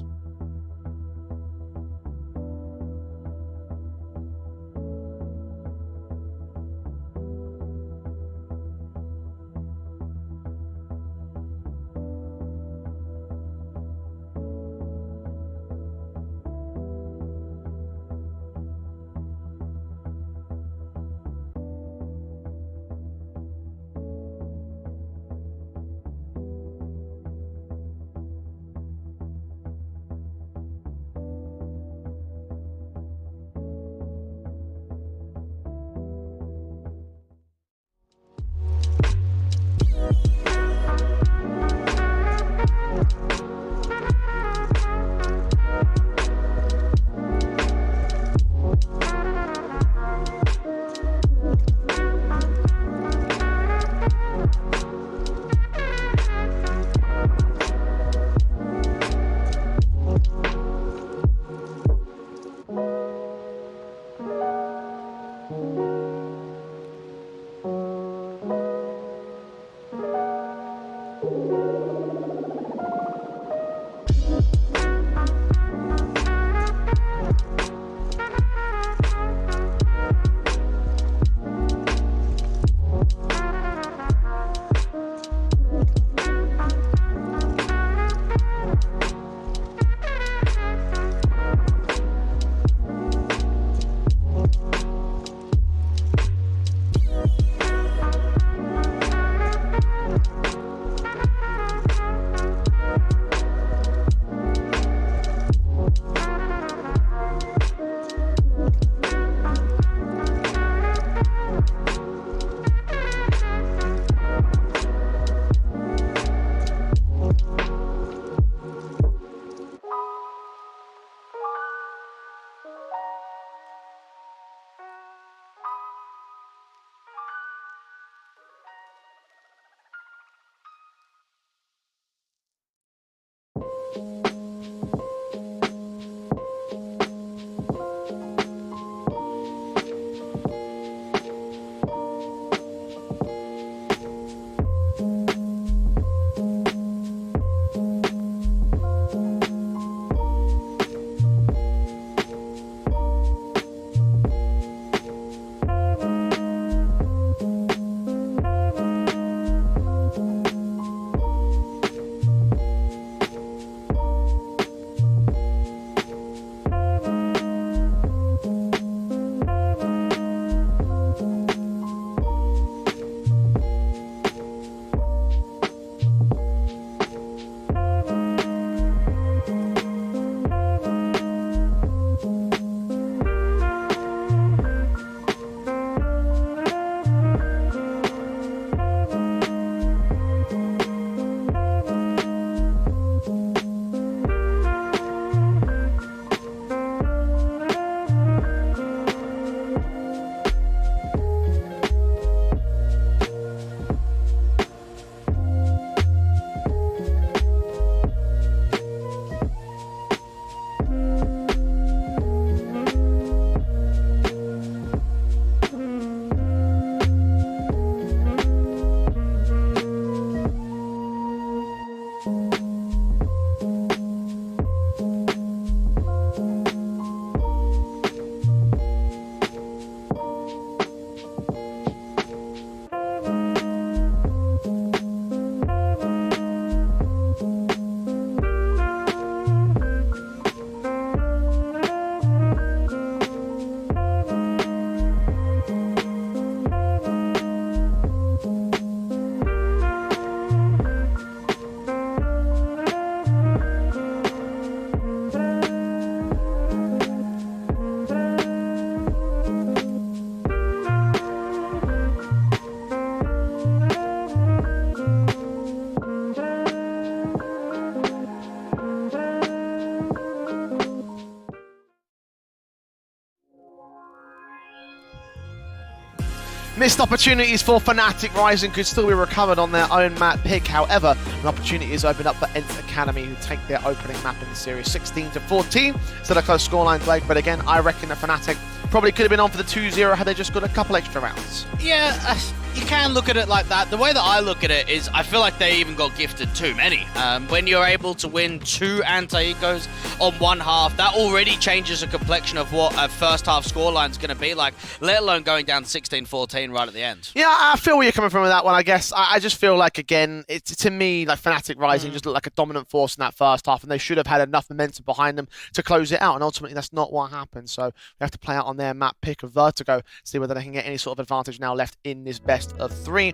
Missed opportunities for Fnatic. Rising could still be recovered on their own map pick. However, an opportunity is opened up for ENCE Academy, who take their opening map in the series 16-14. Still a close scoreline play, but again, I reckon that Fnatic probably could have been on for the 2-0 had they just got a couple extra rounds. Yeah, you can look at it like that. The way that I look at it is I feel like they even got gifted too many. When you're able to win 2 anti-ecos on one half, that already changes the complexion of what a first half scoreline is going to be like, let alone going down 16-14 right at the end. Yeah, I feel where you're coming from with that one, I guess. I just feel like, again, to me, like Fnatic Rising just looked like a dominant force in that first half, and they should have had enough momentum behind them to close it out, and ultimately that's not what happened. So we have to play out on their map pick of Vertigo, see whether they can get any sort of advantage now left in this best of 3.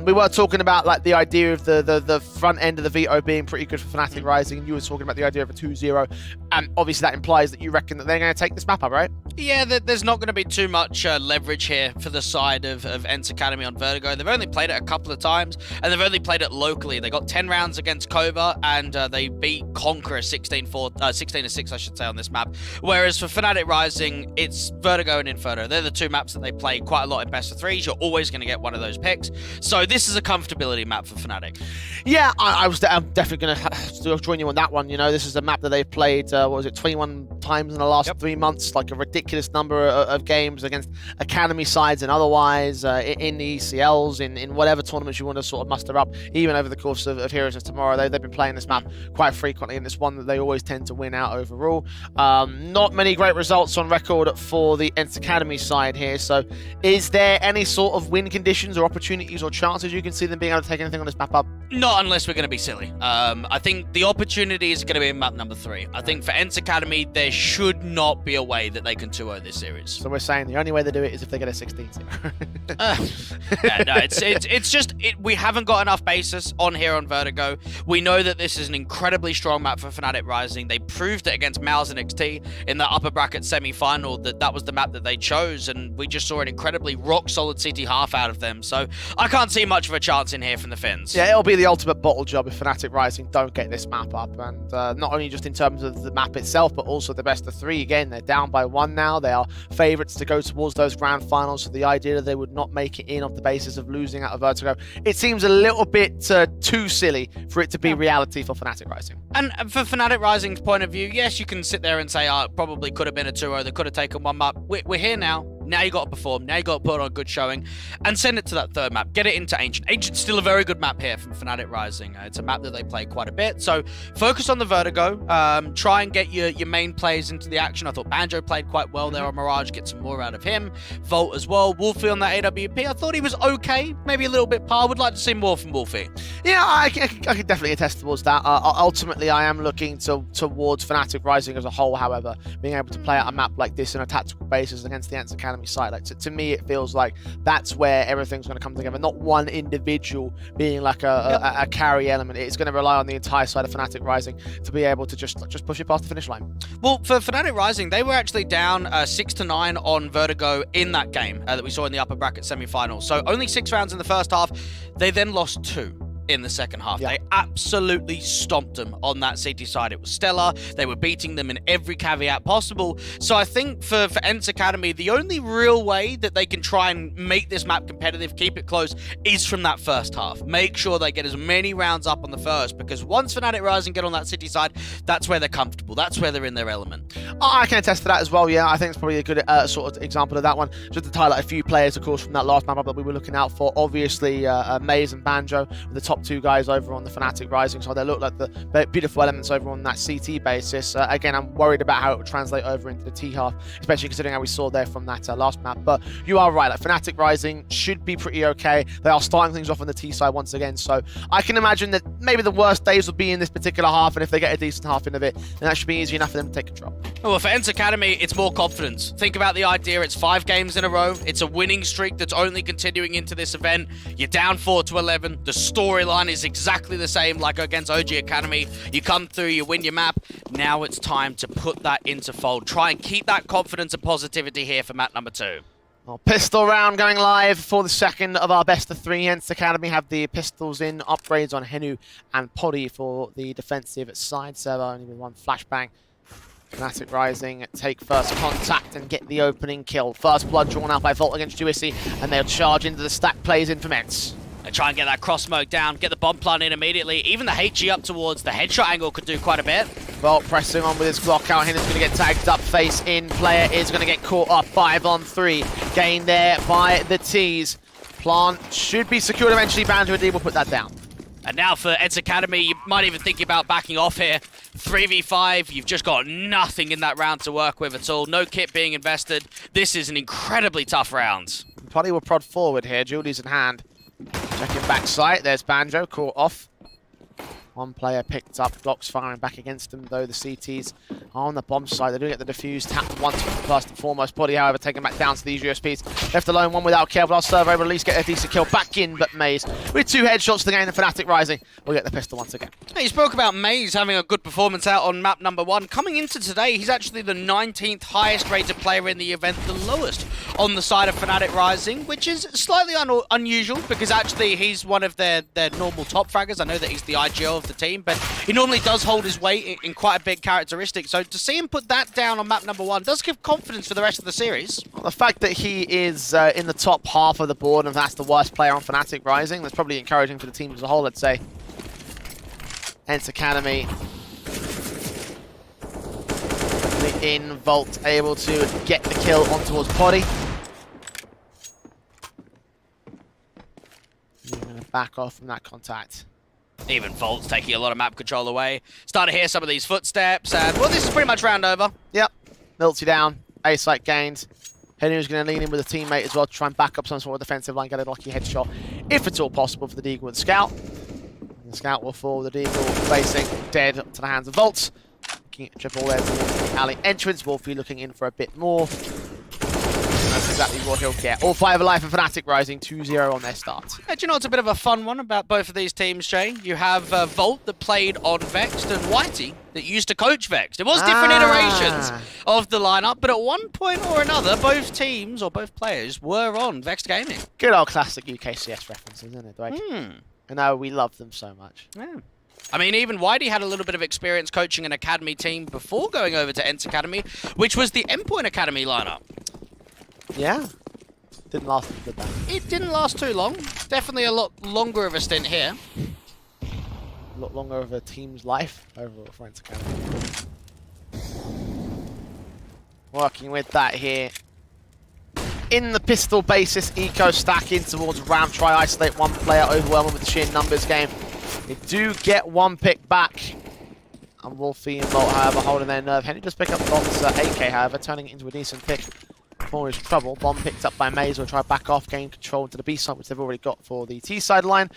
We were talking about like the idea of the front end of the veto being pretty good for Fnatic Rising, and you were talking about the idea of a 2-0, and obviously that implies that you reckon that they're going to take this map up, right? Yeah, there's not going to be too much leverage here for the side of ENCE Academy on Vertigo. They've only played it a couple of times, and they've only played it locally. They got 10 rounds against Kova, and they beat Conqueror 16-6, I should say, on this map. Whereas for Fnatic Rising, it's Vertigo and Inferno. They're the 2 maps that they play quite a lot in best of 3s. You're always going to get one of those picks. So this is a comfortability map for Fnatic. Yeah, I'm definitely going to join you on that one. You know, this is a map that they've played, 21 times in the last 3 months, like a ridiculous number of games against academy sides and otherwise in the ECLs, in whatever tournaments you want to sort of muster up, even over the course of Heroes of Tomorrow. They've been playing this map quite frequently, and it's one that they always tend to win out overall. Not many great results on record for the ENCE Academy side here, so is there any sort of win conditions or opportunities or chances you can see them being able to take anything on this map up? Not unless we're going to be silly. I think the opportunity is going to be in map number 3. I think for ENCE Academy, there should not be a way that they can 2-0 this series. So we're saying the only way they do it is if they get a 16-0. Yeah, no, it's just we haven't got enough basis on here on Vertigo. We know that this is an incredibly strong map for Fnatic Rising. They proved it against MOUZ and NXT in the upper bracket semi-final that was the map that they chose, and we just saw an incredibly rock-solid CT half out of them. So I can't see much of a chance in here from the Finns. Yeah, it'll be the ultimate bottle job if Fnatic Rising don't get this map up, and not only just in terms of the map itself, but also the best of 3. Again, they're down by 1 now. They are favourites to go towards those grand finals, so the idea that they would not make it in off the basis of losing out of Vertigo, it seems a little bit too silly for it to be reality for Fnatic Rising. And for Fnatic Rising's point of view, yes, you can sit there and say, it probably could have been a 2-0, they could have taken 1 map. We're here now. Now you got to perform. Now you got to put on a good showing and send it to that 3rd map. Get it into Ancient. Ancient's still a very good map here from Fnatic Rising. It's a map that they play quite a bit. So focus on the Vertigo. Try and get your main players into the action. I thought Banjo played quite well there on Mirage. Get some more out of him. Volt as well. Wolfie on that AWP. I thought he was okay. Maybe a little bit par. Would like to see more from Wolfie. Yeah, I can definitely attest towards that. Ultimately, I am looking towards Fnatic Rising as a whole, however, being able to play out a map like this on a tactical basis against the ENCE Academy side. Like to me, it feels like that's where everything's going to come together. Not one individual being like a carry element. It's going to rely on the entire side of Fnatic Rising to be able to just push it past the finish line. Well, for Fnatic Rising, they were actually down 6-9 on Vertigo in that game that we saw in the upper bracket semi-final. So only 6 rounds in the first half. They then lost 2 in the second half. Yeah. They absolutely stomped them on that CT side. It was stellar. They were beating them in every caveat possible. So I think for ENCE Academy, the only real way that they can try and make this map competitive, keep it close, is from that first half. Make sure they get as many rounds up on the first, because once Fnatic Rising get on that CT side, that's where they're comfortable. That's where they're in their element. I can attest to that as well, yeah. I think it's probably a good sort of example of that one. Just to highlight a few players, of course, from that last map that we were looking out for. Obviously, MOUZ and Banjo, the top 2 guys over on the Fnatic Rising side. They look like the beautiful elements over on that CT basis. Again, I'm worried about how it would translate over into the T half, especially considering how we saw there from that last map. But you are right, like Fnatic Rising should be pretty okay. They are starting things off on the T side once again, so I can imagine that maybe the worst days will be in this particular half, and if they get a decent half into it, then that should be easy enough for them to take control. Well, for ENCE Academy, it's more confidence. Think about the idea. It's 5 games in a row. It's a winning streak that's only continuing into this event. You're down 4-11. The storyline is exactly the same like against OG Academy. You come through, you win your map. Now it's time to put that into fold. Try and keep that confidence and positivity here for map number 2. Well, pistol round going live for the second of our best of 3. ENCE Academy have the pistols in. Upgrades on Henu and Poddy for the defensive side server, only with 1 flashbang. Fnatic Rising take first contact and get the opening kill. First blood drawn out by Volt against Juicy, and they'll charge into the stack plays in from ENCE. They try and get that cross smoke down, get the bomb plant in immediately. Even the HG up towards the headshot angle could do quite a bit. Volt pressing on with his Glock out. Henne's going to get tagged up, face in. Player is going to get caught up. 5-on-3. Gain there by the T's. Plant should be secured eventually. Banjo and D will put that down. And now for ENCE Academy, you might even think about backing off here. 3v5, you've just got nothing in that round to work with at all. No kit being invested. This is an incredibly tough round. Poddy will prod forward here. Julie's in hand. Checking back sight. There's Banjo caught off. 1 player picked up. Glocks firing back against them, though the CTs are on the bomb side. They do get the defuse tapped once first and foremost. Poddy, however, taken back down to these USPs. Left alone, 1 without care, but our servo will at least get a decent kill back in. But MOUZ, with 2 headshots to gain, the Fnatic Rising will get the pistol once again. Hey, you spoke about MOUZ having a good performance out on map number 1. Coming into today, he's actually the 19th highest rated player in the event, the lowest on the side of Fnatic Rising, which is slightly unusual because actually he's one of their normal top fraggers. I know that he's the IGO of the team, but he normally does hold his weight in quite a big characteristic. So to see him put that down on map number 1 does give confidence for the rest of the series. Well, the fact that he is in the top half of the board and that's the worst player on Fnatic Rising, that's probably encouraging for the team as a whole, I'd say. ENCE Academy early in. Volt able to get the kill on towards Poddy. You're going to back off from that contact. Even Volt's taking a lot of map control away. Start to hear some of these footsteps, and well, this is pretty much round over. Yep. Milty down. A site gained. Henry's going to lean in with a teammate as well to try and back up some sort of defensive line, get a lucky headshot, if it's all possible for the Deagle and Scout. And the Scout will fall, the Deagle facing dead to the hands of Volt. Looking at triple there towards the alley entrance. Wolfie looking in for a bit more. That's exactly what he'll get. All 5 alive for Fnatic, rising 2-0 on their start. Do you know what's a bit of a fun one about both of these teams, Jay? You have Volt that played on Vexed and Whitey that used to coach Vexed. It was different iterations of the lineup, but at one point or another, both teams or both players were on Vexed Gaming. Good old classic UKCS references, isn't it, Dwight? I know, we love them so much. Yeah. I mean, even Whitey had a little bit of experience coaching an academy team before going over to ENCE Academy, which was the Endpoint Academy lineup. Yeah. Didn't last as good then. It didn't last too long. Definitely a lot longer of a stint here. A lot longer of a team's life overall for ENCE Academy. Working with that here. In the pistol basis, Eco stacking towards ramp, try isolate one player, overwhelming with the sheer numbers game. They do get one pick back. And Wolfie and Volt, however, holding their nerve. Henry just pick up Volt's AK, however, turning it into a decent pick for his trouble. Bomb picked up by MOUZ, will try back off, gain control to the B side, which they've already got for the T side line.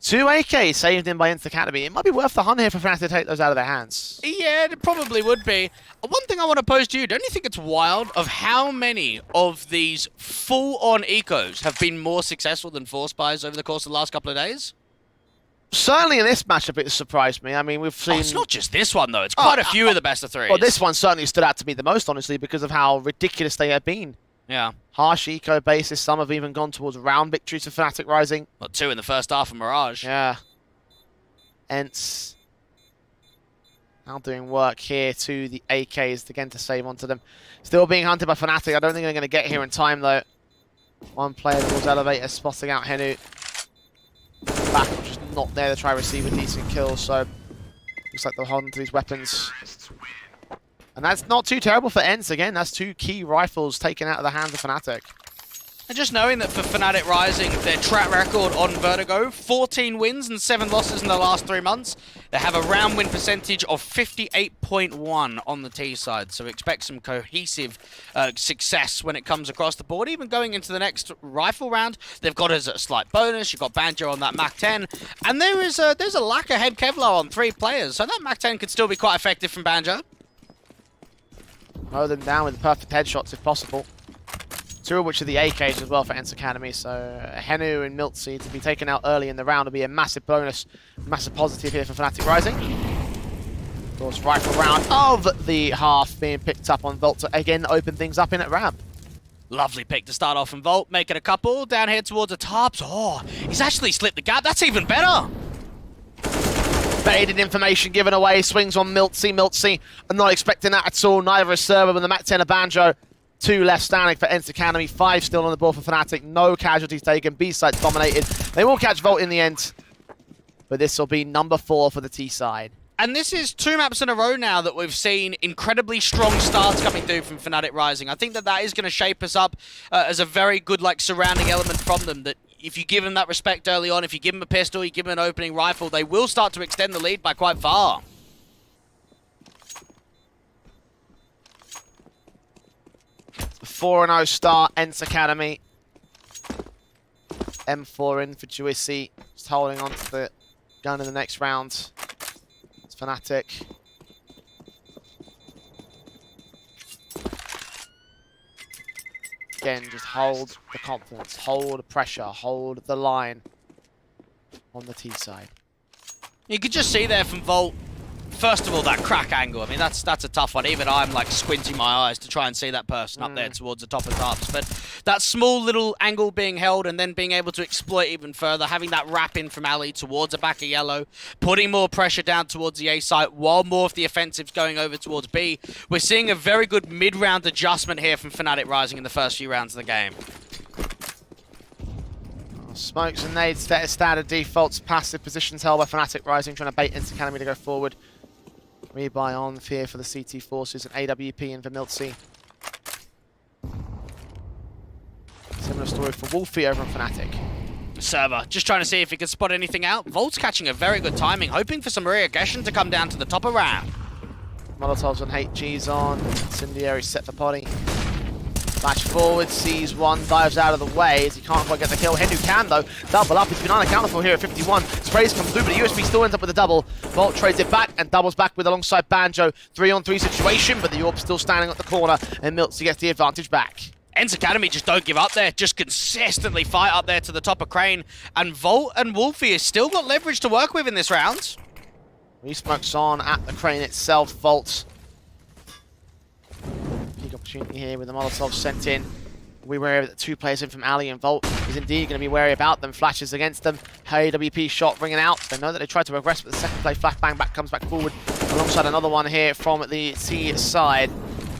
2 AK saved in by ENCE Academy. It might be worth the hunt here for Fnatic to take those out of their hands. Yeah, it probably would be. One thing I want to pose to you, don't you think it's wild of how many of these full-on ecos have been more successful than Force Buys over the course of the last couple of days? Certainly in this matchup, it surprised me. I mean, we've seen... Oh, it's not just this one, though. It's quite a few of the best of threes. Well, this one certainly stood out to me the most, honestly, because of how ridiculous they have been. Yeah. Harsh eco basis. Some have even gone towards round victories for Fnatic Rising. Well, 2 in the first half of Mirage. Yeah. ENCE now doing work here to the AKs again to save onto them. Still being hunted by Fnatic. I don't think they're going to get here in time, though. One player towards Elevator, spotting out Henu. Back, just not there to try to receive a decent kill, so looks like they'll hold on to these weapons. And that's not too terrible for ENCE. Again, that's 2 key rifles taken out of the hands of Fnatic. And just knowing that for Fnatic Rising, their track record on Vertigo, 14 wins and 7 losses in the last 3 months. They have a round win percentage of 58.1 on the T side. So expect some cohesive success when it comes across the board. Even going into the next rifle round, they've got as a slight bonus. You've got Banjo on that MAC-10. And there's a lack of head Kevlar on 3 players. So that MAC-10 could still be quite effective from Banjo. Mow them down with perfect headshots if possible. 2 of which are the AKs as well for ENCE Academy, so Henu and Miltzy to be taken out early in the round will be a massive bonus, massive positive here for Fnatic Rising. Of course, rifle round of the half being picked up on Volt to again open things up in at ramp. Lovely pick to start off from Volt, making a couple down here towards the tops. Oh, he's actually slipped the gap. That's even better. Baited information given away, swings on Miltzy. Miltzy, I'm not expecting that at all. Neither is Server with the MAC-10 of Banjo. 2 left standing for ENCE Academy, 5 still on the board for Fnatic. No casualties taken, B side dominated. They will catch Volt in the end, but this will be number 4 for the T side. And this is 2 maps in a row now that we've seen incredibly strong starts coming through from Fnatic Rising. I think that is going to shape us up as a very good surrounding element from them, that if you give them that respect early on, if you give them a pistol, you give them an opening rifle, they will start to extend the lead by quite far. The 4-0 start, ENCE Academy. M4 in for Juicy, just holding on to the gun in the next round. It's Fnatic. Again, just hold the confidence, hold the pressure, hold the line on the T side. You could just see there from Volt, first of all, that crack angle. I mean, that's a tough one. Even I'm squinting my eyes to try and see that person up there towards the top of tops. But that small little angle being held and then being able to exploit even further, having that wrap in from Ali towards the back of yellow, putting more pressure down towards the A site while more of the offensive's going over towards B. We're seeing a very good mid-round adjustment here from Fnatic Rising in the first few rounds of the game. Smokes and nades, standard defaults, passive positions held by Fnatic Rising, trying to bait ENCE Academy to go forward. Rebuy on here for the CT Forces and AWP and for MiltZ. Similar story for Wolfie over on Fnatic. Server, just trying to see if he can spot anything out. Volt's catching a very good timing, hoping for some re-aggression to come down to the top of ramp. Molotovs on HG's on. Incendiary set for Potty. Flash forward, sees one, dives out of the way as he can't quite get the kill. Henry can though, double up, he's been unaccounted for here at 51. Sprays come through, but the USB still ends up with a double. Volt trades it back and doubles back with alongside Banjo. 3-on-3 situation, but the Orb still standing at the corner and MiltZ gets the advantage back. ENCE Academy just don't give up there, just consistently fight up there to the top of Crane, and Volt and Wolfie has still got leverage to work with in this round. Resmokes on at the Crane itself, Volt. Big opportunity here with the Molotov sent in. We're wary that 2 players in from Ali and Volt is indeed going to be wary about them. Flashes against them. AWP shot ringing out. They know that they tried to regress, but the second play, flashbang back comes back forward alongside another one here from the T side.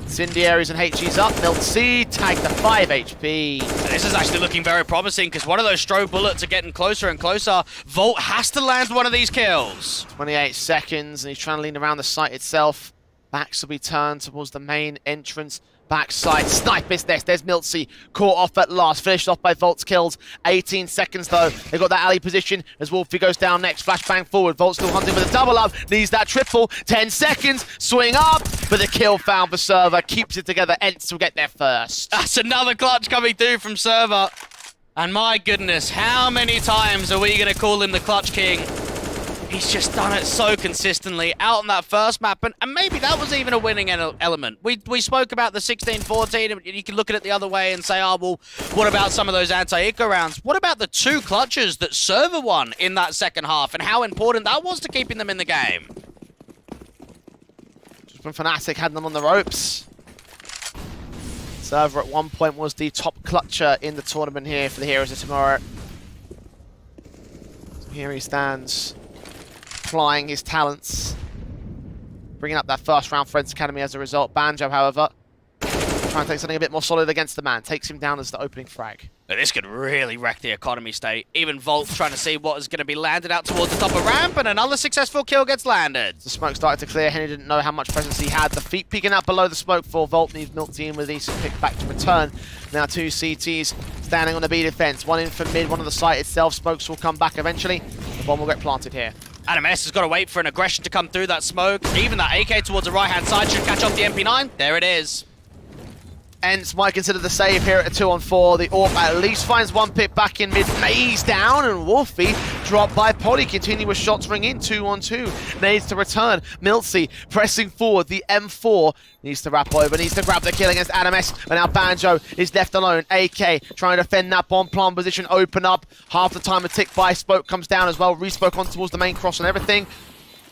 Incendiaries and HG's up. MiltZ tagged the 5 HP. And this is actually looking very promising because one of those strobe bullets are getting closer and closer. Volt has to land one of these kills. 28 seconds and he's trying to lean around the site itself. Backs will be turned towards the main entrance. Backside, snipe is this. There's MiltZ, caught off at last. Finished off by Volt's kills. 18 seconds though. They've got that alley position as Wolfie goes down next. Flashbang forward. Volt still hunting with a double up. Needs that triple. 10 seconds. Swing up. But the kill found for Server. Keeps it together. ENCE will get there first. That's another clutch coming through from Server. And my goodness, how many times are we going to call him the Clutch King? He's just done it so consistently out on that first map, and maybe that was even a winning element. We spoke about the 16-14, and you can look at it the other way and say, oh, well, what about some of those anti-eco rounds? What about the 2 clutches that Server won in that second half, and how important that was to keeping them in the game? Just when Fnatic had them on the ropes. Server at one point was the top clutcher in the tournament here for the Heroes of Tomorrow. So here he stands, applying his talents, bringing up that first round for ENCE Academy as a result. Banjo, however, trying to take something a bit more solid against the man. Takes him down as the opening frag. But this could really wreck the economy state. Even Volt trying to see what is going to be landed out towards the top of ramp, and another successful kill gets landed. The smoke started to clear. Henry didn't know how much presence he had. The feet peeking out below the smoke for Volt. Needs MiltZ in with a decent pick back to return. Now 2 CTs standing on the B defense. One in from mid, one on the site itself. Smokes will come back eventually. The bomb will get planted here. ADAMS has got to wait for an aggression to come through that smoke. Even that AK towards the right-hand side should catch off the MP9. There it is. ENCE might consider the save here at a 2-on-4. The Orb at least finds one pick back in mid. Maze down, and Wolfie dropped by Potty. Continuous shots ring in, 2-on-2. Needs to return. MiltZ pressing forward. The M4 needs to wrap over, needs to grab the kill against ADAMS. But now Banjo is left alone. AK trying to defend that bomb plant position. Open up. Half the time a tick by. Spoke comes down as well. Respoke on towards the main cross and everything.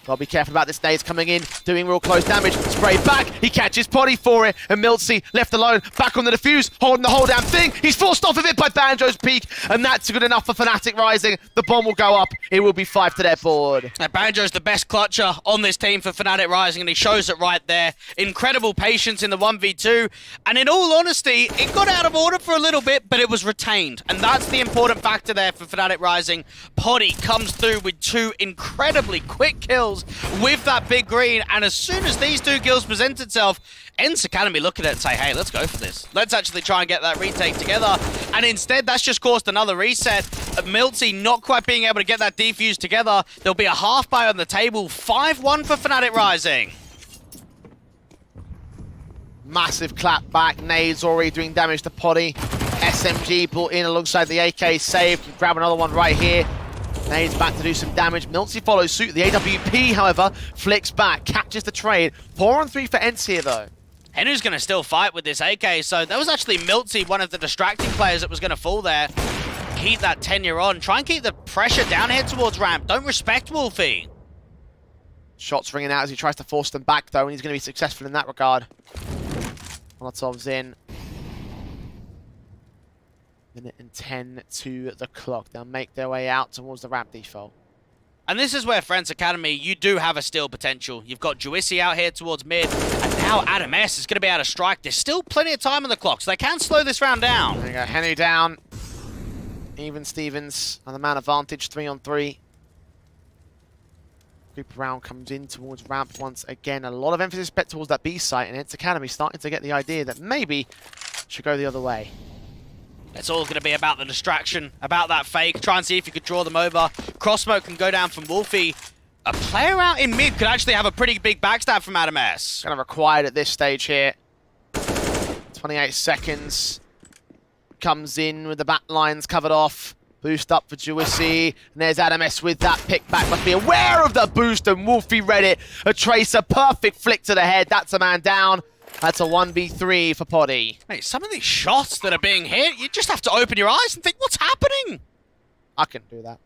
Gotta be careful about this. Nades coming in, doing real close damage. Spray back, he catches Potty for it, and MiltZ left alone, back on the defuse, holding the whole damn thing. He's forced off of it by Banjo's peak, and that's good enough for Fnatic Rising. The bomb will go up. It will be 5 to their board. Now, Banjo's the best clutcher on this team for Fnatic Rising, and he shows it right there. Incredible patience in the 1v2, and in all honesty, it got out of order for a little bit, but it was retained, and that's the important factor there for Fnatic Rising. Potty comes through with 2 incredibly quick kills with that big green, and as soon as these 2 kills present itself, ENCE Academy look at it and say, hey, let's go for this. Let's actually try and get that retake together. And instead, that's just caused another reset. MiltZ not quite being able to get that defuse together. There'll be a half buy on the table. 5-1 for Fnatic Rising. Massive clap back. Nades already doing damage to Potty. SMG brought in alongside the AK save. Can grab another one right here. Nades back to do some damage. MiltZ follows suit. The AWP, however, flicks back, catches the trade. 4-on-3 for ENCE here, though. Henry's going to still fight with this AK, so that was actually MiltZ, one of the distracting players that was going to fall there. Keep that tenure on. Try and keep the pressure down here towards ramp. Don't respect Wolfie. Shots ringing out as he tries to force them back, though, and he's going to be successful in that regard. Molotov's in. Minute and 10 to the clock. They'll make their way out towards the ramp default. And this is where ENCE Academy, you do have a steal potential. You've got Juicy out here towards mid, and now ADAMS is going to be able to strike. There's still plenty of time on the clock, so they can slow this round down. There you go, Henry down. Even Stevens on the man advantage, 3-on-3. Creep around, comes in towards ramp once again. A lot of emphasis bet towards that B site, and ENCE Academy starting to get the idea that maybe should go the other way. It's all going to be about the distraction, about that fake. Try and see if you could draw them over. Crosssmoke can go down from Wolfie. A player out in mid could actually have a pretty big backstab from ADAMS. Kind of required at this stage here. 28 seconds. Comes in with the back lines covered off. Boost up for Juicy. And there's ADAMS with that pick back. Must be aware of the boost, and Wolfie read it. A tracer, perfect flick to the head. That's a man down. That's a 1v3 for Poddy. Mate, some of these shots that are being hit, you just have to open your eyes and think, what's happening? I can do that.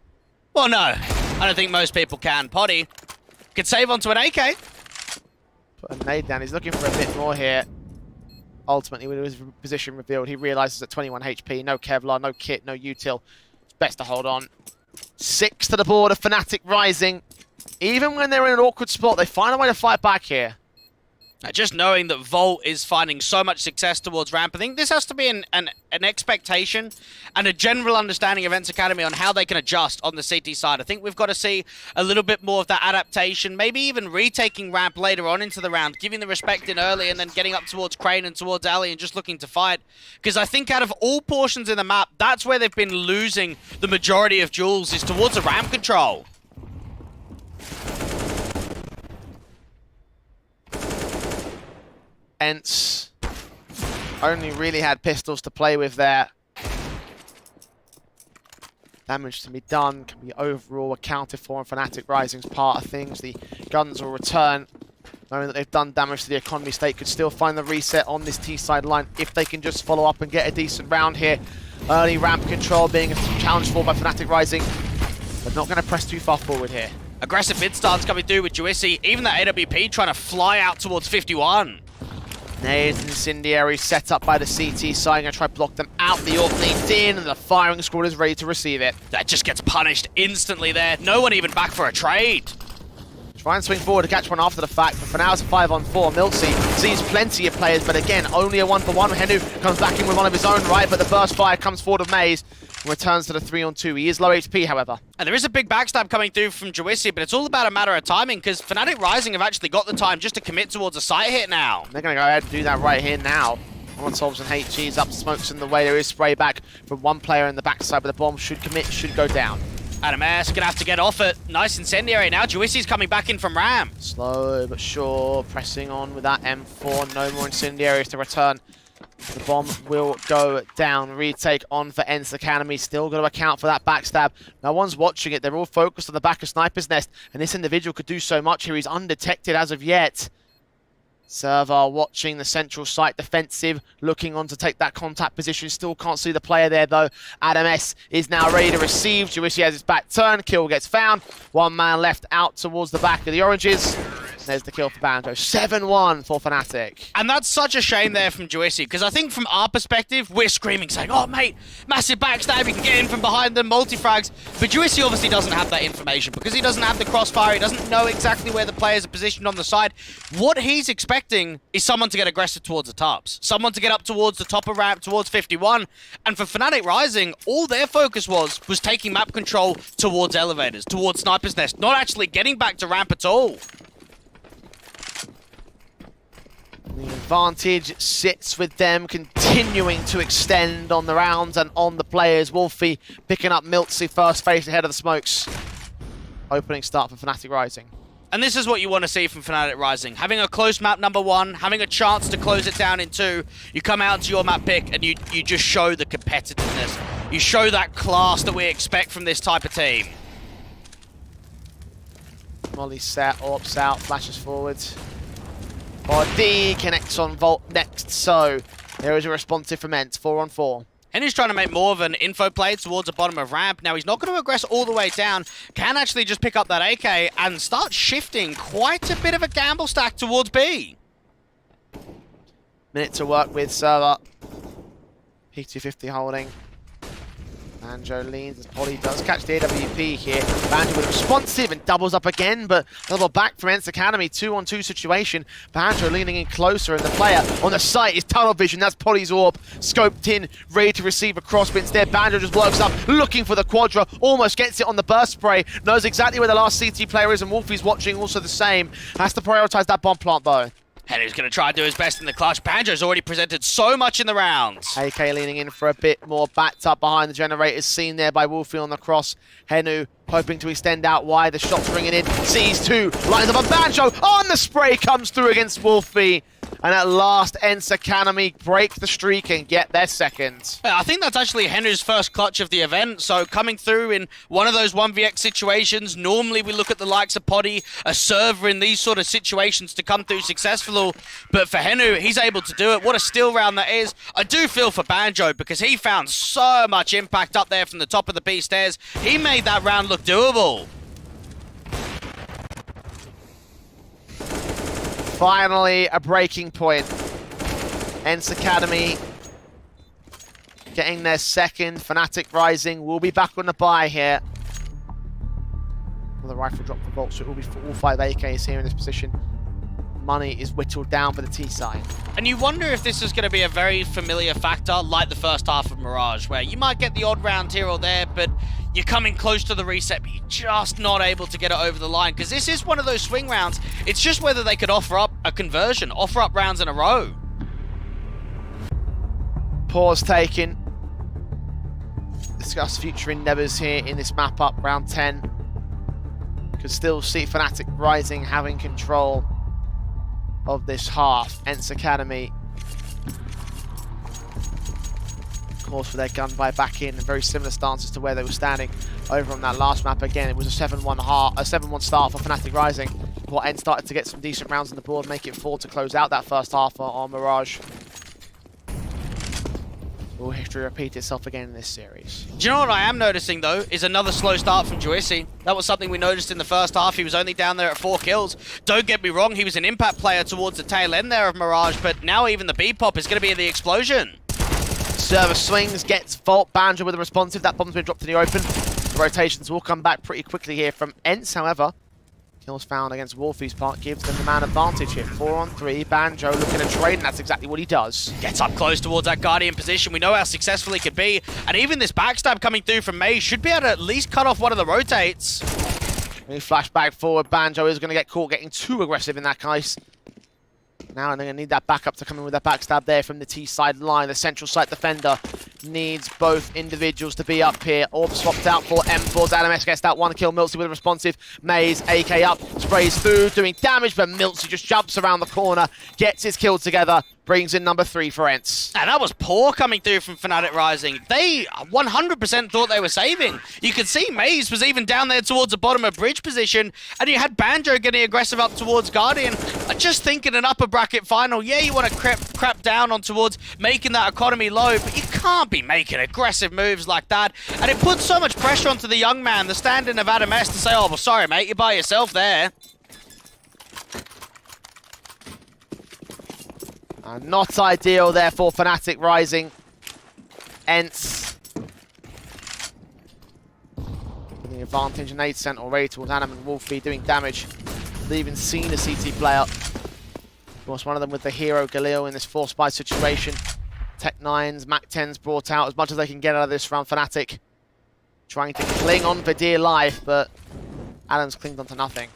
Well, no. I don't think most people can. Poddy could save onto an AK. Put a nade down. He's looking for a bit more here. Ultimately, with his position revealed, he realizes at 21 HP, no Kevlar, no kit, no util. It's best to hold on. 6 to the board of Fnatic Rising. Even when they're in an awkward spot, they find a way to fight back here. Just knowing that Volt is finding so much success towards ramp, I think this has to be an expectation and a general understanding of ENCE Academy on how they can adjust on the CT side. I think we've got to see a little bit more of that adaptation, maybe even retaking ramp later on into the round, giving the respect in early and then getting up towards Crane and towards Ali and just looking to fight. Because I think out of all portions in the map, that's where they've been losing the majority of duels, is towards the ramp control. ENCE only really had pistols to play with there. Damage to be done, can be overall accounted for in Fnatic Rising's part of things. The guns will return, knowing that they've done damage to the economy state, could still find the reset on this T-side line if they can just follow up and get a decent round here. Early ramp control being a challenge for by Fnatic Rising, but not going to press too far forward here. Aggressive mid starts coming through with Juicy, even that AWP trying to fly out towards 51. Nades and incendiary set up by the CT side. Going to try to block them out. The AWP leads in, and the firing squad is ready to receive it. That just gets punished instantly there. No one even back for a trade. Try and swing forward to catch one after the fact, but for now it's a 5-on-4. MiltZ sees plenty of players, but again, only a 1-for-1. Henu comes back in with one of his own right, but the burst fire comes forward of MOUZ and returns to the 3-on-2. He is low HP, however. And there is a big backstab coming through from Juicy, but it's all about a matter of timing, because Fnatic Rising have actually got the time just to commit towards a site hit now. They're going to go ahead and do that right here now. One solves and HG's up, smokes in the way. There is spray back from one player in the backside, but the bomb should commit, should go down. ADAMS gonna have to get off it. Nice incendiary now. Juicy's coming back in from ramp. Slow but sure, pressing on with that M4. No more incendiaries to return. The bomb will go down. Retake on for ENCE Academy. Still got to account for that backstab. No one's watching it. They're all focused on the back of Sniper's Nest, and this individual could do so much here. He's undetected as of yet. Server watching the central site defensive, looking on to take that contact position. Still can't see the player there though. ADAMS is now ready to receive. Juicy has his back turned. Kill gets found. One man left out towards the back of the oranges. There's the kill for Banjo. 7-1 for Fnatic. And that's such a shame there from Juicy, because I think from our perspective, we're screaming, saying, oh, mate, massive backstab, you can get in from behind them, multi-frags. But Juicy obviously doesn't have that information, because he doesn't have the crossfire, he doesn't know exactly where the players are positioned on the side. What he's expecting is someone to get aggressive towards the tops, someone to get up towards the top of ramp, towards 51. And for Fnatic Rising, all their focus was taking map control towards elevators, towards Sniper's Nest, not actually getting back to ramp at all. The advantage sits with them, continuing to extend on the rounds and on the players. Wolfie picking up MiltZ first face ahead of the smokes. Opening start for Fnatic Rising. And this is what you want to see from Fnatic Rising. Having a close map number 1, having a chance to close it down in 2. You come out to your map pick and you just show the competitiveness. You show that class that we expect from this type of team. Molly set, AWP's out, flashes forward. Poddy connects on Volt next, so there is a responsive from ENCE, 4-on-4. Henry's trying to make more of an info play towards the bottom of ramp. Now, he's not going to aggress all the way down. Can actually just pick up that AK and start shifting quite a bit of a gamble stack towards B. Minute to work with, server. P250 holding. Banjo leans as Polly does catch the AWP here. Banjo with a responsive and doubles up again, but double back from ENCE Academy. 2-on-2 situation. Banjo leaning in closer, and the player on the site is tunnel vision. That's Polly's orb scoped in, ready to receive a cross, but instead Banjo just works up, looking for the quadra, almost gets it on the burst spray, knows exactly where the last CT player is, and Wolfie's watching also the same. Has to prioritize that bomb plant though. Henry's going to try and do his best in the clutch. Banjo's already presented so much in the rounds. AK leaning in for a bit more, backed up behind the generators, seen there by Wolfie on the cross. Henu hoping to extend out wide, the shots ringing in, sees two, lines up on Banjo, on the spray, comes through against Wolfie. And at last, ENCE Academy break the streak and get their second. Yeah, I think that's actually Henry's first clutch of the event, so coming through in one of those 1vx situations, normally we look at the likes of Poddy, a server in these sort of situations to come through successful, but for Henu, he's able to do it. What a steal round that is. I do feel for Banjo because he found so much impact up there from the top of the B stairs. He made that round look doable. Finally, a breaking point. ENCE Academy getting their second. Fnatic rising. We'll be back on the bye here. Well, the rifle drop for Volt, so it will be for all 5 AKs here in this position. Money is whittled down for the T side. And you wonder if this is going to be a very familiar factor, like the first half of Mirage, where you might get the odd round here or there, but you're coming close to the reset, but you're just not able to get it over the line, because this is one of those swing rounds. It's just whether they could offer up a conversion, offer up rounds in a row. Pause taken. Discuss future endeavors here in this map up, round 10. Could still see Fnatic rising, having control of this half. ENCE Academy, of course, for their gun by back in, and very similar stances to where they were standing over on that last map. Again, it was a 7-1 start for Fnatic rising. Before ENCE started to get some decent rounds on the board, make it 4 to close out that first half on Mirage. Will history repeat itself again in this series? Do you know what I am noticing, though, is another slow start from Juicy. That was something we noticed in the first half. He was only down there at 4 kills. Don't get me wrong, he was an impact player towards the tail end there of Mirage, but now even the B-pop is going to be the explosion. Server swings, gets Volt. Banjo with a responsive. That bomb's been dropped in the open. The rotations will come back pretty quickly here from ENCE, however. Kills found against Wolfie's part gives them the man advantage here. 4-on-3, Banjo looking to trade, and that's exactly what he does. Gets up close towards that Guardian position. We know how successful he could be. And even this backstab coming through from MOUZ should be able to at least cut off one of the rotates. He flash back forward. Banjo is going to get caught getting too aggressive in that case. Now they're going to need that backup to come in with that backstab there from the T side line. The central site defender needs both individuals to be up here. Orb swapped out for M4. Adamesh gets that 1 kill. MOUZ with a responsive. MOUZ, AK up, sprays through, doing damage, but MOUZ just jumps around the corner, gets his kill together, brings in number 3 for ENCE. And that was poor coming through from Fnatic Rising. They 100% thought they were saving. You could see MOUZ was even down there towards the bottom of bridge position, and you had Banjo getting aggressive up towards Guardian. I just think in an upper bracket final, yeah, you want to crap down on towards making that economy low, but you can't be making aggressive moves like that. And it puts so much pressure onto the young man, the stand-in of Adamesh, to say, oh, well, sorry, mate, you're by yourself there. Not ideal there for Fnatic rising. ENCE the advantage, and 8% already towards Adam and Wolfie doing damage. They've even seen a CT player. Of course, one of them with the hero Galil in this force buy situation. Tech 9s, Mac 10s brought out as much as they can get out of this round. Fnatic trying to cling on for dear life, but Adam's clinged on to nothing.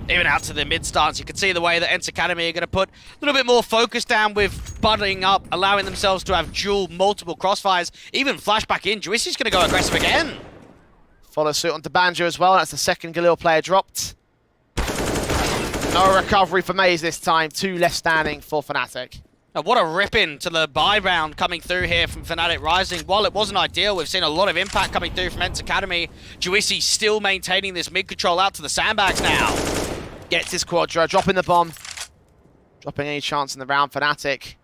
Even out to the mid stance, you can see the way that ENCE Academy are going to put a little bit more focus down with budding up, allowing themselves to have dual, multiple crossfires, even flashback in. Juicy's going to go aggressive again. Follow suit onto Banjo as well. That's the second Galil player dropped. No recovery for MOUZ this time. 2 left standing for Fnatic. Now, what a rip-in to the buy round coming through here from Fnatic Rising. While it wasn't ideal, we've seen a lot of impact coming through from ENCE Academy. Juicy still maintaining this mid-control out to the sandbags now. Gets his quadra, dropping the bomb. Dropping any chance in the round. Fnatic.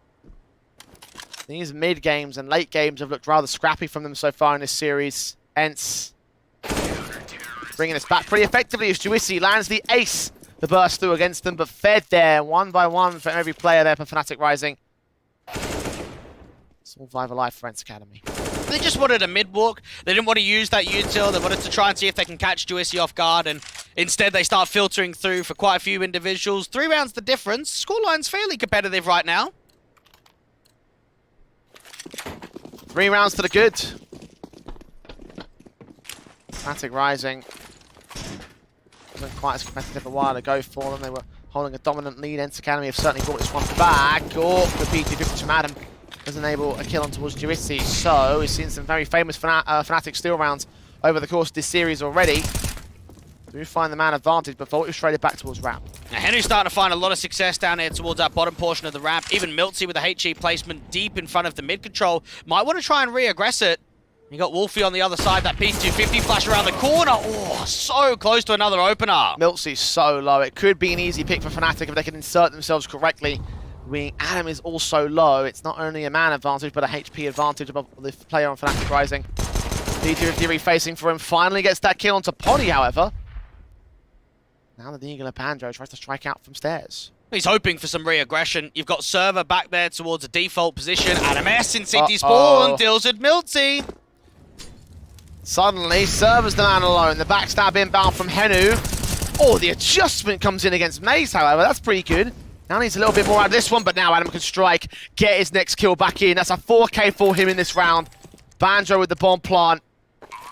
These mid-games and late games have looked rather scrappy from them so far in this series. ENCE bringing us back pretty effectively as Juicy lands the ace. The burst through against them, but fed there, 1 by 1 for every player there for Fnatic Rising. Survival life for ENCE Academy. They just wanted a mid-walk. They didn't want to use that util. They wanted to try and see if they can catch Juicy off guard, and instead they start filtering through for quite a few individuals. 3 rounds the difference. Scoreline's fairly competitive right now. 3 rounds to the good. Fnatic Rising wasn't quite as competitive a while ago for them. They were holding a dominant lead. ENCE Academy have certainly brought this one back. Oh, the PT-50 from Adam doesn't enable a kill on towards Juicy. So we've seen some very famous Fnatic steal rounds over the course of this series already. Do find the man advantage, but Volt is traded back towards ramp. Now, Henry's starting to find a lot of success down here towards that bottom portion of the ramp. Even MOUZ with a HE placement deep in front of the mid control. Might want to try and re-aggress it. You got Wolfie on the other side, that P250 flash around the corner. Oh, so close to another opener. MOUZ is so low. It could be an easy pick for Fnatic if they can insert themselves correctly. Adam is also low. It's not only a man advantage, but a HP advantage above the player on Fnatic Rising. P250 refacing for him. Finally gets that kill onto Poddy, however. Now the Deagle Banjo tries to strike out from stairs. He's hoping for some re-aggression. You've got Server back there towards a default position. Adam S in City Spawn deals with MOUZ. Suddenly, Server's the man alone. The backstab inbound from Henu. Oh, the adjustment comes in against MOUZ, however. That's pretty good. Now needs a little bit more out of this one, but now Adam can strike, get his next kill back in. That's a 4K for him in this round. Banjo with the bomb plant.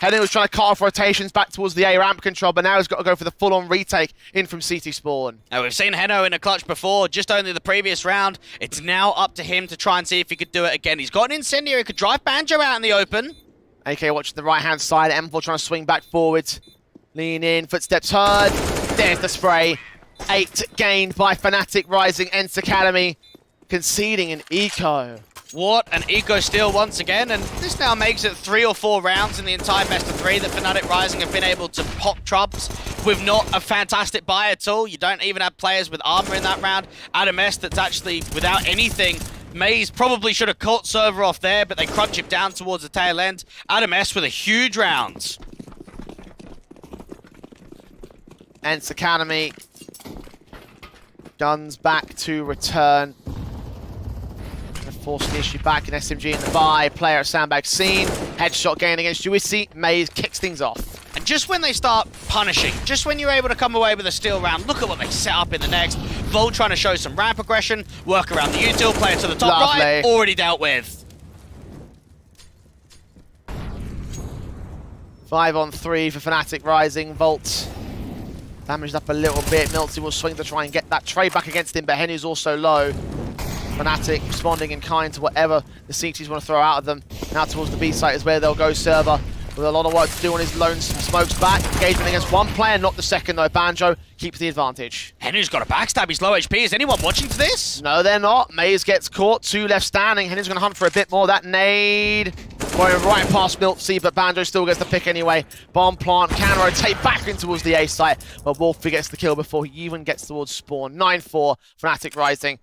Henu was trying to cut off rotations back towards the A ramp control, but now he's got to go for the full-on retake in from CT Spawn. Now, we've seen Heno in a clutch before, just only the previous round. It's now up to him to try and see if he could do it again. He's got an incendiary, could drive Banjo out in the open. AK watching the right-hand side. M4 trying to swing back forwards. Lean in, footsteps heard. There's the spray. 8 gained by Fnatic Rising. ENCE Academy conceding an eco. What an eco steal once again, and this now makes it 3 or 4 rounds in the entire best of 3 that Fnatic Rising have been able to pop trumps with not a fantastic buy at all. You don't even have players with armor in that round. Adam S that's actually without anything. MOUZ probably should have caught Server off there, but they crunch him down towards the tail end. Adam S with a huge round. ENCE Academy. Guns back to return. Force the issue back in SMG in the buy. Player at sandbag scene. Headshot gain against Juicy. MOUZ kicks things off. And just when they start punishing, just when you're able to come away with a steal round, look at what they set up in the next. Volt trying to show some ramp aggression, work around the util, player to the top right, already dealt with. 5 on 3 for Fnatic Rising. Volt damaged up a little bit. MOUZ will swing to try and get that trade back against him, but Henu's also low. Fnatic responding in kind to whatever the CTs want to throw out of them. Now towards the B site is where they'll go. Server with a lot of work to do on his lonesome smokes back. Engagement against one player, not the second though. Banjo keeps the advantage. Henu's got a backstab, he's low HP. Is anyone watching for this? No, they're not. MOUZ gets caught, 2 left standing. Henu's going to hunt for a bit more. That nade going right past MOUZ, but Banjo still gets the pick anyway. Bomb plant can rotate back in towards the A site, but Wolfie gets the kill before he even gets towards spawn. 9-4, Fnatic Rising.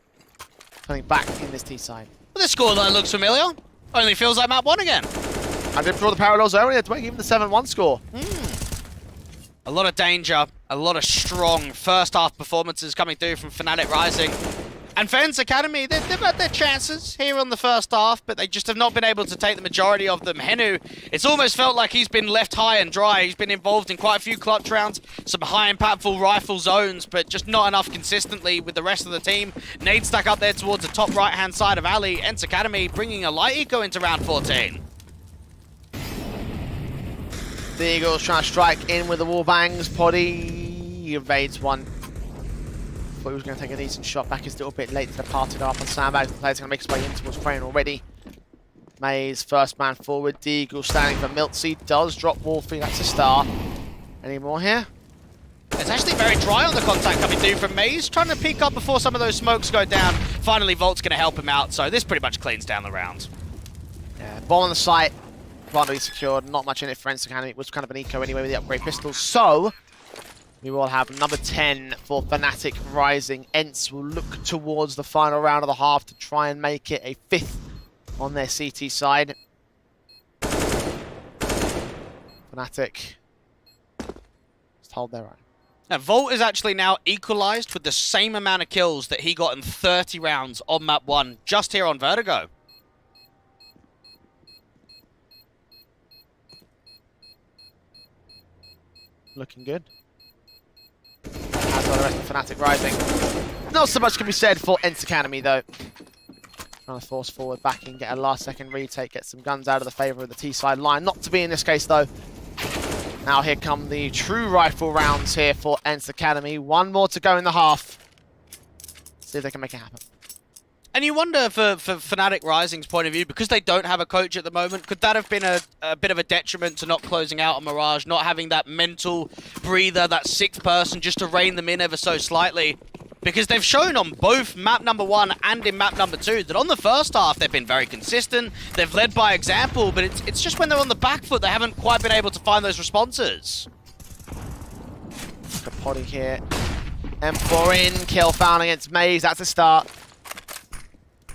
Coming back in this T side. Well, this scoreline looks familiar. Only feels like map 1 again. I did draw the parallels earlier to make even the 7-1 score. A lot of danger, a lot of strong first half performances coming through from Fnatic Rising. And ENCE Academy, they've had their chances here on the first half, but they just have not been able to take the majority of them. Henu, it's almost felt like he's been left high and dry. He's been involved in quite a few clutch rounds, some high impactful rifle zones, but just not enough consistently with the rest of the team. Nade stack up there towards the top right-hand side of Alley. ENCE Academy bringing a light eco into round 14. The Eagles trying to strike in with the wall bangs. Poddy evades one. Thought he was going to take a decent shot back. He's a little bit late to the party up on sandbags. The player's going to make his way in towards Crane already. MOUZ first man forward. Deagle standing for MOUZ. Does drop Wolfie. That's a star. Any more here? It's actually very dry on the contact coming through from MOUZ. Trying to peek up before some of those smokes go down. Finally, Volt's going to help him out. So this pretty much cleans down the round. Yeah, bomb on the site. Plant to be secured. Not much in it for ENCE Academy. It was kind of an eco anyway with the upgrade pistols. So we will have number 10 for Fnatic Rising. ENCE will look towards the final round of the half to try and make it a 5th on their CT side. Fnatic just hold their own. Now, Volt is actually now equalized with the same amount of kills that he got in 30 rounds on map 1, just here on Vertigo. looking good. As well the rest of Fnatic Rising. Not so much can be said for ENCE Academy though. Trying to force forward back and get a last second retake, get some guns out of the favour of the T-side line. Not to be in this case though. Now here come the true rifle rounds here for ENCE Academy. One more to go in the half. See if they can make it happen. And you wonder, for Fnatic Rising's point of view, because they don't have a coach at the moment, could that have been a bit of a detriment to not closing out on MOUZ, not having that mental breather, that sixth person, just to rein them in ever so slightly? Because they've shown on both map number 1 and in map number 2 that on the first half they've been very consistent, they've led by example, but it's just when they're on the back foot they haven't quite been able to find those responses. Look at Potty here. M4 in, kill found against MOUZ, that's a start.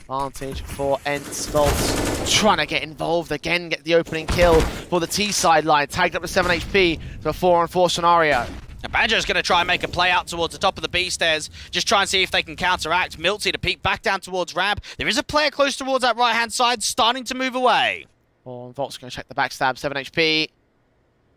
Advantage for ENCE. Volts trying to get involved again, get the opening kill for the T-side line. Tagged up to 7 HP to a 4-on-4 scenario. Now Banjo's going to try and make a play out towards the top of the B stairs, just try and see if they can counteract. MilTzy to peek back down towards Rab. There is a player close towards that right-hand side, starting to move away. Oh, Volt's going to check the backstab, 7 HP.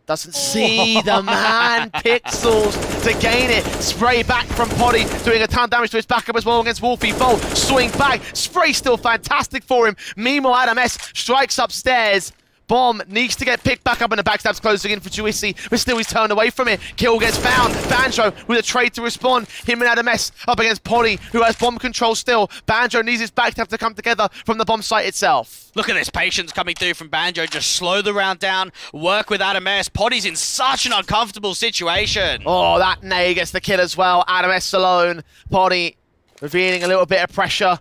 Doesn't see the man. Pixels to gain it. Spray back from Potty, doing a ton of damage to his backup as well against Wolfie. Volt swing back. Spray still fantastic for him. Meanwhile, Adam S strikes upstairs. Bomb needs to get picked back up and the backstab's closing in for Juicy, but still he's turned away from it. Kill gets found. Banjo with a trade to respond. Him and Adam S up against Potty, who has bomb control still. Banjo needs his backstab to come together from the bomb site itself. Look at this patience coming through from Banjo. Just slow the round down, work with Adam S. Potty's in such an uncomfortable situation. Oh, that nade gets the kill as well. Adam S alone. Potty revealing a little bit of pressure.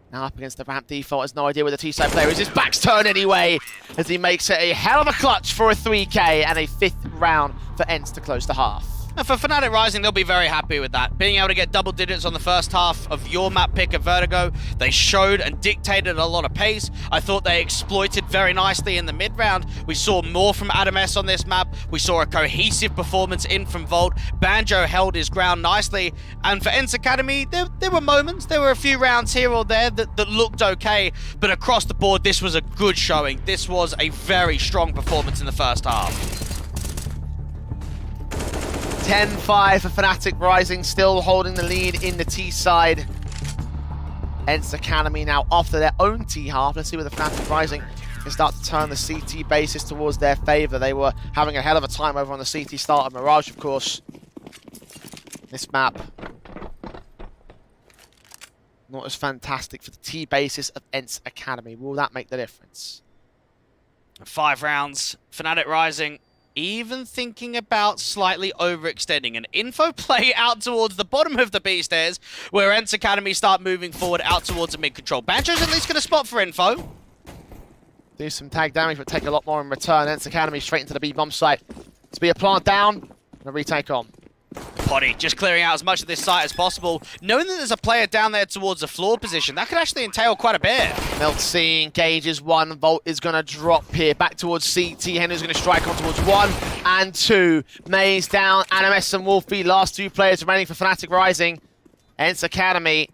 Now up against the ramp default, has no idea where the T-side player is. His back's turned anyway, as he makes it a hell of a clutch for a 3K and a 5th round for ENCE to close the half. And for Fnatic Rising, they'll be very happy with that. Being able to get double digits on the first half of your map pick of Vertigo, they showed and dictated a lot of pace. I thought they exploited very nicely in the mid-round. We saw more from Adam S on this map. We saw a cohesive performance in from Volt. Banjo held his ground nicely. And for ENCE Academy, there were moments, there were a few rounds here or there that looked okay. But across the board, this was a good showing. This was a very strong performance in the first half. 10-5 for Fnatic Rising, still holding the lead in the T side. ENCE Academy now after their own T half. Let's see whether Fnatic Rising can start to turn the CT basis towards their favour. They were having a hell of a time over on the CT start of Mirage, of course. This map not as fantastic for the T basis of ENCE Academy. Will that make the difference? 5 rounds, Fnatic Rising even thinking about slightly overextending an info play out towards the bottom of the B stairs, where ENCE Academy start moving forward out towards the mid control. Banjo's at least going to spot for info. Do some tag damage, but take a lot more in return. ENCE Academy straight into the B bomb site. To be a plant down and a retake on. Potty just clearing out as much of this site as possible. Knowing that there's a player down there towards the floor position, that could actually entail quite a bit. MilTzy engages 1. Volt is going to drop here. Back towards CT. Henry's going to strike on towards 1 and 2. MOUZ down. Adam S and Wolfie, last 2 players remaining for Fnatic Rising. ENCE Academy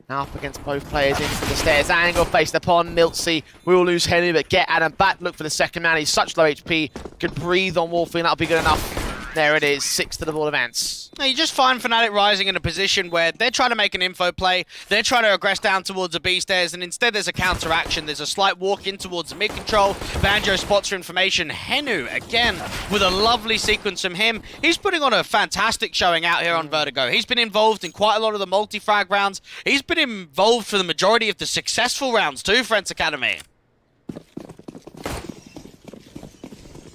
now up against both players into the stairs. Angle based upon MilTzy. We'll lose Henry, but get Adam back. Look for the second man. He's such low HP. Could breathe on Wolfie, and that'll be good enough. There it is, 6 to the ball of ENCE. Now you just find Fnatic Rising in a position where they're trying to make an info play, they're trying to aggress down towards the B stairs, and instead there's a counter-action. There's a slight walk in towards the mid-control. Banjo spots for information. Henu, again, with a lovely sequence from him. He's putting on a fantastic showing out here on Vertigo. He's been involved in quite a lot of the multi-frag rounds. He's been involved for the majority of the successful rounds too for ENCE Academy.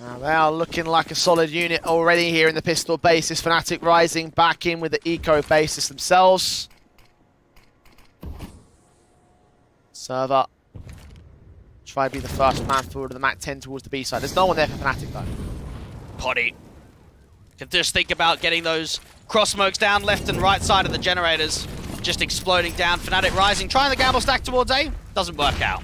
Now they are looking like a solid unit already here in the pistol basis. Fnatic Rising back in with the eco basis themselves. Server. Try to be the first man forward to the Mac 10 towards the B side. There's no one there for Fnatic though. Potty can just think about getting those cross smokes down left and right side of the generators. Just exploding down. Fnatic Rising trying the gamble stack towards A. Doesn't work out.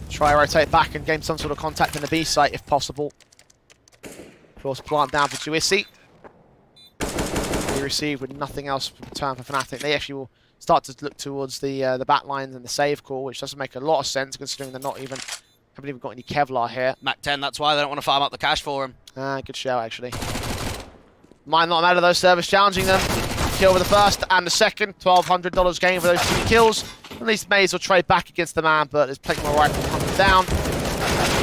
Try rotate back and gain some sort of contact in the B site if possible. Of course, plant down for Juicy. He received with nothing else in return for Fnatic. They actually will start to look towards the back lines and the save call, which doesn't make a lot of sense considering they're not even Haven't even got any Kevlar here. Mac 10, that's why they don't want to farm up the cash for him. Good shout, actually. Might not matter though, Service challenging them. Kill with the first and the second. $1,200 gain for those 2 kills. At least MOUZ will trade back against the man, but there's plenty more rifle coming down.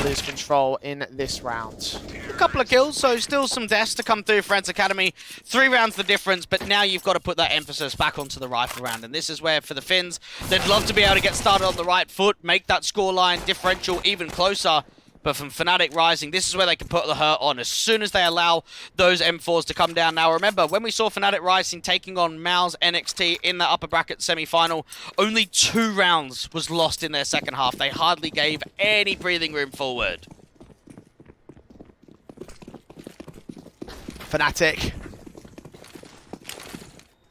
Lose control in this round. A couple of kills, so still some deaths to come through for ENCE Academy. 3 rounds the difference, but now you've got to put that emphasis back onto the rifle round. And this is where, for the Finns, they'd love to be able to get started on the right foot, make that scoreline differential even closer. But from Fnatic Rising, this is where they can put the hurt on as soon as they allow those M4s to come down. Now remember, when we saw Fnatic Rising taking on MOUZ NXT in the upper bracket semi-final, only 2 rounds was lost in their second half. They hardly gave any breathing room forward. Fnatic.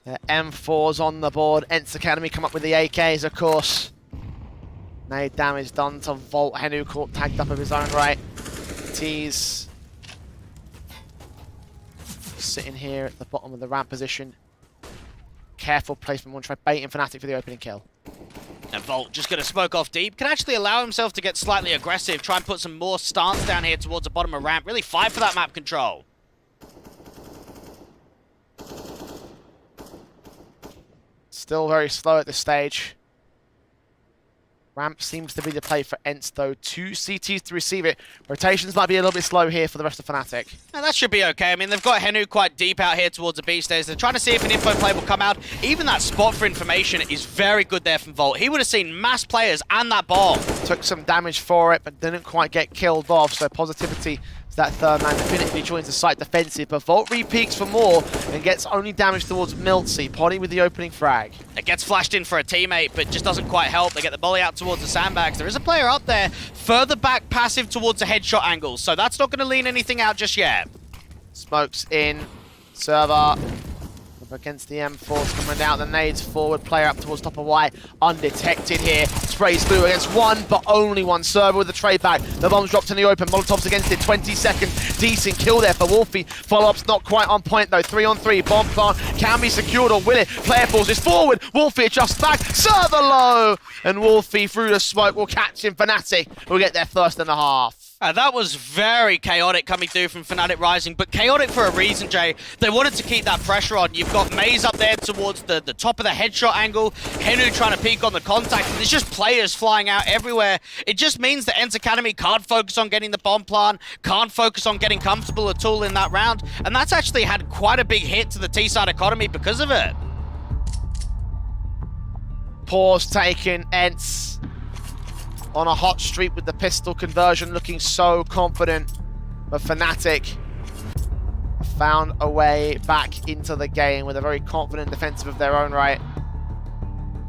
Their M4s on the board. ENCE Academy come up with the AKs, of course. No damage done to Volt. Henu caught tagged up of his own right. Tease sitting here at the bottom of the ramp position. Careful placement, one try baiting Fnatic for the opening kill. And Volt just going to smoke off deep. Can actually allow himself to get slightly aggressive. Try and put some more stance down here towards the bottom of ramp. Really fight for that map control. Still very slow at this stage. Ramp seems to be the play for ENCE though. 2 CTs to receive it. Rotations might be a little bit slow here for the rest of Fnatic. And that should be okay. I mean, they've got Henu quite deep out here towards the B stage. They're trying to see if an info play will come out. Even that spot for information is very good there from Volt. He would have seen mass players and that bomb. Took some damage for it, but didn't quite get killed off. So positivity as that third man definitively joins the site defensive. But Volt re-peaks for more and gets only damage towards MiltZ. Poddy with the opening frag. It gets flashed in for a teammate, but just doesn't quite help. They get the volley out towards the sandbags. There is a player up there, further back passive towards the headshot angle. So that's not going to lean anything out just yet. Smokes in. Server up against the M4s coming out. The nades forward. Player up towards top of white. Undetected here. Sprays through against one, but only one. Server with the trade back. The bomb's dropped in the open. Molotov's against it. 20 seconds. Decent kill there for Wolfie. Follow-up's not quite on point though. 3 on 3. Bomb plant can be secured or will it? Player forces forward. Wolfie adjusts back. Server low. And Wolfie through the smoke will catch him. Fnatic will get their first and a half. That was very chaotic coming through from Fnatic Rising, but chaotic for a reason, Jay. They wanted to keep that pressure on. You've got MOUZ up there towards the top of the headshot angle, Henu trying to peek on the contact, and there's just players flying out everywhere. It just means that ENCE Academy can't focus on getting the bomb plant, can't focus on getting comfortable at all in that round, and that's actually had quite a big hit to the T-side economy because of it. Pause taken. ENCE on a hot streak with the pistol conversion, looking so confident. But Fnatic found a way back into the game with a very confident defensive of their own right.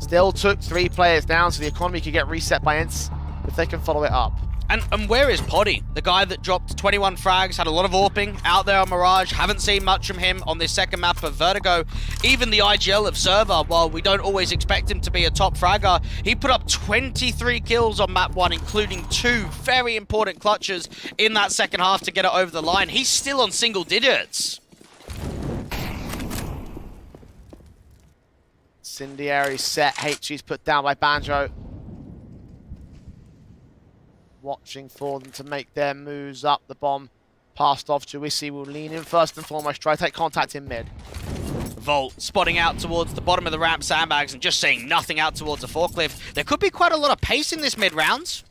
Still took 3 players down, so the economy could get reset by ENCE if they can follow it up. And where is Poddy? The guy that dropped 21 frags, had a lot of AWPing out there on Mirage. Haven't seen much from him on this second map of Vertigo. Even the IGL of Server, while we don't always expect him to be a top fragger, he put up 23 kills on map 1, including 2 very important clutches in that second half to get it over the line. He's still on single digits. Incendiary set. HG's put down by Banjo. Watching for them to make their moves up. The bomb passed off to Issy. Will lean in first and foremost. Try to take contact in mid. Volt spotting out towards the bottom of the ramp sandbags and just seeing nothing out towards the forklift. There could be quite a lot of pace in this mid round.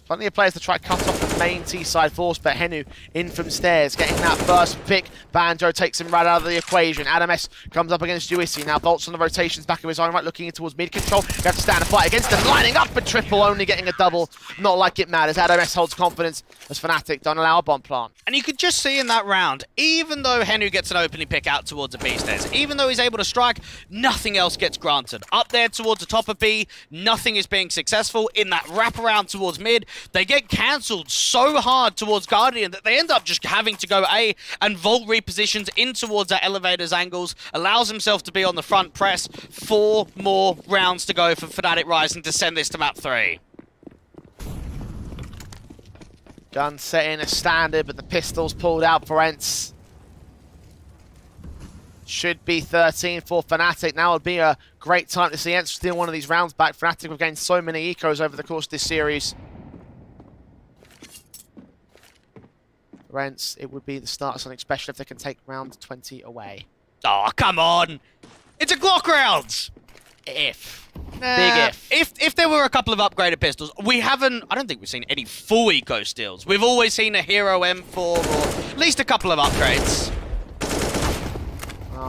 Plenty of players to try to cut off the main T-side force, but Henu in from stairs, getting that first pick. Banjo takes him right out of the equation. Adam S comes up against Uisi. Now Volt's on the rotations back of his own right, looking in towards mid-control. You have to stand and fight against them, lining up a triple, only getting a double. Not like it matters. Adam S holds confidence as Fnatic don't allow a bomb plant. And you could just see in that round, even though Henu gets an opening pick out towards the B stairs, even though he's able to strike, nothing else gets granted. Up there towards the top of B, nothing is being successful. In that wraparound towards mid, they get cancelled so hard towards Guardian that they end up just having to go A, and Volt repositions in towards that elevator's angles, allows himself to be on the front press. 4 more rounds to go for Fnatic Rising to send this to map 3. Gun setting a standard, but the pistol's pulled out for ENCE. Should be 13 for Fnatic. Now would be a great time to see ENCE steal one of these rounds back. Fnatic have gained so many ecos over the course of this series. ENCE, it would be the start of something special if they can take round 20 away. Oh, come on! It's a Glock round! If. Nah, Big if. If there were a couple of upgraded pistols, we haven't... I don't think we've seen any full eco steals. We've always seen a Hero M4 or at least a couple of upgrades.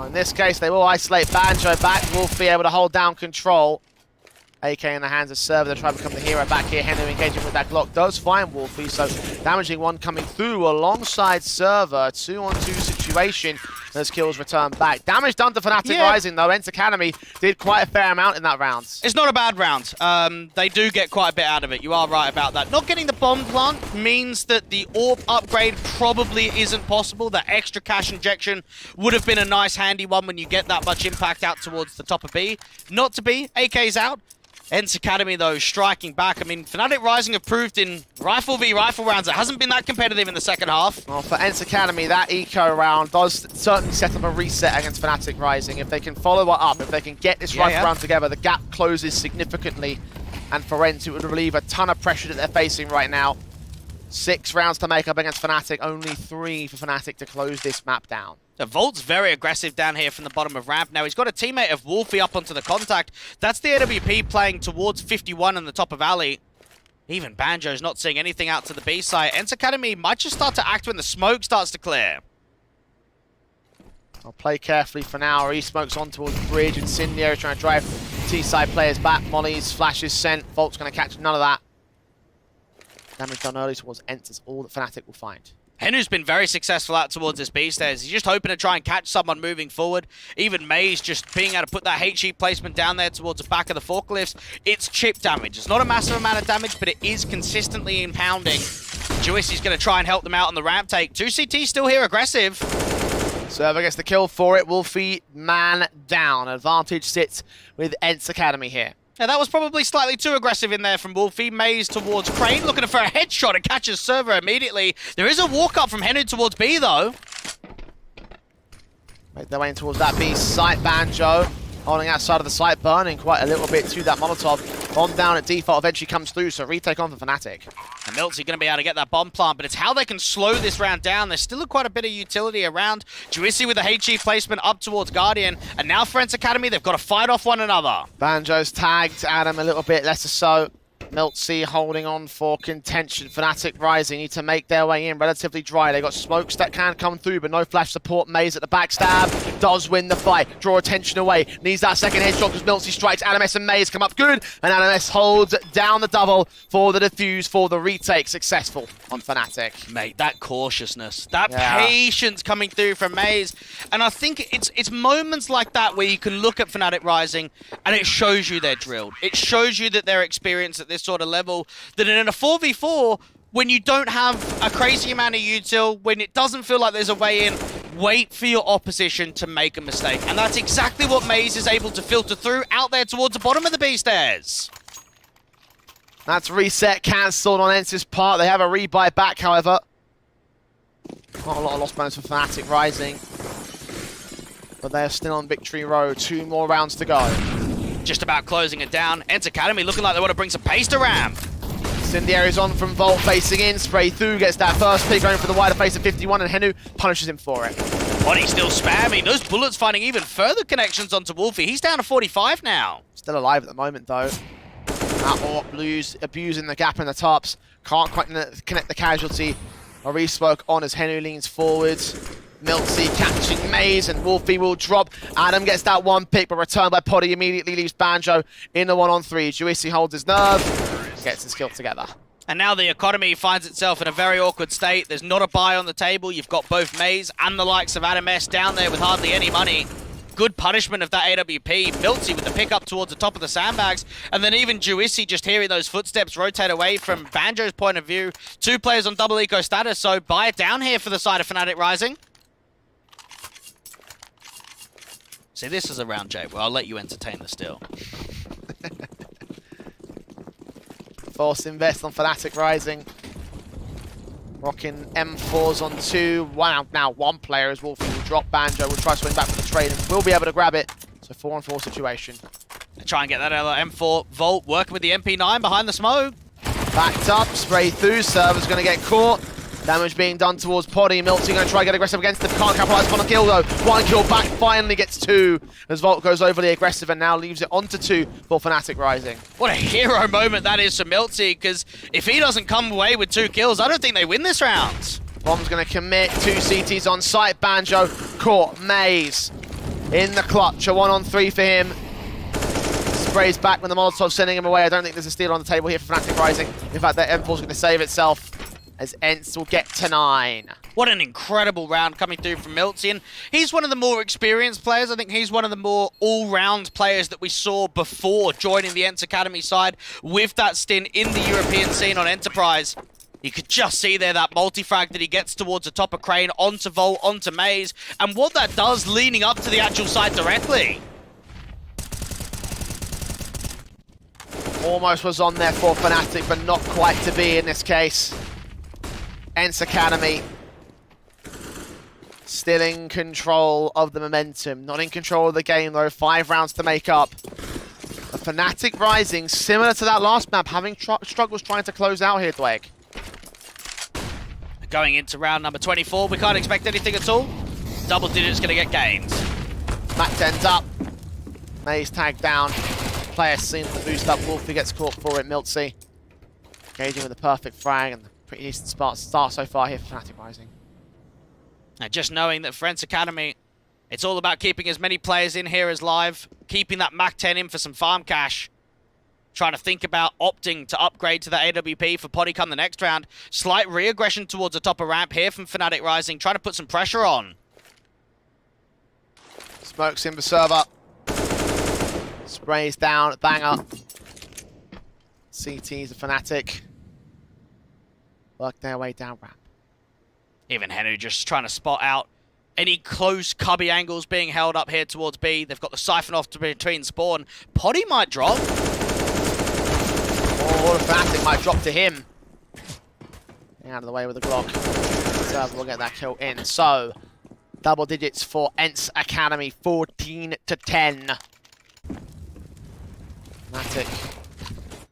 In this case, they will isolate Banjo back. Wolf be able to hold down control. AK in the hands of Server. They're trying to become the hero back here. Henry engaging with that Glock does find Wolfie, so damaging one coming through alongside Server. 2-on-2 situation. Those kills return back. Damage done to Fnatic Rising though. ENCE Academy did quite a fair amount in that round. It's not a bad round. They do get quite a bit out of it. You are right about that. Not getting the bomb plant means that the AWP upgrade probably isn't possible. That extra cash injection would have been a nice handy one when you get that much impact out towards the top of B. Not to be. AK's out. ENCE Academy, though, striking back. I mean, Fnatic Rising have proved in Rifle v Rifle rounds it hasn't been that competitive in the second half. Well, for ENCE Academy, that eco round does certainly set up a reset against Fnatic Rising. If they can follow it up, if they can get this rifle round together, the gap closes significantly. And for ENCE, it would relieve a ton of pressure that they're facing right now. 6 rounds to make up against Fnatic, only 3 for Fnatic to close this map down. The Volt's very aggressive down here from the bottom of ramp. Now he's got a teammate of Wolfie up onto the contact. That's the AWP playing towards 51 in the top of alley. Even Banjo's not seeing anything out to the B side. ENCE Academy might just start to act when the smoke starts to clear. I'll play carefully for now. He smokes on towards the bridge. Incendio trying to drive T-side players back. Molly's flashes sent. Volt's going to catch none of that. Damage done early towards ENCE is all that Fnatic will find. Henry's been very successful out towards his B stairs. He's just hoping to try and catch someone moving forward. Even MOUZ just being able to put that HE placement down there towards the back of the forklifts. It's chip damage. It's not a massive amount of damage, but it is consistently impounding. Juicey's going to try and help them out on the ramp take. 2CT still here aggressive. Server gets the kill for it. Wolfie man down. Advantage sits with ENCE Academy here. Now that was probably slightly too aggressive in there from Wolfie. MOUZ towards Crane, looking for a headshot and catches Server immediately. There is a walk-up from Henry towards B, though. Make their way in towards that B site. Banjo holding outside of the site, burning quite a little bit to that Molotov. Bomb down at default eventually comes through, so retake on for Fnatic. And MOUZ going to be able to get that bomb plant, but it's how they can slow this round down. There's still quite a bit of utility around. Juicy with the HE placement up towards Guardian, and now for ENCE Academy, they've got to fight off one another. Banjo's tagged Adam a little bit, less or so. MOUZ holding on for contention. Fnatic Rising need to make their way in relatively dry. They got smokes that can come through, but no flash support. MOUZ at the backstab does win the fight. Draw attention away. Needs that second headshot because MOUZ strikes. ADAMS and MOUZ come up good, and ADAMS holds down the double for the defuse for the retake. Successful on Fnatic. Mate, that cautiousness, that patience coming through from MOUZ, and I think it's moments like that where you can look at Fnatic Rising and it shows you they're drilled. It shows you that they're experienced at this sort of level, that in a 4v4, when you don't have a crazy amount of util, when it doesn't feel like there's a way in, wait for your opposition to make a mistake. And that's exactly what MOUZ is able to filter through out there towards the bottom of the B stairs. That's reset cancelled on ENCE's part. They have a rebuy back, however. Not a lot of lost bonus for Fnatic Rising, but they're still on victory road. 2 more rounds to go. Just about closing it down. ENCE Academy looking like they want to bring some pace to ramp. Incendiary's on from Volt facing in. Spray through, gets that first pick going for the wider face of 51, and Henu punishes him for it. Body's still spamming. Those bullets finding even further connections onto Wolfie. He's down to 45 now. Still alive at the moment, though. That AWP Blues abusing the gap in the tops. Can't quite connect the casualty. A respoke on as Henu leans forwards. MOUZ catching MOUZ, and Wolfie will drop. Adam gets that one pick, but returned by Poddy immediately leaves Banjo in the 1-on-3. Juicy holds his nerve, gets his kill together. And now the economy finds itself in a very awkward state. There's not a buy on the table. You've got both MOUZ and the likes of ADAMS down there with hardly any money. Good punishment of that AWP. MOUZ with the pick up towards the top of the sandbags. And then even Juicy just hearing those footsteps rotate away from Banjo's point of view. 2 players on double eco status, so buy it down here for the side of Fnatic Rising. See, this is a round, Jay, where I'll let you entertain the still. Force invest on Fnatic Rising. Rocking M4s on 2. Now one player as Wolfie will drop Banjo. Will try to swing back for the trade and will be able to grab it. So 4-on-4 situation. Try and get that M4. Volt working with the MP9 behind the smoke. Backed up, spray through. Server's going to get caught. Damage being done towards Poddy. MilTzy going to try to get aggressive against him. Can't capitalize on a kill though. 1 kill back, finally gets 2. As Volt goes overly aggressive and now leaves it onto 2 for Fnatic Rising. What a hero moment that is for MilTzy, because if he doesn't come away with 2 kills, I don't think they win this round. Bomb's going to commit. 2 CTs on site. Banjo caught. MOUZ in the clutch. A 1-on-3 for him. Sprays back when the Molotov sending him away. I don't think there's a steal on the table here for Fnatic Rising. In fact, that M4's going to save itself, as ENCE will get to 9. What an incredible round coming through from MilTzy, and he's one of the more experienced players. I think he's one of the more all-round players that we saw before joining the ENCE Academy side with that stint in the European scene on Enterprise. You could just see there that multi-frag that he gets towards the top of Crane, onto Volt, onto MOUZ, and what that does leaning up to the actual site directly. Almost was on there for Fnatic, but not quite to be in this case. ENCE Academy still in control of the momentum. Not in control of the game though. 5 rounds to make up. The Fnatic Rising, similar to that last map, having struggles trying to close out here, Dweg. Going into round number 24, we can't expect anything at all. Double digits going to get gains. Mac 10's up. MOUZ tagged down. Player seen the boost up. Wolfie gets caught for it. MilTzy engaging with the perfect frag, and pretty decent start so far here for Fnatic Rising. Now, just knowing that for ENCE Academy, it's all about keeping as many players in here as live, keeping that Mac 10 in for some farm cash, trying to think about opting to upgrade to the AWP for Poddy come the next round. Slight re-aggression towards the top of ramp here from Fnatic Rising, trying to put some pressure on. Smokes in the server. Sprays down, banger. CT's a Fnatic. Work their way down ramp. Even Henu just trying to spot out any close cubby angles being held up here towards B. They've got the siphon off between spawn. Poddy might drop. Or Fnatic might drop to him. Getting out of the way with the Glock. Server will get that kill in. So, double digits for ENCE Academy, 14-10. Fnatic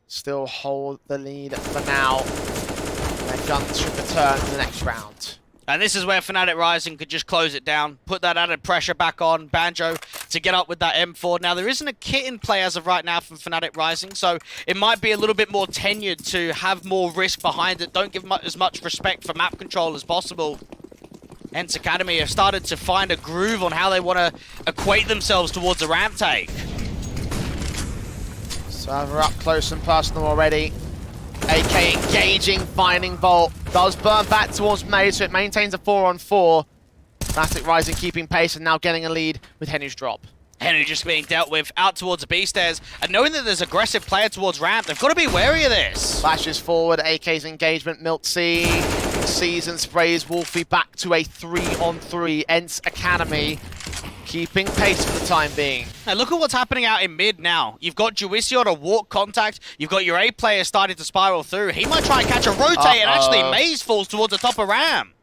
still hold the lead for now. Their guns should return in the next round. And this is where Fnatic Rising could just close it down, put that added pressure back on Banjo to get up with that M4. Now, there isn't a kit in play as of right now from Fnatic Rising, so it might be a little bit more tenured to have more risk behind it. Don't give as much respect for map control as possible. ENCE Academy have started to find a groove on how they want to equate themselves towards a ramp take. Server up close and personal already. AK engaging, finding Volt. Does burn back towards MOUZ, so it maintains a 4-on-4. Fnatic Rising keeping pace and now getting a lead with Henu's drop. Henu just being dealt with out towards the B stairs, and knowing that there's aggressive player towards ramp, they've got to be wary of this. Flashes forward, AK's engagement, MilTzy sees and sprays Wolfie back to a 3-on-3. ENCE Academy keeping pace for the time being. Now look at what's happening out in mid now. You've got Juicy on a walk contact. You've got your A player starting to spiral through. He might try and catch a rotate, and actually MOUZ falls towards the top of ramp.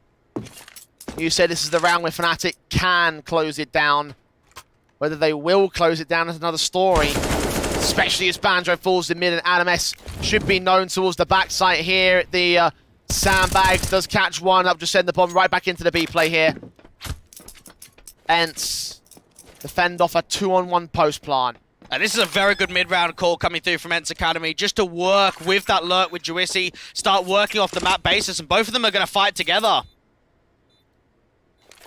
You said this is the round where Fnatic can close it down. Whether they will close it down is another story. Especially as Banjo falls in mid, and Adam S should be known towards the backside here. The sandbags does catch one up, just send the bomb right back into the B play here. ENCE defend off a 2-on-1 post plant. And this is a very good mid-round call coming through from ENCE Academy, just to work with that lurk with Juicy, start working off the map basis, and both of them are going to fight together.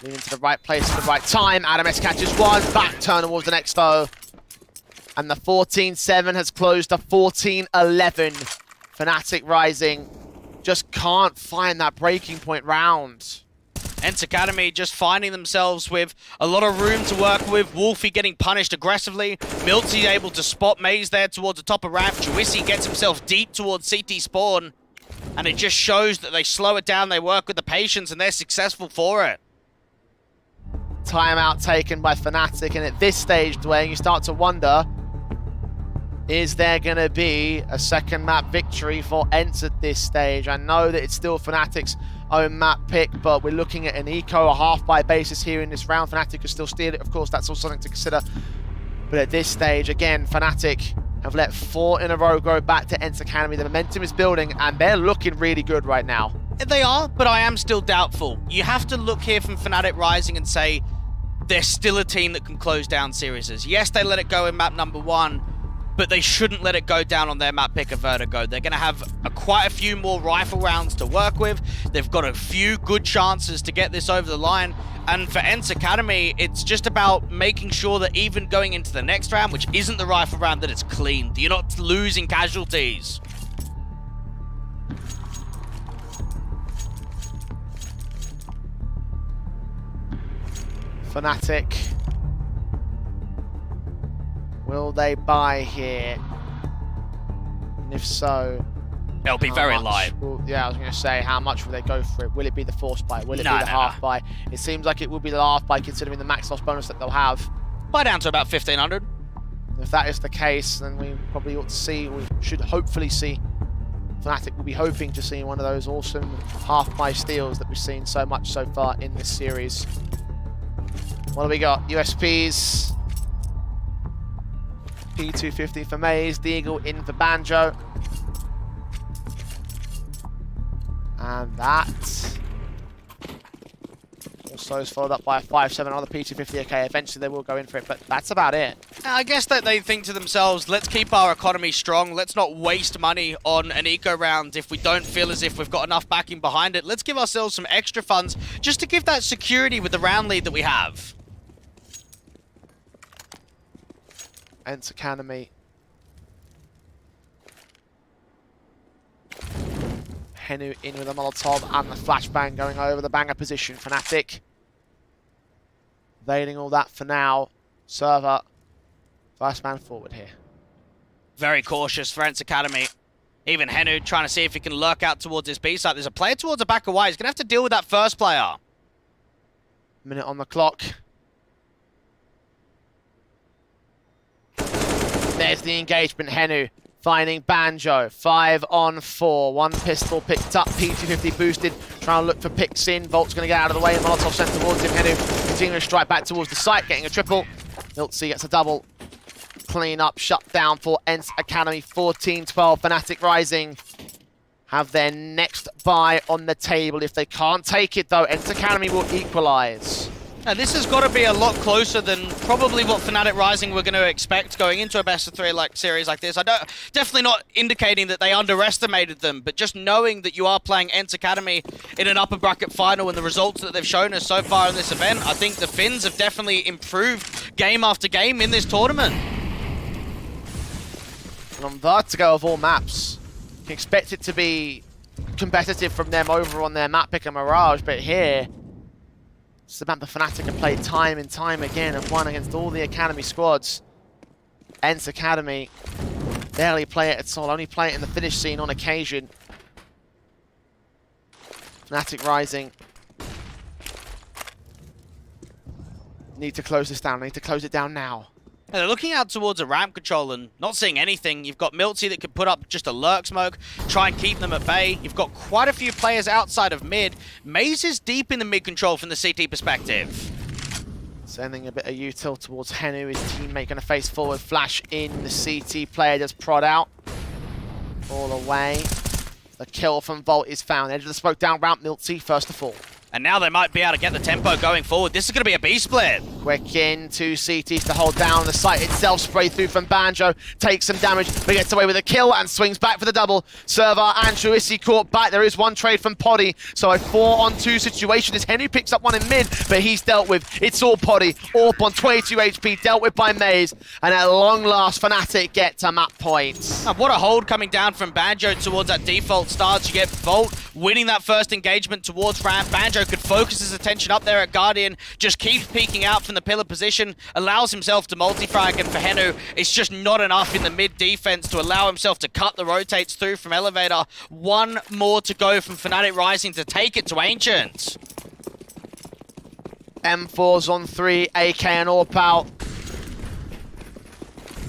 Moving to the right place at the right time. Adam S catches one, back turn towards the next though. And the 14-7 has closed to 14-11. Fnatic Rising just can't find that breaking point round. ENCE Academy just finding themselves with a lot of room to work with. Wolfie getting punished aggressively. MilTzy able to spot MOUZ there towards the top of ramp. Juicy gets himself deep towards CT spawn. And it just shows that they slow it down, they work with the patience, and they're successful for it. Timeout taken by Fnatic, and at this stage, Dwayne, you start to wonder, is there going to be a second map victory for ENCE at this stage? I know that it's still Fnatic's own map pick, but we're looking at an eco, a half-buy basis here in this round. Fnatic could still steal it, of course, that's also something to consider. But at this stage, again, Fnatic have let 4 in a row go back to ENCE Academy. The momentum is building, and they're looking really good right now. They are, but I am still doubtful. You have to look here from Fnatic Rising and say they're still a team that can close down series. Yes, they let it go in map number 1, but they shouldn't let it go down on their map pick of Vertigo. They're going to have quite a few more rifle rounds to work with. They've got a few good chances to get this over the line. And for ENCE Academy, it's just about making sure that even going into the next round, which isn't the rifle round, that it's clean. You're not losing casualties. Fnatic. Will they buy here? And if so, It'll be very light. Yeah, I was going to say, how much will they go for it? Will it be the force buy? Will it be the half buy? It seems like it will be the half buy, considering the max loss bonus that they'll have. Buy down to about 1,500. If that is the case, then we probably ought to see, we should hopefully see, Fnatic will be hoping to see one of those awesome half buy steals that we've seen so much so far in this series. What do we got? USPs. P250 for MOUZ, Deagle in for Banjo. And that also is followed up by a 5-7 on the P250. Okay, eventually they will go in for it, but that's about it. I guess that they think to themselves, let's keep our economy strong. Let's not waste money on an eco round if we don't feel as if we've got enough backing behind it. Let's give ourselves some extra funds just to give that security with the round lead that we have. ENCE Academy. Henu in with a Molotov and the flashbang going over the banger position. Fnatic evading all that for now. Server, first man forward here. Very cautious for ENCE Academy. Even Henu trying to see if he can lurk out towards his B site. There's a player towards the back away. He's going to have to deal with that first player. Minute on the clock. There's the engagement. Henu finding Banjo. 5 on 4. One pistol picked up. P250 boosted. Trying to look for picks in. Volt's going to get out of the way. And Molotov sent towards him. Henu continuing to strike back towards the site. Getting a triple. MiltZ gets a double. Clean up. Shut down for ENCE Academy. 14-12. Fnatic Rising have their next buy on the table. If they can't take it, though, ENCE Academy will equalize. Now, this has got to be a lot closer than probably what Fnatic Rising were going to expect going into a best-of-3 series like this. Definitely not indicating that they underestimated them, but just knowing that you are playing ENCE Academy in an upper bracket final and the results that they've shown us so far in this event, I think the Finns have definitely improved game after game in this tournament. And on Vertigo of all maps, you can expect it to be competitive from them over on their map pick and Mirage, but here, it's the map the Fnatic have played time and time again and won against all the Academy squads. ENCE Academy barely play it at all, only play it in the finish scene on occasion. Fnatic Rising need to close this down, need to close it down now. And they're looking out towards a ramp control and not seeing anything. You've got MiltZ that could put up just a lurk smoke, try and keep them at bay. You've got quite a few players outside of mid. MOUZ is deep in the mid control from the CT perspective. Sending a bit of util towards Henu. His teammate going to face forward. Flash in. The CT player does prod out. All away. The kill from Volt is found. Edge of the smoke down ramp. MiltZ first to fall. And now they might be able to get the tempo going forward. This is going to be a B-split. Quick in, 2 CTs to hold down the site itself. Spray through from Banjo, takes some damage, but gets away with a kill and swings back for the double. Server and Shuisi caught back. There is one trade from Poddy, so a 4-on-2 situation as Henry picks up one in mid, but he's dealt with. It's all Poddy. Orp on 22 HP, dealt with by MOUZ, and at long last, Fnatic get to map points. And what a hold coming down from Banjo towards that default start. You get Volt winning that first engagement towards ramp. Banjo could focus his attention up there at Guardian, just keeps peeking out from the pillar position, allows himself to multi-frag, and for Henu, it's just not enough in the mid defense to allow himself to cut the rotates through from Elevator. One more to go from Fnatic Rising to take it to Ancient. M4's on 3, AK and AWP out.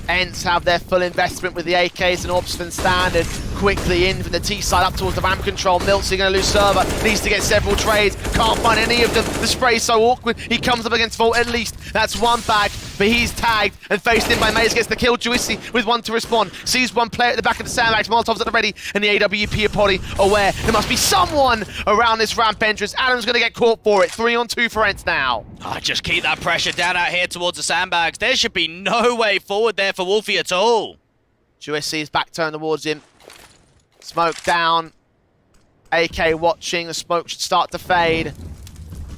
ENCE have their full investment with the AKs and AWPs from standard. quickly in from the T side up towards the ramp control. Miltzy going to lose server, needs to get several trades, can't find any of them. The spray's so awkward, he comes up against Volt at least. That's one bag, but he's tagged and faced in by MOUZ, gets the kill. Juicy with one to respond, sees one player at the back of the sandbags, Molotov's at the ready, and the AWP are probably aware there must be someone around this ramp entrance. Adam's going to get caught for it. 3-on-2 for ENCE now. Just keep that pressure down out here towards the sandbags. There should be no way forward there for Wolfie at all. Juicy is back turned towards him. Smoke down. AK watching. The smoke should start to fade.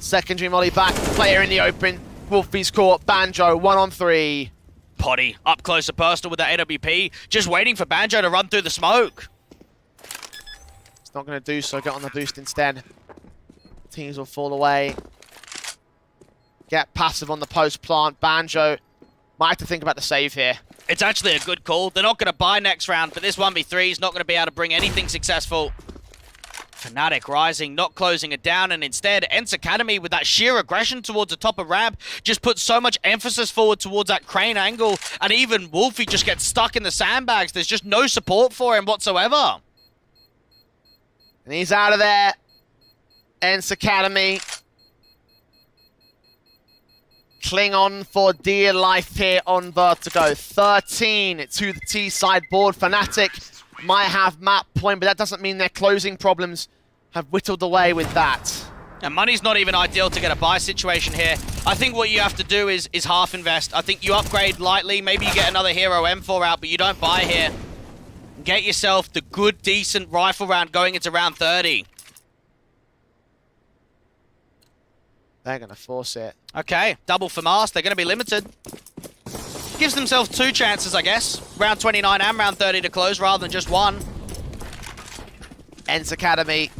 Secondary molly back. Player in the open. Wolfie's caught. Banjo 1-on-3. Potty up close and personal with that AWP. Just waiting for Banjo to run through the smoke. It's not going to do so. Get on the boost instead. Teams will fall away. Get passive on the post plant. Banjo might have to think about the save here. It's actually a good call. They're not going to buy next round, but this 1v3 is not going to be able to bring anything successful. Fnatic rising, not closing it down, and instead, ENCE Academy with that sheer aggression towards the top of ramp just puts so much emphasis forward towards that crane angle, and even Wolfie just gets stuck in the sandbags. There's just no support for him whatsoever. And he's out of there. ENCE Academy. Cling on for dear life here on Vertigo. 13 to the T side board. Fnatic might have map point, but that doesn't mean their closing problems have whittled away with that. And money's not even ideal to get a buy situation here. I think what you have to do is half invest. I think you upgrade lightly. Maybe you get another hero M4 out, but you don't buy here. Get yourself the good, decent rifle round going into round 30. They're going to force it. Okay, double for MOUZ. They're going to be limited. Gives themselves two chances, I guess. Round 29 and round 30 to close rather than just one. ENCE Academy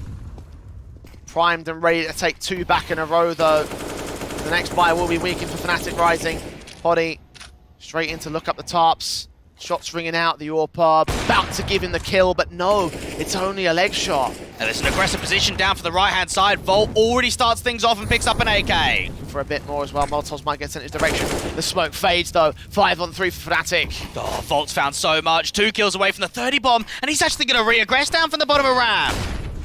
primed and ready to take two back in a row, though. The next buy will be weakened for Fnatic Rising. Body straight in to look up the tops. Shots ringing out, the AWP about to give him the kill, but no, it's only a leg shot. And there's an aggressive position down for the right-hand side. Volt already starts things off and picks up an AK. For a bit more as well, Molotovs might get sent in his direction. The smoke fades though, 5-on-3 for Fnatic. Oh, Volt's found so much. 2 kills away from the 30 bomb, and he's actually going to re-aggress down from the bottom of ramp.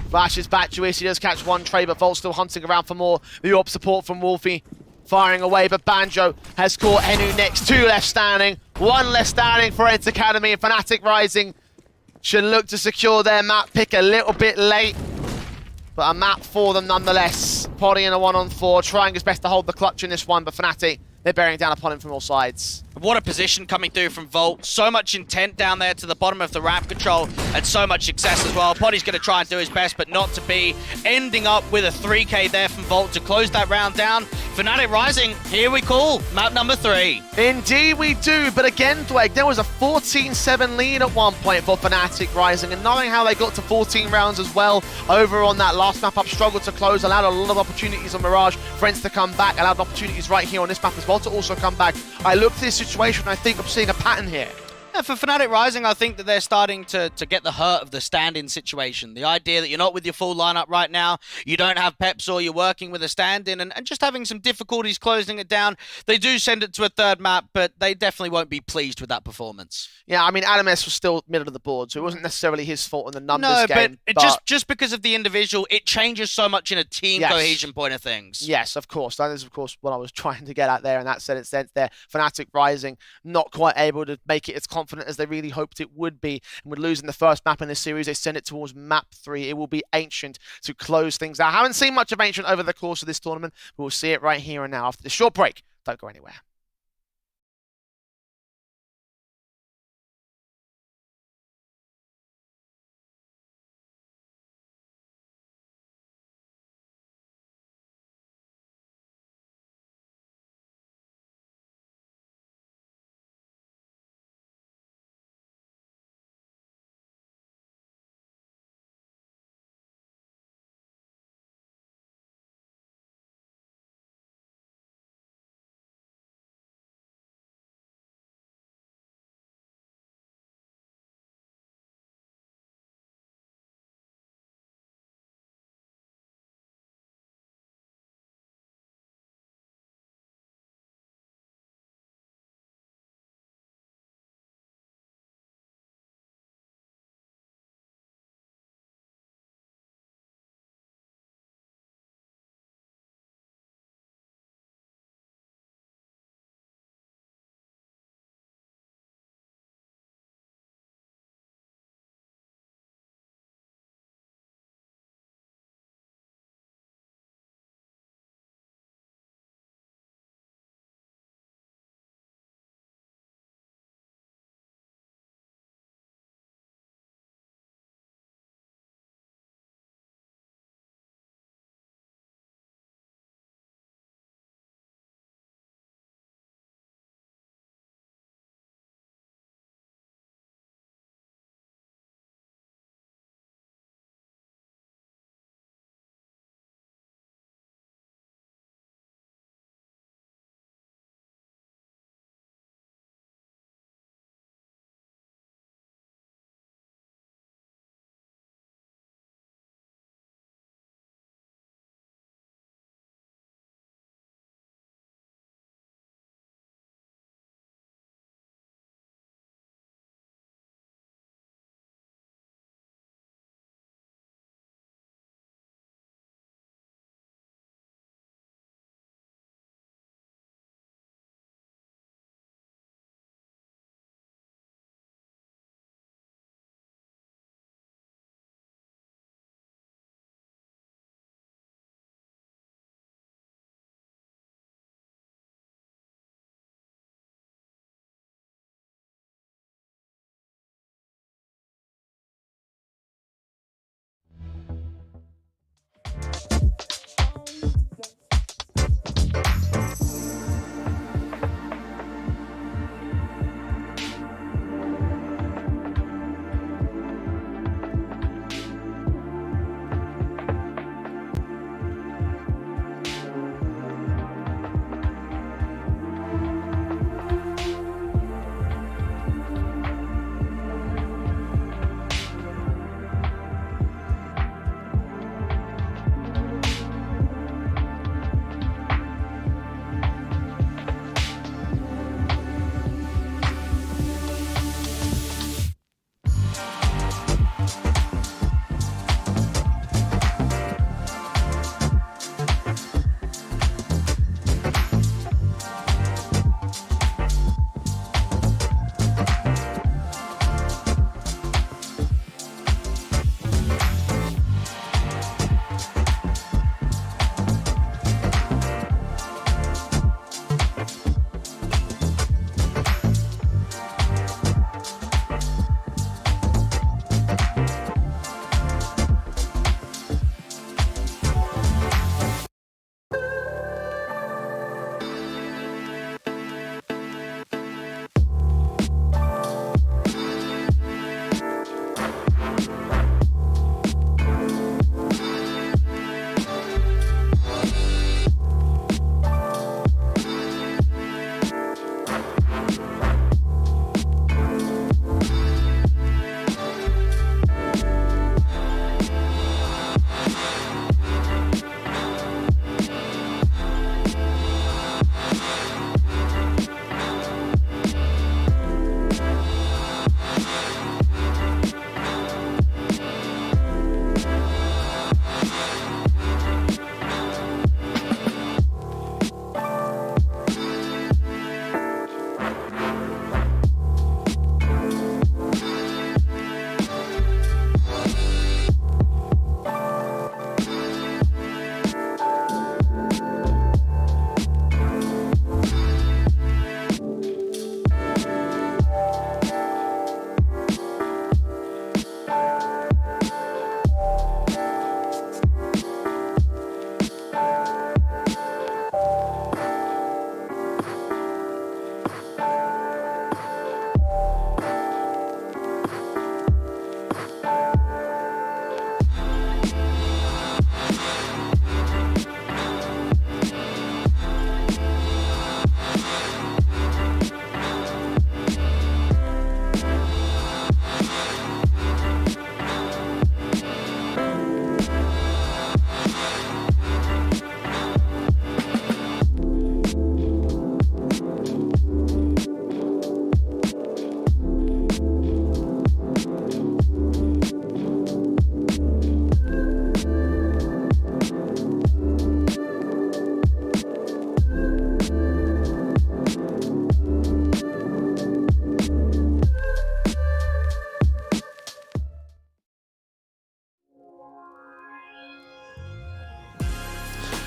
Flashes back, Juicy does catch one trade, but Volt's still hunting around for more. The AWP support from Wolfie. Firing away, but Banjo has caught Enu next. 2 left standing. 1 left standing for ENCE Academy, and Fnatic Rising should look to secure their map pick a little bit late. But a map for them nonetheless. Poddy in a 1-on-4, trying his best to hold the clutch in this one, but Fnatic, they're bearing down upon him from all sides. What a position coming through from Volt. So much intent down there to the bottom of the ramp control, and so much success as well. Poddy's going to try and do his best, but not to be. Ending up with a 3K there from Volt to close that round down. Fnatic Rising, here we call map number 3. Indeed we do, but again, Dweg, there was a 14-7 lead at one point for Fnatic Rising, and knowing how they got to 14 rounds as well over on that last map up, struggled to close, allowed a lot of opportunities on Mirage for ENCE to come back, allowed opportunities right here on this map as well to also come back. I look at this situation, I think I'm seeing a pattern here. Yeah, for Fnatic Rising, I think that they're starting to get the hurt of the stand-in situation. The idea that you're not with your full lineup right now, you don't have peps or you're working with a stand-in and just having some difficulties closing it down. They do send it to a third map, but they definitely won't be pleased with that performance. Yeah, I mean, Adam S was still middle of the board, so it wasn't necessarily his fault in the numbers game. But just because of the individual, it changes so much in a team cohesion point of things. Yes, of course. That is, of course, what I was trying to get at there in that sense there. Fnatic Rising not quite able to make it as confident as they really hoped it would be. And with losing the first map in this series, they send it towards map 3. It will be Ancient to close things out. I haven't seen much of Ancient over the course of this tournament, but we'll see it right here and now after this short break. Don't go anywhere.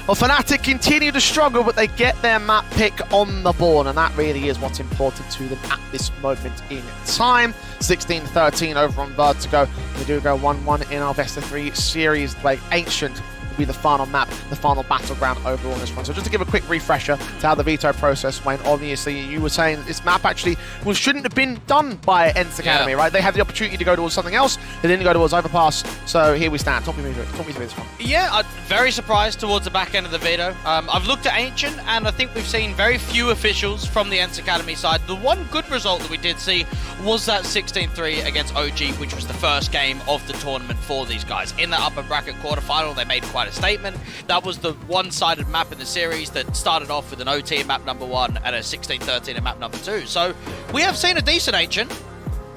Well, Fnatic continue to struggle, but they get their map pick on the board, and that really is what's important to them at this moment in time. 16-13 over on Vertigo. We do go 1-1 in our best of 3 series, like Ancient be the final map, the final battleground overall in this one. So just to give a quick refresher to how the veto process went, obviously you were saying this map actually shouldn't have been done by ENCE Academy, right? They had the opportunity to go towards something else, they didn't go towards Overpass, so here we stand. Talk me through this one. Yeah, I'm very surprised towards the back end of the veto. I've looked at Ancient, and I think we've seen very few officials from the ENCE Academy side. The one good result that we did see was that 16-3 against OG, which was the first game of the tournament for these guys. In the upper bracket quarterfinal, they made quite a statement. That was the one-sided map in the series that started off with an OT in map number 1 and a 16-13 in map number 2. So we have seen a decent Ancient.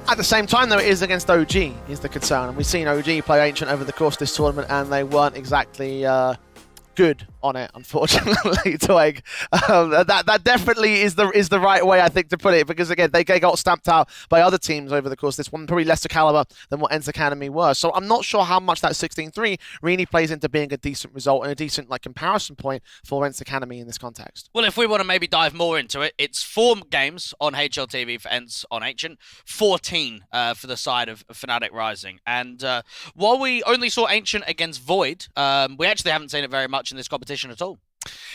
At the same time, though, it is against OG is the concern. And we've seen OG play Ancient over the course of this tournament, and they weren't exactly good on it, unfortunately, Twig. That definitely is the right way, I think, to put it, because again, they got stamped out by other teams over the course of this one, probably lesser caliber than what ENCE Academy were. So I'm not sure how much that 16-3 really plays into being a decent result and a decent comparison point for ENCE Academy in this context. Well, if we want to maybe dive more into it, it's 4 games on HLTV for ENCE on Ancient, 14 for the side of Fnatic Rising. And while we only saw Ancient against Void, we actually haven't seen it very much in this competition at all.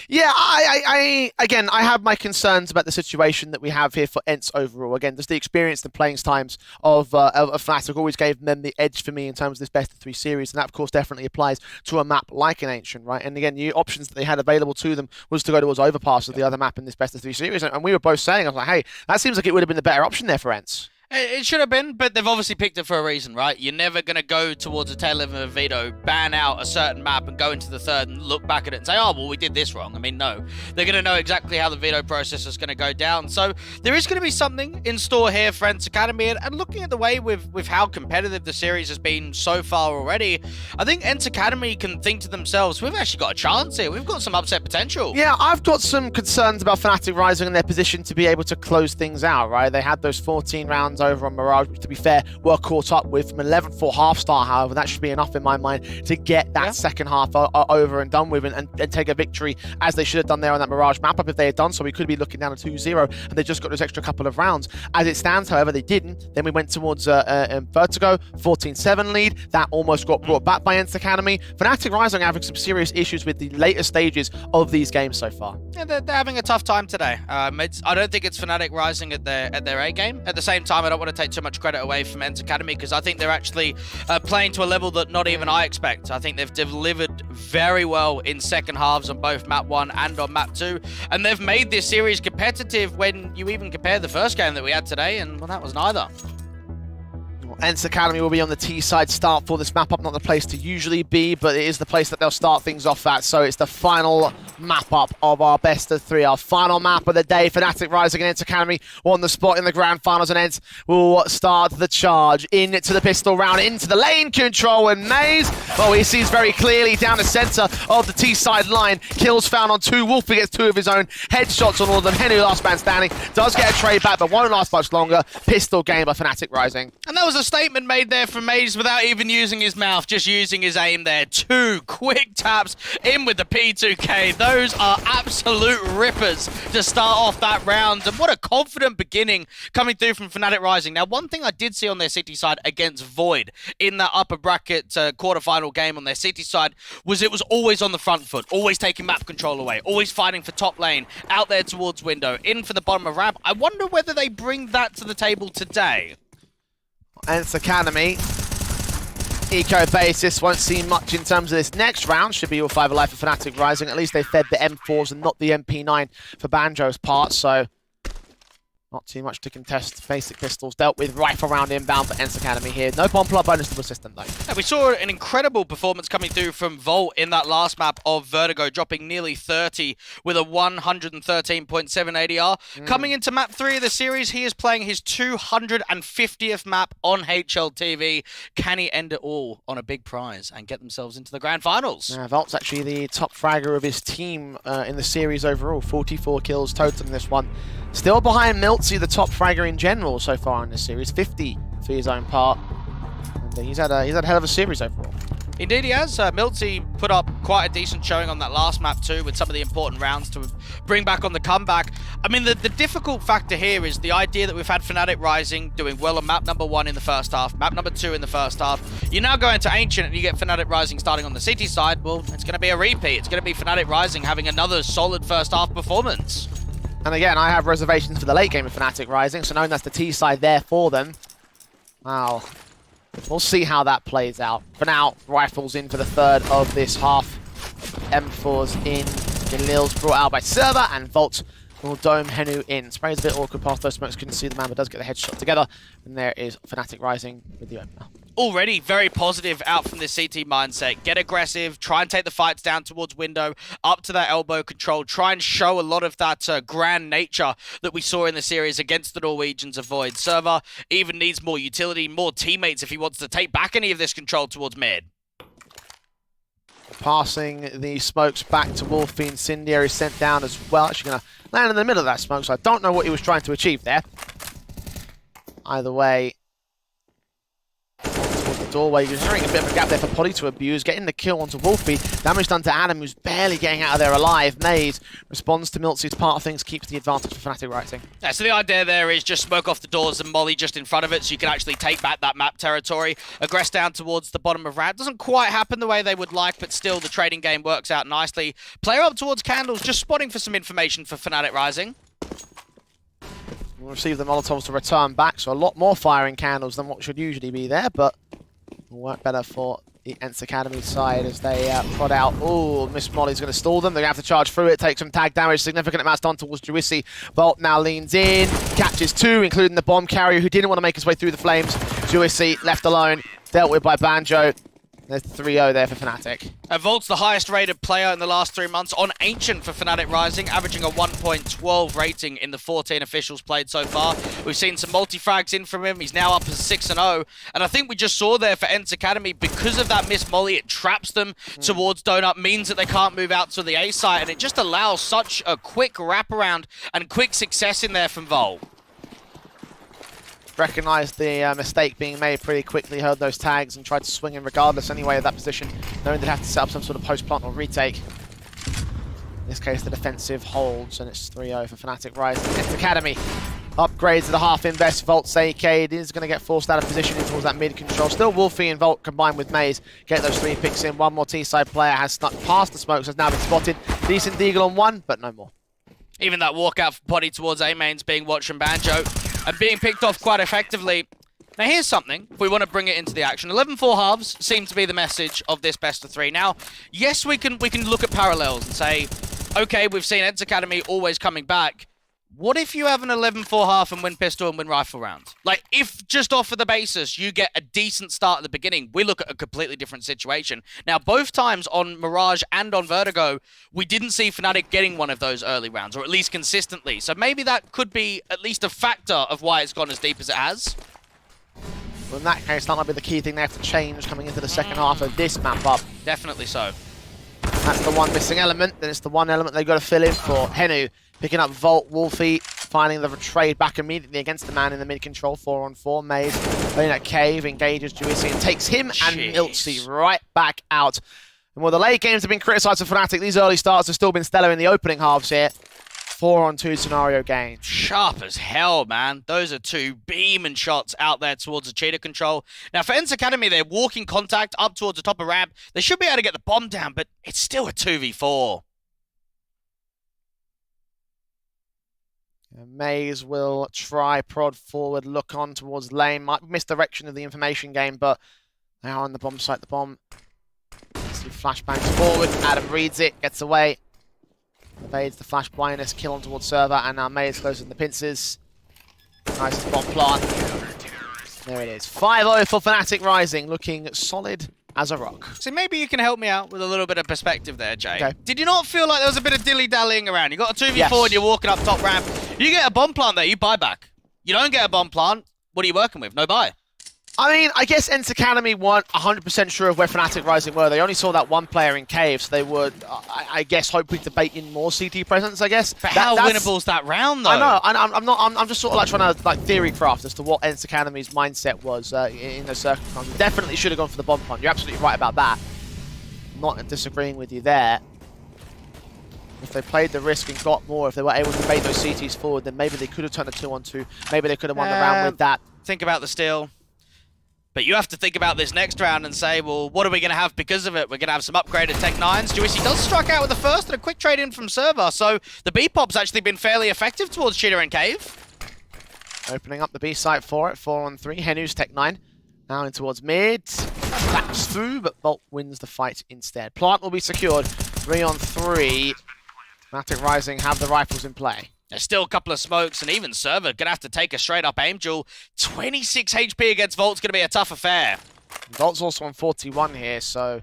Yeah, I have my concerns about the situation that we have here for ENCE overall. Again, just the experience and playing times of Fnatic always gave them the edge for me in terms of this best of 3 series, and that of course definitely applies to a map like an Ancient, right? And again, the options that they had available to them was to go towards Overpass of the other map in this best of 3 series, and we were both saying, I was like, hey, that seems like it would have been the better option there for ENCE. It should have been, but they've obviously picked it for a reason, right? You're never going to go towards a tail end of a veto, ban out a certain map and go into the third and look back at it and say, oh, well, we did this wrong. I mean, no. They're going to know exactly how the veto process is going to go down. So there is going to be something in store here for ENCE Academy. And looking at the way with how competitive the series has been so far already, I think ENCE Academy can think to themselves, we've actually got a chance here. We've got some upset potential. Yeah, I've got some concerns about Fnatic Rising and their position to be able to close things out, right? They had those 14 rounds over on Mirage, which, to be fair, were caught up with from 11-4 half-star. However, that should be enough in my mind to get that second half over and done with and take a victory as they should have done there on that Mirage map up if they had done so. We could be looking down at 2-0 and they just got those extra couple of rounds. As it stands, however, they didn't. Then we went towards Vertigo, 14-7 lead. That almost got brought back by ENCE Academy. Fnatic Rising having some serious issues with the later stages of these games so far. Yeah, they're having a tough time today. I don't think it's Fnatic Rising at their A game. At the same time, I don't want to take too much credit away from ENCE Academy because I think they're actually playing to a level that not even I expect. I think they've delivered very well in second halves on both map 1 and on map 2, and they've made this series competitive when you even compare the first game that we had today, and well, that was neither. ENCE Academy will be on the T-side start for this map up, not the place to usually be, but it is the place that they'll start things off at. So it's the final map up of our best of 3, our final map of the day. Fnatic Rising and ENCE Academy on the spot in the grand finals, and ENCE will start the charge into the pistol round, into the lane control, and MOUZ, well, he sees very clearly down the center of the T-side line. Kills found on 2, Wolf gets 2 of his own, headshots on all of them. Henry, last man standing, does get a trade back, but won't last much longer. Pistol game by Fnatic Rising. And that was a statement made there from MOUZ without even using his mouth, just using his aim there. 2 quick taps in with the P2K. Those are absolute rippers to start off that round. And what a confident beginning coming through from Fnatic Rising. Now, one thing I did see on their City side against Void in that upper bracket quarterfinal game on their City side was it was always on the front foot, always taking map control away, always fighting for top lane, out there towards window, in for the bottom of ramp. I wonder whether they bring that to the table today. ENCE Academy, eco basis, won't see much in terms of this next round. Should be all 5 alive for Fnatic Rising. At least they fed the M4s and not the MP9 for Banjo's part, so not too much to contest. Basic pistols dealt with, rifle round inbound for ENCE Academy here. No bomb plot bonus to the system though. Yeah, we saw an incredible performance coming through from Volt in that last map of Vertigo, dropping nearly 30 with a 113.7 ADR. Coming into map 3 of the series, he is playing his 250th map on HLTV. Can he end it all on a big prize and get themselves into the grand finals? Yeah, Volt's actually the top fragger of his team in the series overall. 44 kills total in this one. Still behind MilTzy, the top fragger in general so far in this series. 50 for his own part. And he's had a hell of a series overall. Indeed he has. MOUZ put up quite a decent showing on that last map too, with some of the important rounds to bring back on the comeback. I mean, the difficult factor here is the idea that we've had Fnatic Rising doing well on map number 1 in the first half, map number 2 in the first half. You now go into Ancient and you get Fnatic Rising starting on the City side. Well, it's going to be a repeat. It's going to be Fnatic Rising having another solid first half performance. And again, I have reservations for the late game of Fnatic Rising, so knowing that's the T side there for them. Wow. We'll see how that plays out. For now, Rifles in for the third of this half. M4's in. Galil's brought out by Server, and Volt will dome Henu in. Sprays a bit awkward past those smokes, couldn't see the man, but does get the headshot together. And there is Fnatic Rising with the opener. Already very positive out from this CT mindset. Get aggressive, try and take the fights down towards window, up to that elbow control, try and show a lot of that grand nature that we saw in the series against the Norwegians of Void. Server even needs more utility, more teammates if he wants to take back any of this control towards mid. Passing the smokes back to Wolfie. Incendiary sent down as well. Actually going to land in the middle of that smoke, so I don't know what he was trying to achieve there. Either way, doorway, just hearing a bit of a gap there for Polly to abuse, getting the kill onto Wolfie. Damage done to Adam, who's barely getting out of there alive. MOUZ responds to MilTz's part of things, keeps the advantage for Fnatic Rising. Yeah, so the idea there is just smoke off the doors and molly just in front of it so you can actually take back that map territory. Aggress down towards the bottom of ramp. Doesn't quite happen the way they would like, but still the trading game works out nicely. Player up towards Candles, just spotting for some information for Fnatic Rising. We'll receive the Molotovs to return back, so a lot more firing Candles than what should usually be there, but will work better for the ENCE Academy side as they prod out. Oh, Miss Molly's going to stall them. They're going to have to charge through it, take some tag damage, significant amounts done towards Juicy. Volt now leans in, catches 2, including the bomb carrier who didn't want to make his way through the flames. Juicy left alone, dealt with by Banjo. There's 3-0 there for Fnatic. Volt's the highest rated player in the last 3 months on Ancient for Fnatic Rising, averaging a 1.12 rating in the 14 officials played so far. We've seen some multi-frags in from him. He's now up to 6-0. And I think we just saw there for ENCE Academy, because of that Miss Molly, it traps them towards Donut, means that they can't move out to the A site, and it just allows such a quick wraparound and quick success in there from Volt. Recognised the mistake being made pretty quickly, heard those tags and tried to swing in regardless anyway of that position, knowing they'd have to set up some sort of post-plant or retake. In this case, the defensive holds, and it's 3-0 for Fnatic Rising. ENCE Academy upgrades to the half-invest. Volt's AK is going to get forced out of position towards that mid-control. Still Wolfie and Volt combined with MOUZ get those 3 picks in. One more T-side player has snuck past the smokes, has now been spotted. Decent deagle on 1, but no more. Even that walkout for Potty towards A-mains being watched from Banjo and being picked off quite effectively. Now here's something, if we want to bring it into the action. 11-4 halves seem to be the message of this best of 3. Now, yes, we can look at parallels and say, okay, we've seen ENCE Academy always coming back. What if you have an 11-4 half and win pistol and win rifle rounds? Like, if just off of the basis you get a decent start at the beginning, we look at a completely different situation. Now, both times on Mirage and on Vertigo, we didn't see Fnatic getting one of those early rounds, or at least consistently. So maybe that could be at least a factor of why it's gone as deep as it has. Well, in that case, that might be the key thing they have to change coming into the second half of this map up. Definitely so. That's the one missing element, then it's the one element they've got to fill in for. Henu picking up Volt, Wolfie, finding the trade back immediately against the man in the mid-control, 4-on-4. MOUZ playing that cave, engages Juicy and takes him and MilTz right back out. And while the late games have been criticised for Fnatic, these early starts have still been stellar in the opening halves here. 4-on-2 scenario games. Sharp as hell, man. Those are 2 beaming shots out there towards the cheater control. Now, for ENCE Academy, they're walking contact up towards the top of ramp. They should be able to get the bomb down, but it's still a 2v4. MOUZ will try prod forward, look on towards lane. Might be misdirection of the information game, but they are on the bomb site. The bomb. See flashbangs forward. Adam reads it, gets away. Evades the flash blindness, kill on towards server, and now MOUZ closing the pincers. Nice bomb plant. There it is. 5-0 for Fnatic Rising, looking solid as a rock. So maybe you can help me out with a little bit of perspective there, Jay. Okay. Did you not feel like there was a bit of dilly-dallying around? You got a 2v4 and you're walking up top ramp. You get a bomb plant there, you buy back. You don't get a bomb plant, what are you working with? No buy. I mean, I guess ENCE Academy weren't 100% sure of where Fnatic Rising were. They only saw that one player in cave, so they would, I guess, hoping to bake in more CT presence, I guess. But how winnable is that round, though? I know, and I'm just sort of like trying to like theory craft as to what ENCE Academy's mindset was in those circumstances. Definitely should have gone for the bomb plant. You're absolutely right about that. not disagreeing with you there. If they played the risk and got more, if they were able to bait those CTs forward, then maybe they could have turned a 2-on-2. Maybe they could have won the round with that. Think about the steal. But you have to think about this next round and say, well, what are we going to have because of it? We're going to have some upgraded Tech 9s. Juicy does strike out with the first and a quick trade in from Server. So the B-Pop's actually been fairly effective towards Cheetah and Cave. Opening up the B site for it, 4-on-3. Henu's Tech 9. Now in towards mid. Claps through, but Volt wins the fight instead. Plant will be secured. 3-on-3. Fnatic Rising have the rifles in play. There's still a couple of smokes, and even Server gonna have to take a straight up aim duel. 26 HP against Volt's gonna be a tough affair. Volt's also on 41 here, so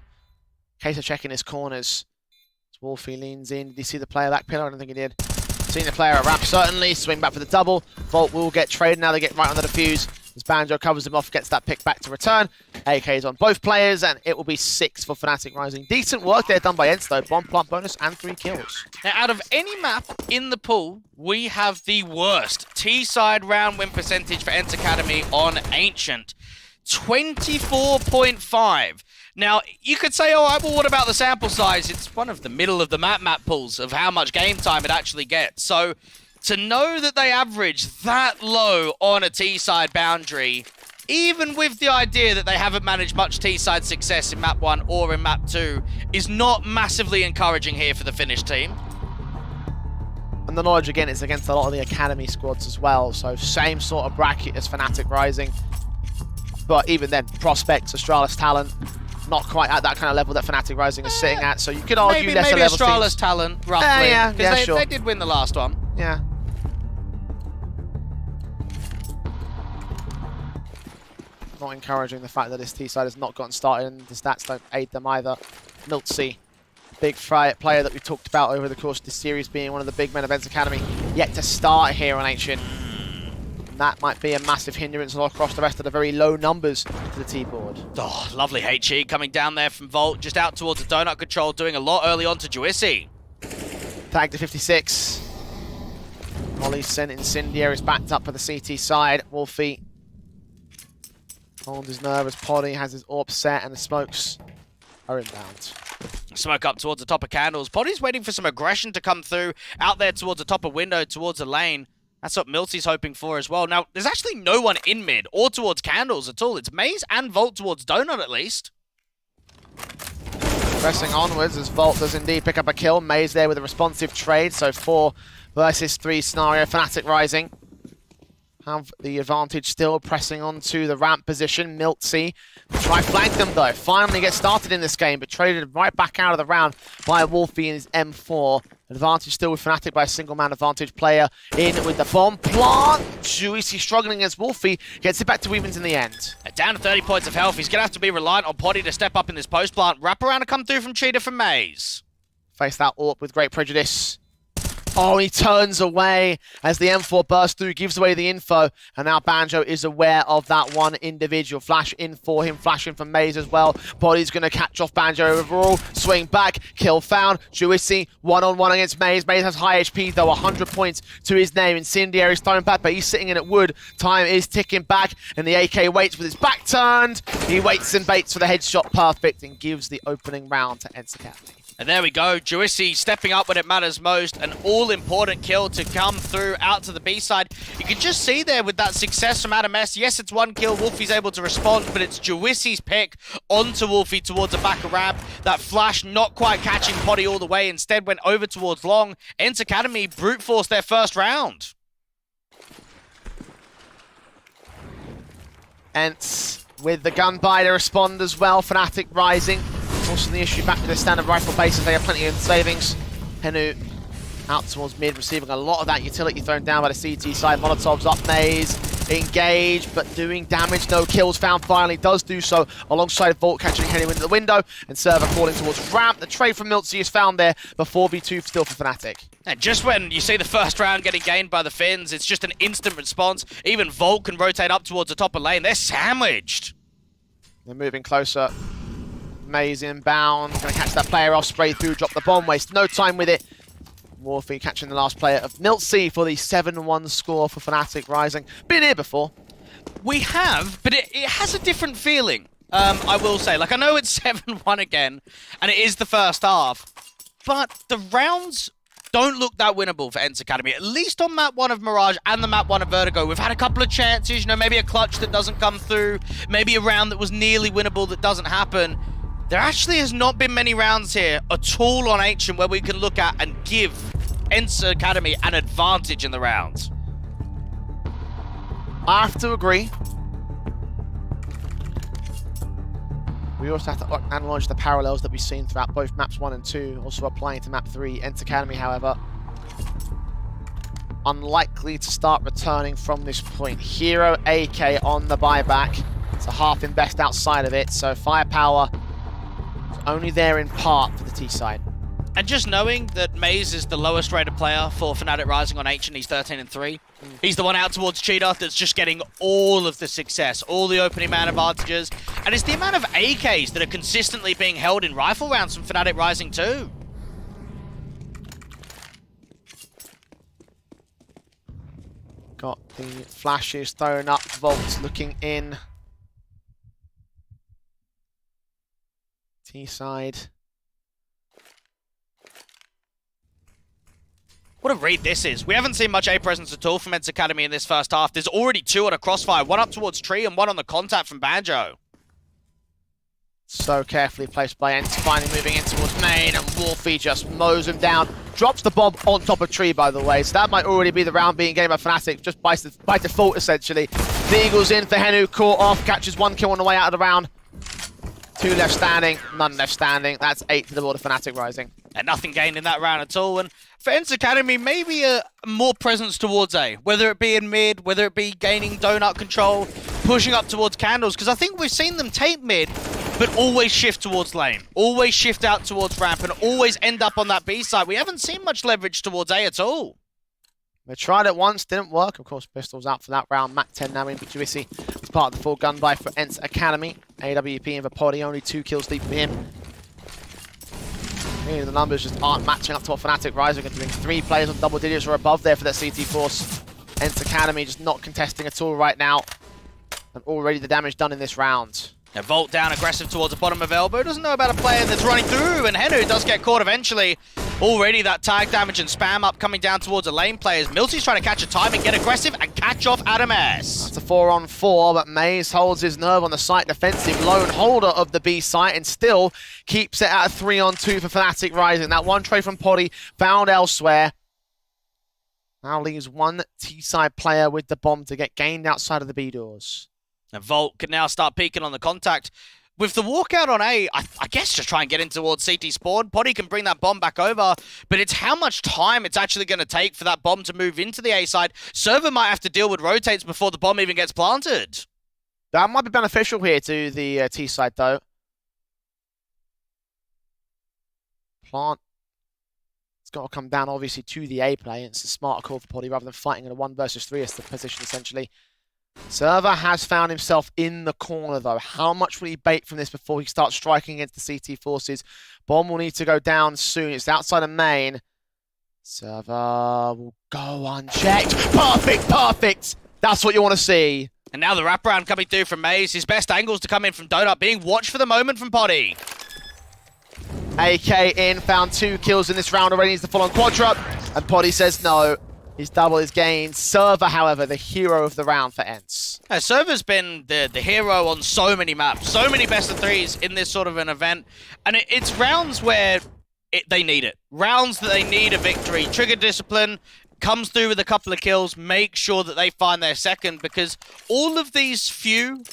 case of checking his corners. Wolfie leans in. Did he see the player back pillar? I don't think he did. Seen the player at ramp, certainly. Swing back for the double. Volt will get traded now. They get right on the defuse. As Banjo covers him off, gets that pick back to return. AK's on both players, and it will be 6 for Fnatic Rising. Decent work there done by ENCE, though. Bomb plant bonus and 3 kills. Now, out of any map in the pool, we have the worst T-side round win percentage for ENCE Academy on Ancient. 24.5. Now, you could say, all right, well, what about the sample size? It's one of the middle of the map pools of how much game time it actually gets. So, to know that they average that low on a T-side boundary, even with the idea that they haven't managed much T-side success in map 1 or in map 2, is not massively encouraging here for the Finnish team. And the knowledge, again, is against a lot of the Academy squads as well. So, same sort of bracket as Fnatic Rising. But even then, Prospects, Astralis Talent, not quite at that kind of level that Fnatic Rising is sitting at. So you could argue lesser level Astralis teams. Talent, roughly. Yeah, sure. They did win the last one. Yeah. Not encouraging the fact that this T-side has not gotten started and the stats don't aid them either. MiltC, big player that we talked about over the course of this series, being one of the big men of ENCE Academy, yet to start here on Ancient. And that might be a massive hindrance across the rest of the very low numbers to the T-board. Oh, lovely HE coming down there from Volt, just out towards the donut control, doing a lot early on to Juicy. Tag to 56. Molly sent Incendiaries backed up for the CT side. Wolfie holds his nerve as Poddy has his AWP set and the smokes are inbound. Smoke up towards the top of Candles. Poddy's waiting for some aggression to come through out there towards the top of window, towards the lane. That's what MiltC's hoping for as well. Now, there's actually no one in mid or towards Candles at all. It's MOUZ and Volt towards Donut at least. Pressing onwards as Volt does indeed pick up a kill. MOUZ there with a responsive trade. So 4 versus 3 scenario. Fnatic Rising have the advantage still, pressing onto the ramp position. MiltC try flank them though. Finally get started in this game, but traded right back out of the round by Wolfie in his M4. Advantage still with Fnatic by a single man advantage player in with the bomb plant. Juicy struggling against Wolfie, gets it back to Weavens in the end. Down to 30 points of health. He's going to have to be reliant on Poddy to step up in this post plant. Wrap around and come through from Cheetah from MOUZ. Face that AWP with great prejudice. Oh, he turns away as the M4 bursts through, gives away the info, and now Banjo is aware of that one individual. Flash in for him, flash in from MOUZ as well. Body's going to catch off Banjo overall, swing back, kill found. Juicy, one-on-one against MOUZ. MOUZ has high HP though, 100 points to his name. Incendiary's thrown back, but he's sitting in at wood. Time is ticking back, and the AK waits with his back turned. He waits and baits for the headshot, perfect, and gives the opening round to ENCE Academy. And there we go, Juicy stepping up when it matters most, an all-important kill to come through out to the B side. You can just see there with that success from Adam S. Yes, it's one kill, Wolfie's able to respond, but it's Juicy's pick onto Wolfie towards the back of ramp. That flash not quite catching Poddy all the way, instead went over towards Long. ENCE Academy brute forced their first round. ENCE with the gun buy to respond as well. Fnatic Rising. Also the issue back to their standard rifle bases. They have plenty of savings. Henu out towards mid, receiving a lot of that utility thrown down by the CT side. Molotovs up, MOUZ engaged, but doing damage. No kills found finally. Does do so alongside Volt catching Henu into the window. And Server falling towards ramp. The trade from MiltC is found there, but 4v2 still for Fnatic. And just when you see the first round getting gained by the Finns, it's just an instant response. Even Volt can rotate up towards the top of lane. They're sandwiched. They're moving closer. MOUZ inbound, gonna catch that player off, spray through, drop the bomb, waste no time with it. Wolfie catching the last player of MiltC for the 7-1 score for Fnatic Rising. Been here before. We have, but it has a different feeling. I will say. Like, I know it's 7-1 again, and it is the first half, but the rounds don't look that winnable for ENCE Academy, at least on map 1 of Mirage and the map 1 of Vertigo. We've had a couple of chances, you know, maybe a clutch that doesn't come through, maybe a round that was nearly winnable that doesn't happen. There actually has not been many rounds here at all on Ancient where we can look at and give ENCE Academy an advantage in the rounds. I have to agree. We also have to analyse the parallels that we've seen throughout both maps 1 and 2, also applying to map 3. ENCE Academy, however, unlikely to start returning from this point. Hero AK on the buyback. It's a half invest outside of it, so firepower is only there in part for the T side. And just knowing that MOUZ is the lowest rated player for Fnatic Rising on Ancient, he's 13-3. He's the one out towards Cheetah that's just getting all of the success, all the opening man advantages, and it's the amount of AKs that are consistently being held in rifle rounds from Fnatic Rising too. Got the flashes thrown up, Volts looking in. T side. What a read this is. We haven't seen much A presence at all from ENCE Academy in this first half. There's already 2 on a crossfire, 1 up towards Tree and 1 on the contact from Banjo. So carefully placed by ENCE, finally moving in towards main, and Wolfie just mows him down. Drops the bomb on top of Tree, by the way, so that might already be the round being gained by Fnatic, just by default, essentially. Deagle's in for Henu, caught off, catches 1 kill on the way out of the round. 2 left standing, none left standing. That's 8 to the board of Fnatic Rising. And nothing gained in that round at all. And for ENCE Academy, maybe a more presence towards A, whether it be in mid, whether it be gaining donut control, pushing up towards candles, because I think we've seen them take mid, but always shift towards lane, always shift out towards ramp, and always end up on that B side. We haven't seen much leverage towards A at all. They tried it once, didn't work. Of course, Pistol's out for that round. Mac 10 now in, but Juicy was part of the full gun buy for ENCE Academy. AWP in the poddy, only 2 kills deep for him. Really, the numbers just aren't matching up to what Fnatic Rising are doing. 3 players on double digits or above there for that CT Force. ENCE Academy just not contesting at all right now. And already the damage done in this round. Now Volt down aggressive towards the bottom of Elbow. Doesn't know about a player that's running through, and Henu does get caught eventually. Already that tag damage and spam up coming down towards the lane players. Milty's trying to catch a timing, get aggressive, and catch off Adam S. It's a 4-on-4, but MOUZ holds his nerve on the site defensive lone holder of the B site and still keeps it at a 3-on-2 for Fnatic Rising. That one trade from Poddy found elsewhere. Now leaves 1 T-side player with the bomb to get gained outside of the B doors. And Volt can now start peeking on the contact. With the walkout on A, I guess just try and get in towards CT spawn. Poddy can bring that bomb back over, but it's how much time it's actually going to take for that bomb to move into the A side. Server might have to deal with rotates before the bomb even gets planted. That might be beneficial here to the T side, though. Plant. It's got to come down, obviously, to the A play. It's a smarter call for Poddy rather than fighting in a 1 versus 3 as the position, essentially. Server has found himself in the corner, though. How much will he bait from this before he starts striking against the CT forces? Bomb will need to go down soon. It's outside of main. Server will go unchecked. Perfect, perfect. That's what you want to see. And now the wraparound coming through from MOUZ. His best angles to come in from Donut, being watched for the moment from Poddy. AK in, found 2 kills in this round already. Needs the full-on quadra. And Poddy says no. He's double his gains. Server, however, the hero of the round for ENCE. Server's been the hero on so many maps, so many best of 3s in this sort of an event. And it's rounds where they need it. Rounds that they need a victory. Trigger Discipline comes through with a couple of kills, make sure that they find their second, because all of these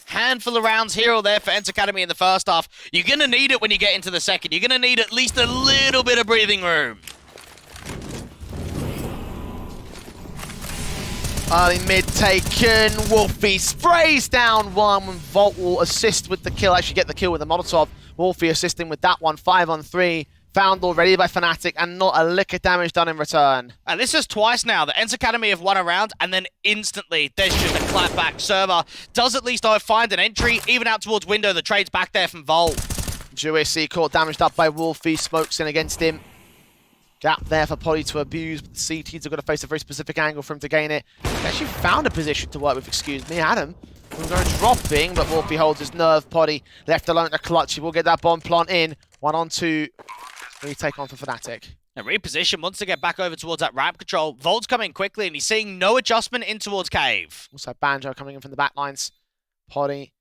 handful of rounds here or there for ENCE Academy in the first half, you're going to need it when you get into the second. You're going to need at least a little bit of breathing room. Early mid taken. Wolfie sprays down 1 when Volt will assist with the kill. Actually get the kill with the Molotov. Wolfie assisting with that one. 5-on-3. Found already by Fnatic and not a lick of damage done in return. And this is twice now. The ENCE Academy have won a round and then instantly there's just a clapback. Server does at least find an entry, even out towards window. The trade's back there from Volt. Juicy caught damaged up by Wolfie. Smokes in against him. Gap there for Poddy to abuse, but the CTs are going to face a very specific angle for him to gain it. He actually found a position to work with, excuse me. Adam We're going dropping, but Wolfie holds his nerve. Poddy left alone to clutch. He will get that bomb plant in. 1-on-2. Retake on for Fnatic. And reposition wants to get back over towards that ramp control. Volt's coming quickly, and he's seeing no adjustment in towards Cave. Also Banjo coming in from the back lines. Poddy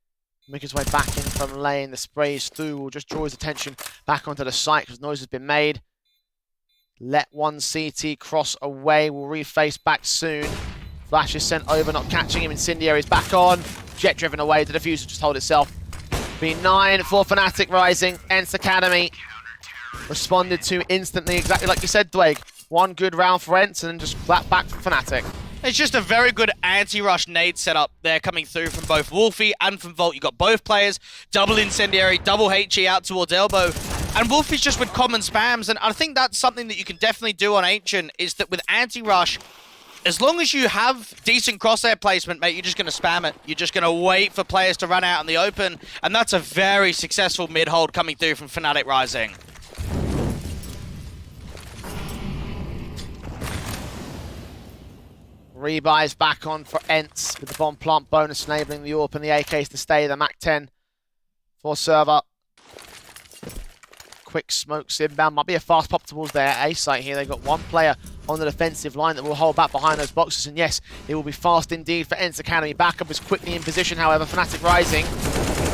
making his way back in from lane. The sprays through will just draw his attention back onto the site because noise has been made. Let one CT cross away. We'll reface back soon. Flash is sent over, not catching him. Incendiary's back on. Jet driven away. The diffuser just hold itself. B9 for Fnatic Rising. ENCE Academy responded to instantly, exactly like you said, Dwayne. One good round for ENCE and then just flat back for Fnatic. It's just a very good anti-rush nade setup there coming through from both Wolfie and from Volt. You got both players, double Incendiary, double HE out towards Elbow. And Wolfie's just with common spams, and I think that's something that you can definitely do on Ancient, is that with anti-rush, as long as you have decent crosshair placement, mate, you're just going to spam it. You're just going to wait for players to run out in the open, and that's a very successful mid-hold coming through from Fnatic Rising. Rebuys back on for ENCE with the bomb plant bonus enabling the AWP and the AKs to stay. The Mac 10 for server. Quick smokes inbound. Might be a fast pop towards their A site here. They've got one player on the defensive line that will hold back behind those boxes. And yes, it will be fast indeed for ENCE Academy. Backup is quickly in position, however. Fnatic Rising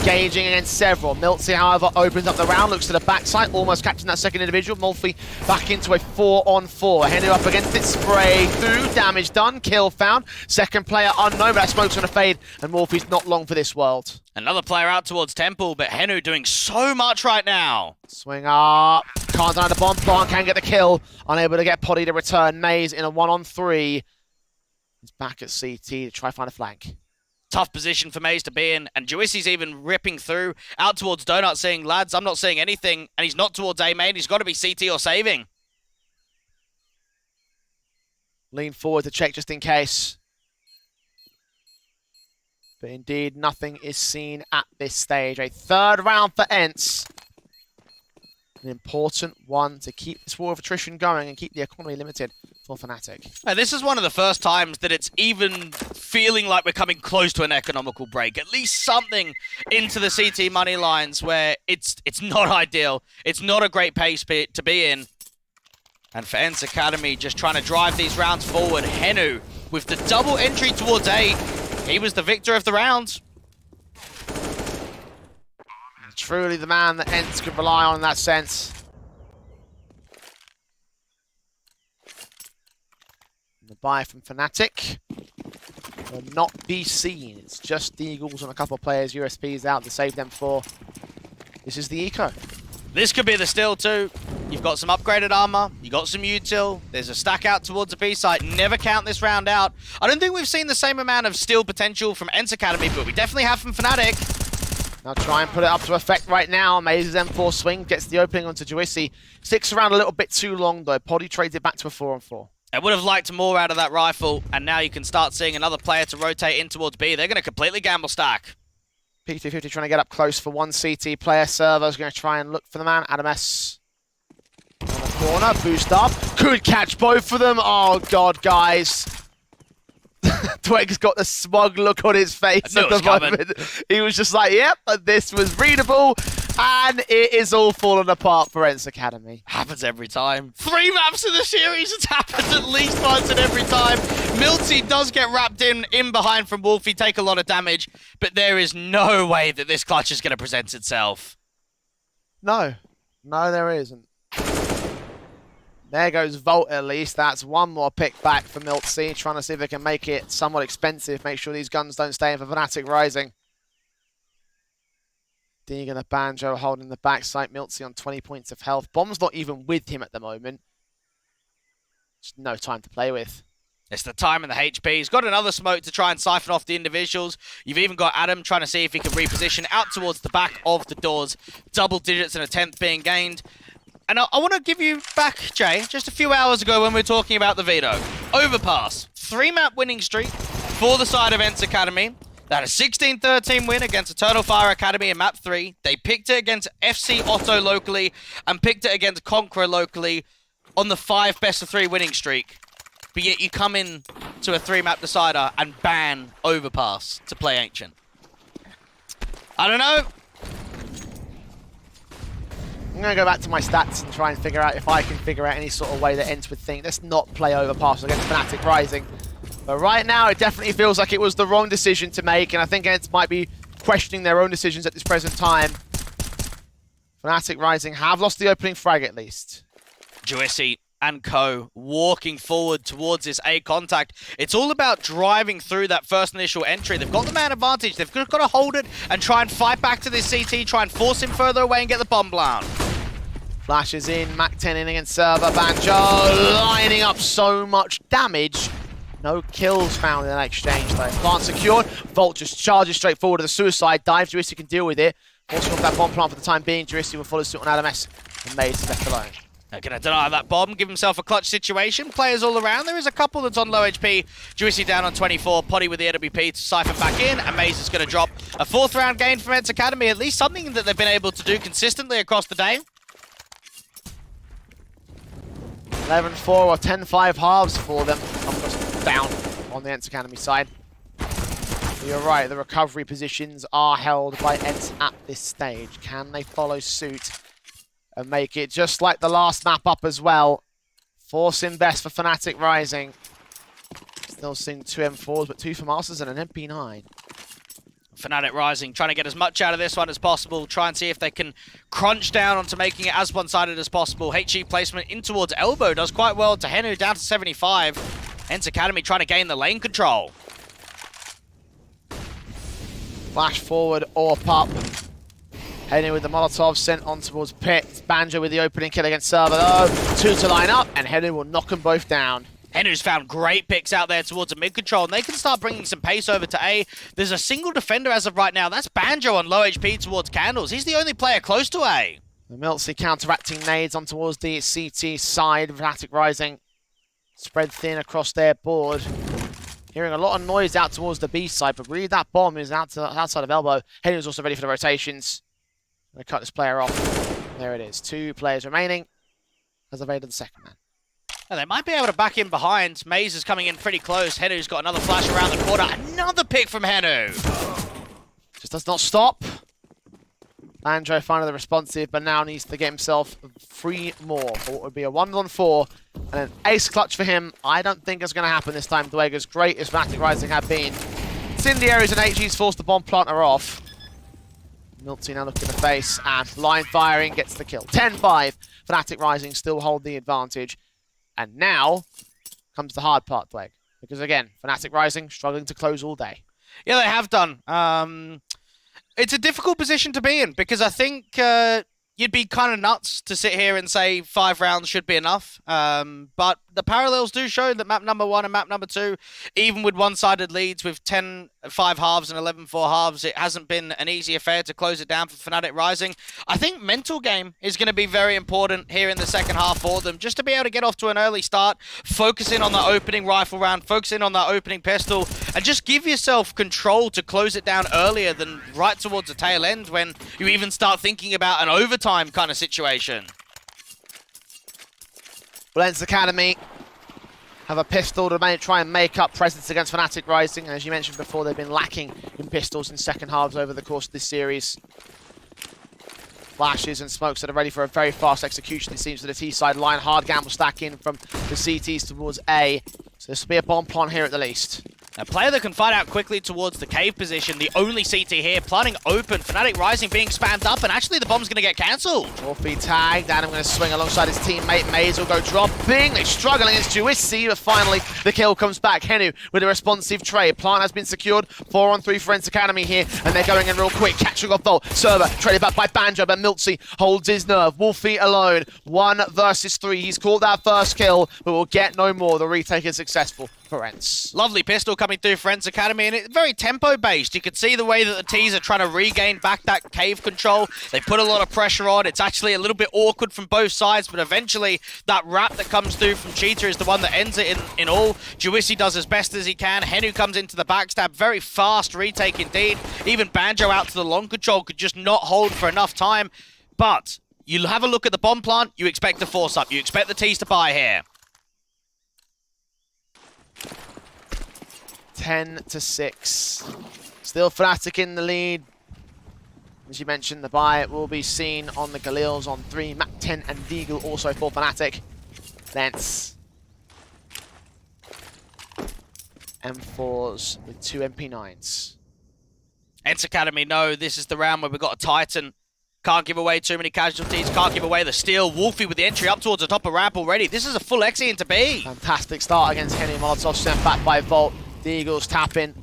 engaging against several. MiltZ, however, opens up the round, looks to the backside, almost catching that second individual. Wolfie back into a 4-on-4. Henry up against it, spray through, damage done, kill found. Second player unknown, but that smoke's gonna fade, and Wolfie's not long for this world. Another player out towards Temple, but Henu doing so much right now. Swing up, can't deny the bomb plant, can get the kill. Unable to get Poddy to return. MOUZ in a 1-on-3. He's back at CT to try find a flank. Tough position for MOUZ to be in, and Juicy's even ripping through out towards Donut, saying, lads, I'm not seeing anything, and he's not towards A main. He's got to be CT or saving. Lean forward to check just in case. But indeed, nothing is seen at this stage. A third round for ENCE. An important one to keep this war of attrition going and keep the economy limited for Fnatic. And this is one of the first times that it's even feeling like we're coming close to an economical break. At least something into the CT money lines where it's not ideal. It's not a great pace to be in. And for ENCE Academy, just trying to drive these rounds forward. Henu with the double entry towards A. He was the victor of the round. Truly the man that ENCE could rely on in that sense. And the buy from Fnatic will not be seen. It's just the Eagles and a couple of players, USPs out to save them for. This is the eco. This could be the steal too. You've got some upgraded armor, you got some util, there's a stack out towards the B site. Never count this round out. I don't think we've seen the same amount of steal potential from ENCE Academy, but we definitely have from Fnatic. Now try and put it up to effect right now. MOUZ's M4 swing gets the opening onto Juicy. Sticks around a little bit too long though. Poddy trades it back to a 4-on-4. I would have liked more out of that rifle, and now you can start seeing another player to rotate in towards B. They're going to completely gamble stack. P250 trying to get up close for one CT player. Servo's going to try and look for the man. Adam S. On the corner, boost up. Could catch both of them. Oh god, guys. Tweg's got the smug look on his face at the moment. He was just like, yep, this was readable, and it is all falling apart for ENCE Academy. Happens every time. 3 maps in the series, it's happened at least once and every time. MiltZ does get wrapped in behind from Wolfie, take a lot of damage, but there is no way that this clutch is going to present itself. No, there isn't. There goes Volt at least. That's one more pick back for MiltZ, trying to see if they can make it somewhat expensive, make sure these guns don't stay in for Fnatic Rising. Deegan the Banjo holding the backside. MiltZ on 20 points of health. Bomb's not even with him at the moment. Just no time to play with. It's the time and the HP. He's got another smoke to try and siphon off the individuals. You've even got Adam trying to see if he can reposition out towards the back of the doors. Double digits and a 10th being gained. And I want to give you back, Jay, just a few hours ago when we were talking about the veto. Overpass. 3-map winning streak for the side of ENCE Academy. They had a 16-13 win against Eternal Fire Academy in map 3. They picked it against FC Otto locally and picked it against Conqueror locally on the 5 best-of-3 winning streak. But yet you come in to a 3-map decider and ban Overpass to play Ancient. I don't know. I'm going to go back to my stats and try and figure out if I can figure out any sort of way that ENCE would think. Let's not play overpass against Fnatic Rising. But right now, it definitely feels like it was the wrong decision to make, and I think ENCE might be questioning their own decisions at this present time. Fnatic Rising have lost the opening frag at least. Juicy and co walking forward towards this A contact. It's all about driving through that first initial entry. They've got the man advantage. They've got to hold it and try and fight back to this CT, try and force him further away and get the bomb blown. Flashes in, Mac 10 in against server. Banjo lining up so much damage. No kills found in that exchange though. Plant secured. Volt just charges straight forward to the suicide dive. Juicy can deal with it. Forcing off that bomb plant for the time being. Juicy will follow suit on ADMS. And MOUZ is left alone. They're going to deny that bomb, give himself a clutch situation. Players all around. There is a couple that's on low HP. Juicy down on 24. Potty with the AWP to siphon back in. And MOUZ is going to drop a 4th round gain from ENCE Academy. At least something that they've been able to do consistently across the day. 11-4 or 10-5 halves for them. Down on the ENCE Academy side. You're right, the recovery positions are held by ENCE at this stage. Can they follow suit and make it just like the last map up as well? Force invest for Fnatic Rising. Still seeing 2 M4s, but 2 for Masters and an MP9. Fnatic Rising trying to get as much out of this one as possible. Try and see if they can crunch down onto making it as one-sided as possible. HE placement in towards elbow does quite well to Henu down to 75. ENCE Academy trying to gain the lane control. Flash forward, AWP up. Heading with the Molotov sent on towards Pit. Banjo with the opening kill against server though. 2 to line up, and Henu will knock them both down. Henu's found great picks out there towards a mid control, and they can start bringing some pace over to A. There's a single defender as of right now. That's Banjo on low HP towards Candles. He's the only player close to A. The MilTzy counteracting nades on towards the CT side. Fnatic Rising spread thin across their board. Hearing a lot of noise out towards the B side, but really that bomb is outside of elbow. Henu's also ready for the rotations. Gonna cut this player off. There it is. 2 players remaining. Has evaded the second man. And they might be able to back in behind. MOUZ is coming in pretty close. Henu's got another flash around the corner. Another pick from Henu. Just does not stop. Banjo finally responsive, but now needs to get himself 3 more for what would be a 1-on-4 and an ace clutch for him. I don't think it's going to happen this time, Dwayne, as great as Fnatic Rising have been. Incendiaries and HG's forced the bomb planter off. MilTzy now looking in the face, and line firing gets the kill. 10-5. Fnatic Rising still hold the advantage. And now comes the hard part, Dwayne. Because again, Fnatic Rising struggling to close all day. Yeah, they have done. It's a difficult position to be in because I think you'd be kind of nuts to sit here and say 5 rounds should be enough. But the parallels do show that map number 1 and map number 2, even with one-sided leads with 10-5 halves and 11-4 halves, it hasn't been an easy affair to close it down for Fnatic Rising. I think mental game is going to be very important here in the second half for them, just to be able to get off to an early start, focusing on that opening rifle round, focusing on that opening pistol, and just give yourself control to close it down earlier than right towards the tail end when you even start thinking about an overtime kind of situation. Well, ENCE Academy have a pistol to try and make up presence against Fnatic Rising. As you mentioned before, they've been lacking in pistols in second halves over the course of this series. Flashes and smokes that are ready for a very fast execution, it seems, to the T side line. Hard gamble stack in from the CTs towards A. So this will be a bomb plant here at the least. A player that can fight out quickly towards the cave position, the only CT here, planning open, Fnatic Rising being spammed up, and actually the bomb's going to get cancelled. Trophy tagged, Adam going to swing alongside his teammate. MOUZ will go dropping. They're struggling against Juicy, but finally the kill comes back. Henu with a responsive trade. Plant has been secured. 4-on-3 for ENCE Academy here, and they're going in real quick. Catching off Volt. Server traded back by Banjo, but MilTzy holds his nerve. Wolfie alone. 1 versus 3. He's caught that first kill, but will get no more. The retake is successful for ENCE. Lovely pistol coming through for ENCE Academy, and it's very tempo-based. You can see the way that the T's are trying to regain back that cave control. They put a lot of pressure on. It's actually a little bit awkward from both sides, but eventually that wrap that comes through from Cheetah is the one that ends it in all. Juicy does as best as he can. Henu comes into the backstab. Very fast retake indeed. Even Banjo out to the long control could just not hold for enough time. But you have a look at the bomb plant, you expect to force up. You expect the T's to buy here. 10-6. Still Fnatic in the lead. As you mentioned, the buy will be seen on the Galils on 3, Map 10 and Deagle also for Fnatic. Thence M4s with 2 MP9s. ENCE Academy know this is the round where we've got a Titan. Can't give away too many casualties, can't give away the steal. Wolfie with the entry up towards the top of ramp already. This is a full Exi into B. Fantastic start against Henry Molotov, sent back by Volt. Deagle's tapping.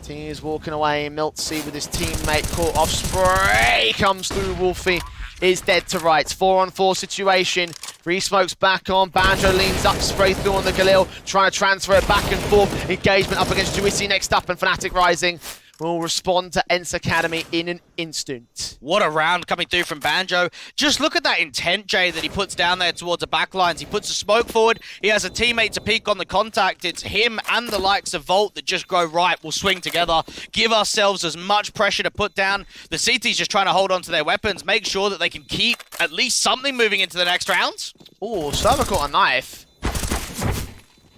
He's walking away. MiltZ with his teammate caught off. Spray comes through. Wolfie is dead to rights. 4-on-4 situation. Re-smokes back on. Banjo leans up. Spray through on the Galil. Trying to transfer it back and forth. Engagement up against Juicy next up. And Fnatic Rising will respond to ENCE Academy in an instant. What a round coming through from Banjo. Just look at that intent, Jay, that he puts down there towards the backlines. He puts a smoke forward. He has a teammate to peek on the contact. It's him and the likes of Volt that just go right. We'll swing together. Give ourselves as much pressure to put down. The CT's just trying to hold on to their weapons. Make sure that they can keep at least something moving into the next rounds. Oh, Server caught a knife.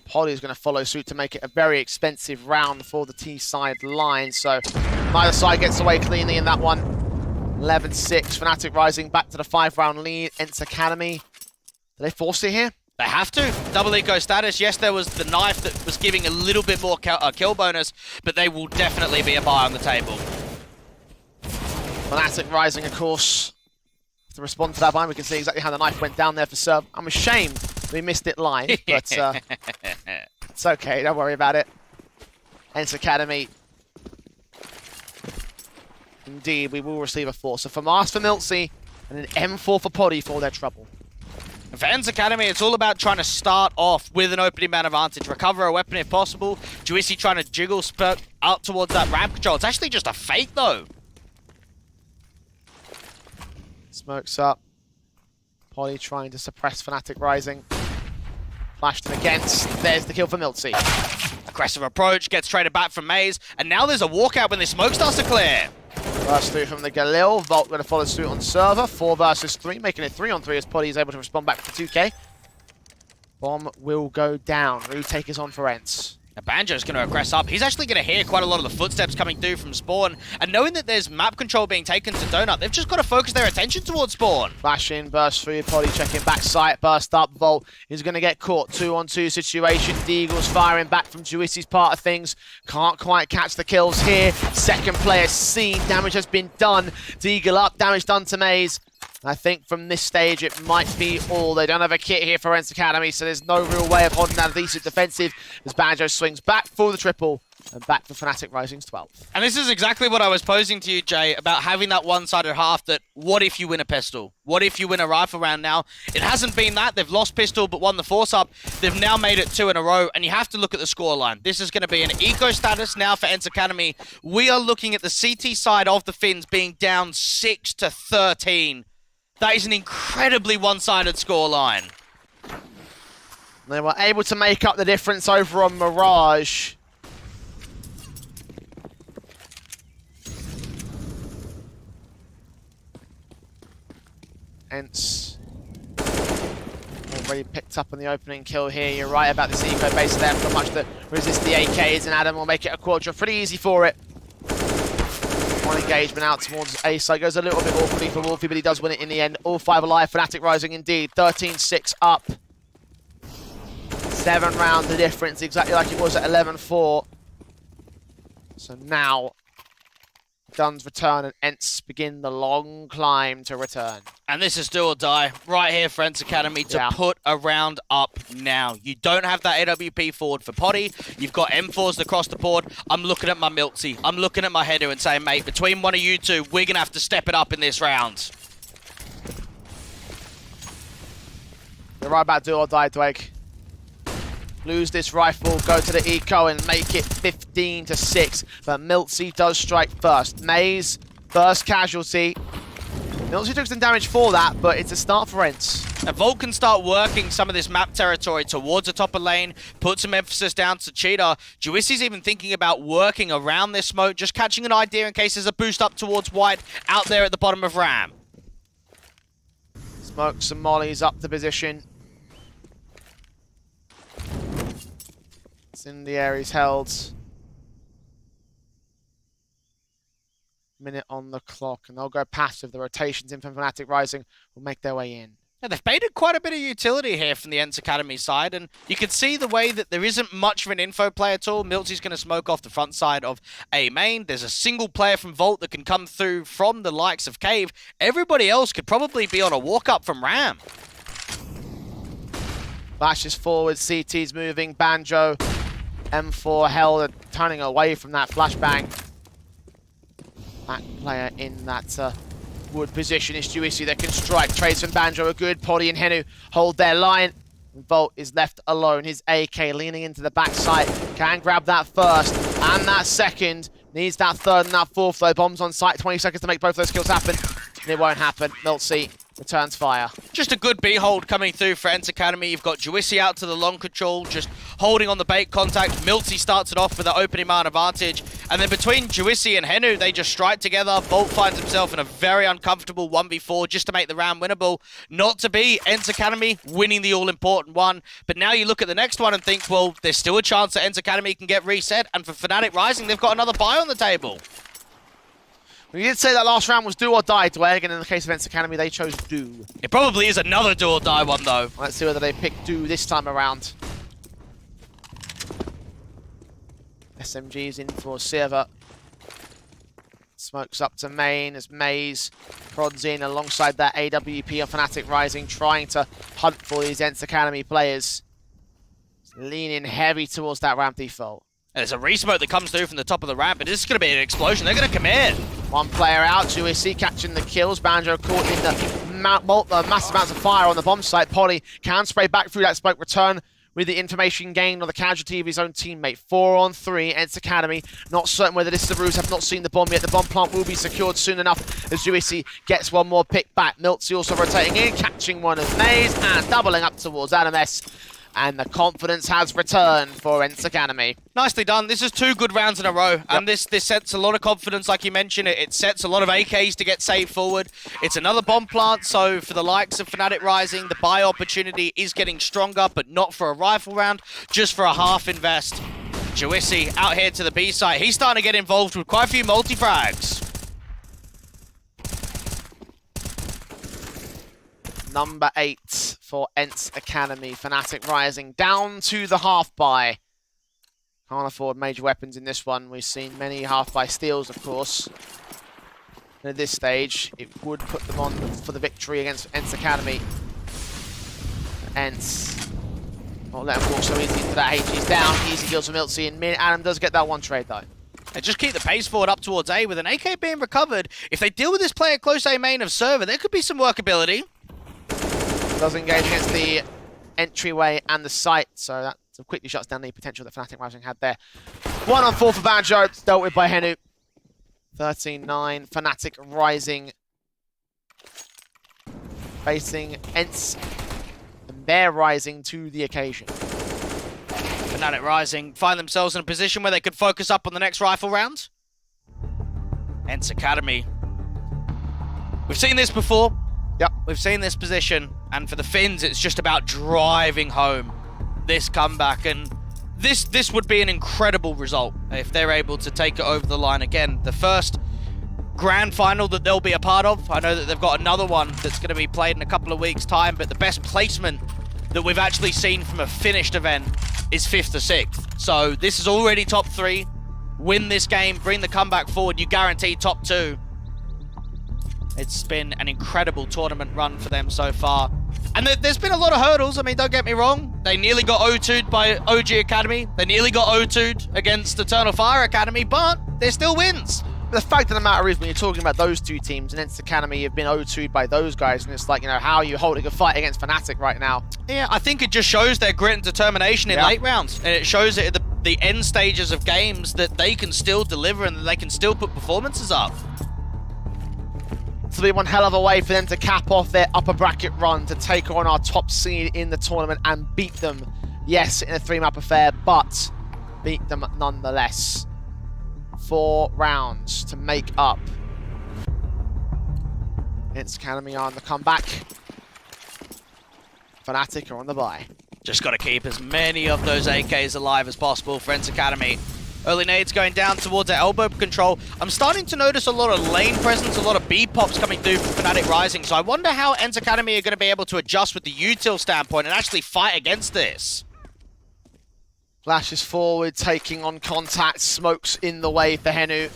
Polly's going to follow suit to make it a very expensive round for the T-side line. So neither side gets away cleanly in that one. 11-6, Fnatic Rising back to the 5-round lead. ENCE Academy, do they force it here? They have to. Double eco status. Yes, there was the knife that was giving a little bit more kill bonus, but they will definitely be a buy on the table. Fnatic Rising, of course, to respond to that buy. We can see exactly how the knife went down there for Serve. I'm ashamed we missed it live, but it's okay, don't worry about it. ENCE Academy. Indeed, we will receive a 4. So for MOUZ for MiltZ, and an M4 for Poddy for their trouble. And for ENCE Academy, it's all about trying to start off with an opening man advantage. Recover a weapon if possible. Juicy trying to jiggle spurt out towards that ramp control. It's actually just a fake, though. Smokes up. Poddy trying to suppress Fnatic Rising. Flashed him against. There's the kill for MiltZ. Aggressive approach, gets traded back from MOUZ, and now there's a walkout when the smoke starts to clear. Burst through from the Galil. Volt going to follow suit on Server. 4 versus 3, making it 3-on-3 as Poddy is able to respond back to 2K. Bomb will go down. Retake is on for ENCE. Now Banjo's going to aggress up. He's actually going to hear quite a lot of the footsteps coming through from Spawn. And knowing that there's map control being taken to Donut, they've just got to focus their attention towards Spawn. Flash in, burst through, Poddy checking back sight, burst up, Volt is going to get caught. 2-on-2 situation, Deagle's firing back from Juicy's part of things. Can't quite catch the kills here. Second player seen, damage has been done. Deagle up, damage done to MOUZ. I think from this stage it might be all. They don't have a kit here for ENCE Academy, so there's no real way of holding down a decent defensive as Banjo swings back for the triple and back for Fnatic Rising's 12th. And this is exactly what I was posing to you, Jay, about having that one-sided half that what if you win a pistol? What if you win a rifle round now? It hasn't been that. They've lost pistol but won the force-up. They've now made it 2 in a row, and you have to look at the scoreline. This is going to be an eco status now for ENCE Academy. We are looking at the CT side of the Finns being down 6-13. That is an incredibly one-sided scoreline. They were able to make up the difference over on Mirage. ENCE already picked up on the opening kill here. You're right about this eco base there, for much that resist the AKs, and Adam will make it a quadra. Pretty easy for it. One engagement out towards A side. Goes a little bit awkwardly for Wolfie, but he does win it in the end. All 5 alive. Fnatic Rising indeed. 13-6 up. 7 round the difference, exactly like it was at 11-4. So now, Dunn's return and ENCE begin the long climb to return. And this is do or die right here for ENCE Academy to put a round up now. You don't have that AWP forward for Poddy. You've got M4s across the board. I'm looking at my MiltZ. I'm looking at my header and saying, mate, between one of you two, we're going to have to step it up in this round. You're right about do or die, Dweg. Lose this rifle, go to the eco and make it 15-6. But MiltZ does strike first. MOUZ, first casualty. MiltZ took some damage for that, but it's a start for ENCE. Now Volt can start working some of this map territory towards the top of lane, put some emphasis down to Cheetah. Juissy's even thinking about working around this smoke, just catching an idea in case there's a boost up towards White out there at the bottom of Ram. Smokes and mollies up the position. It's in the air, he's held. minute on the clock, and they'll go passive. The rotations in from Fnatic Rising will make their way in. Yeah, they've baited quite a bit of utility here from the ENCE Academy side, and you can see the way that there isn't much of an info play at all. MOUZ is going to smoke off the front side of A main. There's a single player from Vault that can come through from the likes of Cave. Everybody else could probably be on a walk-up from Ram. Flashes forward, CT's moving, Banjo, M4 held, turning away from that flashbang. Back player in that wood position is Juicy that can strike. Trades from Banjo are good. Poddy and Henu hold their line. Volt is left alone. His AK leaning into the backside. Can grab that first and that second. Needs that third and that fourth though. Bombs on site. 20 seconds to make both those kills happen. And it won't happen. MiltC returns fire. Just a good B hold coming through for ENCE Academy. You've got Juicy out to the long control, just holding on the bait contact. MiltC starts it off with the opening man advantage. And then between Juicy and Henu, they just strike together. Bolt finds himself in a very uncomfortable 1v4 just to make the round winnable. Not to be ENCE Academy winning the all-important one. But now you look at the next one and think, well, there's still a chance that ENCE Academy can get reset. And for Fnatic Rising, they've got another buy on the table. We did say that last round was do or die, Dwayne, and in the case of ENCE Academy, they chose do. It probably is another do or die one, though. Let's see whether they pick do this time around. SMG's in for Silver. Smokes up to main as MOUZ prods in alongside that AWP of Fnatic Rising, trying to hunt for these ENCE Academy players. Leaning heavy towards that ramp default. There's a resmoke that comes through from the top of the ramp, and this is going to be an explosion. They're going to commit. One player out, Juicy catching the kills. Banjo caught in the massive amounts of fire on the bomb site. Poddy can spray back through that smoke, return with the information gained on the casualty of his own teammate. 4 on 3, ENCE Academy. Not certain whether this is the ruse, have not seen the bomb yet. The bomb plant will be secured soon enough as Juicy gets one more pick back. MiltC also rotating in, catching one of MOUZ and doubling up towards Adam S. And the confidence has returned for ENCE Academy. Nicely done. This is 2 good rounds in a row. Yep. And this sets a lot of confidence, like you mentioned. It sets a lot of AKs to get saved forward. It's another bomb plant, so for the likes of Fnatic Rising, the buy opportunity is getting stronger, but not for a rifle round, just for a half invest. Juicy out here to the B site. He's starting to get involved with quite a few multi-frags. Number 8 for ENCE Academy. Fnatic Rising down to the half-buy. Can't afford major weapons in this one. We've seen many half-buy steals, of course. And at this stage, it would put them on for the victory against ENCE Academy. ENCE won't let him walk so easily into that. HG's down. Easy kills from MiltC in mid. Adam does get that one trade, though. And just keep the pace forward up towards A with an AK being recovered. If they deal with this player close A main of server, there could be some workability. Does engage against the entryway and the site, so that quickly shuts down the potential that Fnatic Rising had there. 1 on 4 for Banjo, it's dealt with by Henu. 13-9, Fnatic Rising facing ENCE, and they're rising to the occasion. Fnatic Rising find themselves in a position where they could focus up on the next rifle round. ENCE Academy. We've seen this before. Yep. We've seen this position, and for the Finns, it's just about driving home this comeback, and this would be an incredible result if they're able to take it over the line again. The first grand final that they'll be a part of. I know that they've got another one that's going to be played in a couple of weeks' time, but the best placement that we've actually seen from a finished event is 5th or 6th. So this is already top 3. Win this game, bring the comeback forward, you guarantee top 2. It's been an incredible tournament run for them so far. And there's been a lot of hurdles. I mean, don't get me wrong. They nearly got O2'd by OG Academy. They nearly got O2'd against Eternal Fire Academy, but they're still wins. The fact of the matter is, when you're talking about those 2 teams, and ENCE Academy have been O2'd by those guys, and it's like, you know, how are you holding a fight against Fnatic right now? Yeah, I think it just shows their grit and determination in late rounds. And it shows it at the end stages of games that they can still deliver and that they can still put performances up. This will be one hell of a way for them to cap off their upper bracket run, to take on our top seed in the tournament and beat them. Yes, in a 3-map affair, but beat them nonetheless. 4 rounds to make up. ENCE Academy are on the comeback. Fnatic are on the bye. Just got to keep as many of those AKs alive as possible for ENCE Academy. Early nades going down towards their elbow control. I'm starting to notice a lot of lane presence, a lot of B-pops coming through from Fnatic Rising, so I wonder how ENCE Academy are going to be able to adjust with the util standpoint and actually fight against this. Flashes forward, taking on contact, smokes in the way for Henu.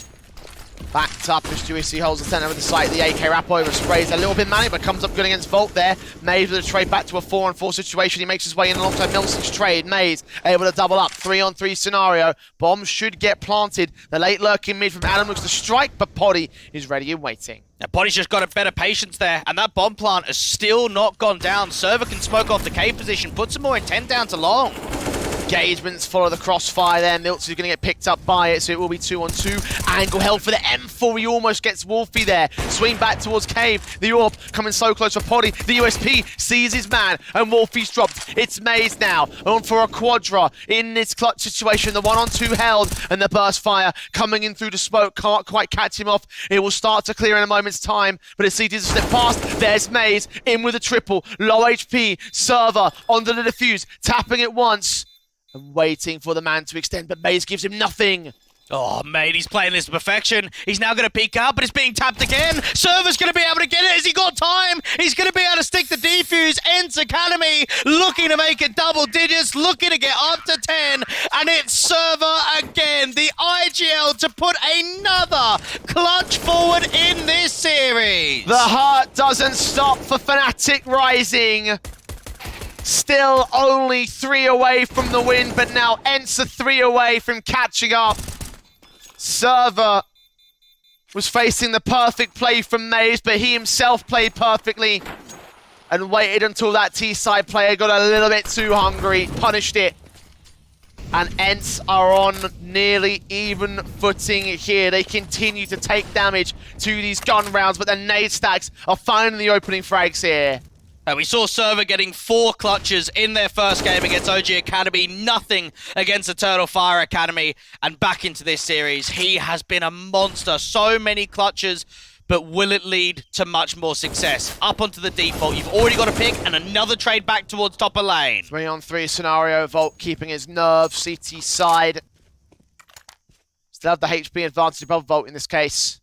Backed up as Juicy holds the center of the site. The AK wrap over, sprays a little bit manic, but comes up good against Volt there. MOUZ with a trade back to a 4-on-4 situation. He makes his way in alongside Milson's trade. MOUZ able to double up, 3-on-3 scenario. Bomb should get planted. The late lurking mid from Adam looks to strike, but Poddy is ready and waiting. Now, Poddy's just got a better patience there, and that bomb plant has still not gone down. Server can smoke off the K position, put some more intent down to long. Engagements follow the crossfire there. MOUZ is going to get picked up by it, so it will be 2-on-2. Angle held for the M4. He almost gets Wolfie there. Swing back towards Cave. The Orb coming so close for Poddy. The USP sees his man, and Wolfie's dropped. It's MOUZ now on for a Quadra in this clutch situation. The 1-on-2 held, and the burst fire coming in through the smoke. Can't quite catch him off. It will start to clear in a moment's time, but as CT does step past, there's MOUZ in with a triple. Low HP. Server onto the defuse, tapping it once. And waiting for the man to extend, but MOUZ gives him nothing. Oh, mate, he's playing this to perfection. He's now going to peek out, but it's being tapped again. Server's going to be able to get it. Has he got time? He's going to be able to stick the defuse. ENCE Academy looking to make it double digits, looking to get up to 10. And it's Server again, the IGL, to put another clutch forward in this series. The heart doesn't stop for Fnatic Rising. Still only 3 away from the win, but now ENCE 3 away from catching up. Server was facing the perfect play from MOUZ, but he himself played perfectly and waited until that T-side player got a little bit too hungry, punished it. And ENCE are on nearly even footing here. They continue to take damage to these gun rounds, but the nade stacks are finding the opening frags here. We saw Server getting 4 clutches in their first game against OG Academy, nothing against Eternal Fire Academy, and back into this series. He has been a monster. So many clutches, but will it lead to much more success? Up onto the default, you've already got a pick, and another trade back towards top of lane. 3-on-3 scenario, Volt keeping his nerve, CT side. Still have the HP advantage above Volt in this case.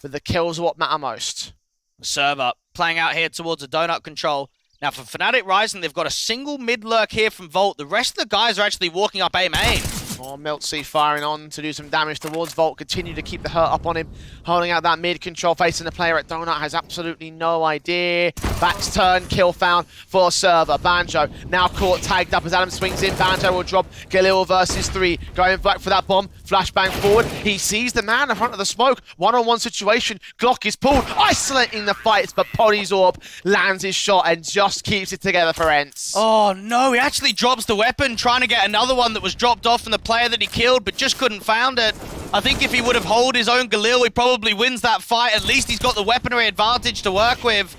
But the kills are what matter most. Server playing out here towards a donut control. Now for Fnatic Rising, they've got a single mid lurk here from Volt. The rest of the guys are actually walking up A main. Oh, MiltC firing on to do some damage towards Volt. Continue to keep the hurt up on him. Holding out that mid control, facing the player at Donut. Has absolutely no idea. Backs turn, kill found for Server. Banjo now caught, tagged up as Adam swings in. Banjo will drop. Galil versus 3. Going back for that bomb. Flashbang forward. He sees the man in front of the smoke. 1-on-1 situation. Glock is pulled, isolating the fights, but Poddy's Orb lands his shot and just keeps it together for ENCE. Oh no, he actually drops the weapon, trying to get another one that was dropped off from the player that he killed, but just couldn't found it. I think if he would have held his own Galil, he probably wins that fight. At least he's got the weaponry advantage to work with.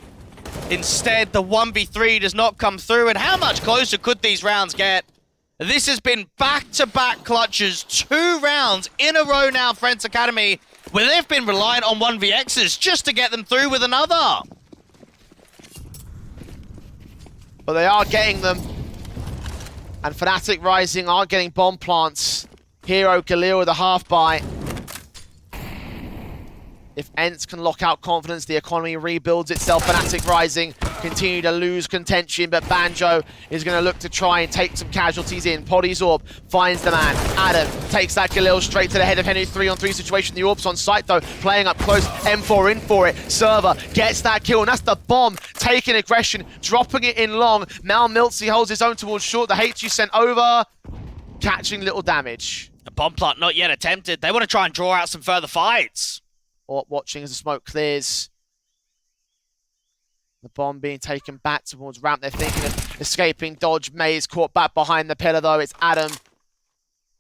Instead, the 1v3 does not come through, and how much closer could these rounds get? This has been back-to-back clutches, 2 rounds in a row now for ENCE Academy, where they've been reliant on 1vx's just to get them through with another. But they are getting them. And Fnatic Rising are getting bomb plants. Hero Galil with a half buy. If ENCE can lock out confidence, the economy rebuilds itself. Fnatic Rising continue to lose contention, but Banjo is going to look to try and take some casualties in. Poddy's Orb finds the man. Adam takes that Galil straight to the head of Henry. 3-on-3 situation. The Orb's on site though, playing up close. M4 in for it. Server gets that kill, and that's the bomb. Taking aggression, dropping it in long. Now MiltC holds his own towards short. The HG sent over, catching little damage. A bomb plant not yet attempted. They want to try and draw out some further fights. Orb watching as the smoke clears. The bomb being taken back towards ramp. They're thinking of escaping. Dodge. MOUZ caught back behind the pillar though. It's Adam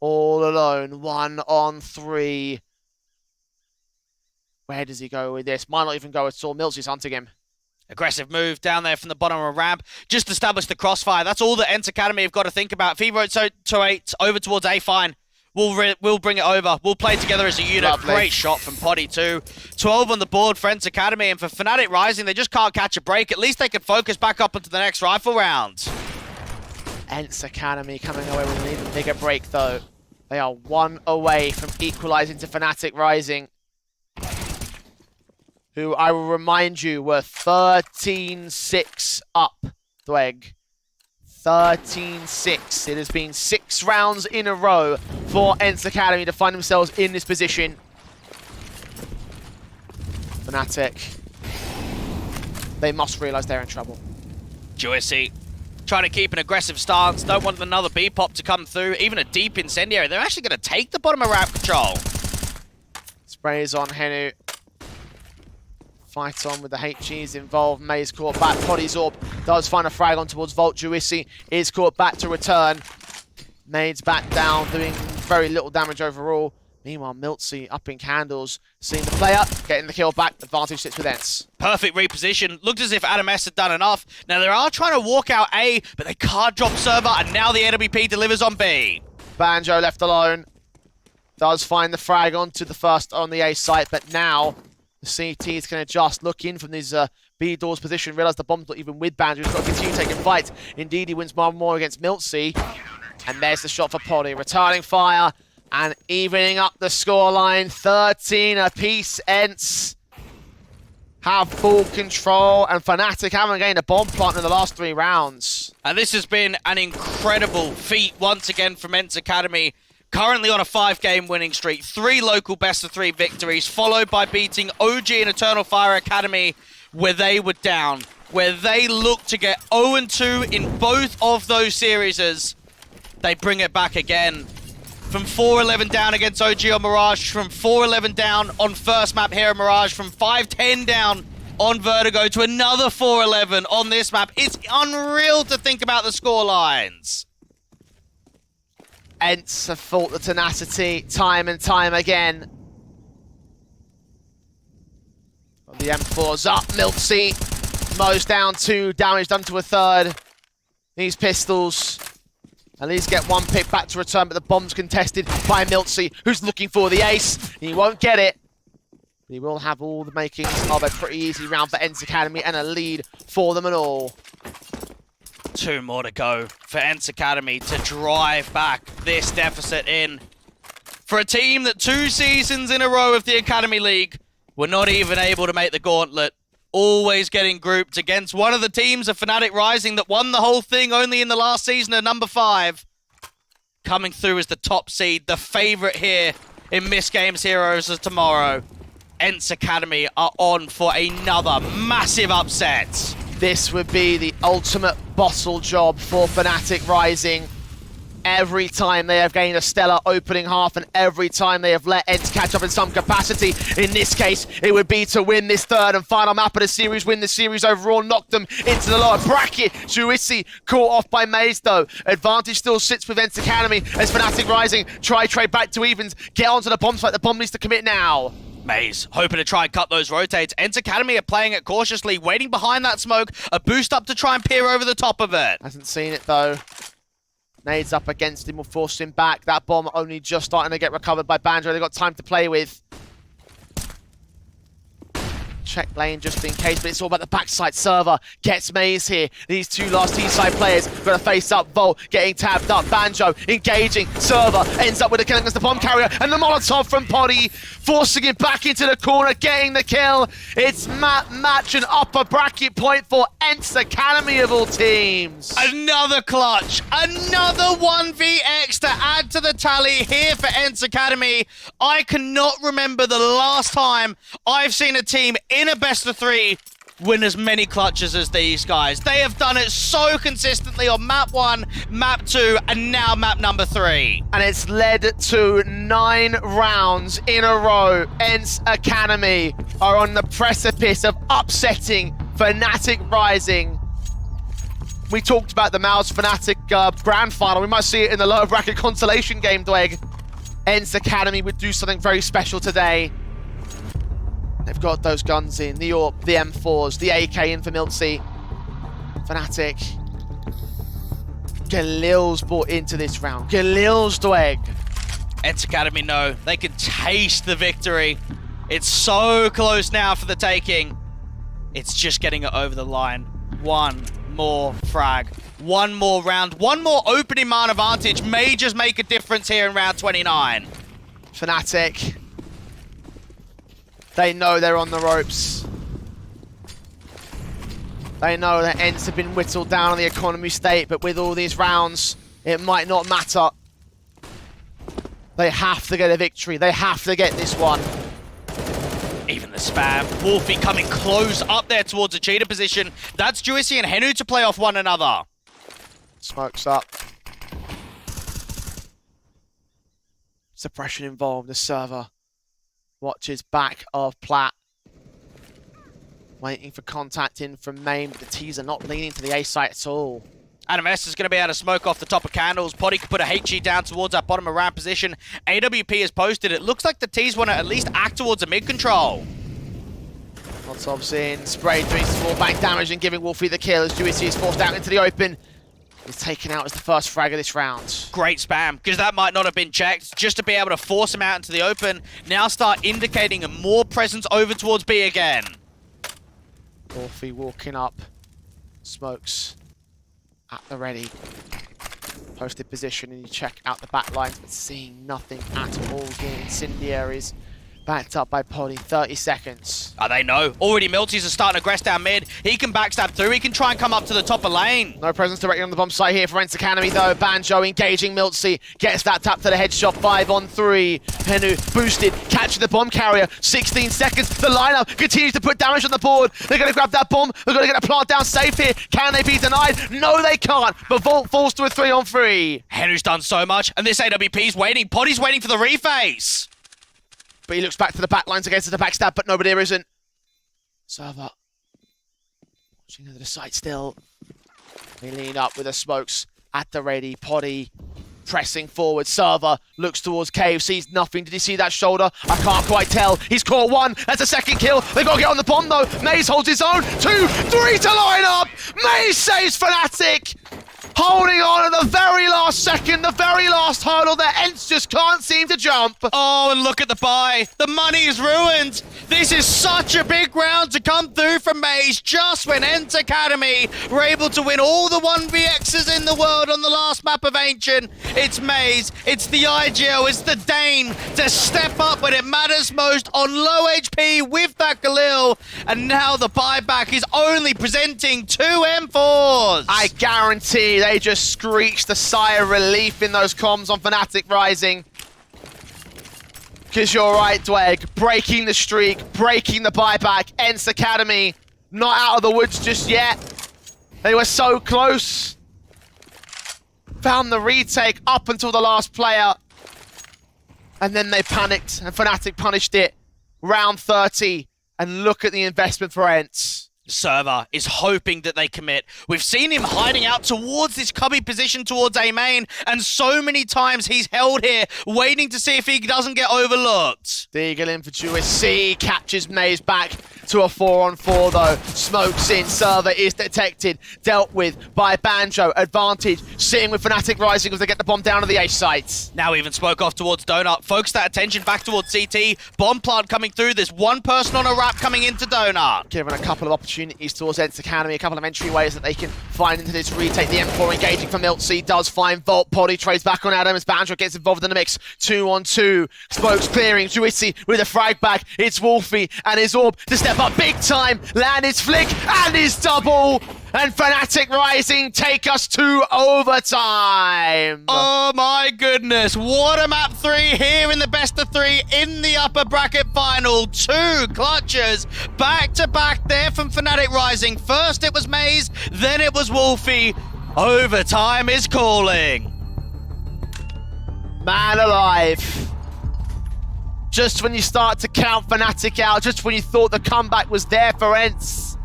all alone. 1-on-3. Where does he go with this? Might not even go at all. MiltC's hunting him. Aggressive move down there from the bottom of a ramp. Just establish the crossfire. That's all that ENCE Academy have got to think about. If he wrote to 8 over towards A, fine. We'll bring it over. We'll play together as a unit. Lovely. Great shot from Poddy too. 12 on the board for ENCE Academy, and for Fnatic Rising, they just can't catch a break. At least they can focus back up into the next rifle round. ENCE Academy coming away with an even bigger break though. They are 1 away from equalising to Fnatic Rising, who I will remind you were 13-6 up, Dweg. 13-6. It has been 6 rounds in a row for ENCE Academy to find themselves in this position. Fnatic, they must realise they're in trouble. Juicy trying to keep an aggressive stance, don't want another B-pop to come through, even a deep incendiary. They're actually going to take the bottom of ramp control. Sprays on Henu. Fight on with the HGs involved. MOUZ caught back. Poddy's Orb does find a frag on towards Volt. Juicy is caught back to return. MOUZ back down, doing very little damage overall. Meanwhile, MiltZ up in candles, seeing the player, getting the kill back. Advantage sits with ENCE. Perfect reposition. Looked as if Adam S had done enough. Now they are trying to walk out A, but they can't drop server, and now the NWP delivers on B. Banjo left alone. Does find the frag onto the first on the A site, but now the CT is going to just look in from his B doors position, realise the bomb's not even with Banjo. He's got to continue taking fight. Indeed, he wins more and more against MiltZ. And there's the shot for Poddy. Returning fire and evening up the scoreline. 13 apiece. ENCE have full control, and Fnatic haven't gained a bomb plant in the last 3 rounds. And this has been an incredible feat once again from ENCE Academy. Currently on a 5-game winning streak, 3 local best-of-3 victories, followed by beating OG and Eternal Fire Academy, where they were down, where they looked to get 0-2 in both of those series. They bring it back again. From 4-11 down against OG on Mirage, from 4-11 down on first map here at Mirage, from 5-10 down on Vertigo to another 4-11 on this map. It's unreal to think about the score lines. ENCE have fought the tenacity time and time again. The M4's up, MiltZ. MOUZ down 2, damage done to a 3rd. These pistols at least get 1 pick back to return, but the bomb's contested by MiltZ, who's looking for the ace. He won't get it. He will have all the makings of a pretty easy round for ENCE Academy and a lead for them and all. 2 more to go for ENCE Academy to drive back this deficit in. For a team that 2 seasons in a row of the Academy League were not even able to make the gauntlet, always getting grouped against one of the teams of Fnatic Rising that won the whole thing only in the last season at number 5. Coming through as the top seed, the favourite here in MistGames Heroes of Tomorrow. ENCE Academy are on for another massive upset. This would be the ultimate bottle job for Fnatic Rising. Every time they have gained a stellar opening half, and every time they have let ENCE catch up in some capacity. In this case, it would be to win this 3rd and final map of the series, win the series overall, knock them into the lower bracket. Juicy caught off by MOUZ though. Advantage still sits with ENCE Academy as Fnatic Rising try trade back to evens, get onto the bomb site. The bomb needs to commit now. MOUZ hoping to try and cut those rotates. ENCE Academy are playing it cautiously, waiting behind that smoke. A boost up to try and peer over the top of it. Hasn't seen it though. Nades up against him will force him back. That bomb only just starting to get recovered by Banjo. They've got time to play with. Check lane just in case, but it's all about the backside. Server gets MOUZ here. These 2 last T-side players got to face up. Volt getting tabbed up. Banjo engaging. Server ends up with a kill against the bomb carrier, and the Molotov from Poddy forcing him back into the corner, getting the kill. It's match and upper bracket point for ENCE Academy of all teams. Another clutch, another 1vx to add to the tally here for ENCE Academy. I cannot remember the last time I've seen a team in a best-of-3 win as many clutches as these guys. They have done it so consistently on map 1, map 2, and now map number 3. And it's led to 9 rounds in a row. ENCE Academy are on the precipice of upsetting Fnatic Rising. We talked about the MOUZ Fnatic grand final. We might see it in the lower bracket consolation game, Dweg. ENCE Academy would do something very special today. They've got those guns in, the AWP, the M4s, the AK in for MiltZ. Fnatic. Galil's brought into this round. Galil's Dweg. ENCE Academy know they can taste the victory. It's so close now for the taking. It's just getting it over the line. 1 more frag. One more round, one more opening man advantage may just make a difference here in round 29. Fnatic, they know they're on the ropes. They know that ENCE have been whittled down on the economy state, but with all these rounds, it might not matter. They have to get a victory. They have to get this one. Even the spam. Wolfie coming close up there towards a cheater position. That's Juicy and Henu to play off one another. Smokes up. Suppression involved. The server watches back of Plat. Waiting for contact in from Main, but the T's are not leaning to the A site at all. MS is going to be able to smoke off the top of candles. Potty can put a HG down towards that bottom of ramp position. AWP is posted. It looks like the T's want to at least act towards a mid control. Molotov's in. Spray doing some more bank damage and giving Wolfie the kill as Juicy is forced out into the open. He's taken out as the first frag of this round. Great spam, because that might not have been checked. Just to be able to force him out into the open. Now start indicating a more presence over towards B again. Wolfie walking up. Smokes at the ready. Posted position, and you check out the back lines, but seeing nothing at all here. Incendiaries backed up by Poddy. 30 seconds. They know. Already Milties are starting to aggress down mid. He can backstab through. He can try and come up to the top of lane. No presence directly on the bomb site here for ENCE Academy, though. Banjo engaging Miltsy. Gets that tap to the headshot. 5 on 3. Henu boosted. Capture the bomb carrier. 16 seconds. The lineup continues to put damage on the board. They're going to grab that bomb. They're going to get a plant down safe here. Can they be denied? No, they can't. But Vault falls to a 3 on 3. Henu's done so much, and this AWP's waiting. Poddy's waiting for the reface. But he looks back to the back lines against the backstab, but nobody there isn't. Server watching over the site still. They lean up with the smokes at the ready. Poddy pressing forward. Server looks towards Cave, sees nothing. Did he see that shoulder? I can't quite tell. He's caught one. That's a second kill. They've got to get on the bomb though. MOUZ holds his own. 2, 3 to line up. MOUZ saves Fnatic. Holding on at the very last second, the very last hurdle that ENCE just can't seem to jump. Oh, and look at the buy. The money is ruined. This is such a big round to come through from MOUZ just when ENCE Academy were able to win all the 1vx's in the world on the last map of Ancient. It's MOUZ, it's the IGL, it's the Dane to step up when it matters most on low HP with that Galil. And now the buyback is only presenting 2 M4s. I guarantee they just screeched a sigh of relief in those comms on Fnatic Rising. Because you're right, Dweg. Breaking the streak, breaking the buyback. ENCE Academy not out of the woods just yet. They were so close. Found the retake up until the last player. And then they panicked and Fnatic punished it. Round 30. And look at the investment for ENCE. Server is hoping that they commit. We've seen him hiding out towards this cubby position towards A main, and so many times he's held here, waiting to see if he doesn't get overlooked. Deagle in for Juicy, captures MOUZ back to a 4 on 4 though. Smokes in, Server is detected, dealt with by Banjo. Advantage, sitting with Fnatic Rising as they get the bomb down to the A site. Now even spoke off towards Donut, focus that attention back towards CT, bomb plant coming through, there's one person on a wrap coming into Donut. Given a couple of opportunities towards ENCE Academy, a couple of entryways that they can find into this retake. The M4 engaging for Miltsy, does find Vault. Poddy trades back on Adam as Banjo gets involved in the mix. 2 on 2. Smokes clearing. Juicy with a frag back. It's Wolfie and his orb to step up big time. Land his flick and his double. And Fnatic Rising take us to overtime. Oh my goodness, what a map 3 here in the best of 3 in the upper bracket final. 2 clutches back to back there from Fnatic Rising. First it was MOUZ, then it was Wolfie. Overtime is calling. Man alive. Just when you start to count Fnatic out, just when you thought the comeback was there for ENCE,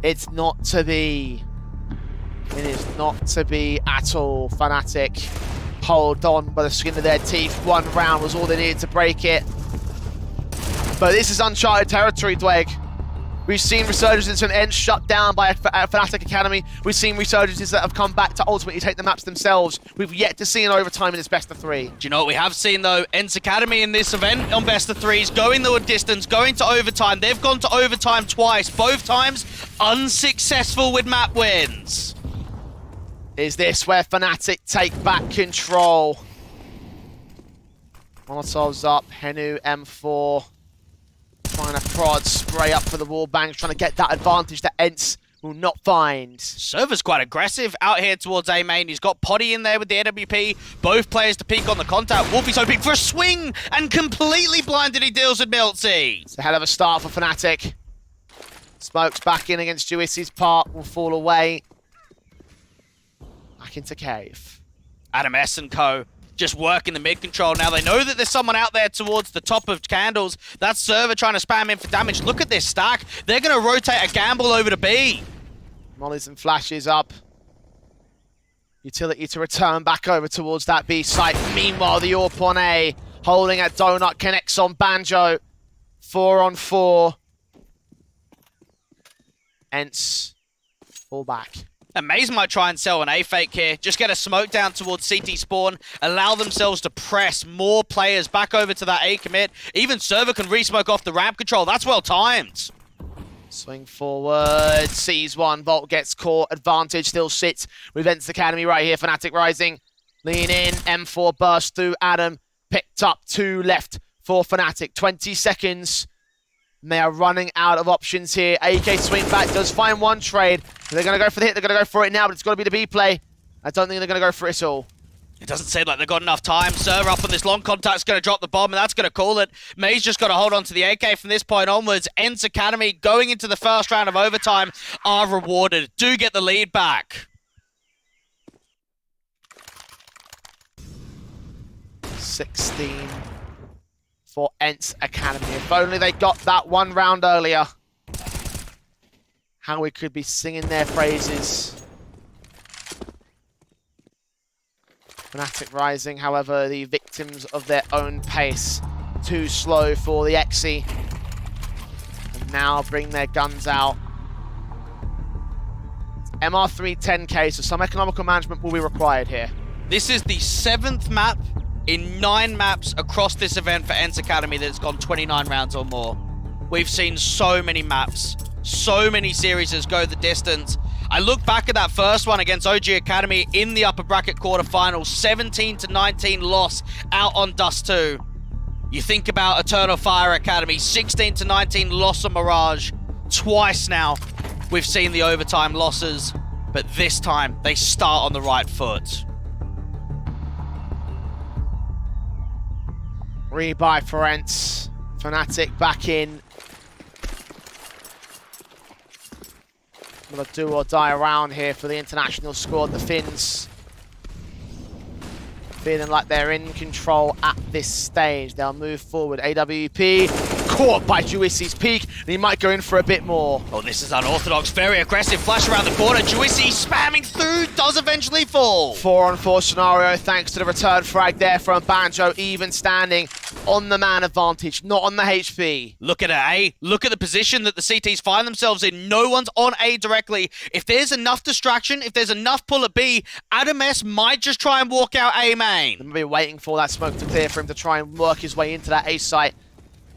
it's not to be. It is not to be at all. Fnatic hold on by the skin of their teeth. 1 round was all they needed to break it. But this is uncharted territory, Dweg. We've seen resurgences from ENCE shut down by Fnatic Academy. We've seen resurgences that have come back to ultimately take the maps themselves. We've yet to see an overtime in this best of 3. Do you know what we have seen though? ENCE Academy in this event on best of 3s, going the distance, going to overtime. They've gone to overtime twice, both times unsuccessful with map wins. Is this where Fnatic take back control? Molotov's up, Henu, M4. Trying to prod, spray up for the wall bangs, trying to get that advantage that ENCE will not find. Server's quite aggressive out here towards A main. He's got Poddy in there with the AWP. Both players to peek on the contact. Wolfie's hoping for a swing and completely blinded. He deals with MiltZ. It's a hell of a start for Fnatic. Smokes back in against Juicy's part, will fall away. Back into cave. Adam S and co. Just working the mid control. Now they know that there's someone out there towards the top of candles. That's Server trying to spam in for damage. Look at this stack. They're going to rotate a gamble over to B. Mollies and flashes up. Utility to return back over towards that B site. Meanwhile, the AWP on A. Holding at Donut, connects on Banjo. 4 on 4. ENCE. Fall back. MOUZ might try and sell an A fake here. Just get a smoke down towards CT spawn. Allow themselves to press more players back over to that A commit. Even Server can re-smoke off the ramp control. That's well timed. Swing forward. Sees one. Volt gets caught. Advantage still sits with ENCE Academy right here. Fnatic rising. Lean in. M4 burst through Adam. Picked up. 2 left for Fnatic. 20 seconds. They are running out of options here. AK swing back, does find one trade. They're going to go for the hit, they're going to go for it now, but it's got to be the B play. I don't think they're going to go for it all. It doesn't seem like they've got enough time. Server up on this long contact's going to drop the bomb, and that's going to call it. MOUZ just got to hold on to the AK from this point onwards. ENCE Academy going into the first round of overtime are rewarded. Do get the lead back. 16 for ENCE Academy. If only they got that one round earlier. How we could be singing their praises. Fnatic rising, however, the victims of their own pace. Too slow for the ENCE. And now bring their guns out. MR3 10k, so some economical management will be required here. This is the 7th map in 9 maps across this event for ENCE Academy that's gone 29 rounds or more. We've seen so many maps, so many series go the distance. I look back at that first one against OG Academy in the upper bracket quarterfinals, 17-19 loss out on Dust 2. You think about Eternal Fire Academy, 16-19 loss on Mirage. Twice now we've seen the overtime losses, but this time they start on the right foot. Rebuy for ENCE. Fnatic back in. Another do or die around here for the international squad. The Finns feeling like they're in control at this stage. They'll move forward. AWP caught by Juicy's peak, and he might go in for a bit more. Oh, this is unorthodox. Very aggressive flash around the corner. Juicy spamming through, does eventually fall. 4-on-4 scenario thanks to the return frag there from Banjo, even standing on the man advantage, not on the HP. Look at A. Look at the position that the CTs find themselves in. No one's on A directly. If there's enough distraction, if there's enough pull at B, Adam S might just try and walk out A main. They'll be waiting for that smoke to clear for him to try and work his way into that A site.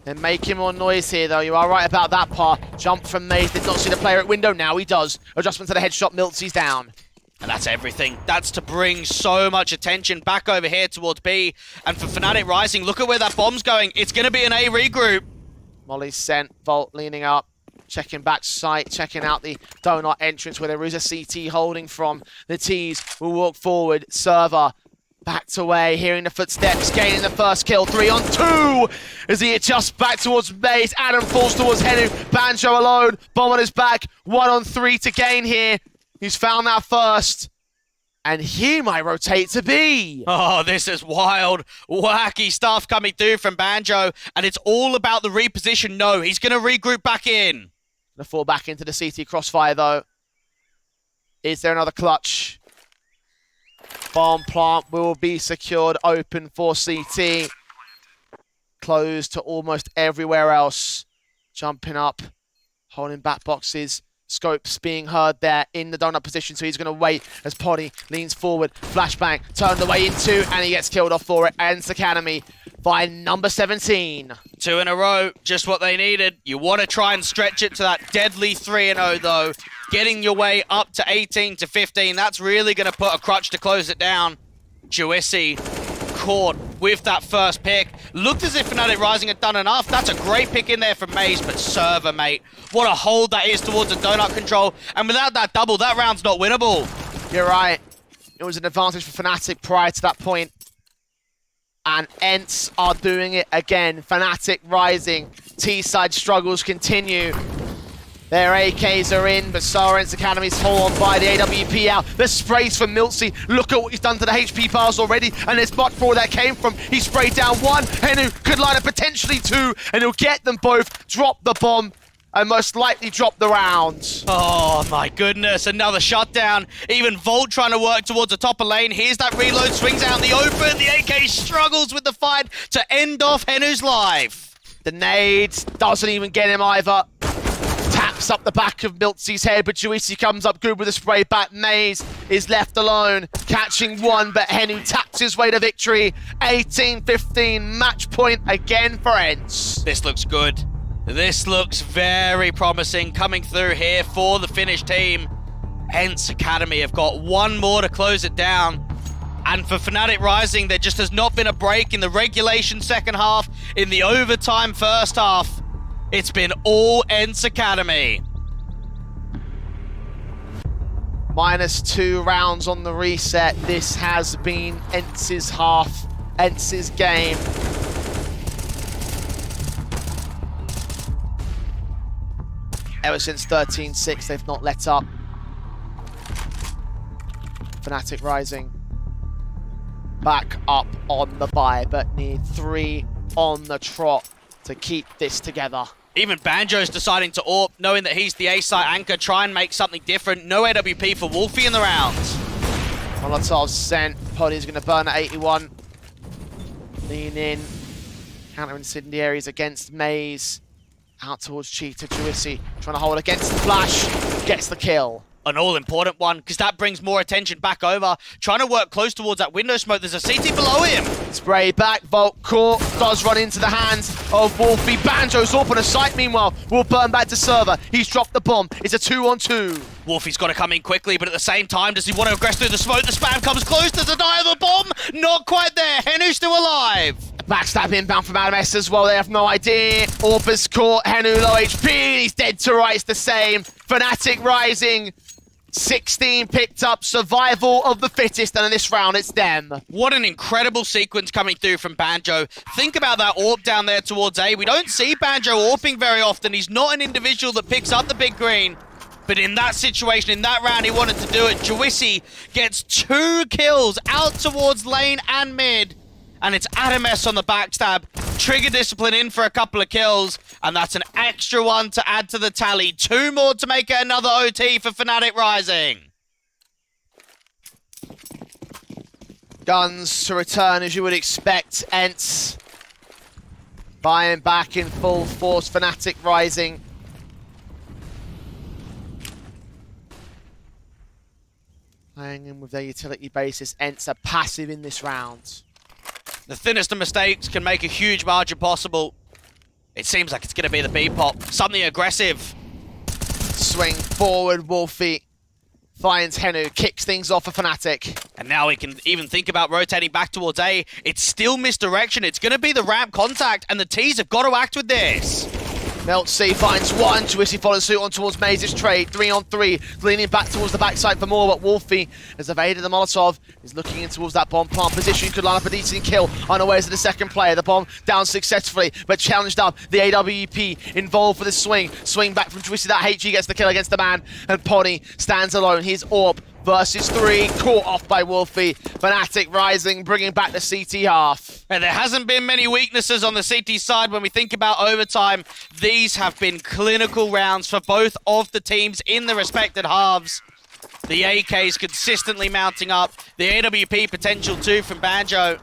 They're making more noise here, though. You are right about that part. Jump from MOUZ. Did not see the player at window. Now he does. Adjustment to the headshot. MiltZ's down. And that's everything. That's to bring so much attention back over here towards B. And for Fnatic rising, look at where that bomb's going. It's going to be an A regroup. Molly's sent. Volt leaning up. Checking back sight. Checking out the donut entrance where there is a CT holding from. The T's will walk forward. Server backed away, hearing the footsteps, gaining the first kill. 3-on-2 as he adjusts back towards MOUZ. Adam falls towards Henu. Banjo alone. Bomb on his back. 1-on-3 to gain here. He's found that first. And he might rotate to B. Oh, this is wild, wacky stuff coming through from Banjo. And it's all about the reposition. No, he's going to regroup back in. Gonna fall back into the CT crossfire, though. Is there another clutch? Bomb plant will be secured, open for CT. Closed to almost everywhere else. Jumping up, Holding back boxes. Scopes being heard there in the donut position, so he's going to wait as Poddy leans forward. Flashbang turned away into, and he gets killed off for it. ENCE Academy by number 17. 2 in a row, just what they needed. You want to try and stretch it to that deadly 3-0 though. Getting your way up to 18 to 15, that's really going to put a crutch to close it down. Juicy caught with that first pick. Looked as if Fnatic Rising had done enough. That's a great pick in there from MOUZ, but server, mate. What a hold that is towards the donut control. And without that double, that round's not winnable. You're right. It was an advantage for Fnatic prior to that point. And ENCE are doing it again. Fnatic Rising. T-side struggles continue. Their AKs are in, but ENCE Academy's hold on by the AWP out. The sprays from MOUZ. Look at what he's done to the HP bars already, and there's much more that came from. He sprayed down 1, Henu could line up potentially 2, and he'll get them both, drop the bomb, and most likely drop the round. Oh my goodness, another shutdown. Even Volt trying to work towards the top of lane. Here's that reload, swings out in the open. The AK struggles with the fight to end off Henu's life. The nades doesn't even get him either. Taps up the back of MOUZ's head, but Juicy comes up good with a spray back. MOUZ is left alone, catching 1, but Henu taps his way to victory. 18-15, match point again for ENCE. This looks good. This looks very promising coming through here for the Finnish team. ENCE Academy have got 1 more to close it down. And for Fnatic Rising, there just has not been a break in the regulation second half, in the overtime first half. It's been all ENCE Academy. -2 rounds on the reset. This has been ENCE's half, ENCE's game. Ever since 13-6, they've not let up. Fnatic Rising back up on the bye, but need 3 on the trot to keep this together. Even Banjo's deciding to AWP, knowing that he's the A-site anchor, try and make something different. No AWP for Wolfie in the round. Molotov sent. Poddy's going to burn at 81. Lean in. Counter incendiaries against MOUZ. Out towards Cheetah. Juicy trying to hold against the flash. Gets the kill. An all-important one, because that brings more attention back over. Trying to work close towards that window smoke. There's a CT below him. Spray back. Volt caught. Does run into the hands of Wolfie. Banjo's up on a site, meanwhile. Will burn back to server. He's dropped the bomb. It's a 2-on-2. Wolfie's got to come in quickly, but at the same time, does he want to aggress through the smoke? The spam comes close to deny the bomb. Not quite there. Henu's still alive. Backstab inbound from ADMS as well. They have no idea. Orpa's caught. Henu low HP. He's dead to right. It's the same. Fnatic Rising. 16 picked up, survival of the fittest, and in this round it's them. What an incredible sequence coming through from Banjo. Think about that AWP down there towards A. We don't see Banjo AWPing very often. He's not an individual that picks up the big green. But in that situation, in that round, he wanted to do it. Juicy gets 2 kills out towards lane and mid. And it's ADMS on the backstab. Trigger Discipline in for a couple of kills. And that's an extra 1 to add to the tally. 2 more to make it another OT for Fnatic Rising. Guns to return as you would expect. ENCE buying back in full force. Fnatic Rising. Playing in with their utility basis. ENCE are passive in this round. The thinnest of mistakes can make a huge margin possible. It seems like it's going to be the B-pop. Something aggressive. Swing forward, Wolfie finds Henu, kicks things off for Fnatic. And now we can even think about rotating back towards A. It's still misdirection. It's going to be the ramp contact, and the T's have got to act with this. MOUZ finds 1, Juicy follows suit on towards MOUZ's trade, 3-on-3, leaning back towards the backside for more, but Wolfie has evaded the Molotov, is looking in towards that bomb plant position, could line up a decent kill, unawares of the second player, the bomb down successfully, but challenged up, the AWP involved for the swing back from Juicy, that HG gets the kill against the man, and Poddy stands alone, his AWP versus 3, caught off by Wolfie. Fnatic Rising, bringing back the CT half. And there hasn't been many weaknesses on the CT side when we think about overtime. These have been clinical rounds for both of the teams in the respected halves. The AK's consistently mounting up. The AWP potential too from Banjo.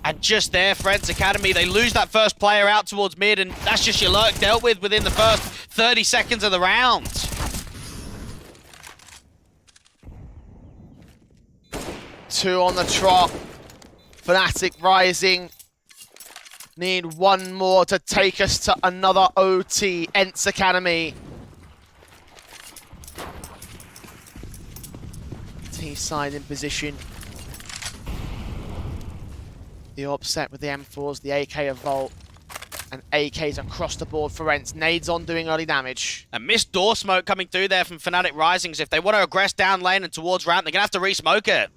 And just there, ENCE Academy, they lose that first player out towards mid, and that's just your lurk dealt with within the first 30 seconds of the round. Two on the trot. Fnatic rising. Need one more to take us to another OT. ENCE Academy. T-side in position. The offset with the M4s, the AK of Volt, and AKs across the board for ENCE. Nades on doing early damage. A missed door smoke coming through there from Fnatic Risings. If they want to aggress down lane and towards ramp, they're going to have to re-smoke it.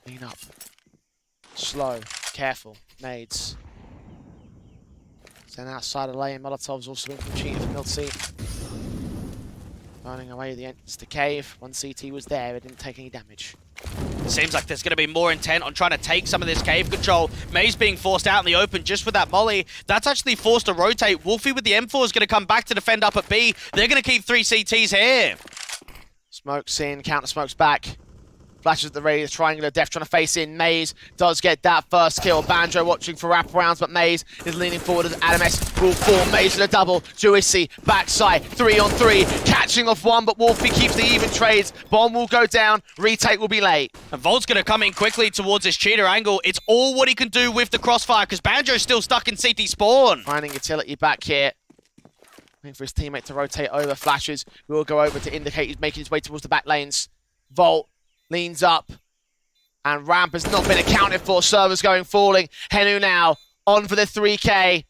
Lean up. Slow. Careful. Nades. Then outside of lane, Molotov's also in from cheating from MOUZ. Burning away the entrance to cave. One CT was there, it didn't take any damage. Seems like there's going to be more intent on trying to take some of this cave control. MOUZ being forced out in the open just with that molly. That's actually forced to rotate. Wolfie with the M4 is going to come back to defend up at B. They're going to keep 3 CTs here. Smokes in, counter smokes back. Flashes at the ready, the triangular death trying to face in. MOUZ does get that first kill. Banjo watching for wraparounds, but MOUZ is leaning forward as ADAMS will fall. MOUZ with a double. Juicy, backside, 3 on 3. Catching off one, but Wolfie keeps the even trades. Bomb will go down, retake will be late. And Volt's going to come in quickly towards this cheater angle. It's all what he can do with the crossfire, because Banjo's still stuck in CT spawn. Finding utility back here. Waiting for his teammate to rotate over. Flashes will go over to indicate he's making his way towards the back lanes. Volt leans up, and ramp has not been accounted for. Servers going falling. Henu now on for the 3K.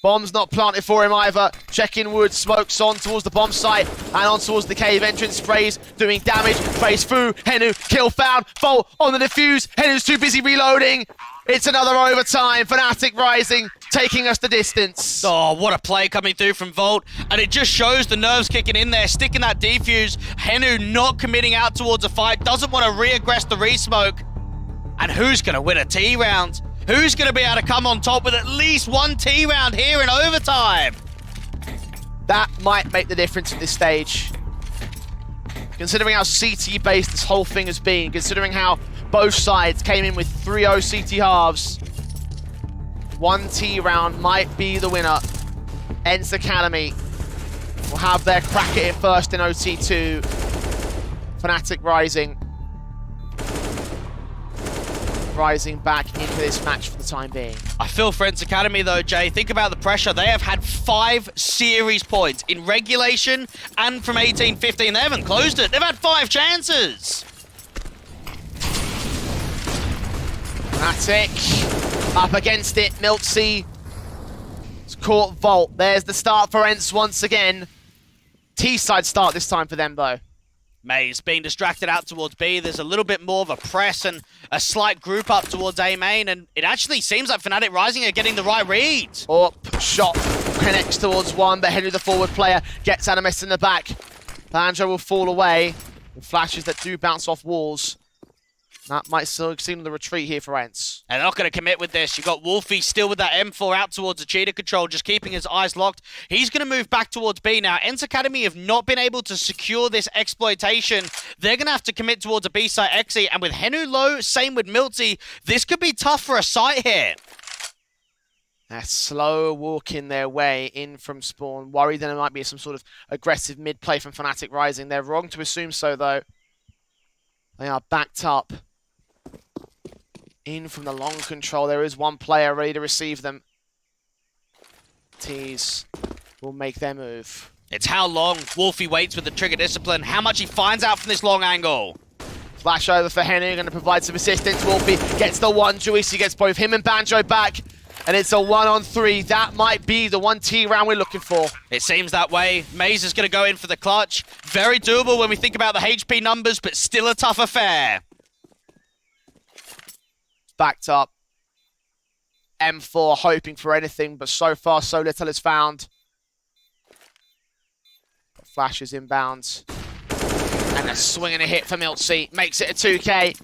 Bomb's not planted for him either. Checking wood, smokes on towards the bomb site and on towards the cave entrance. Sprays doing damage. Phase through. Henu, kill found. Volt on the defuse. Henu's too busy reloading. It's another overtime. Fnatic rising, taking us the distance. Oh, what a play coming through from Volt. And it just shows the nerves kicking in there, sticking that defuse. Henu not committing out towards a fight, doesn't want to re-aggress the re-smoke. And who's going to win a T round? Who's going to be able to come on top with at least one T round here in overtime? That might make the difference at this stage. Considering how CT-based this whole thing has been, considering how both sides came in with 3-0 CT halves, one T round might be the winner. ENCE Academy will have their crack at it first in OT2. Fnatic rising back into this match for the time being. I feel for ENCE Academy though, Jay, think about the pressure. They have had 5 series points in regulation and from 18-15. They haven't closed it. They've had 5 chances. Fnatic up against it. MOUZ has caught Volt. There's the start for ENCE once again. T-side start this time for them though. MOUZ being distracted out towards B. There's a little bit more of a press and a slight group up towards A main, and it actually seems like Fnatic Rising are getting the right read. Up, shot, connects towards one, but Henry, the forward player, gets ADAMS in the back. Banjo will fall away with flashes that do bounce off walls. That might still seem the retreat here for ENCE. And they're not going to commit with this. You've got Wolfie still with that M4 out towards the cheater control, just keeping his eyes locked. He's going to move back towards B now. ENCE Academy have not been able to secure this exploitation. They're going to have to commit towards a B site exit. And with Henu low, same with MOUZ, this could be tough for a site here. They're slow walking their way in from spawn. Worried that there might be some sort of aggressive mid play from Fnatic Rising. They're wrong to assume so, though. They are backed up. In from the long control, there is one player ready to receive them. Tees will make their move. It's how long Wolfie waits with the trigger discipline, how much he finds out from this long angle. Flash over for Henu, going to provide some assistance. Wolfie gets the one, Juicy gets both him and Banjo back, and it's a 1-on-3. That might be the 1T round we're looking for. It seems that way. MOUZ is going to go in for the clutch. Very doable when we think about the HP numbers, but still a tough affair. Backed up. M4 hoping for anything, but so far so little is found. Flash is inbound. And a swing and a hit for MOUZ. Makes it a 2K.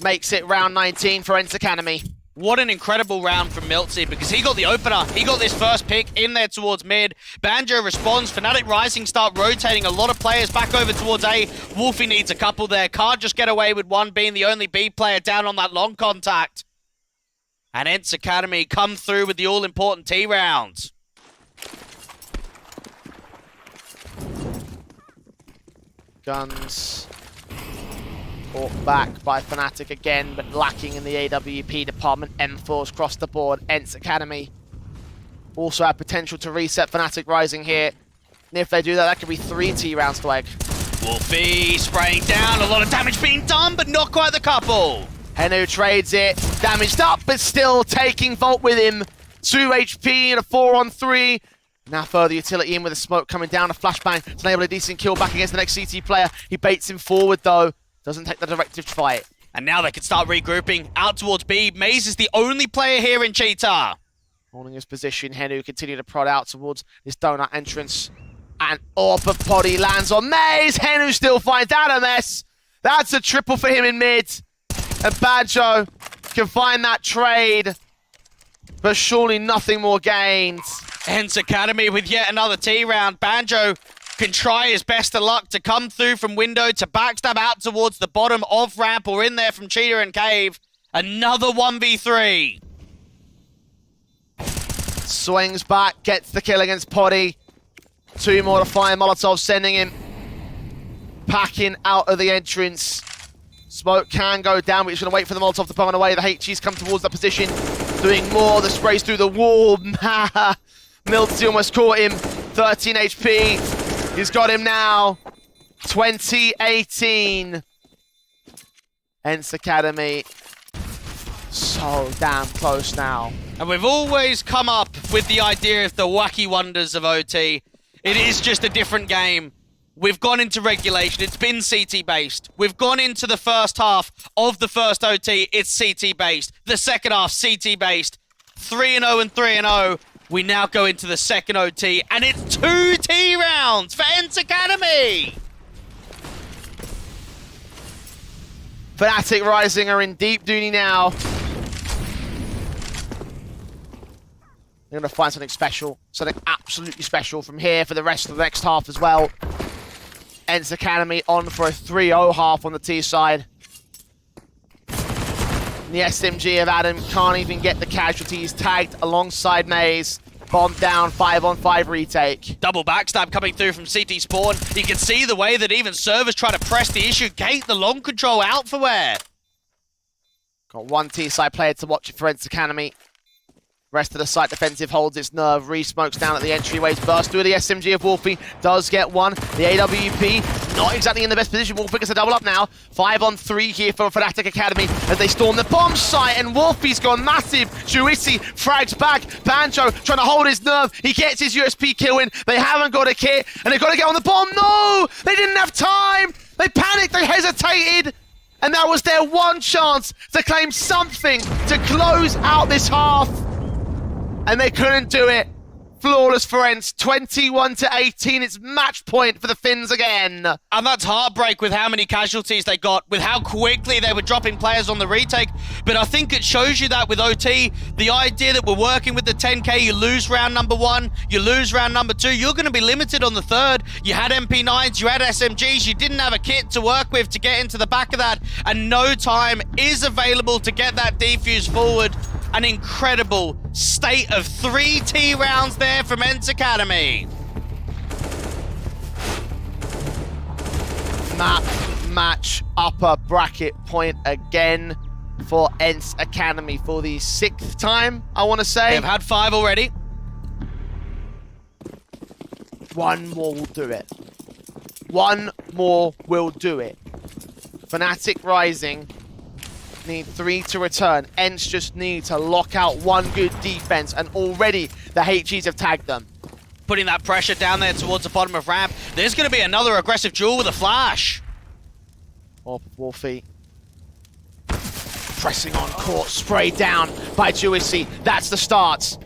Makes it round 19 for ENCE Academy. What an incredible round from MOUZ, because he got the opener. He got this first pick in there towards mid. Banjo responds. Fnatic Rising start rotating a lot of players back over towards A. Wolfie needs a couple there. Can't just get away with one being the only B player down on that long contact. And ENCE Academy come through with the all-important T rounds. Guns brought back by Fnatic again, but lacking in the AWP department. M4s across the board. ENCE Academy also have potential to reset Fnatic Rising here. And if they do that, that could be 3 T rounds to egg. Wolfie spraying down, a lot of damage being done, but not quite the couple. Henu trades it, damaged up, but still taking Volt with him. 2 HP and a 4-on-3. Now further utility in with a smoke coming down, a flashbang to enable a decent kill back against the next CT player. He baits him forward though, doesn't take the directive to fight. And now they can start regrouping out towards B. MOUZ is the only player here in Cheetah. Holding his position, Henu continue to prod out towards this donut entrance. And AWP of Poddy lands on MOUZ. Henu still finds out a mess. That's a triple for him in mid. And Banjo can find that trade. But surely nothing more gained. ENCE Academy with yet another T round. Banjo can try his best of luck to come through from window to backstab out towards the bottom of ramp or in there from Cheetah and Cave. Another 1v3. Swings back, gets the kill against Poddy. 2 more to fire. Molotov sending him packing out of the entrance. Smoke can go down, but he's going to wait for the Molotov to burn away. The HGs come towards that position, doing more. The sprays through the wall. Milty almost caught him. 13 HP. He's got him now. 2018. ENCE Academy. So damn close now. And we've always come up with the idea of the wacky wonders of OT. It is just a different game. We've gone into regulation. It's been CT-based. We've gone into the first half of the first OT. It's CT-based. The second half, CT-based. 3-0 and 3-0. We now go into the second OT, and it's 2 T rounds for ENCE Academy. Fnatic Rising are in deep duty now. They're going to find something special, something absolutely special from here for the rest of the next half as well. ENCE Academy on for a 3-0 half on the T side. The SMG of Adam can't even get the casualties tagged alongside MOUZ. Bomb down, 5-on-5 retake. Double backstab coming through from CT spawn. You can see the way that even servers try to press the issue gate, the long control out for where. Got 1 T side player to watch it for ENCE Academy. Rest of the site defensive holds its nerve. Re-smokes down at the entryways. Burst through the SMG of Wolfie. Does get one. The AWP not exactly in the best position. Wolfie gets a double up now. 5-on-3 here for Fnatic Academy as they storm the bomb site. And Wolfie's gone massive. Juicy frags back. Banjo trying to hold his nerve. He gets his USP kill in. They haven't got a kit. And they've got to get on the bomb. No! They didn't have time. They panicked. They hesitated. And that was their one chance to claim something to close out this half. And they couldn't do it. Flawless for ENCE, 21-18. It's match point for the Finns again. And that's heartbreak with how many casualties they got, with how quickly they were dropping players on the retake. But I think it shows you that with OT, the idea that we're working with the 10K, you lose round number 1, you lose round number 2, you're going to be limited on the 3rd. You had MP9s, you had SMGs, you didn't have a kit to work with to get into the back of that, and no time is available to get that defuse forward. An incredible state of 3 T rounds there from ENCE Academy. Map match upper bracket point again for ENCE Academy for the 6th time, I want to say. They've had 5 already. 1 more will do it. 1 more will do it. Fnatic Rising need 3 to return. ENCE just need to lock out 1 good defense, and already the HGs have tagged them. Putting that pressure down there towards the bottom of ramp. There's going to be another aggressive duel with a flash. Wolfie pressing on court, sprayed down by Juicy. That's the start.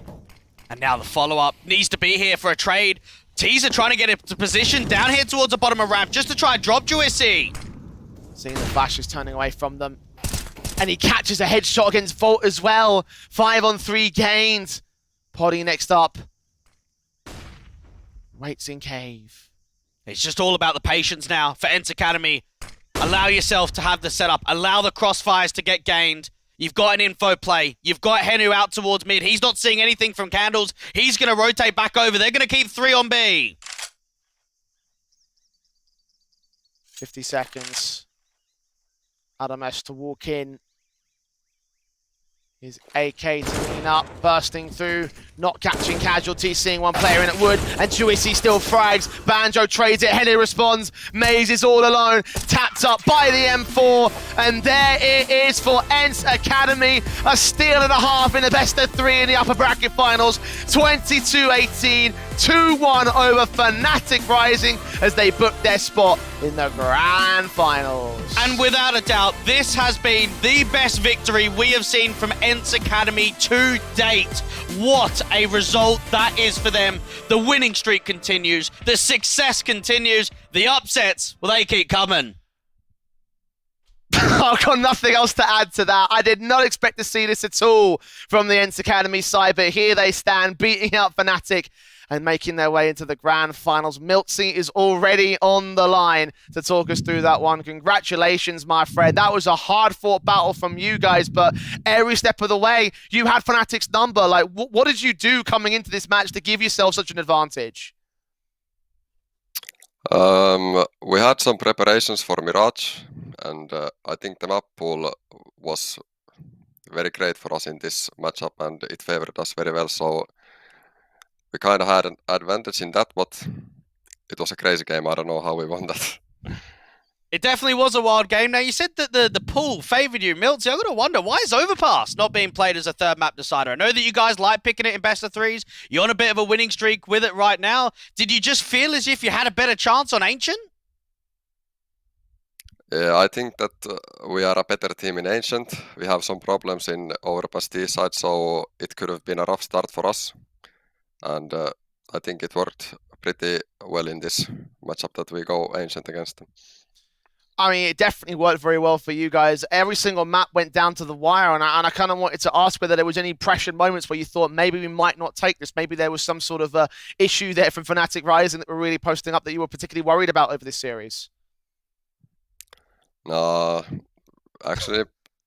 And now the follow-up needs to be here for a trade. Teaser trying to get into position down here towards the bottom of ramp just to try and drop Juicy. Seeing the flashes turning away from them. And he catches a headshot against Volt as well. 5-on-3 gains. Poddy next up. Waits in cave. It's just all about the patience now for ENCE Academy. Allow yourself to have the setup. Allow the crossfires to get gained. You've got an info play. You've got Henu out towards mid. He's not seeing anything from Candles. He's going to rotate back over. They're going to keep 3 on B. 50 seconds. Adamesh to walk in. His AK to lean up, bursting through, not catching casualties, seeing one player in at wood, and Chuisi still frags. Banjo trades it, Henny responds, MOUZ is all alone, tapped up by the M4, and there it is for ENCE Academy, a steal and a half in the best of 3 in the upper bracket finals, 22-18, 2-1 over Fnatic Rising as they book their spot in the grand finals. And without a doubt, this has been the best victory we have seen from ENCE Academy to date. What a result that is for them. The winning streak continues. The success continues. The upsets, well, they keep coming. I've got nothing else to add to that. I did not expect to see this at all from the ENCE Academy side, but here they stand, beating out Fnatic and making their way into the grand finals. MiltZ is already on the line to talk us through that one. Congratulations, my friend. That was a hard-fought battle from you guys, but every step of the way, you had Fnatic's number. Like, what did you do coming into this match to give yourself such an advantage? We had some preparations for Mirage, and I think the map pool was very great for us in this matchup, and it favored us very well. So we kind of had an advantage in that, but it was a crazy game. I don't know how we won that. It definitely was a wild game. Now, you said that the pool favoured you, MiltZ. I've got to wonder, why is Overpass not being played as a third map decider? I know that you guys like picking it in best of 3s. You're on a bit of a winning streak with it right now. Did you just feel as if you had a better chance on Ancient? Yeah, I think that we are a better team in Ancient. We have some problems in Overpass T side, so it could have been a rough start for us. And I think it worked pretty well in this matchup that we go Ancient against them. I mean, it definitely worked very well for you guys. Every single map went down to the wire, and I kind of wanted to ask whether there was any pressured moments where you thought maybe we might not take this. Maybe there was some sort of issue there from Fnatic Rising that were really posting up that you were particularly worried about over this series. No, actually,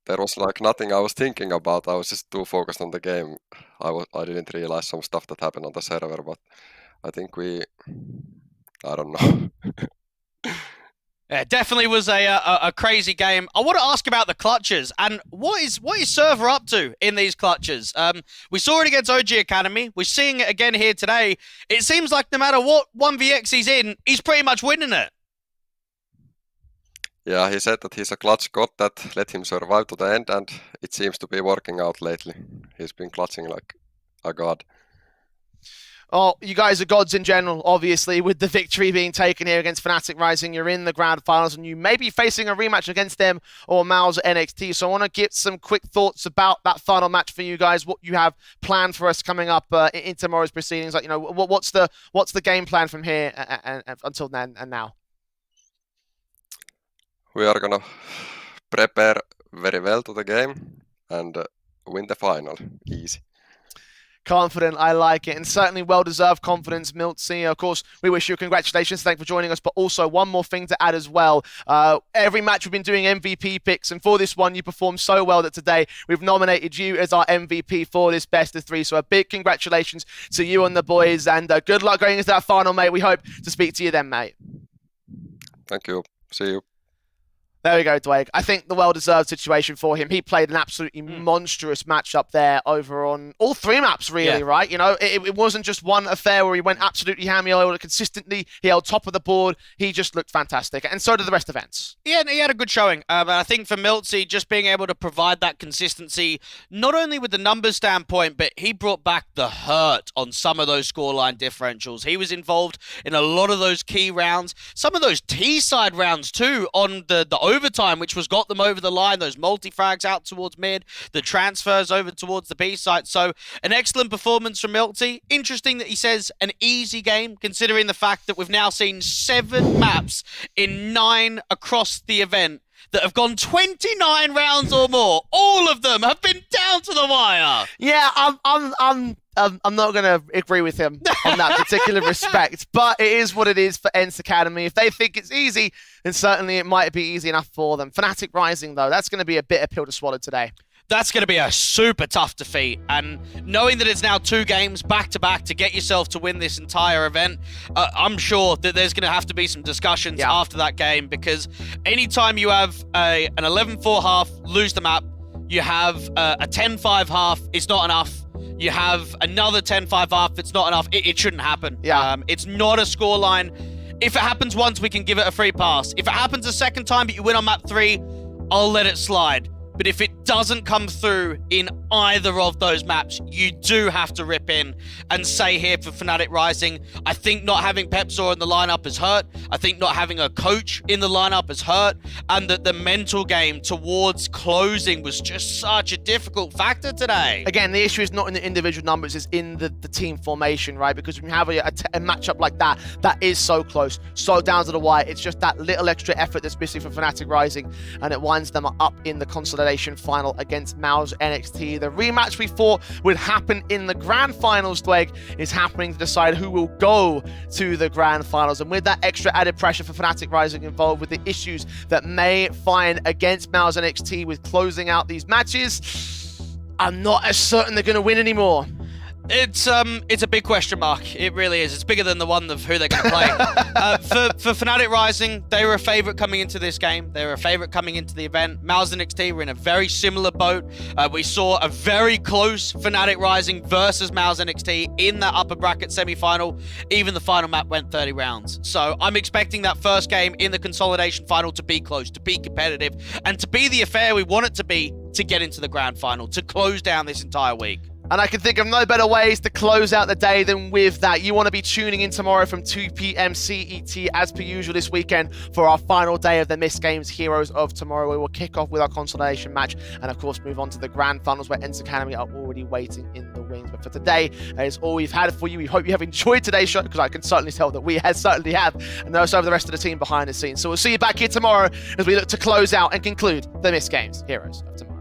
there was like nothing I was thinking about. I was just too focused on the game. I didn't realize some stuff that happened on the server, but I think I don't know. Yeah, it definitely was a crazy game. I want to ask about the clutches and what is Server up to in these clutches? We saw it against OG Academy. We're seeing it again here today. It seems like no matter what 1vx he's in, he's pretty much winning it. Yeah, he said that he's a clutch god that let him survive to the end, and it seems to be working out lately. He's been clutching like a god. Oh, you guys are gods in general, obviously, with the victory being taken here against Fnatic Rising. You're in the grand finals, and you may be facing a rematch against them or MOUZ NXT. So I want to get some quick thoughts about that final match for you guys, what you have planned for us coming up in tomorrow's proceedings. Like, you know, what's the game plan from here and until then and now? We are gonna prepare very well to the game and win the final. Easy. Confident, I like it, and certainly well-deserved confidence, MiltZ. Of course, we wish you congratulations, thanks for joining us, but also one more thing to add as well. Every match we've been doing MVP picks, and for this one, you performed so well that today we've nominated you as our MVP for this best of 3. So a big congratulations to you and the boys, and good luck going into that final, mate. We hope to speak to you then, mate. Thank you. See you. There we go, Dwayne. I think the well-deserved situation for him. He played an absolutely monstrous matchup there over on all 3 maps, really, right? You know, it wasn't just one affair where he went absolutely ham. He held it consistently. He held top of the board. He just looked fantastic. And so did the rest of ENCE. Yeah, he had a good showing. But I think for MiltZ, just being able to provide that consistency, not only with the numbers standpoint, but he brought back the hurt on some of those scoreline differentials. He was involved in a lot of those key rounds. Some of those T-side rounds, too, on the overtime, which was got them over the line, those multi-frags out towards mid, the transfers over towards the B site. So an excellent performance from MiltZ. Interesting that he says an easy game, considering the fact that we've now seen 7 maps in 9 across the event that have gone 29 rounds or more. All of them have been down to the wire. Yeah, I'm not going to agree with him on that particular respect, but it is what it is for ENCE Academy. If they think it's easy, then certainly it might be easy enough for them. Fnatic Rising, though, that's going to be a bitter pill to swallow today. That's going to be a super tough defeat, and knowing that it's now 2 games back-to-back to get yourself to win this entire event, I'm sure that there's going to have to be some discussions after that game, because anytime you have an 11-4 half, lose the map, you have a 10-5 half, it's not enough. You have another 10-5 half, it's not enough. It shouldn't happen. It's not a scoreline. If it happens once, we can give it a free pass. If it happens a second time, but you win on map 3, I'll let it slide. But if it doesn't come through in either of those maps, you do have to rip in and say here for Fnatic Rising, I think not having Pepsor in the lineup has hurt. I think not having a coach in the lineup has hurt. And that the mental game towards closing was just such a difficult factor today. Again, the issue is not in the individual numbers, it's in the team formation, right? Because when you have a matchup like that, that is so close, so down to the wire. It's just that little extra effort that's missing for Fnatic Rising, and it winds them up in the consolidation final against MOUZ NXT. The rematch we thought would happen in the grand finals, Dweg, is happening to decide who will go to the grand finals. And with that extra added pressure for Fnatic Rising involved, with the issues that may find against MOUZ NXT with closing out these matches, I'm not as certain they're going to win anymore. It's a big question mark. It really is. It's bigger than the one of who they're going to play. For Fnatic Rising, they were a favourite coming into this game. They were a favourite coming into the event. MOUZ NXT were in a very similar boat. We saw a very close Fnatic Rising versus MOUZ NXT in that upper bracket semi-final. Even the final map went 30 rounds. So I'm expecting that first game in the consolidation final to be close, to be competitive, and to be the affair we want it to be to get into the grand final, to close down this entire week. And I can think of no better ways to close out the day than with that. You want to be tuning in tomorrow from 2 p.m. CET as per usual this weekend for our final day of the MistGames Heroes of Tomorrow. We will kick off with our consolidation match and of course move on to the grand finals where ENCE Academy are already waiting in the wings. But for today, that is all we've had for you. We hope you have enjoyed today's show, because I can certainly tell that we certainly have, and also the rest of the team behind the scenes. So we'll see you back here tomorrow as we look to close out and conclude the MistGames Heroes of Tomorrow.